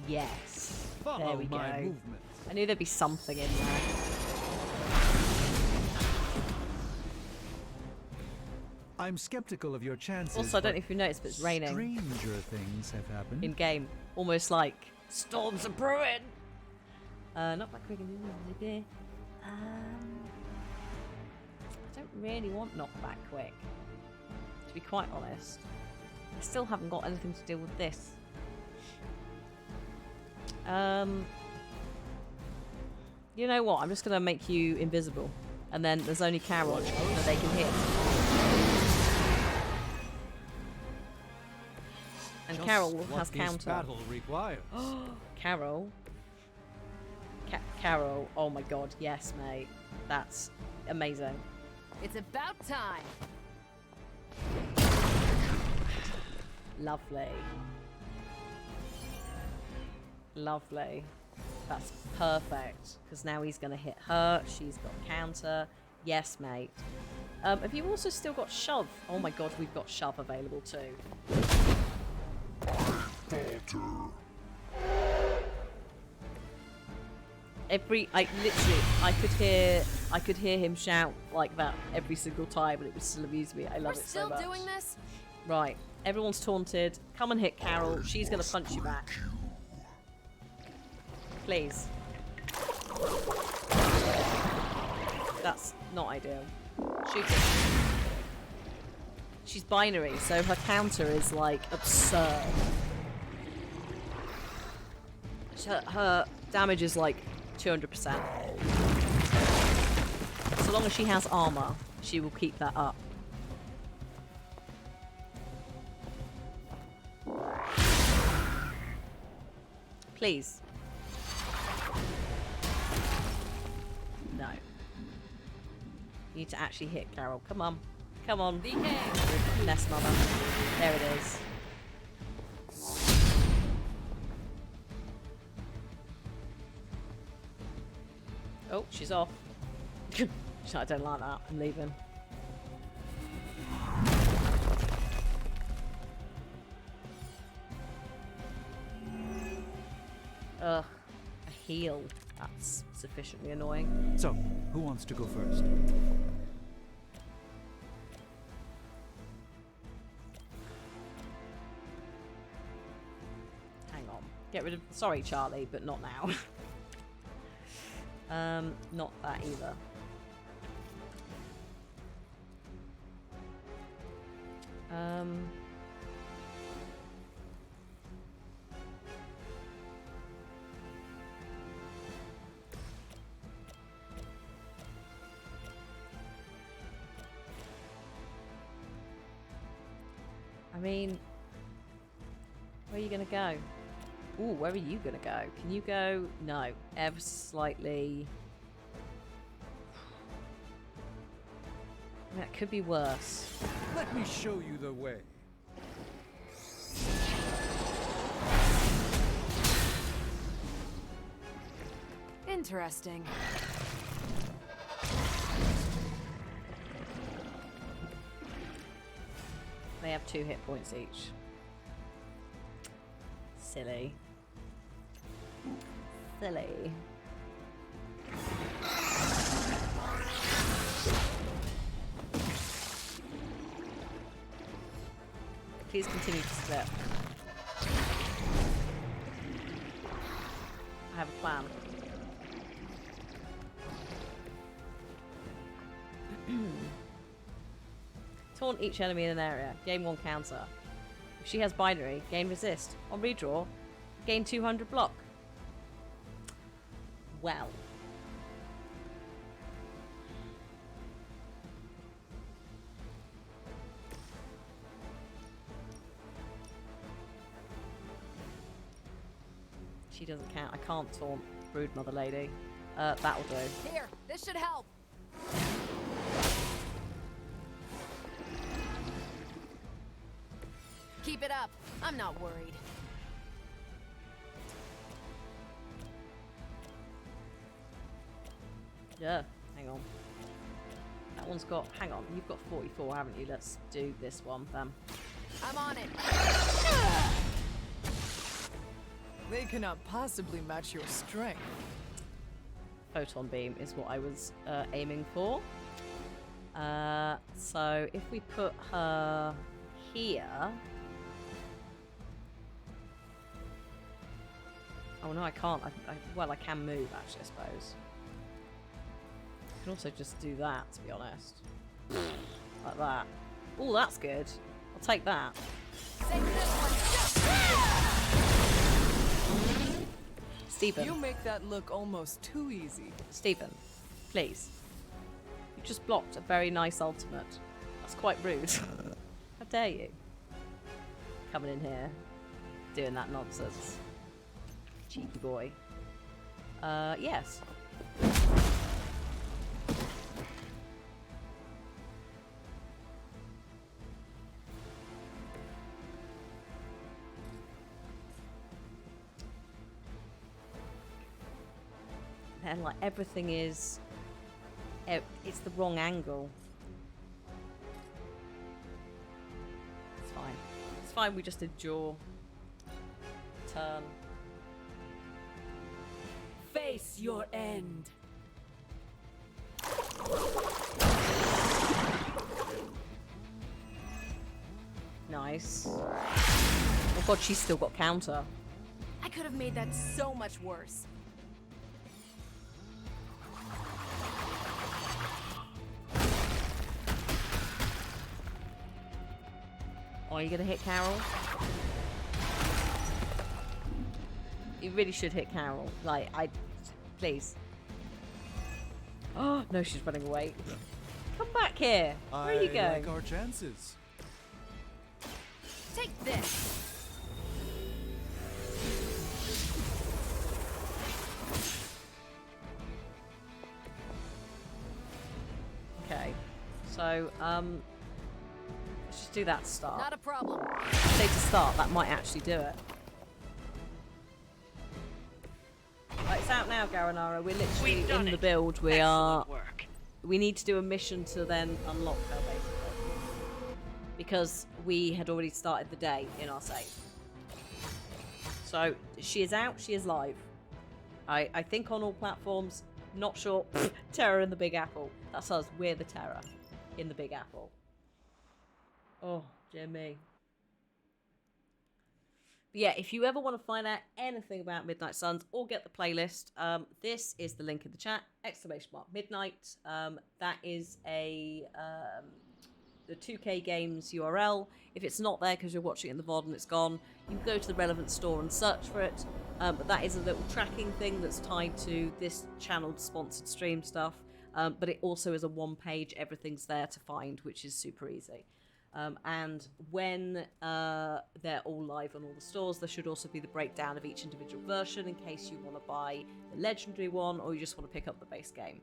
Yes. There we go. I knew there'd be something in there. I'm skeptical of your chances. Also, I don't know if you noticed, but it's raining. Stranger things have happened. In game. Almost like storms are brewing. Not that quick. I don't really want knockback quick. To be quite honest. I still haven't got anything to deal with this. You know what? I'm just going to make you invisible. And then there's only Carol that they can hit. And Just Carol what has this counter. battle requires. Carol. Carol. Oh my god. Yes, mate. That's amazing. It's about time. Lovely. Lovely. That's perfect. Because now he's going to hit her. She's got counter. Yes, mate. Have you also still got shove? Oh my god, we've got shove available too. I could hear him shout like that every single time, and it would still amuse me. I love it so much. We're still doing this? Right, everyone's taunted. Come and hit Carol. She's gonna punch you back. Please. That's not ideal. Shoot it. She's binary, so her counter is like absurd. Her damage is like 200%. So long as she has armor, she will keep that up. Please. No. You need to actually hit Carol. Come on. Come on. Nest mother. There it is. Oh, she's off. I don't like that. I'm leaving. Ugh. A heal. That's sufficiently annoying. So, who wants to go first? Hang on. Get rid of... Sorry, Charlie, but not now. Not that either. I mean, where are you gonna go? Ooh, where are you gonna go? Can you go? No, ever slightly. That could be worse. Let me show you the way. Interesting. They have 2 hit points each. Silly. Silly. Please continue to split. I have a plan. Taunt each enemy in an area. Gain 1 counter. If she has binary, gain resist. On redraw, gain 200 block. Well. She doesn't count. I can't taunt Brood Mother Lady. That'll do. Here, this should help. Keep it up. I'm not worried. Yeah, hang on. That one's got... Hang on, you've got 44, haven't you? Let's do this one then. I'm on it. They cannot possibly match your strength. Photon beam is what I was aiming for. So if we put her here... Oh no, I can't. Well, I can move actually, I suppose. I can also just do that, to be honest. Like that. Oh, that's good. I'll take that. Stephen. You make that look almost too easy. Stephen, please. You just blocked a very nice ultimate. That's quite rude. How dare you? Coming in here, doing that nonsense. Cheeky boy. Yes. And like everything is, it's the wrong angle. It's fine. It's fine. We just endure. Turn. Face your end. Nice. Oh god, she's still got counter. I could have made that so much worse. Oh, are you gonna hit Carol? You really should hit Carol. Like, please. Oh, no, she's running away. Come back here. Where are you going? I like our chances. Take this. Okay. So, let's just do that to start. Not a problem. Say to start, that might actually do it. Right, it's out now, Garanara. We're literally in the build. We need to do a mission to then unlock her, basically. Because we had already started the day in our save. So, she is out, she is live. I think on all platforms. Not sure. Terror in the Big Apple. That's us. We're the terror in the Big Apple. Oh, dear me. But yeah, if you ever want to find out anything about Midnight Suns or get the playlist, this is the link in the chat, !midnight. That is the 2K Games URL. If it's not there because you're watching it in the VOD and it's gone, you can go to the relevant store and search for it. But that is a little tracking thing that's tied to this channel's sponsored stream stuff. But it also is a one-page, everything's there to find, which is super easy. And when they're all live on all the stores, there should also be the breakdown of each individual version in case you want to buy the legendary one or you just want to pick up the base game.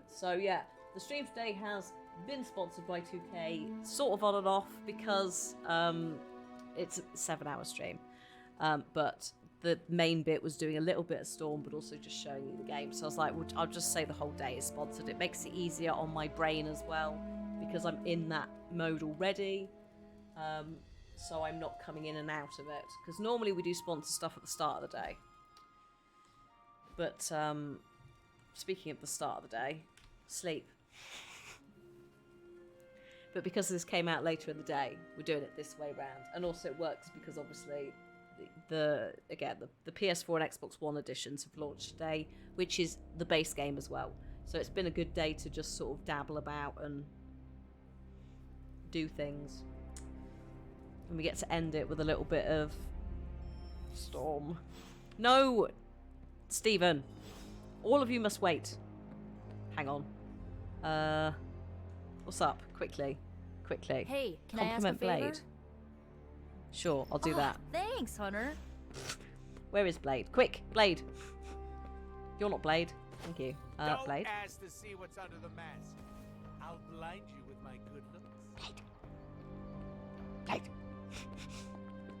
So yeah, the stream today has been sponsored by 2K, sort of on and off, because it's a 7-hour stream. But the main bit was doing a little bit of Storm, but also just showing you the game. So I was like, well, I'll just say the whole day is sponsored. It makes it easier on my brain as well, because I'm in that mode already. So I'm not coming in and out of it. Because normally we do sponsor stuff at the start of the day. But speaking of the start of the day, sleep. But because this came out later in the day, we're doing it this way round. And also it works because obviously the PS4 and Xbox One editions have launched today, which is the base game as well. So it's been a good day to just sort of dabble about and do things. And we get to end it with a little bit of Storm. No! Stephen. All of you must wait. Hang on. What's up? Quickly. Quickly. Hey, can I ask a Compliment favor? Blade. Sure, I'll do that. Thanks, Hunter. Where is Blade? Quick, Blade. You're not Blade. Thank you. Don't Blade. ask to see what's under the mask. I'll blind you with my good looks. Blade.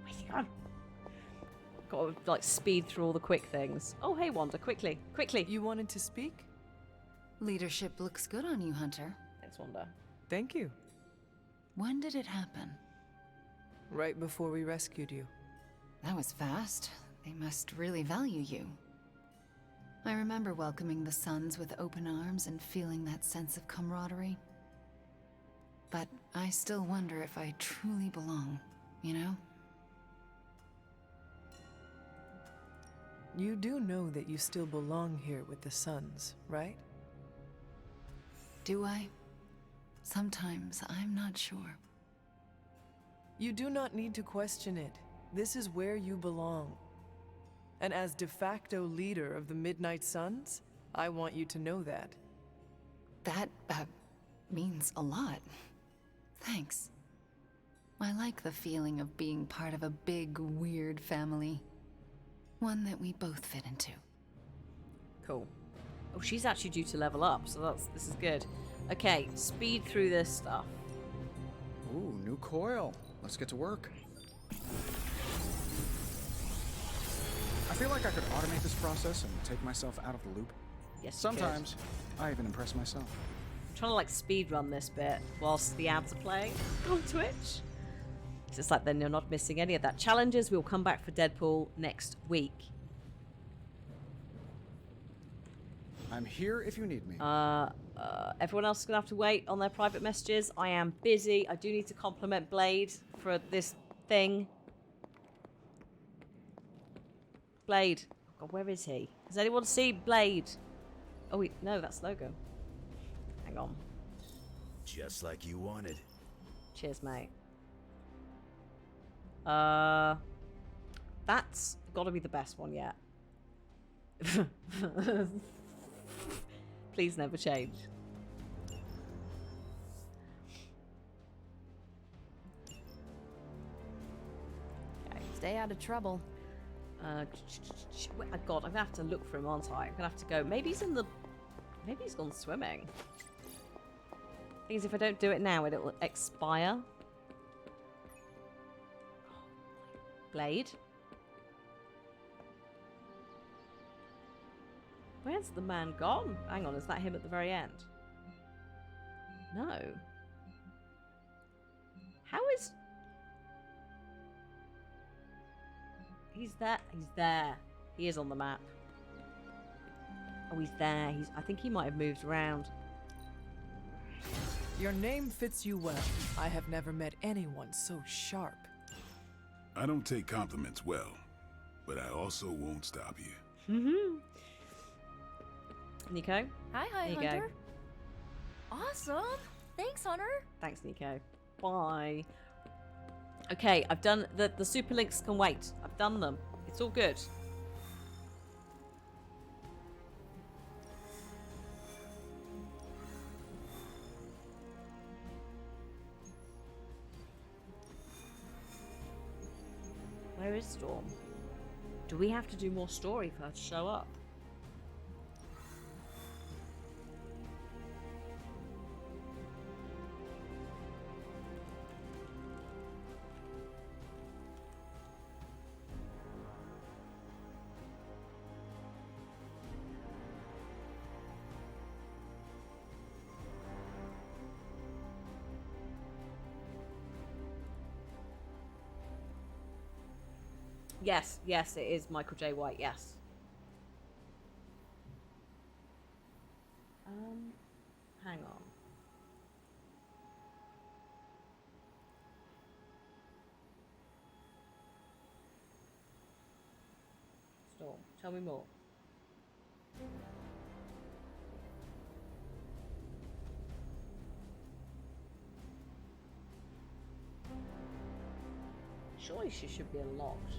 Where's he gone? Got to like speed through all the quick things. Oh, hey, Wanda, quickly, quickly. You wanted to speak? Leadership looks good on you, Hunter. Thanks, Wanda. Thank you. When did it happen? Right before we rescued you. That was fast. They must really value you. I remember welcoming the Suns with open arms and feeling that sense of camaraderie. But I still wonder if I truly belong, you know? You do know that you still belong here with the Suns, right? Do I? Sometimes I'm not sure. You do not need to question it. This is where you belong. And as de facto leader of the Midnight Suns, I want you to know that. That, means a lot. Thanks. I like the feeling of being part of a big, weird family. One that we both fit into. Cool. Oh, she's actually due to level up, so this is good. Okay, speed through this stuff. Ooh, new coil. Let's get to work. I feel like I could automate this process and take myself out of the loop. Yes, sometimes I even impress myself. I'm trying to like speed run this bit whilst the ads are playing on Twitch. It's just like then you're not missing any of that. Challenges, we'll come back for Deadpool next week. I'm here if you need me. Everyone else is going to have to wait on their private messages. I am busy. I do need to compliment Blade for this thing. Blade. Oh God, where is he? Does anyone see Blade? Oh, wait, no, that's Logo. Hang on. Just like you wanted. Cheers, mate. That's got to be the best one yet. Please never change. Okay, stay out of trouble. God, I'm gonna have to look for him, aren't I? I'm gonna have to go. Maybe he's in the. Maybe he's gone swimming. Thing is, if I don't do it now, it'll expire. Blade. Where's the man gone? Hang on, is that him at the very end? No. How is... He's there. He's there. He is on the map. Oh, he's there. I think he might have moved around. Your name fits you well. I have never met anyone so sharp. I don't take compliments well, but I also won't stop you. Mm-hmm. Nico? Hi, There you Hunter. go. Awesome. Thanks, Hunter. Thanks, Nico. Bye. Okay, I've done... The super links can wait. I've done them. It's all good. Where is Storm? Do we have to do more story for her to show up? Yes, yes, it is Michael J. White, yes. Hang on. Storm, tell me more. Surely she should be unlocked.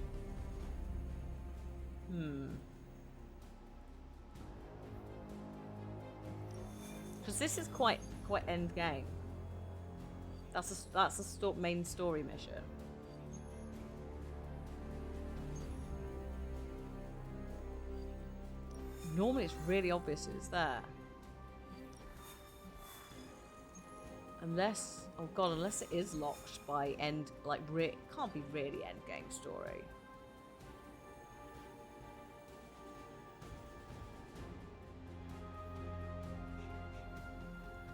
Because this is quite end game. That's a main story mission. Normally it's really obvious it's there. Unless, oh god, unless it is locked by end, like, can't be really end game story.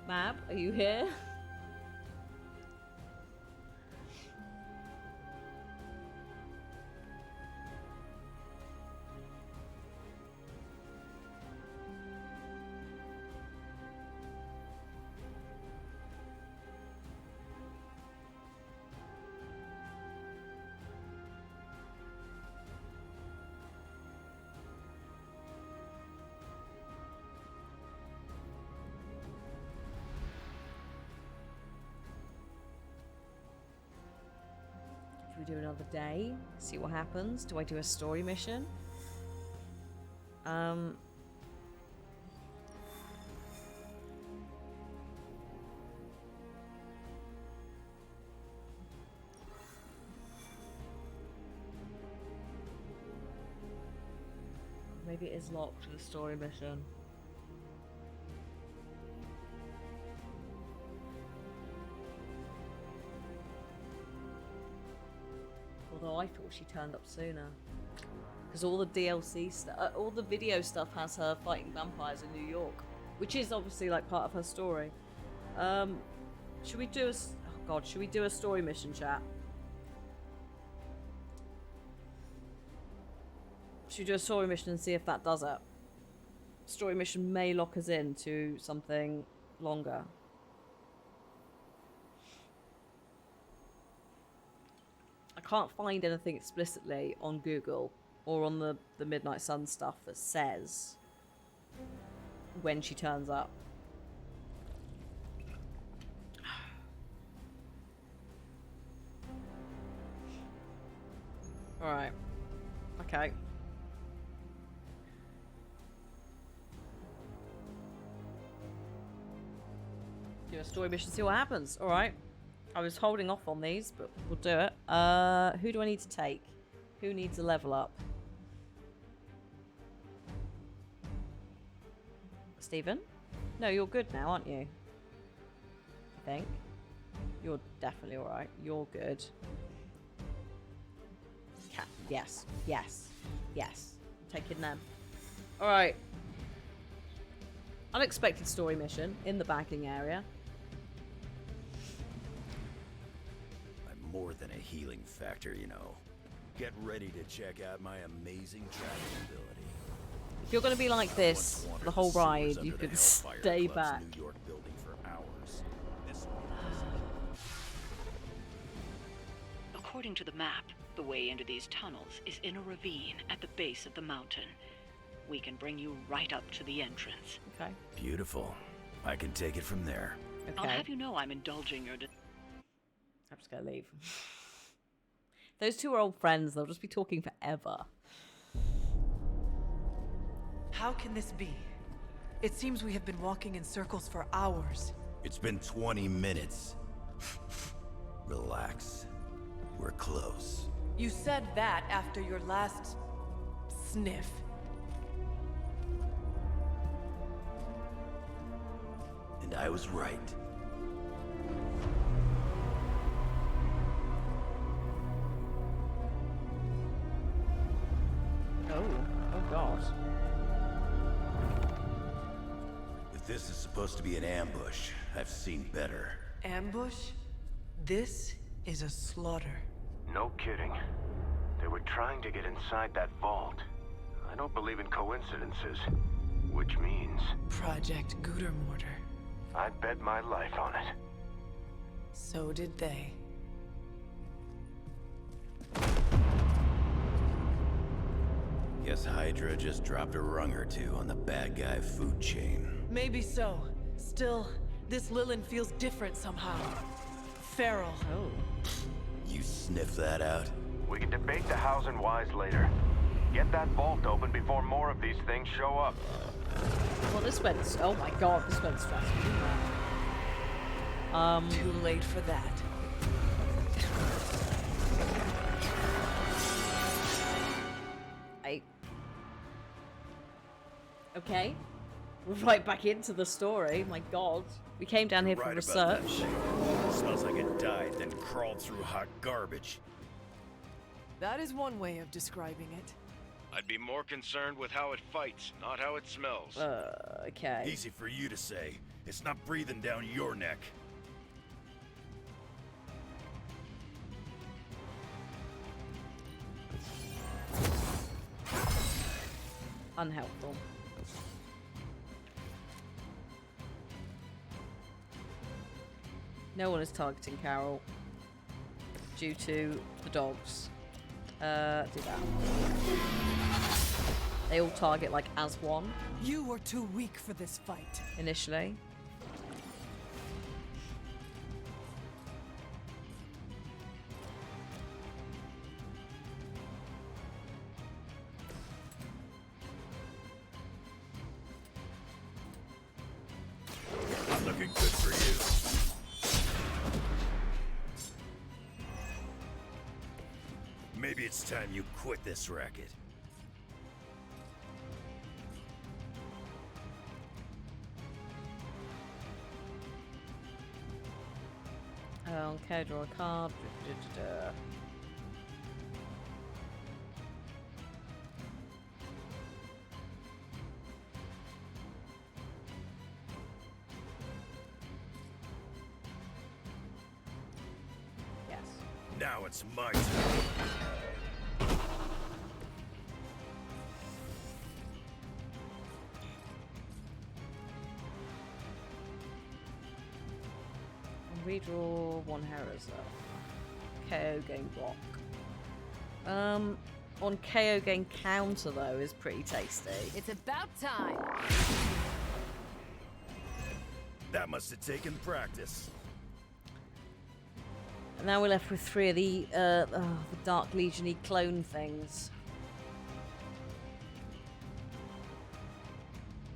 Mab, are you here? Should we do another day? See what happens? Do I do a story mission? Maybe it is locked to the story mission. Although I thought she turned up sooner. Because all the DLC stuff, all the video stuff has her fighting vampires in New York. Which is obviously like part of her story. Should we do should we do a story mission, chat? Should we do a story mission and see if that does it? Story mission may lock us into something longer. I can't find anything explicitly on Google or on the Midnight Sun stuff that says when she turns up. Alright. Okay. Do a story mission, see what happens. Alright. I was holding off on these, but we'll do it. Who do I need to take? Who needs a level up? Stephen? No, you're good now, aren't you? I think. You're definitely alright. You're good. Cat. Yes. Yes. Yes. I'm taking them. Alright. Unexpected story mission in the banking area. I'm more than a healing factor, you know. Get ready to check out my amazing travel ability. If you're going to be like this for the whole ride, you could stay back. New York building for hours. According to the map, the way into these tunnels is in a ravine at the base of the mountain. We can bring you right up to the entrance. Okay. Beautiful. I can take it from there. Okay. I'll have you know I'm indulging your... I'm just going to leave. Those two are old friends. They'll just be talking forever. How can this be? It seems we have been walking in circles for hours. It's been 20 minutes. Relax. We're close. You said that after your last sniff. And I was right. Oh God. If this is supposed to be an ambush, I've seen better. Ambush? This is a slaughter. No kidding. They were trying to get inside that vault. I don't believe in coincidences. Which means... Project Gutermortar. I'd bet my life on it. So did they. Guess Hydra just dropped a rung or two on the bad guy food chain. Maybe so. Still, this Lilin feels different somehow. Feral. Oh. You sniff that out? We can debate the hows and whys later. Get that vault open before more of these things show up. Well, this went. Oh my god, this went stressful. Too late for that. Okay. We're right back into the story. My god. We came down here for Right about that research. thing. Smells like it died, then crawled through hot garbage. That is one way of describing it. I'd be more concerned with how it fights, not how it smells. Okay. Easy for you to say. It's not breathing down your neck. Unhelpful. No one is targeting Carol due to the dogs. Do that. They all target like as one You were too weak for this fight. initially. Not looking good for you. Maybe it's time you quit this racket. Okay, draw a card. Yes. Now it's my turn. Redraw one Heroes. KO gain block. On KO gain counter though is pretty tasty. It's about time. That must have taken practice. And now we're left with 3 of the Dark Legion-y clone things.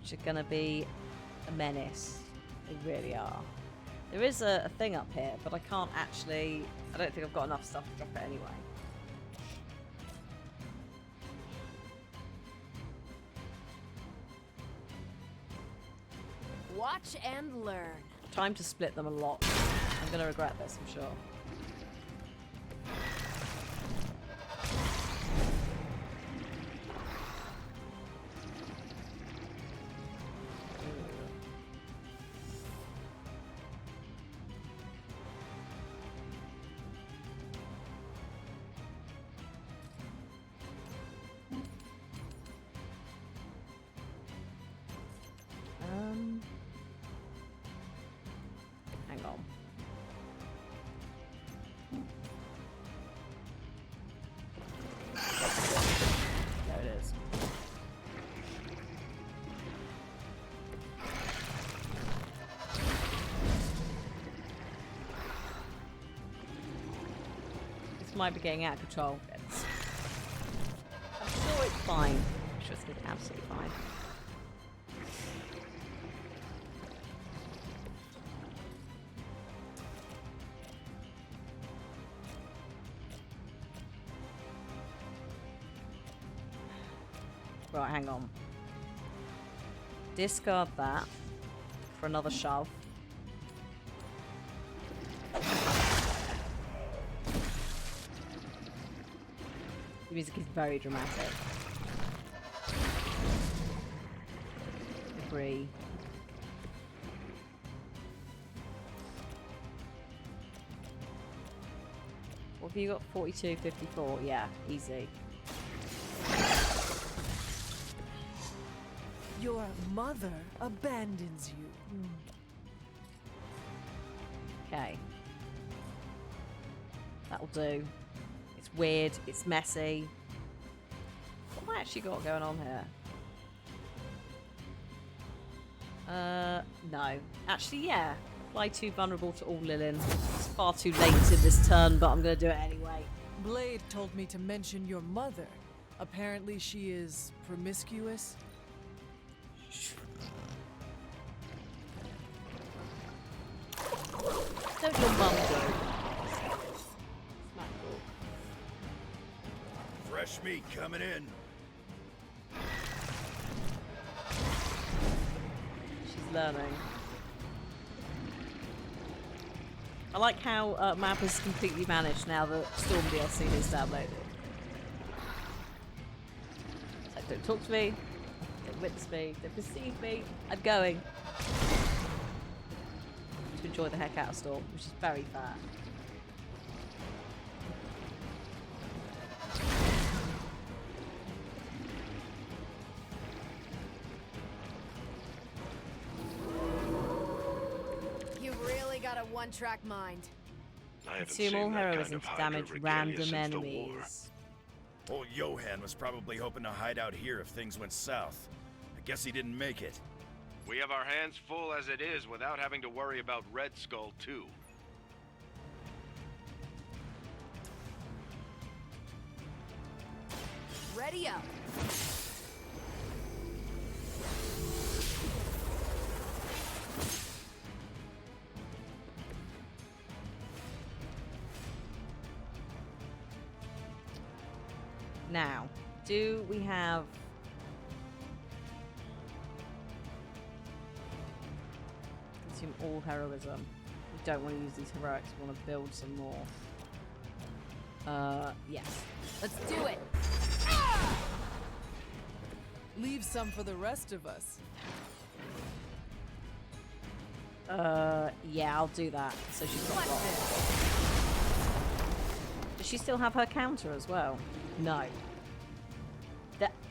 Which are gonna be a menace. They really are. There is a thing up here, but I can't actually... I don't think I've got enough stuff to drop it anyway. Watch and learn. Time to split them a lot. I'm gonna regret this, I'm sure. Hang on. There it is. This might be getting out of control. I'm sure it's fine. I'm sure it's going to be absolutely fine. Right, hang on. Discard that for another shove. The music is very dramatic. Agree. What have you got? 42, 54? Yeah, easy. Your mother abandons you. Okay. That'll do. It's weird, it's messy. What have I actually got going on here? No. Actually, yeah. Apply 2 vulnerable to all Lilin. It's far too late in this turn, but I'm gonna do it anyway. Blade told me to mention your mother. Apparently she is promiscuous. Don't your mum go? Fresh meat coming in. She's learning. I like how map is completely managed now that Storm DLC is downloaded. So don't talk to me, don't witness me, don't perceive me. I'm going to enjoy the heck out of Storm, which is very fair. One-track mind. Consume all heroism to damage random enemies. Old Johan was probably hoping to hide out here if things went south. I guess he didn't make it. We have our hands full as it is without having to worry about Red Skull too. Ready up. Now, do we have... Consume all heroism. We don't want to use these heroics, we want to build some more. Yes. Let's do it! Leave some for the rest of us. Yeah, I'll do that. So she's got lots. Does she still have her counter as well? No.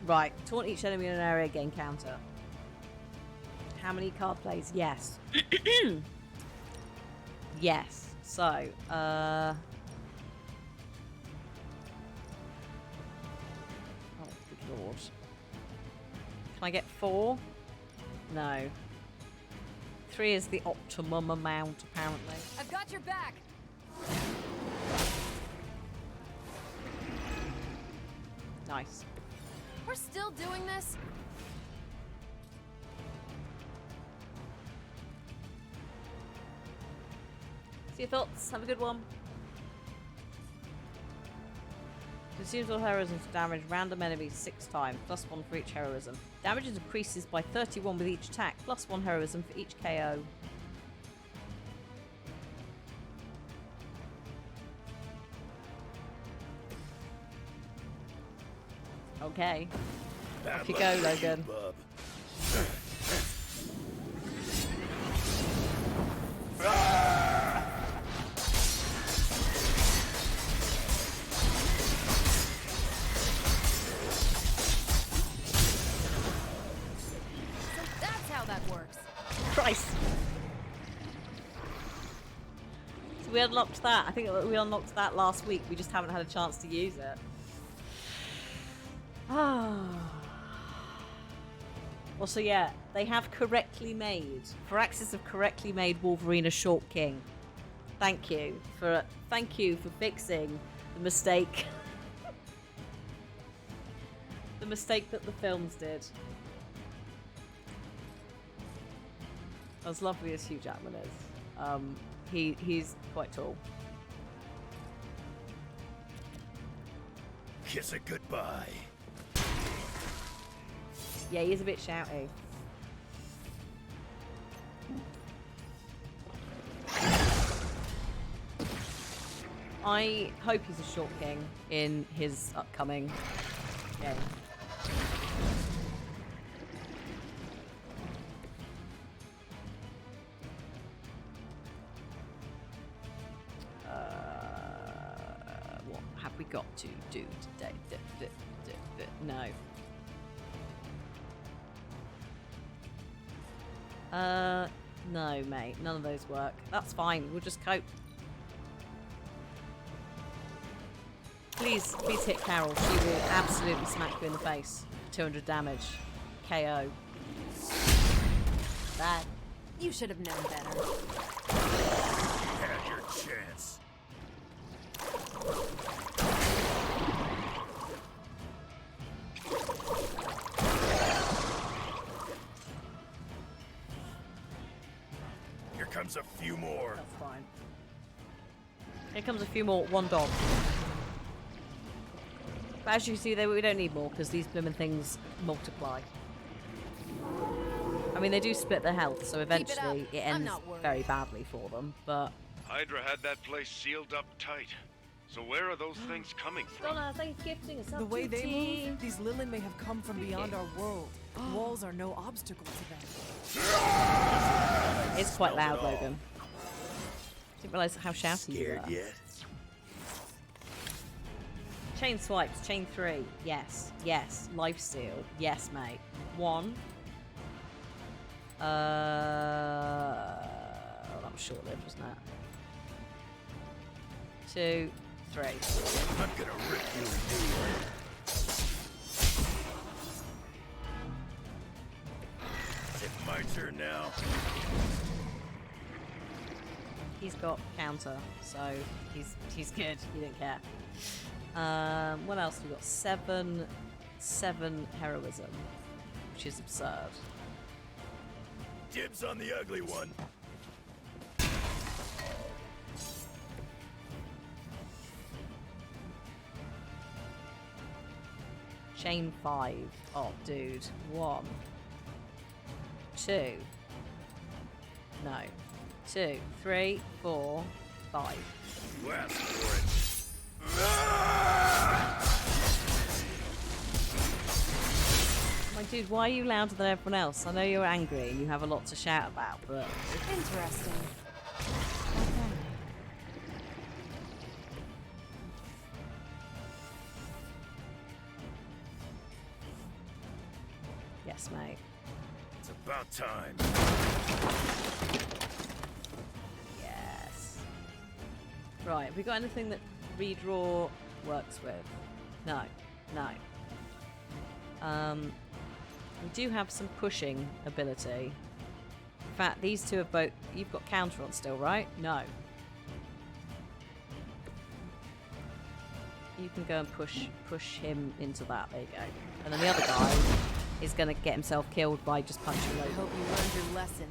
Right. Taunt each enemy in an area, gain counter. How many card plays? Yes. Yes. So, oh, good lord. Can I get 4? No. 3 is the optimum amount, apparently. I've got your back. Nice. We're still doing this? See your thoughts. Have a good one. Consumes all heroism to damage random enemies 6 times, +1 for each heroism. Damage increases by 31 with each attack, +1 heroism for each KO. Okay. Off you go, Logan. That's how that works. Christ. So we unlocked that. I think we unlocked that last week. We just haven't had a chance to use it. Ah. Well, so yeah, they have correctly made. Firaxis have correctly made Wolverine a short king. Thank you for fixing the mistake. The mistake that the films did. As lovely as Hugh Jackman is, he's quite tall. Kiss it goodbye. Yeah, he is a bit shouty. I hope he's a short king in his upcoming game. What have we got to do today? No. No, mate. None of those work. That's fine. We'll just cope. Please hit Carol. She will absolutely smack you in the face. 200 damage. KO. Bad. You should have known better. Had your chance. Here comes a few more. That's fine. Here comes a few more. One dog. But as you can see, we don't need more because these blooming things multiply. I mean, they do split their health, so eventually it ends very badly for them, but... Hydra had that place sealed up tight. So where are those things coming from? Donna, thank you for gifting us. The way they move, these Lilin may have come from beyond our world. Walls are no obstacle to them. It's quite loud, Logan. Didn't realise how shouty you were. Yet? Chain swipes, chain 3. Yes, yes. Lifesteal. Yes, mate. 1. That was short-lived, wasn't it? 2, 3. I'm gonna rip you a new one. It's my turn now. He's got counter, so he's good. He didn't care. What else have we got? 7 heroism, which is absurd. Dibs on the ugly one. Chain 5. Oh, dude. 1. 2. No. 2, 3, 4, 5. You asked for it. My dude, why are you louder than everyone else? I know you're angry and you have a lot to shout about, but... Interesting. Yes, mate. It's about time. Yes. Right, have we got anything that redraw works with? No. No. We do have some pushing ability. In fact, these two have both... You've got counter on still, right? No. You can go and push him into that. There you go. And then the other guy is going to get himself killed by just punching Logan. I hope you learned your lesson.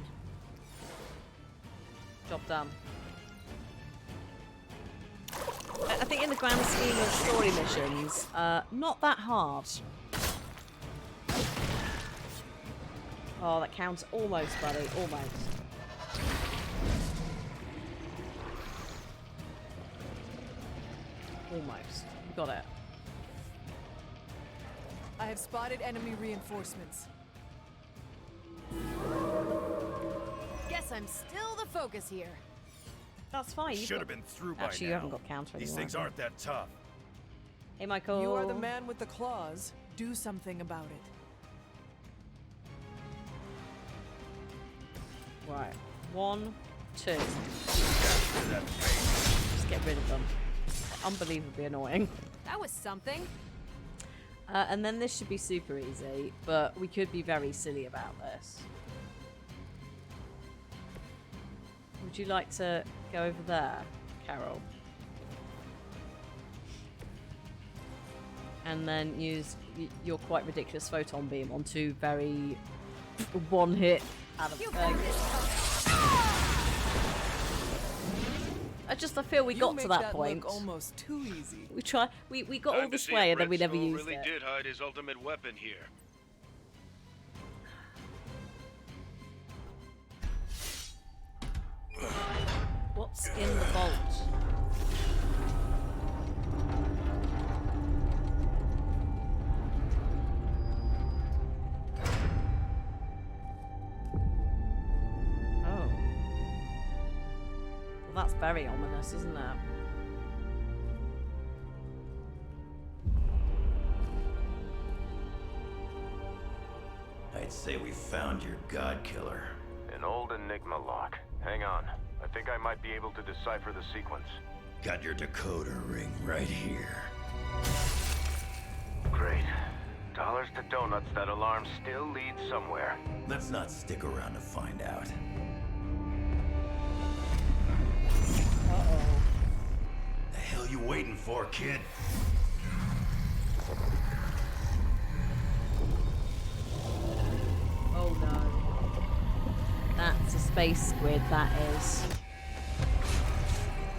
Job done. I think in the grand scheme of story missions, not that hard. Oh, that counts almost, buddy. Almost. Almost. You got it. I have spotted enemy reinforcements. Guess I'm still the focus here. That's fine. Should have been through by Actually, now. you haven't got counter These anymore. things aren't that tough. Hey, Michael. You are the man with the claws. Do something about it. Right. 1, 2. Just get rid of them. Unbelievably annoying. That was something. And then this should be super easy, but we could be very silly about this. Would you like to go over there, Carol? And then use your quite ridiculous photon beam on 2 very one hit out of I feel we got to that point. Look almost too easy. We got all this way and then we never used really it. did hide his ultimate weapon here. What's in the vault? Oh. Well, that's very ominous, isn't it? I'd say we found your god killer. An old Enigma lock. Hang on. I think I might be able to decipher the sequence. Got your decoder ring right here. Great. Dollars to donuts, that alarm still leads somewhere. Let's not stick around to find out. The hell you waiting for, kid? Oh no. That's a space squid, that is.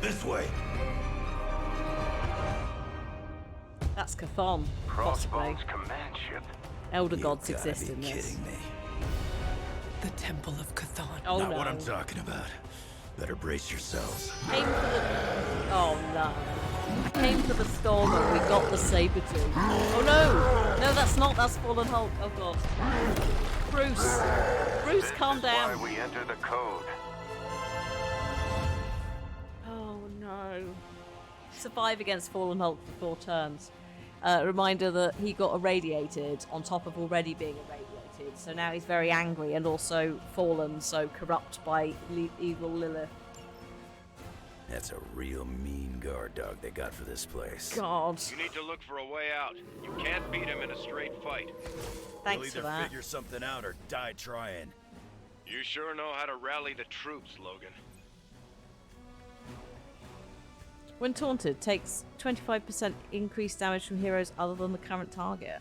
This way. That's Chthon, possibly. Crossbones command ship. Elder gods exist in this. The Temple of Chthon. Oh Not no. what I'm talking about. Better brace yourselves. Came for the... Oh no. Came for the storm and we got the Sabertooth. Oh no! No, that's not. That's Fallen Hulk. Oh god. Bruce. Bruce, calm down. Why we enter the code. Oh no. Survive against Fallen Hulk for 4 turns. Reminder that he got irradiated on top of already being irradiated. So now he's very angry and also fallen, so corrupt by evil Lilith. That's a real mean guard dog they got for this place. God. You need to look for a way out. You can't beat him in a straight fight. Thanks You'll for either that. figure something out or die trying. You sure know how to rally the troops, Logan. When taunted, takes 25% increased damage from heroes other than the current target.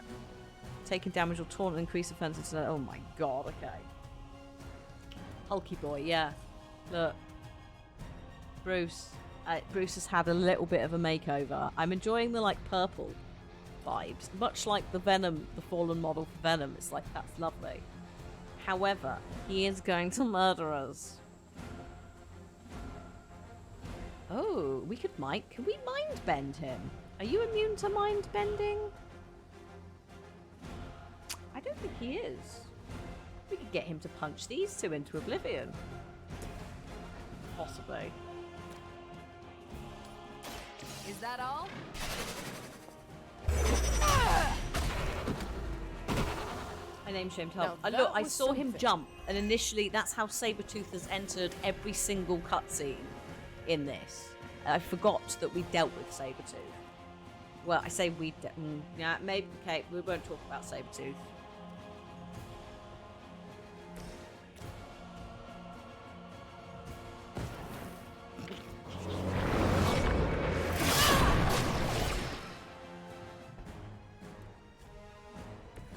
Taking damage or taunt increase offensive to... Oh my god, okay. Hulky boy, yeah. Look. Bruce. Bruce has had a little bit of a makeover. I'm enjoying the, like, purple vibes. Much like the Venom, the Fallen model for Venom. It's like, that's lovely. However, he is going to murder us. Oh, we could can we mind bend him? Are you immune to mind bending? I don't think he is. We could get him to punch these two into oblivion. Possibly. Is that all? My name's James Hull. Now Look, that I was saw him something. jump, and initially that's how Sabretooth has entered every single cutscene in this. I forgot that we dealt with Sabretooth. Well, I say we... yeah, maybe... Okay, we won't talk about Sabretooth.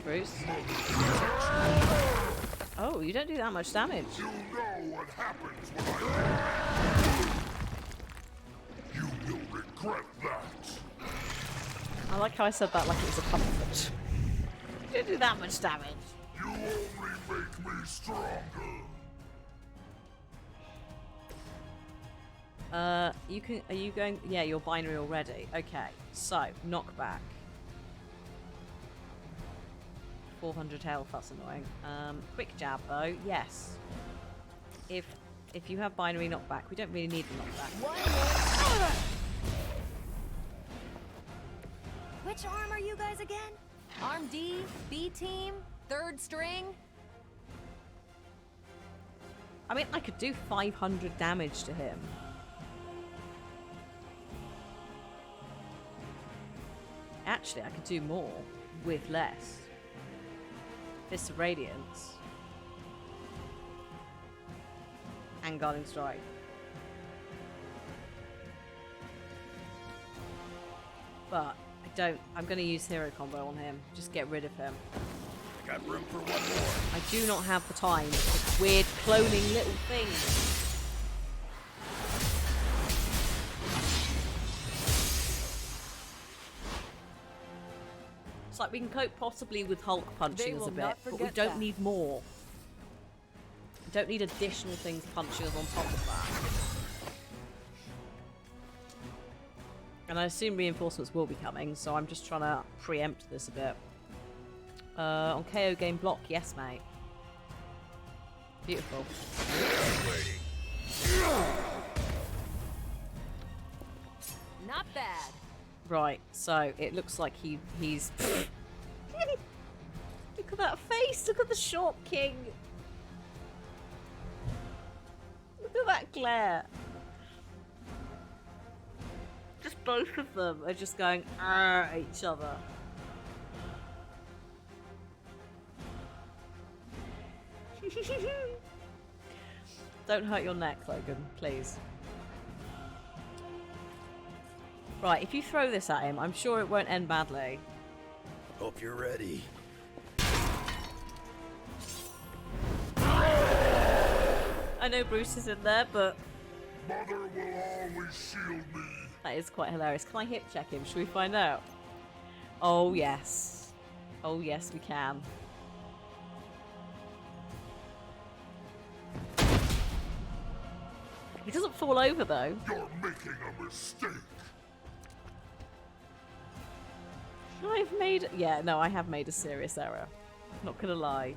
Bruce? Oh, you don't do that much damage. You know what happens when you will regret that. I like how I said that like it was a compliment. You don't do that much damage. You only make me stronger. You can... Are you going... Yeah, you're binary already. Okay, so, knockback. 400 health, that's annoying. Quick jab, though, yes. If you have binary knockback, we don't really need the knockback. Which arm are you guys again? Arm D, B team, third string? I mean, I could do 500 damage to him. Actually, I could do more with less. Fist of Radiance. And Guarding Strike. But I'm going to use hero combo on him. Just get rid of him. Got room for one more. I do not have the time for weird cloning little things. It's like we can cope possibly with Hulk punching us a bit, but we don't need more. We don't need additional things punching us on top of that. And I assume reinforcements will be coming, so I'm just trying to preempt this a bit. On KO game block, yes mate. Beautiful. Not bad. Right, so it looks like he's... Look at that face! Look at the short king! Look at that glare! Just both of them are just going at each other. Don't hurt your neck, Logan, please. Right, if you throw this at him, I'm sure it won't end badly. Hope you're ready. I know Bruce is in there, but Mother will always shield me. that is quite hilarious. Can I hip check him? Should we find out? Oh, yes. Oh, yes, we can. He doesn't fall over, though. You're making a mistake. I've made... Yeah, no, I have made a serious error. Not gonna lie.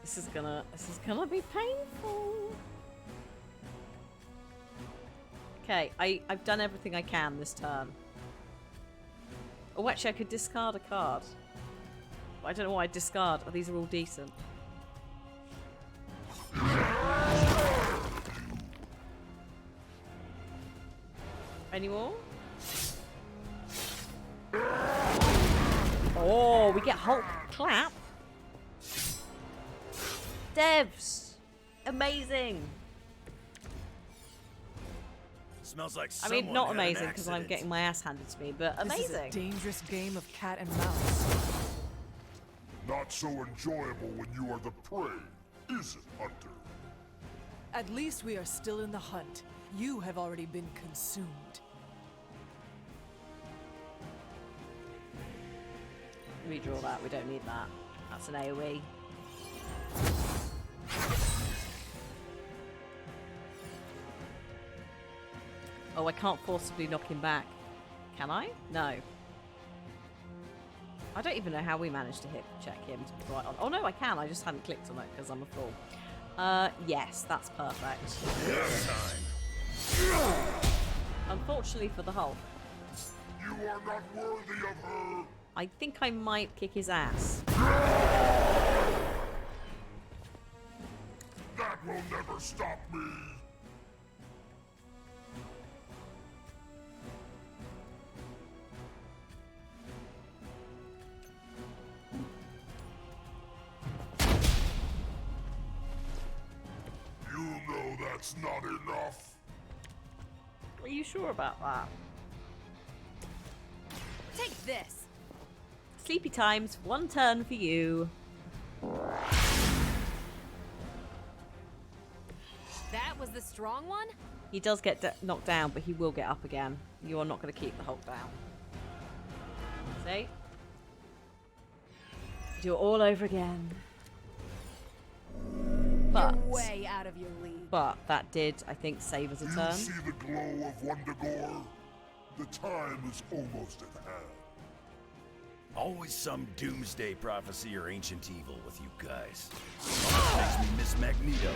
This is gonna be painful. Okay, I've done everything I can this turn. Oh, actually, I could discard a card. But I don't know what I'd discard. Oh, these are all decent. Any more? Oh, we get Hulk clap. Devs! Amazing! Smells like I someone mean, not had an amazing because I'm accident. getting my ass handed to me, but This is a amazing. dangerous game of cat and mouse. Not so enjoyable when you are the prey, is it, Hunter? At least we are still in the hunt. You have already been consumed. Redraw that, we don't need that. That's an AoE. Oh, I can't forcibly knock him back. Can I? No. I don't even know how we managed to hit check him to be quite honest. Oh no, I can. I just hadn't clicked on it because I'm a fool. Yes, that's perfect. Unfortunately for the Hulk. You are not worthy of her. I think I might kick his ass. That will never stop me. You know that's not enough. Are you sure about that? Take this. Sleepy times, one turn for you. That was the strong one? He does get knocked down, but he will get up again. You are not going to keep the Hulk down. See? Do it all over again. But, You're way out of your league. but that did, I think, save us a You turn. see the glow of Wundagore? The time is almost at hand. Always some doomsday prophecy or ancient evil with you guys. Makes me miss Magneto.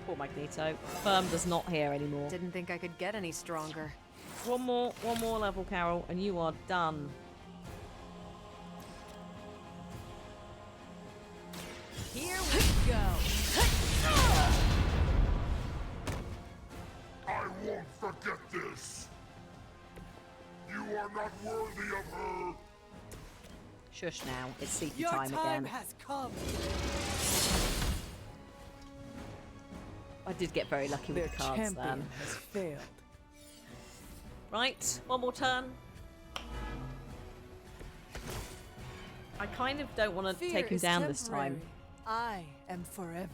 Poor Magneto. Firm does not hear anymore. Didn't think I could get any stronger. One more level, Carol, and you are done. Here we go. I won't forget this. You are not worthy of her. Shush now. It's sleepy Your time time again. has come. I did get very lucky Their with the cards champion then. has failed. Right, one more turn. I kind of don't want to Fear take him is down this time. temporary. I am forever.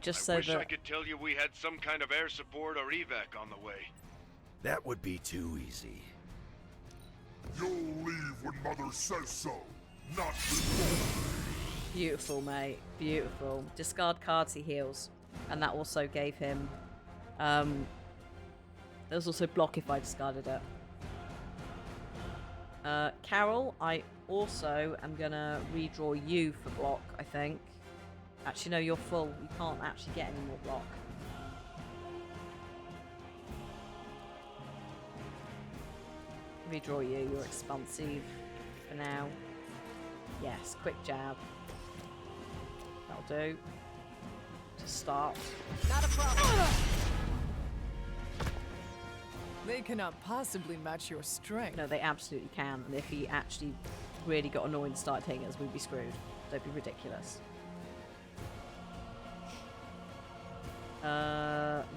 Just I so wish that... I could tell you we had some kind of air support or evac on the way. That would be too easy. You'll leave when Mother says so, not before. Beautiful, mate. Beautiful. Discard cards, he heals. And that also gave him... there was also block if I discarded it. Carol, I also am going to redraw you for block, I think. Actually, no, you're full. You can't actually get any more block. Redraw you. You're expansive for now. Yes, quick jab. That'll do. To start. Not a problem. They cannot possibly match your strength. No, they absolutely can. And if he actually really got annoyed and started hitting us, we'd be screwed. Don't be ridiculous.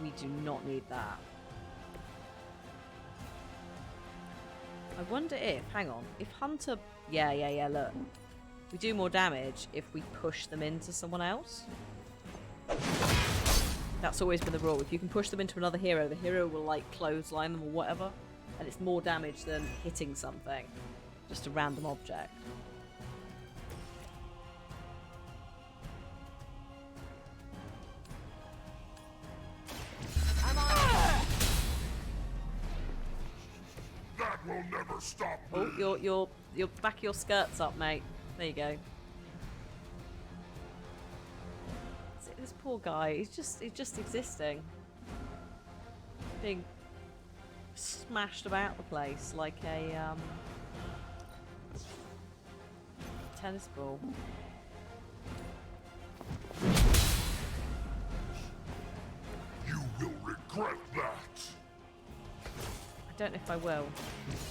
We do not need that. I wonder if, hang on, if Hunter, yeah, look. We do more damage if we push them into someone else. That's always been the rule. If you can push them into another hero, the hero will like clothesline them or whatever. And it's more damage than hitting something. Just a random object. That will never stop me. Oh, you're back your skirts up, mate. There you go. See, this poor guy, he's just existing. Being smashed about the place like a tennis ball. You will regret that. I don't know if I will.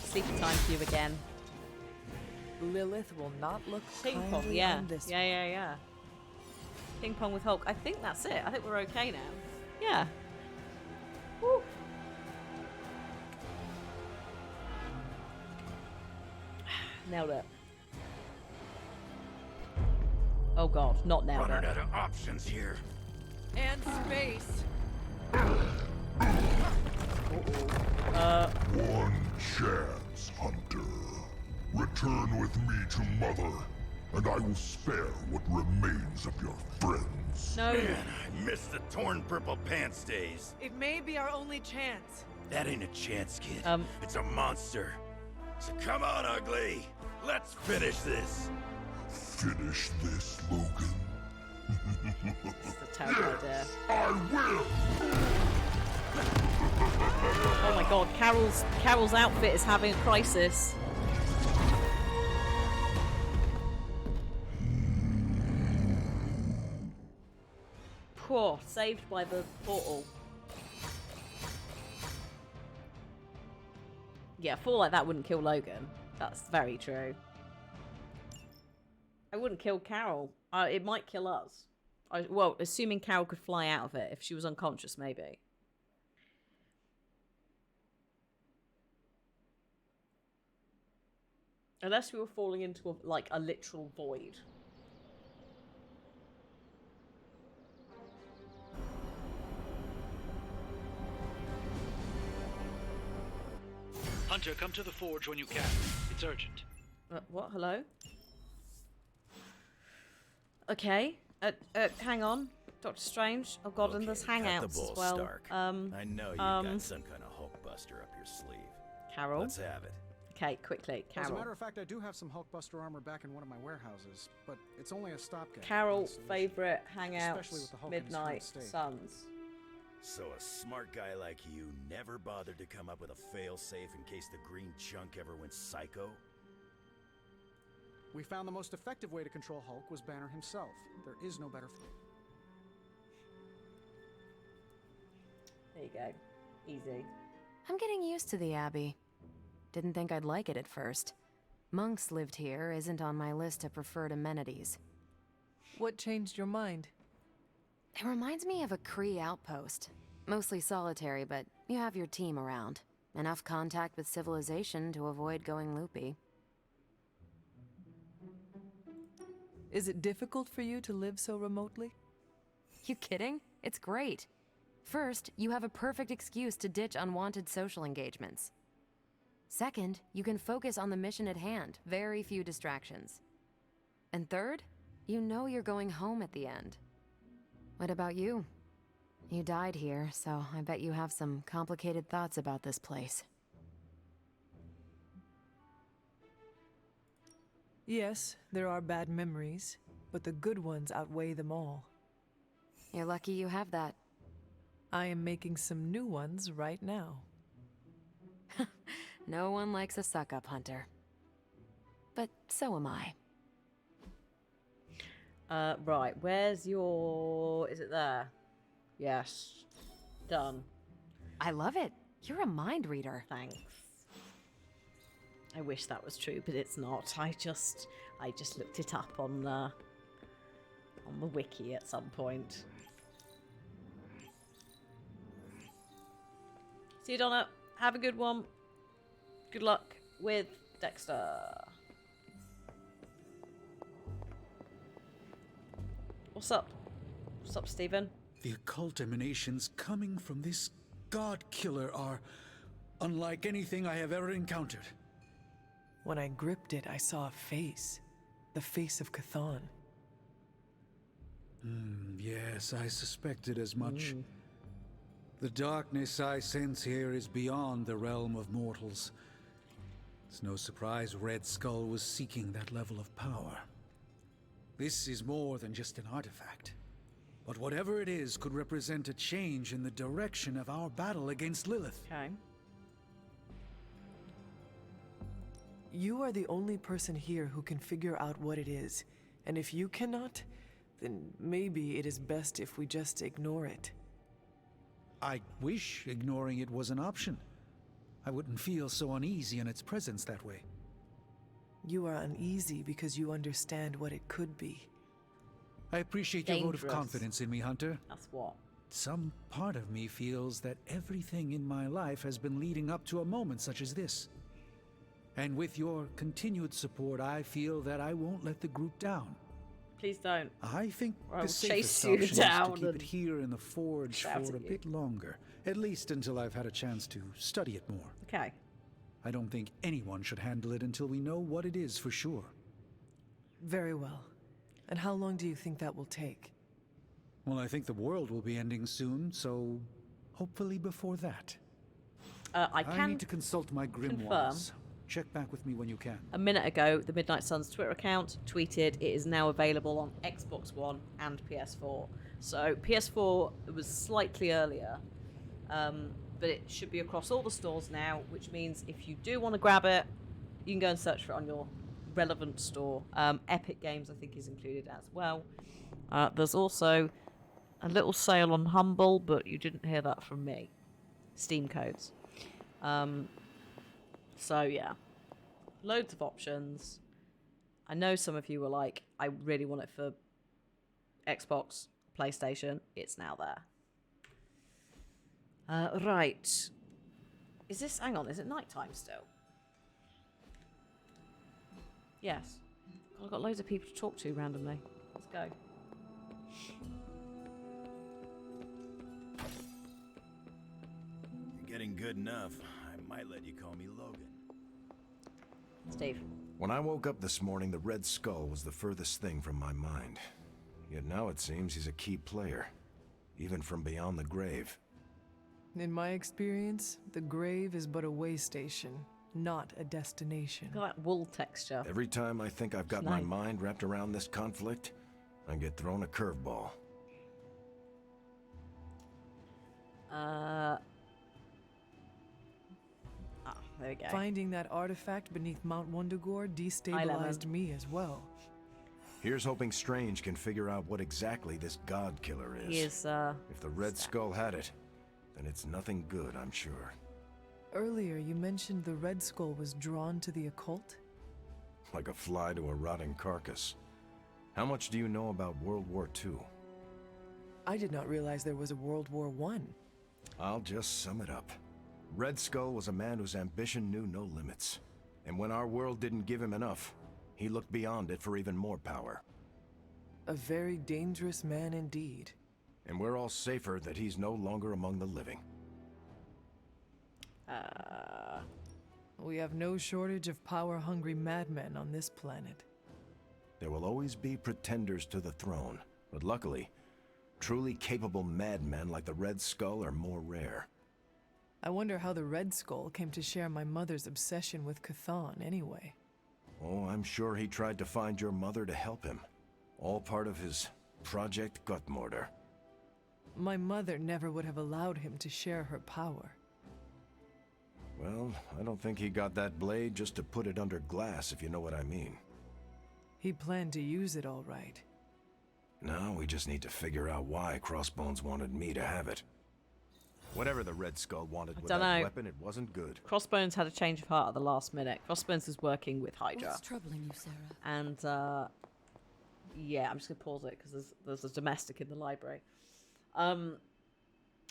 Sleepy time for you again. Lilith will not look Ping pong, kindly yeah. on this Yeah. Ping pong with Hulk. I think that's it. I think we're okay now. Yeah. Woo. Nailed it. Oh god, not nailed Running it. out of options here. And space. One chance, Hunter. Return with me to Mother, and I will spare what remains of your friends. No. Man, I missed the torn purple pants days. It may be our only chance. That ain't a chance, kid. Um. It's a monster. So come on, ugly. Let's finish this. Finish this, Logan. It's a terrible idea. I will. Oh my god, Carol's outfit is having a crisis. Poor, saved by the portal. Yeah, a fall like that wouldn't kill Logan. That's very true. I wouldn't kill Carol. It might kill us. Well, assuming Carol could fly out of it. If she was unconscious, maybe. Unless we were falling into a literal void. Hunter, come to the forge when you can. It's urgent. What? Hello? Okay. Hang on. Doctor Strange. Oh god, and there's hangouts cut the bull, as well. Stark. I know you've got some kind of Hulkbuster up your sleeve. Carol? Let's have it. Okay, quickly. As a Carol. matter of fact, I do have some Hulkbuster armor back in one of my warehouses, but it's only a stopgap. Carol, favourite Especially hangouts, with the Hulk in his current Midnight state. Suns. So a smart guy like you never bothered to come up with a fail-safe in case the green chunk ever went psycho? We found the most effective way to control Hulk was Banner himself. There is no better. There you go. Easy. I'm getting used to the Abbey. Didn't think I'd like it at first. Monks lived here isn't on my list of preferred amenities. What changed your mind? It reminds me of a Kree outpost. Mostly solitary, but you have your team around. Enough contact with civilization to avoid going loopy. Is it difficult for you to live so remotely? You kidding? It's great. First, you have a perfect excuse to ditch unwanted social engagements. Second, you can focus on the mission at hand, very few distractions. And third, you know you're going home at the end. What about you? You died here, so I bet you have some complicated thoughts about this place. Yes, there are bad memories, but the good ones outweigh them all. You're lucky you have that. I am making some new ones right now. No one likes a suck-up, Hunter. But so am I. Right, where's your... Is it there? Yes. Done. I love it. You're a mind reader. Thanks. I wish that was true, but it's not. I just looked it up on the wiki at some point. See you, Donna. Have a good one. Good luck with Dexter. What's up? What's up, Stephen? The occult emanations coming from this god killer are unlike anything I have ever encountered. When I gripped it, I saw a face. The face of Chthon. Yes, I suspected as much. The darkness I sense here is beyond the realm of mortals. It's no surprise Red Skull was seeking that level of power. This is more than just an artifact. But whatever it is could represent a change in the direction of our battle against Lilith. Okay. You are the only person here who can figure out what it is. And if you cannot, then maybe it is best if we just ignore it. I wish ignoring it was an option. I wouldn't feel so uneasy in its presence that way. You are uneasy because you understand what it could be. I appreciate your vote of Dangerous. confidence in me, Hunter. That's what? Some part of me feels that everything in my life has been leading up to a moment such as this. And with your continued support, I feel that I won't let the group down. Please don't. I think Or I the will safest chase you option is down to keep it and here in the forge shout for a at you. bit longer. At least until I've had a chance to study it more. Okay. I don't think anyone should handle it until we know what it is for sure. Very well. And how long do you think that will take? Well, I think the world will be ending soon, so hopefully before that. I can need to consult my grimoires. Check back with me when you can. A minute ago, the Midnight Suns Twitter account tweeted it is now available on Xbox One and PS4. So PS4 was slightly earlier, but it should be across all the stores now, which means if you do want to grab it, you can go and search for it on your relevant store. Epic Games, I think, is included as well. There's also a little sale on Humble, but you didn't hear that from me. Steam codes. So yeah, loads of options. I know some of you were like, I really want it for Xbox, PlayStation. It's now there. Right. Is this, hang on, is it nighttime still? Yes. I've got loads of people to talk to randomly. Let's go. You're getting good enough. I might let you call me Logan. Steve. When I woke up this morning, the Red Skull was the furthest thing from my mind. Yet now it seems he's a key player, even from beyond the grave. In my experience, the grave is but a way station, not a destination. Look at that wool texture. Every time I think I've got my mind wrapped around this conflict, I get thrown a curveball. There we go. Finding that artifact beneath Mount Wundagore destabilized me as well. Here's hoping Strange can figure out what exactly this god killer is. He is, If the Red Skull had it, then it's nothing good, I'm sure. Earlier, you mentioned the Red Skull was drawn to the occult? Like a fly to a rotting carcass. How much do you know about World War II? I did not realize there was a World War I. I'll just sum it up. Red Skull was a man whose ambition knew no limits. And when our world didn't give him enough, he looked beyond it for even more power. A very dangerous man indeed. And we're all safer that he's no longer among the living. We have no shortage of power-hungry madmen on this planet. There will always be pretenders to the throne, but luckily, truly capable madmen like the Red Skull are more rare. I wonder how the Red Skull came to share my mother's obsession with Chthon anyway. Oh, I'm sure he tried to find your mother to help him. All part of his Project Gutmortar. My mother never would have allowed him to share her power. Well, I don't think he got that blade just to put it under glass, if you know what I mean. He planned to use it all right. Now we just need to figure out why Crossbones wanted me to have it. Whatever the Red Skull wanted with that dunno. weapon, it wasn't good. Crossbones had a change of heart at the last minute. Crossbones is working with Hydra. What's troubling you, Sarah? And, yeah, I'm just going to pause it because there's a domestic in the library.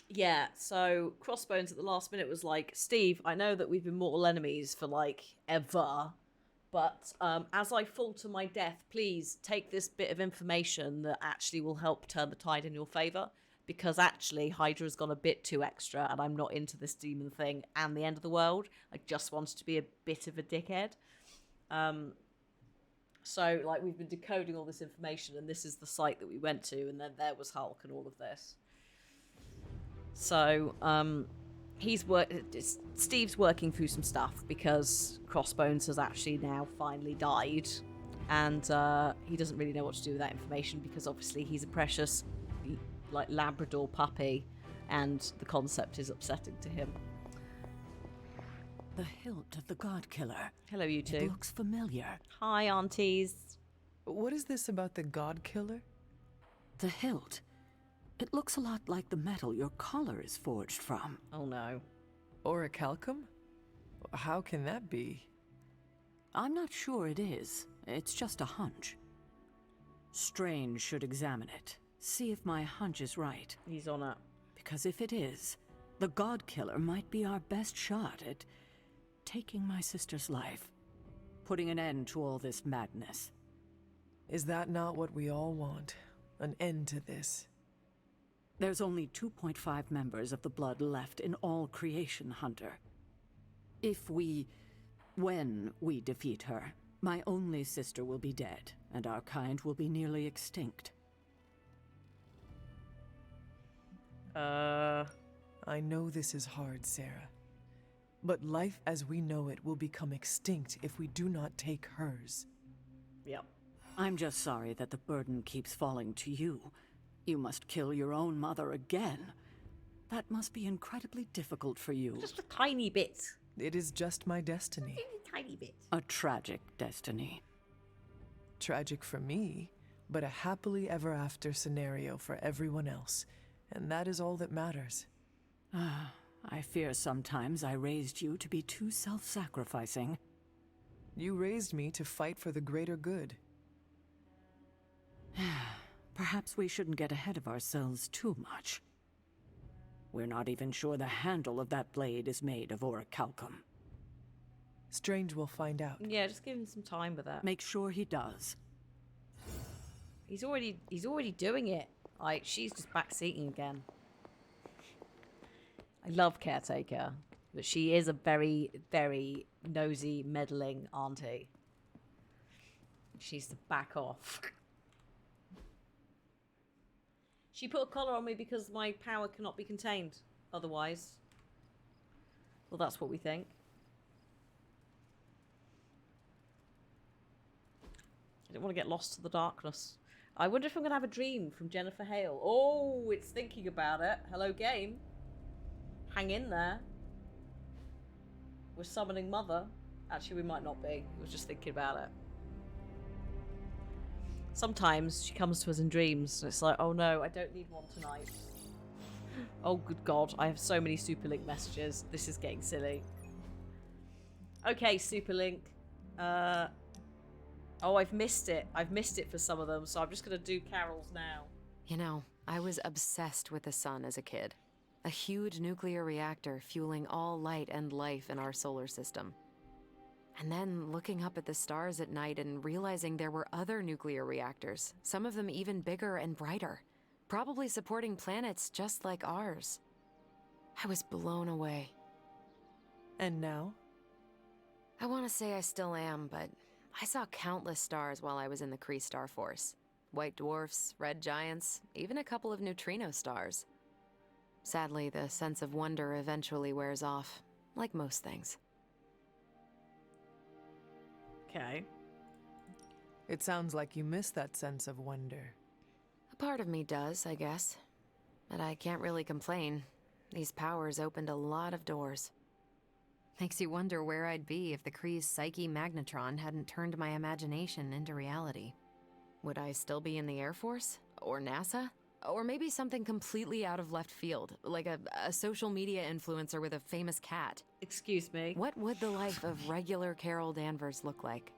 Yeah, so Crossbones at the last minute was like, Steve, I know that we've been mortal enemies for like ever, but as I fall to my death, please take this bit of information that actually will help turn the tide in your favor, because actually Hydra's gone a bit too extra and I'm not into this demon thing and the end of the world. I just wanted to be a bit of a dickhead. So like we've been decoding all this information and this is the site that we went to, and then there was Hulk and all of this. So, Steve's working through some stuff because Crossbones has actually now finally died, and he doesn't really know what to do with that information because obviously he's a precious, like, Labrador puppy, and the concept is upsetting to him. The hilt of the God Killer. Hello, you two. It looks familiar. Hi, aunties. What is this about the God Killer? The hilt. It looks a lot like the metal your collar is forged from. Oh no. Orichalcum? How can that be? I'm not sure it is. It's just a hunch. Strange should examine it. See if my hunch is right. He's on it. Because if it is, the God Killer might be our best shot at taking my sister's life. Putting an end to all this madness. Is that not what we all want? An end to this? There's only 2.5 members of the Blood left in all creation, Hunter. When we defeat her, my only sister will be dead, and our kind will be nearly extinct. I know this is hard, Sarah. But life as we know it will become extinct if we do not take hers. Yep. I'm just sorry that the burden keeps falling to you. You must kill your own mother again. That must be incredibly difficult for you. Just a tiny bit. It is just my destiny. Tiny bit. A tragic destiny. Tragic for me, but a happily ever after scenario for everyone else. And that is all that matters. I fear sometimes I raised you to be too self-sacrificing. You raised me to fight for the greater good. Perhaps we shouldn't get ahead of ourselves too much. We're not even sure the handle of that blade is made of orichalcum. Strange will find out. Yeah, just give him some time with that. Make sure he does. He's already doing it. Like, she's just backseating again. I love Caretaker, but she is a very, very nosy, meddling auntie. She needs to back off. She put a collar on me because my power cannot be contained otherwise. Well, that's what we think. I don't want to get lost to the darkness. I wonder if I'm going to have a dream from Jennifer Hale. Oh, it's thinking about it. Hello, game. Hang in there. We're summoning Mother. Actually, we might not be. I was just thinking about it. Sometimes she comes to us in dreams, and it's like, oh no, I don't need one tonight. Oh, good God. I have so many Superlink messages. This is getting silly. Okay, Superlink. Oh, I've missed it. I've missed it for some of them, so I'm just going to do Carol's now. You know, I was obsessed with the sun as a kid. A huge nuclear reactor fueling all light and life in our solar system. And then looking up at the stars at night and realizing there were other nuclear reactors, some of them even bigger and brighter, probably supporting planets just like ours. I was blown away. And now? I want to say I still am, but I saw countless stars while I was in the Kree Star Force. White dwarfs, red giants, even a couple of neutrino stars. Sadly, the sense of wonder eventually wears off, like most things. Okay. It sounds like you miss that sense of wonder. A part of me does, I guess. But I can't really complain. These powers opened a lot of doors. Makes you wonder where I'd be if the Kree's Psyche Magnetron hadn't turned my imagination into reality. Would I still be in the Air Force? Or NASA? Or maybe something completely out of left field, like a social media influencer with a famous cat. Excuse me. What would the life of regular Carol Danvers look like?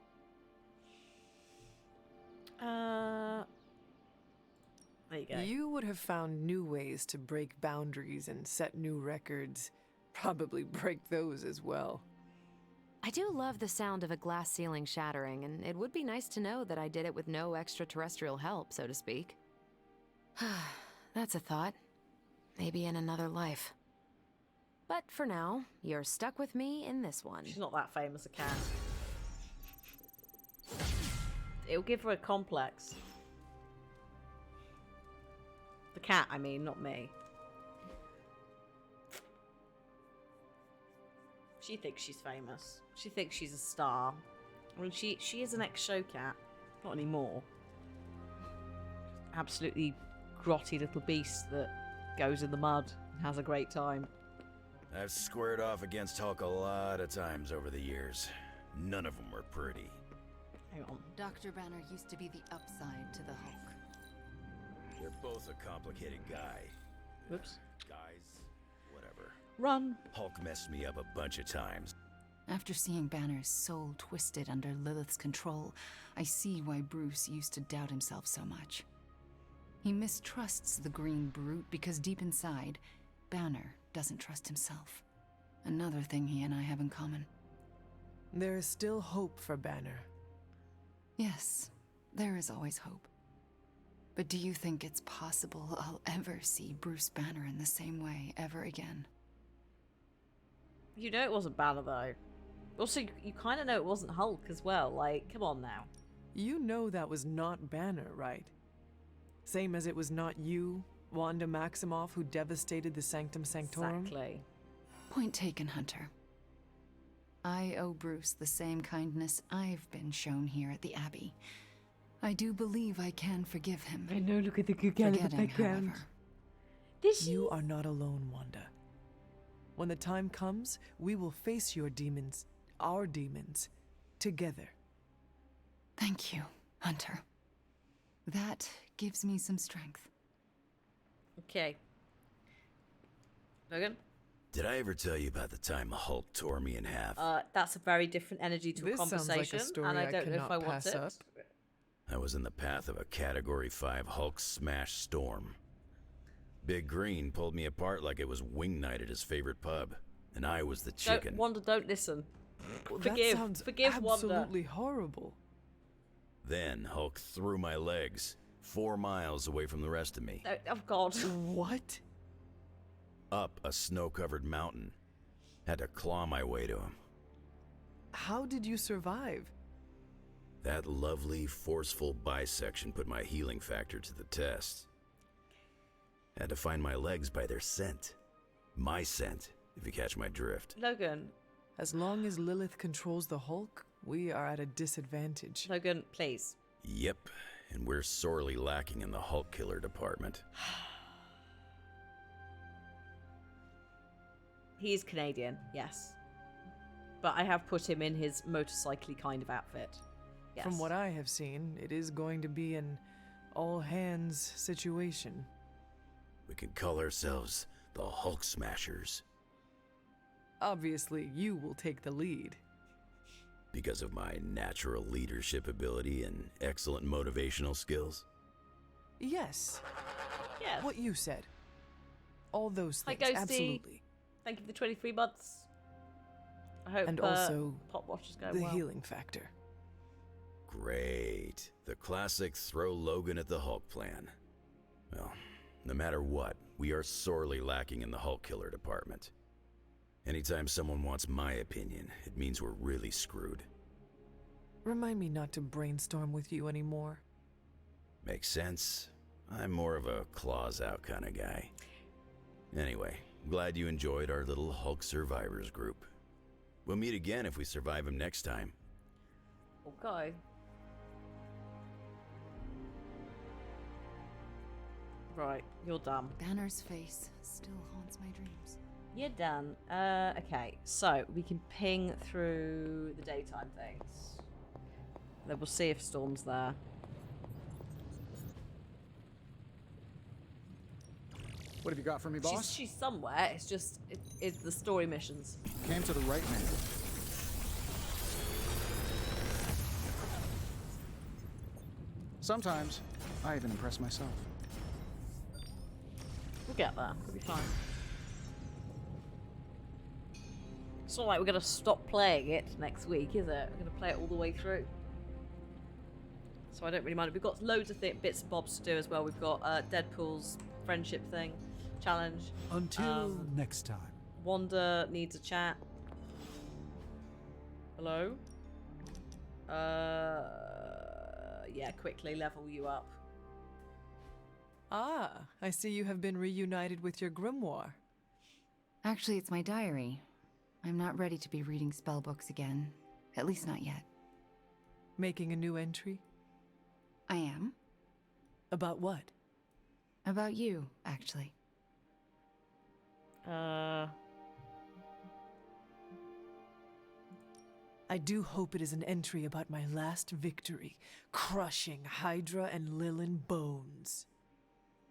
There you go. You would have found new ways to break boundaries and set new records. Probably break those as well. I do love the sound of a glass ceiling shattering, and it would be nice to know that I did it with no extraterrestrial help, so to speak. That's a thought. Maybe in another life. But for now, you're stuck with me in this one. She's not that famous, a cat. It'll give her a complex. The cat, I mean, not me. She thinks she's famous. She thinks she's a star. I mean, she is an ex-show cat. Not anymore. Absolutely grotty little beast that goes in the mud and has a great time. I've squared off against Hulk a lot of times over the years. None of them were pretty. Hang on. Dr. Banner used to be the upside to the Hulk. You're both a complicated guy. Whoops. Guys, whatever. Run. Hulk messed me up a bunch of times. After seeing Banner's soul twisted under Lilith's control, I see why Bruce used to doubt himself so much. He mistrusts the green brute because deep inside, Banner doesn't trust himself. Another thing he and I have in common. There is still hope for Banner. Yes, there is always hope. But do you think it's possible I'll ever see Bruce Banner in the same way ever again? You know it wasn't Banner, though. Also, you kind of know it wasn't Hulk as well. Like, come on now. You know that was not Banner, right? Same as it was not you, Wanda Maximoff, who devastated the Sanctum Sanctorum? Exactly. Point taken, Hunter. I owe Bruce the same kindness I've been shown here at the Abbey. I do believe I can forgive him. I know, look at the good guy in the background. You are not alone, Wanda. When the time comes, we will face your demons, our demons, together. Thank you, Hunter. That gives me some strength. Okay. Logan? Did I ever tell you about the time the Hulk tore me in half? That's a very different energy to a This sounds conversation, like a story and I don't know if cannot I want pass it. up. I was in the path of a Category 5 Hulk smash storm. Big Green pulled me apart like it was wing night at his favorite pub, and I was the chicken. Wanda, don't listen. That sounds Forgive Wanda. absolutely horrible. Then Hulk threw my legs 4 miles away from the rest of me, Oh, God. What? up a snow-covered mountain. Had to claw my way to him. How did you survive? That lovely, forceful bisection put my healing factor to the test. Had to find my legs by their scent. My scent, if you catch my drift. Logan. As long as Lilith controls the Hulk, we are at a disadvantage. Logan, please. Yep, and we're sorely lacking in the Hulk killer department. He is Canadian, yes. But I have put him in his motorcycly kind of outfit. Yes. From what I have seen, it is going to be an all-hands situation. We can call ourselves the Hulk Smashers. Obviously, you will take the lead. Because of my natural leadership ability and excellent motivational skills? Yes. Yes. What you said. All those Hi, things, Ghosty. absolutely. Thank you for the 23 months. I hope And also, Pop Watch is going the well. healing factor. Great. The classic throw Logan at the Hulk plan. Well, no matter what, we are sorely lacking in the Hulk killer department. Anytime someone wants my opinion, it means we're really screwed. Remind me not to brainstorm with you anymore. Makes sense. I'm more of a claws out kind of guy. Anyway, glad you enjoyed our little Hulk survivors group. We'll meet again if we survive him next time. Okay. Right, you're done. Banner's face still haunts my dreams. You're done. Okay, so we can ping through the daytime things. Then we'll see if Storm's there. What have you got for me, boss? She's somewhere. It's just it's the story missions. Came to the right man. Sometimes, I even impress myself. get there. It'll be fine. It's not like we're gonna stop playing it next week, is it? We're gonna play it all the way through. So I don't really mind. We've got loads of bits and bobs to do as well. We've got Deadpool's friendship thing, challenge. Until next time. Wanda needs a chat. Hello? Yeah, quickly level you up. Ah, I see you have been reunited with your grimoire. Actually, it's my diary. I'm not ready to be reading spellbooks again. At least not yet. Making a new entry? I am. About what? About you, actually. I do hope it is an entry about my last victory, crushing Hydra and Lilin bones.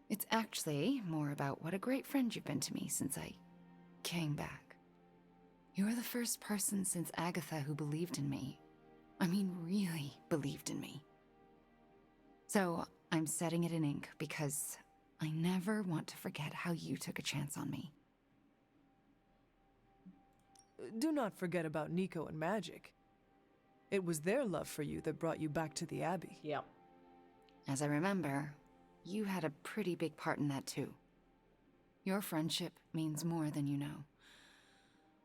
It's actually more about what a great friend you've been to me since I came back. You're the first person since Agatha who believed in me. I mean, really believed in me. So, I'm setting it in ink because I never want to forget how you took a chance on me. Do not forget about Nico and Magic. It was their love for you that brought you back to the Abbey. Yep. As I remember, you had a pretty big part in that too. Your friendship means more than you know.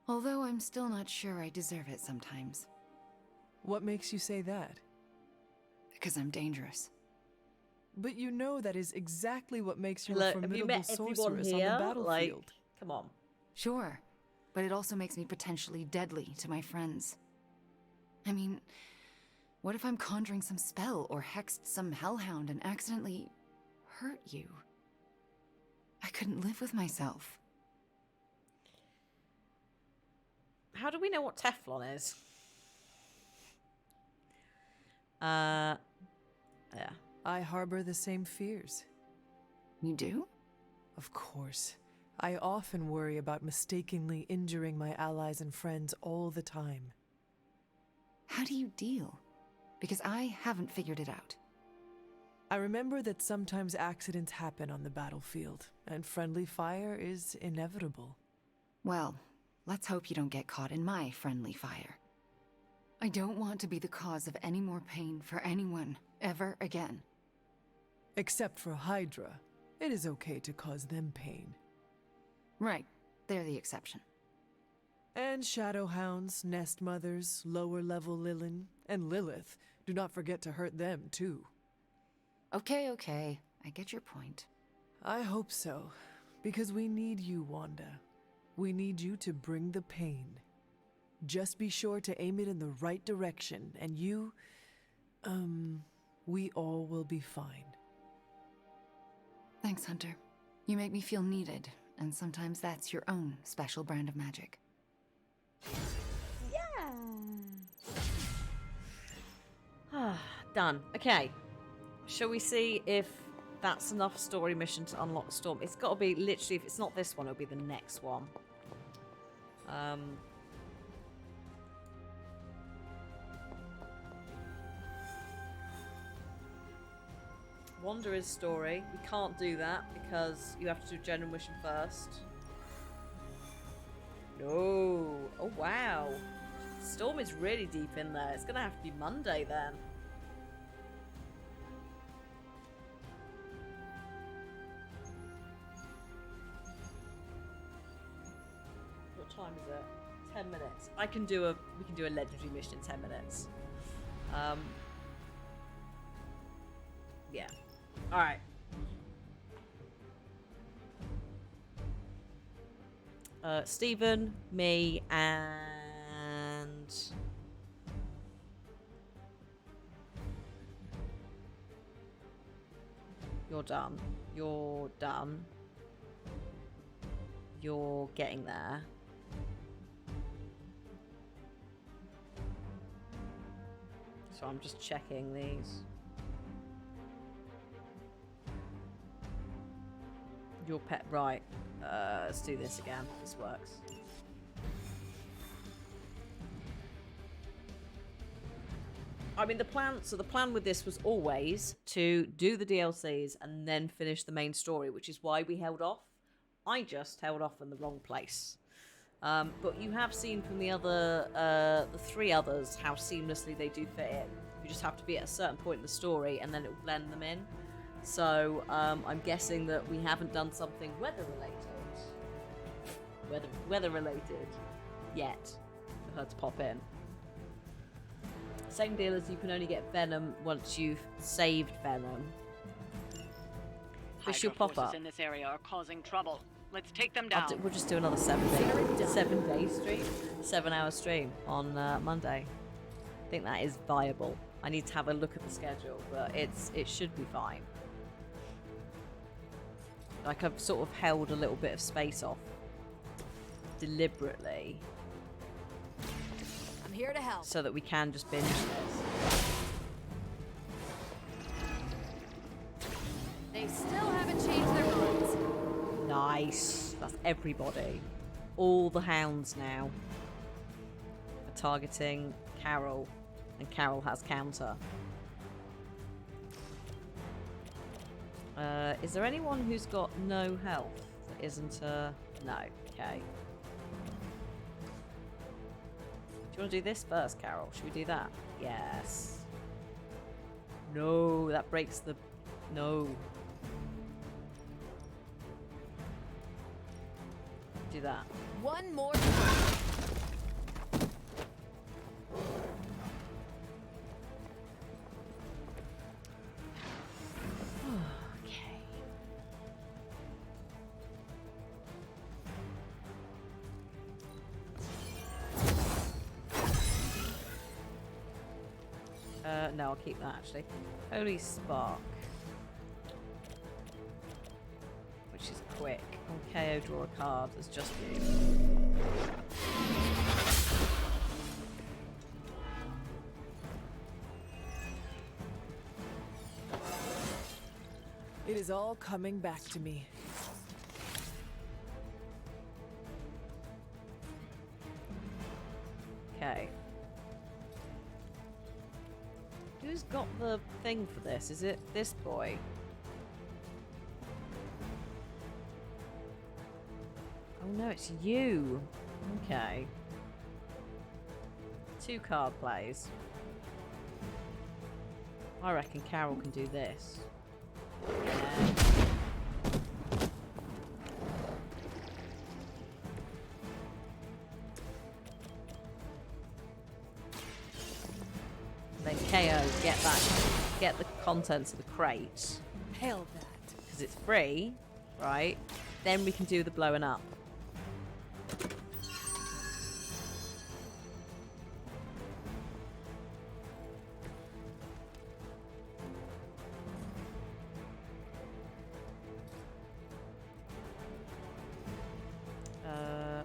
Although I'm still not sure I deserve it sometimes. What makes you say that? Because I'm dangerous. But you know that is exactly what makes you Hello, a have you formidable met everyone sorceress here? on the battlefield. Like, come on. Sure, but it also makes me potentially deadly to my friends. I mean, what if I'm conjuring some spell or hexed some hellhound and accidentally hurt you? I couldn't live with myself. How do we know what Teflon is? Yeah. I harbor the same fears. You do? Of course. I often worry about mistakenly injuring my allies and friends all the time. How do you deal? Because I haven't figured it out. I remember that sometimes accidents happen on the battlefield, and friendly fire is inevitable. Well, let's hope you don't get caught in my friendly fire. I don't want to be the cause of any more pain for anyone, ever again. Except for Hydra. It is okay to cause them pain. Right. They're the exception. And Shadowhounds, Nest Mothers, lower-level Lilin, and Lilith. Do not forget to hurt them, too. Okay. I get your point. I hope so. Because we need you, Wanda. We need you to bring the pain. Just be sure to aim it in the right direction, and you... we all will be fine. Thanks, Hunter. You make me feel needed, and sometimes that's your own special brand of magic. Yeah. Done. Okay. Shall we see if that's enough story mission to unlock Storm? It's got to be literally, if it's not this one, it'll be the next one. Wanderer's story. We can't do that because you have to do general mission first. No. Oh, wow. Storm is really deep in there. It's going to have to be Monday then. What time is it? 10 minutes. We can do a legendary mission in 10 minutes. Yeah. Alright. Stephen, me, and... You're done. You're done. You're getting there. So I'm just checking these. Your pet, right. Let's do this again. This works. I mean, the plan with this was always to do the DLCs and then finish the main story, which is why we held off I just held off in the wrong place. But you have seen from the other, the 3 others, how seamlessly they do fit in. You just have to be at a certain point in the story, and then it will blend them in. So I'm guessing that we haven't done something weather-related yet for her to pop in. Same deal as you can only get Venom once you've saved Venom. But she'll Hydra pop up. forces in this area are causing trouble. Let's take them down. We'll just do another 7-day stream, 7-hour stream on Monday. I think that is viable. I need to have a look at the schedule, but it should be fine. Like, I've sort of held a little bit of space off deliberately. I'm here to help. So that we can just binge this. They still haven't changed their minds. Nice. That's everybody. All the hounds now are targeting Carol, and Carol has counter. Is there anyone who's got no health that isn't a... No. Okay. Do you want to do this first, Carol? Should we do that? Yes. No, that breaks the... No. Do that. One more time. No, I'll keep that actually. Holy Spark. Which is quick. On KO, draw a card. It's just you. It is all coming back to me. Okay. Who's got the thing for this? Is it this boy? Oh no, it's you. Okay. 2 card plays. I reckon Carol can do this. Yeah. Then KO, get the contents of the crate. Hell that. Because it's free, right? Then we can do the blowing up.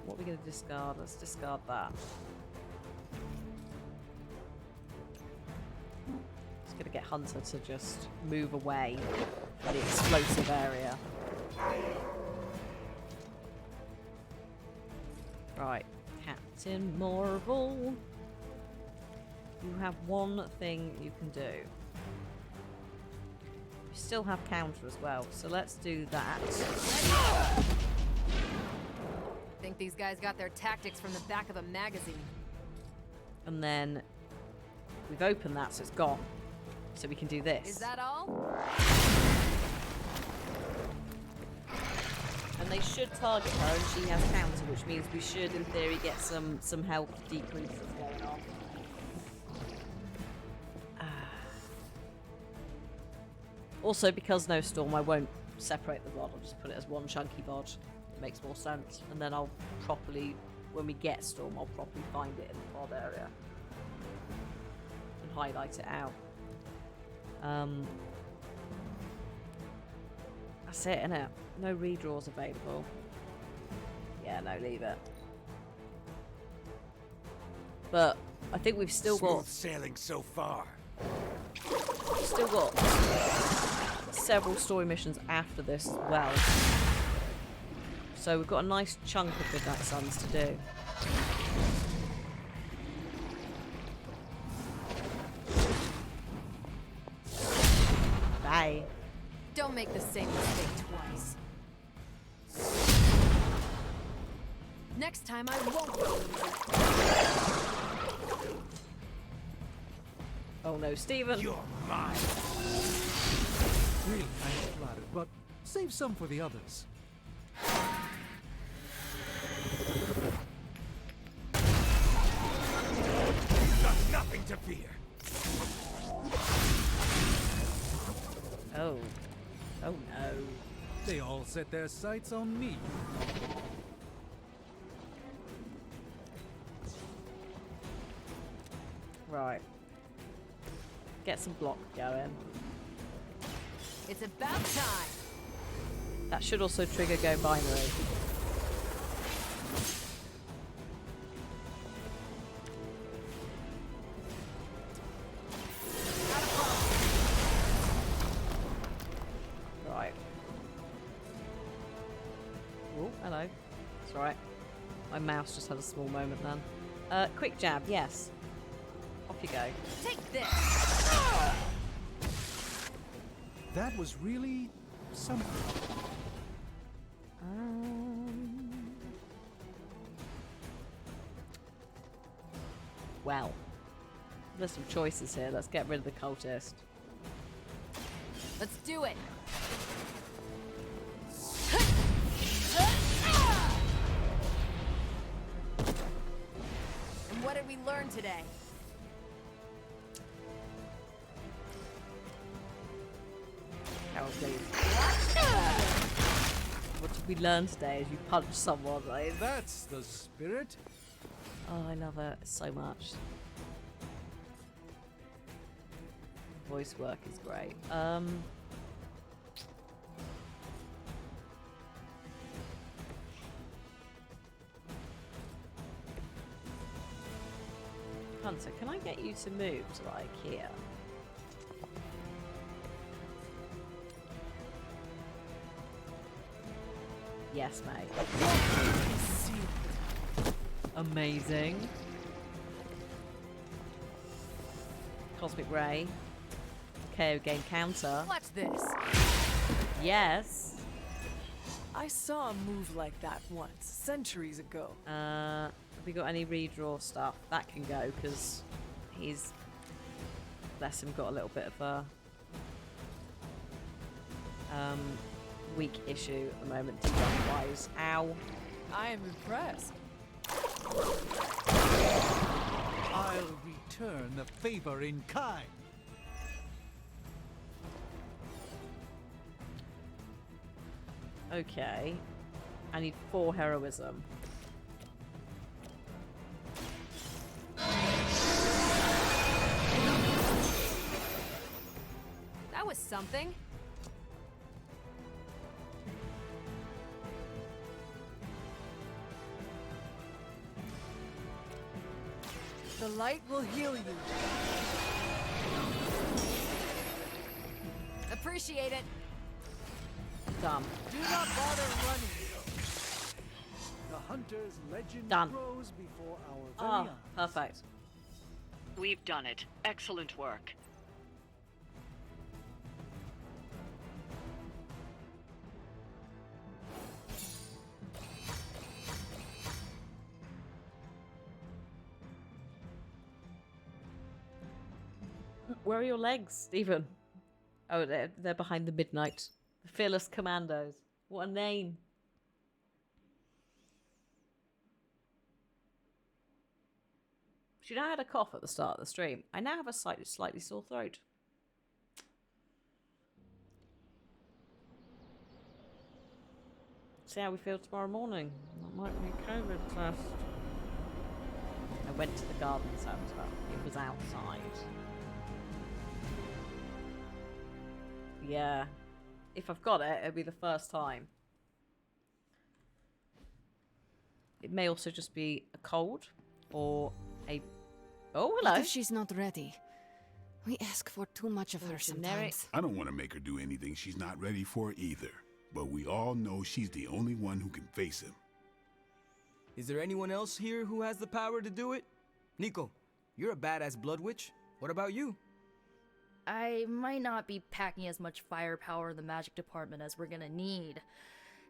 What are we going to discard? Let's discard that. Just going to get Hunter to just move away from the explosive area. Right, Captain Marvel. You have one thing you can do. You still have counter as well, so let's do that. Think these guys got their tactics from the back of a magazine. And then we've opened that, so it's gone. So we can do this. Is that all? And they should target her, and she has counter, which means we should, in theory, get some health decreases going on. Also, because no storm, I won't separate the VOD. I'll just put it as one chunky VOD. It makes more sense. And then I'll properly, when we get storm, I'll properly find it in the VOD area and highlight it out. That's it, innit? No redraws available. Yeah, no, leave it. But I think we've still got... sailing so far. Still got several story missions after this as well. So we've got a nice chunk of Midnight Suns to do. Bye. Don't make the same mistake twice. Next time I won't go easy. Oh no, Stephen. You're mine. Really, I'm flattered, but save some for the others. You've got nothing to fear. Oh. Oh no. They all set their sights on me. Right. Get some block going. It's about time. That should also trigger go binary. Right. Oh, hello. It's alright. My mouse just had a small moment then. Quick jab, yes. Off you go. Take this. That was really something. Well, there's some choices here. Let's get rid of the cultist. Let's do it. And what did we learn today? Carol, please. What did we learn today as you punch someone? Like, That's the spirit. oh, I love it so much. Voice work is great. Hunter, can I get you to move to like here? Yes, mate. Amazing. Cosmic Ray. KO game counter. Watch this. Yes. I saw a move like that once, centuries ago. Have we got any redraw stuff? That can go, because he's, bless him, got a little bit of a weak issue at the moment, debuff-wise. Ow. I am impressed. I'll return the favor in kind. Okay. I need 4 heroism. That was something. The light will heal you. Appreciate it. Done. Do not bother running. The hunter's legend Done. grows before our very Ah, eyes. perfect. We've done it. Excellent work. Where are your legs, Stephen? Oh, they're behind the midnight. The Fearless Commandos. What a name. Do you know I had a cough at the start of the stream? I now have a slightly sore throat. See how we feel tomorrow morning. That might be a COVID test. I went to the garden centre. It was outside. Yeah. If I've got it, it'll be the first time. It may also just be a cold or a... Oh, hello. What if she's not ready? We ask for too much of her generic. sometimes. I don't want to make her do anything she's not ready for either. But we all know she's the only one who can face him. Is there anyone else here who has the power to do it? Nico, you're a badass blood witch. What about you? I might not be packing as much firepower in the magic department as we're gonna need.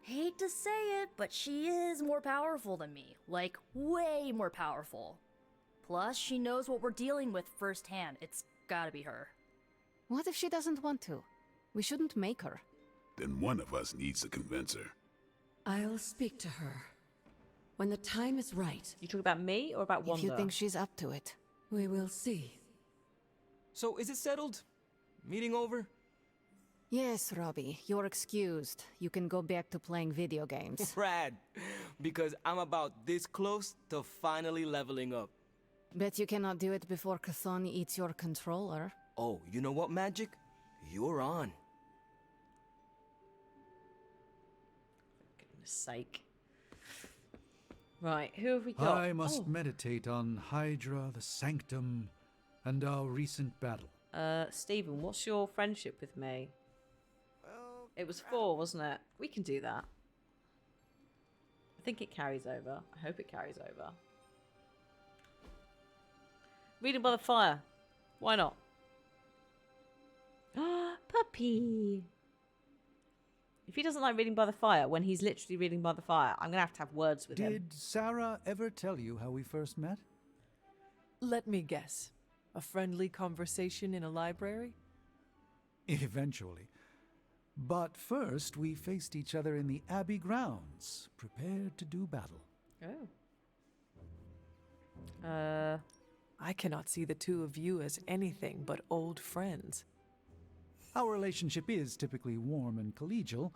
Hate to say it, but she is more powerful than me. Like, way more powerful. Plus, she knows what we're dealing with firsthand. It's gotta be her. What if she doesn't want to? We shouldn't make her. Then one of us needs to convince her. I'll speak to her. When the time is right. You talk about me or about Wanda? If you think she's up to it. We will see. So, is it settled? Meeting over? Yes, Robbie, you're excused. You can go back to playing video games. Rad. Because I'm about this close to finally leveling up. Bet you cannot do it before Chthon eats your controller. Oh, you know what, Magic? You're on. For goodness sake. Right, who have we got? I must meditate on Hydra, the Sanctum, and our recent battle. Stephen, what's your friendship with me? It was 4, wasn't it? We can do that. I think it carries over. I hope it carries over. Reading by the fire. Why not? Puppy. If he doesn't like reading by the fire, when he's literally reading by the fire, I'm going to have words with him. Did Sarah ever tell you how we first met? Let me guess. A friendly conversation in a library? Eventually. But first, we faced each other in the Abbey grounds, prepared to do battle. Oh. I cannot see the two of you as anything but old friends. Our relationship is typically warm and collegial,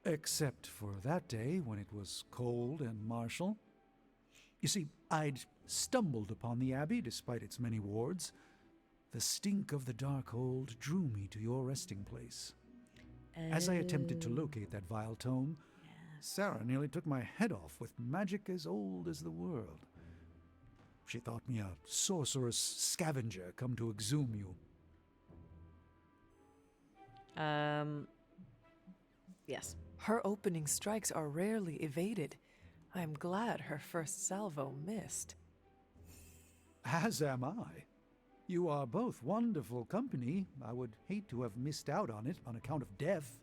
except for that day when it was cold and martial. You see, I'd stumbled upon the Abbey despite its many wards. The stink of the Darkhold drew me to your resting place. As I attempted to locate that vile tome, Sarah nearly took my head off with magic as old as the world. She thought me a sorcerous scavenger come to exhume you. Yes. Her opening strikes are rarely evaded. I'm glad her first salvo missed. As am I. You are both wonderful company. I would hate to have missed out on it on account of death.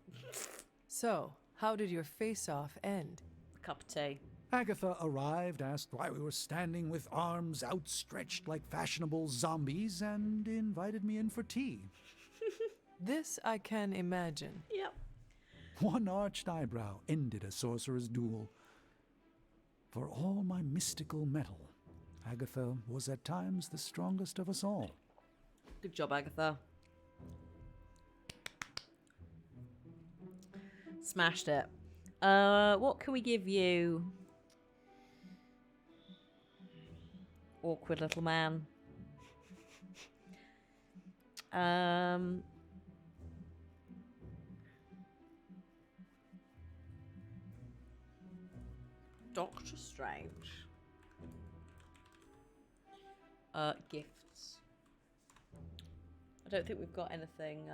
So, how did your face-off end? A cup of tea. Agatha arrived, asked why we were standing with arms outstretched like fashionable zombies, and invited me in for tea. This I can imagine. Yep. One arched eyebrow ended a sorcerer's duel. For all my mystical mettle, Agatha was at times the strongest of us all. Good job, Agatha. Smashed it. What can we give you? Awkward little man. Doctor Strange. Gifts. I don't think we've got anything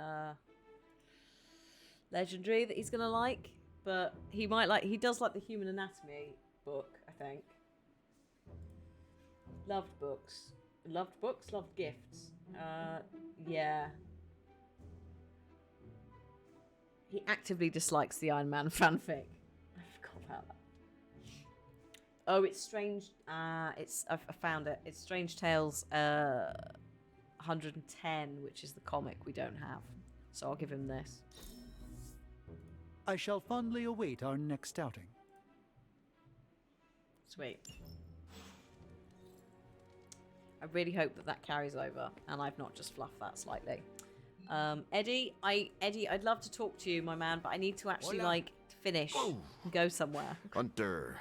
legendary that he's gonna like, but he might like. He does like the Human Anatomy book, I think. Loved books. Loved books. Loved gifts. Yeah. He actively dislikes the Iron Man fanfic. I forgot about that. Oh, it's Strange. I found it. It's Strange Tales 110, which is the comic we don't have. So I'll give him this. I shall fondly await our next outing. Sweet. I really hope that that carries over, and I've not just fluffed that slightly. Eddie, I'd love to talk to you, my man, but I need to actually finish and go somewhere. Hunter,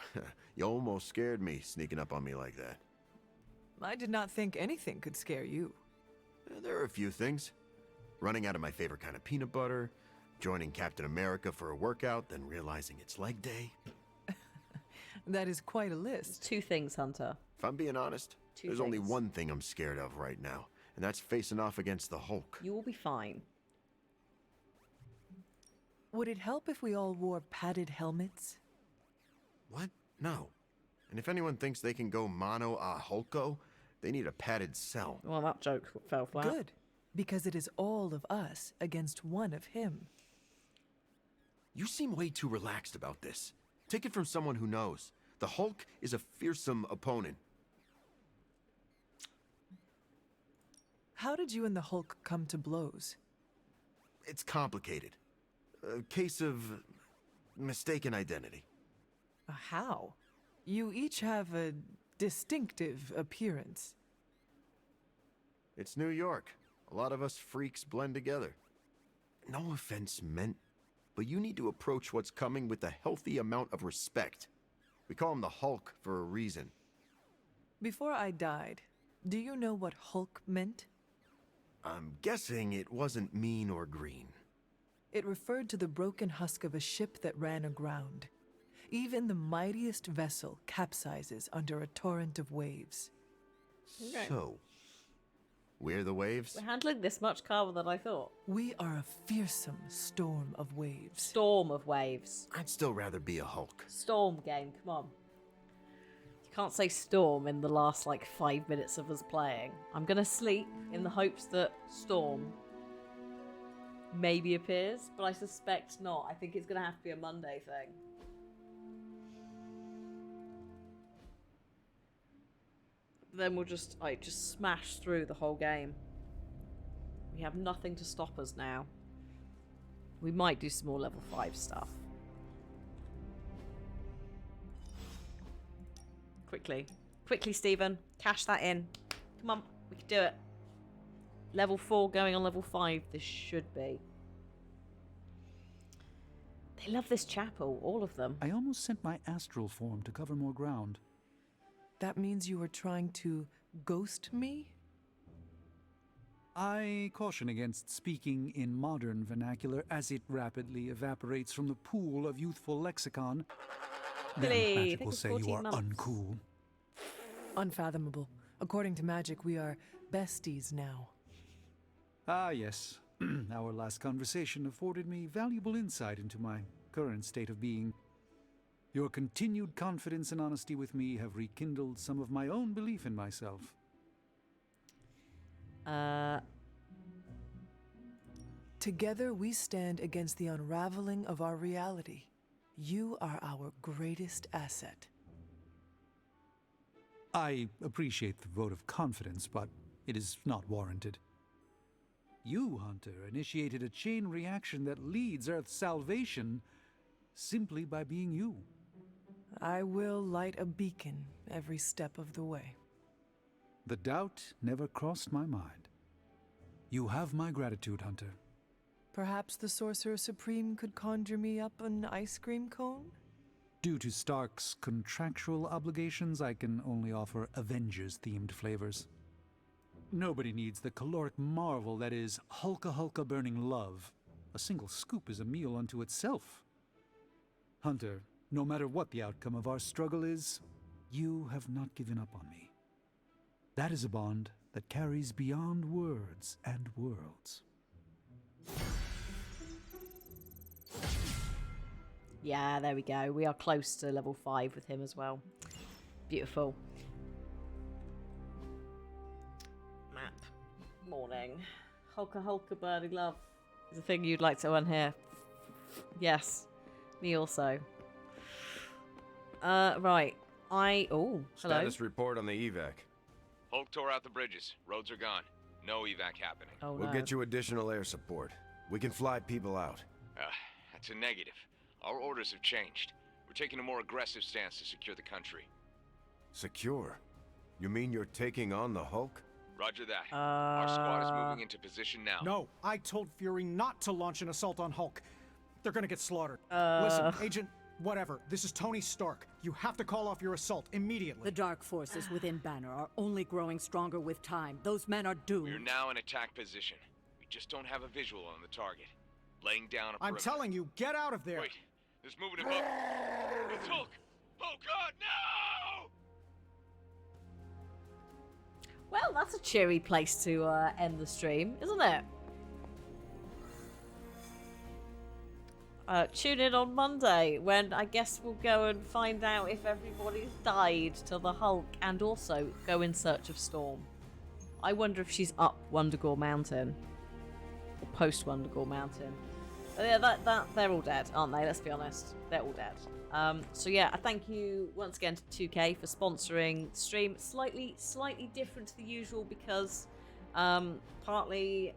you almost scared me sneaking up on me like that. I did not think anything could scare you. There are a few things. Running out of my favorite kind of peanut butter, joining Captain America for a workout, then realizing it's leg day. That is quite a list. 2 things, Hunter. If I'm being honest, there's only one thing I'm scared of right now, and that's facing off against the Hulk. You will be fine. Would it help if we all wore padded helmets? What? No. And if anyone thinks they can go mono a Hulko, they need a padded cell. Well, that joke fell flat. Good, because it is all of us against one of him. You seem way too relaxed about this. Take it from someone who knows. The Hulk is a fearsome opponent. How did you and the Hulk come to blows? It's complicated. A case of mistaken identity. How? You each have a distinctive appearance. It's New York. A lot of us freaks blend together. No offense meant, but you need to approach what's coming with a healthy amount of respect. We call him the Hulk for a reason. Before I died, do you know what Hulk meant? I'm guessing it wasn't mean or green. It referred to the broken husk of a ship that ran aground. Even the mightiest vessel capsizes under a torrent of waves. Okay. So, we're the waves? We're handling this much calmer than I thought. We are a fearsome storm of waves. Storm of waves. I'd still rather be a Hulk. Storm game, come on. You can't say storm in the last, 5 minutes of us playing. I'm gonna sleep in the hopes that storm maybe appears, but I suspect not. I think it's gonna have to be a Monday thing. Then we'll just smash through the whole game. We have nothing to stop us now. We might do some more level 5 stuff. Quickly, Stephen. Cash that in. Come on, we can do it. Level 4 going on level 5, this should be. They love this chapel, all of them. I almost sent my astral form to cover more ground. That means you were trying to ghost me? I caution against speaking in modern vernacular as it rapidly evaporates from the pool of youthful lexicon. Then magic will say you are uncool. Unfathomable. According to magic, we are besties now. Ah, yes. Our last conversation afforded me valuable insight into my current state of being. Your continued confidence and honesty with me have rekindled some of my own belief in myself. Together we stand against the unraveling of our reality. You are our greatest asset. I appreciate the vote of confidence, but it is not warranted. You, Hunter, initiated a chain reaction that leads Earth's salvation simply by being you. I will light a beacon every step of the way. The doubt never crossed my mind. You have my gratitude, Hunter. Perhaps the Sorcerer Supreme could conjure me up an ice cream cone? Due to Stark's contractual obligations, I can only offer Avengers-themed flavors. Nobody needs the caloric marvel that is Hulka burning love. A single scoop is a meal unto itself. Hunter, no matter what the outcome of our struggle is, you have not given up on me. That is a bond that carries beyond words and worlds. Yeah, there we go. We are close to level 5 with him as well. Beautiful. Map. Morning. Hulka burning love is a thing you'd like to unhear. Yes. Me also. Right. Oh, hello. Status report on the evac. Hulk tore out the bridges. Roads are gone. No evac happening. Oh, We'll get you additional air support. We can fly people out. That's a negative. Our orders have changed. We're taking a more aggressive stance to secure the country. Secure? You mean you're taking on the Hulk? Roger that. Our squad is moving into position now. No, I told Fury not to launch an assault on Hulk. They're gonna get slaughtered. Listen, Agent, whatever. This is Tony Stark. You have to call off your assault immediately. The dark forces within Banner are only growing stronger with time. Those men are doomed. We're now in attack position. We just don't have a visual on the target. Laying down a perimeter. I'm telling you, get out of there! Wait, there's movement above. It's Hulk! Oh God, no! Well, that's a cheery place to end the stream, isn't it? Tune in on Monday when I guess we'll go and find out if everybody's died to the Hulk and also go in search of Storm. I wonder if she's up Wundagore Mountain or post Wundagore Mountain. Yeah, they're all dead, aren't they? Let's be honest. They're all dead. So yeah, I thank you once again to 2K for sponsoring the stream. Slightly different to the usual because partly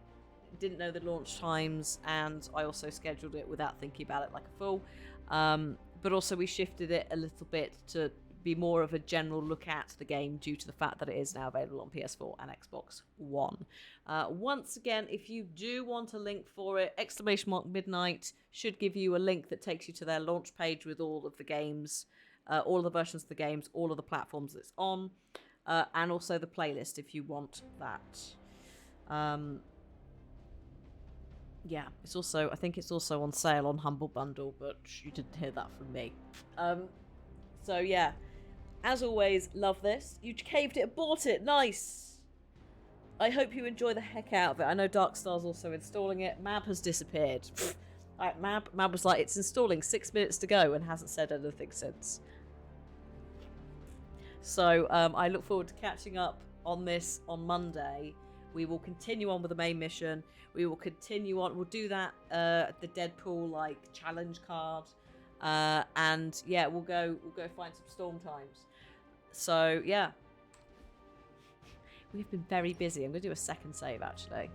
didn't know the launch times, and I also scheduled it without thinking about it like a fool. But also we shifted it a little bit to be more of a general look at the game due to the fact that it is now available on PS4 and Xbox One. Once again, if you do want a link for it, !midnight should give you a link that takes you to their launch page with all of the games, all of the versions of the games, all of the platforms it's on, and also the playlist if you want that. Yeah, it's also, I think it's also on sale on Humble Bundle, but you didn't hear that from me. So yeah, as always, love this. You caved it, bought it, nice. I hope you enjoy the heck out of it. I know Darkstar's also installing it. Mab has disappeared. Like, Mab was like, it's installing, 6 minutes to go, and hasn't said anything since. So I look forward to catching up on this on Monday. We will continue on with the main mission. We will continue on. We'll do that the Deadpool like challenge card, and yeah, we'll go find some storm times. So yeah, we've been very busy. I'm gonna do a second save actually.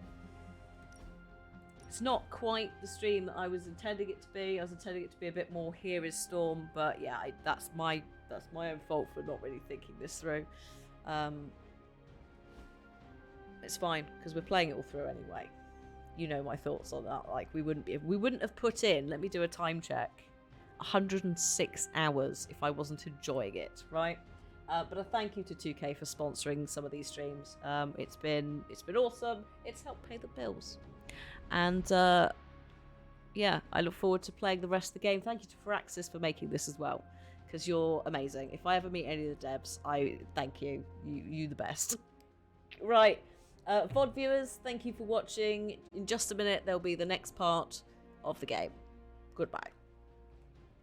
It's not quite the stream that I was intending it to be. I was intending it to be a bit more here is Storm, but yeah, that's my own fault for not really thinking this through. It's fine because we're playing it all through anyway. You know my thoughts on that. Like we wouldn't have put in. Let me do a time check. 106 hours if I wasn't enjoying it, right? But a thank you to 2K for sponsoring some of these streams. It's been awesome. It's helped pay the bills, and yeah, I look forward to playing the rest of the game. Thank you to Firaxis for making this as well, because you're amazing. If I ever meet any of the devs, I thank you. You the best. Right. VOD viewers, thank you for watching. In just a minute, there'll be the next part of the game. Goodbye.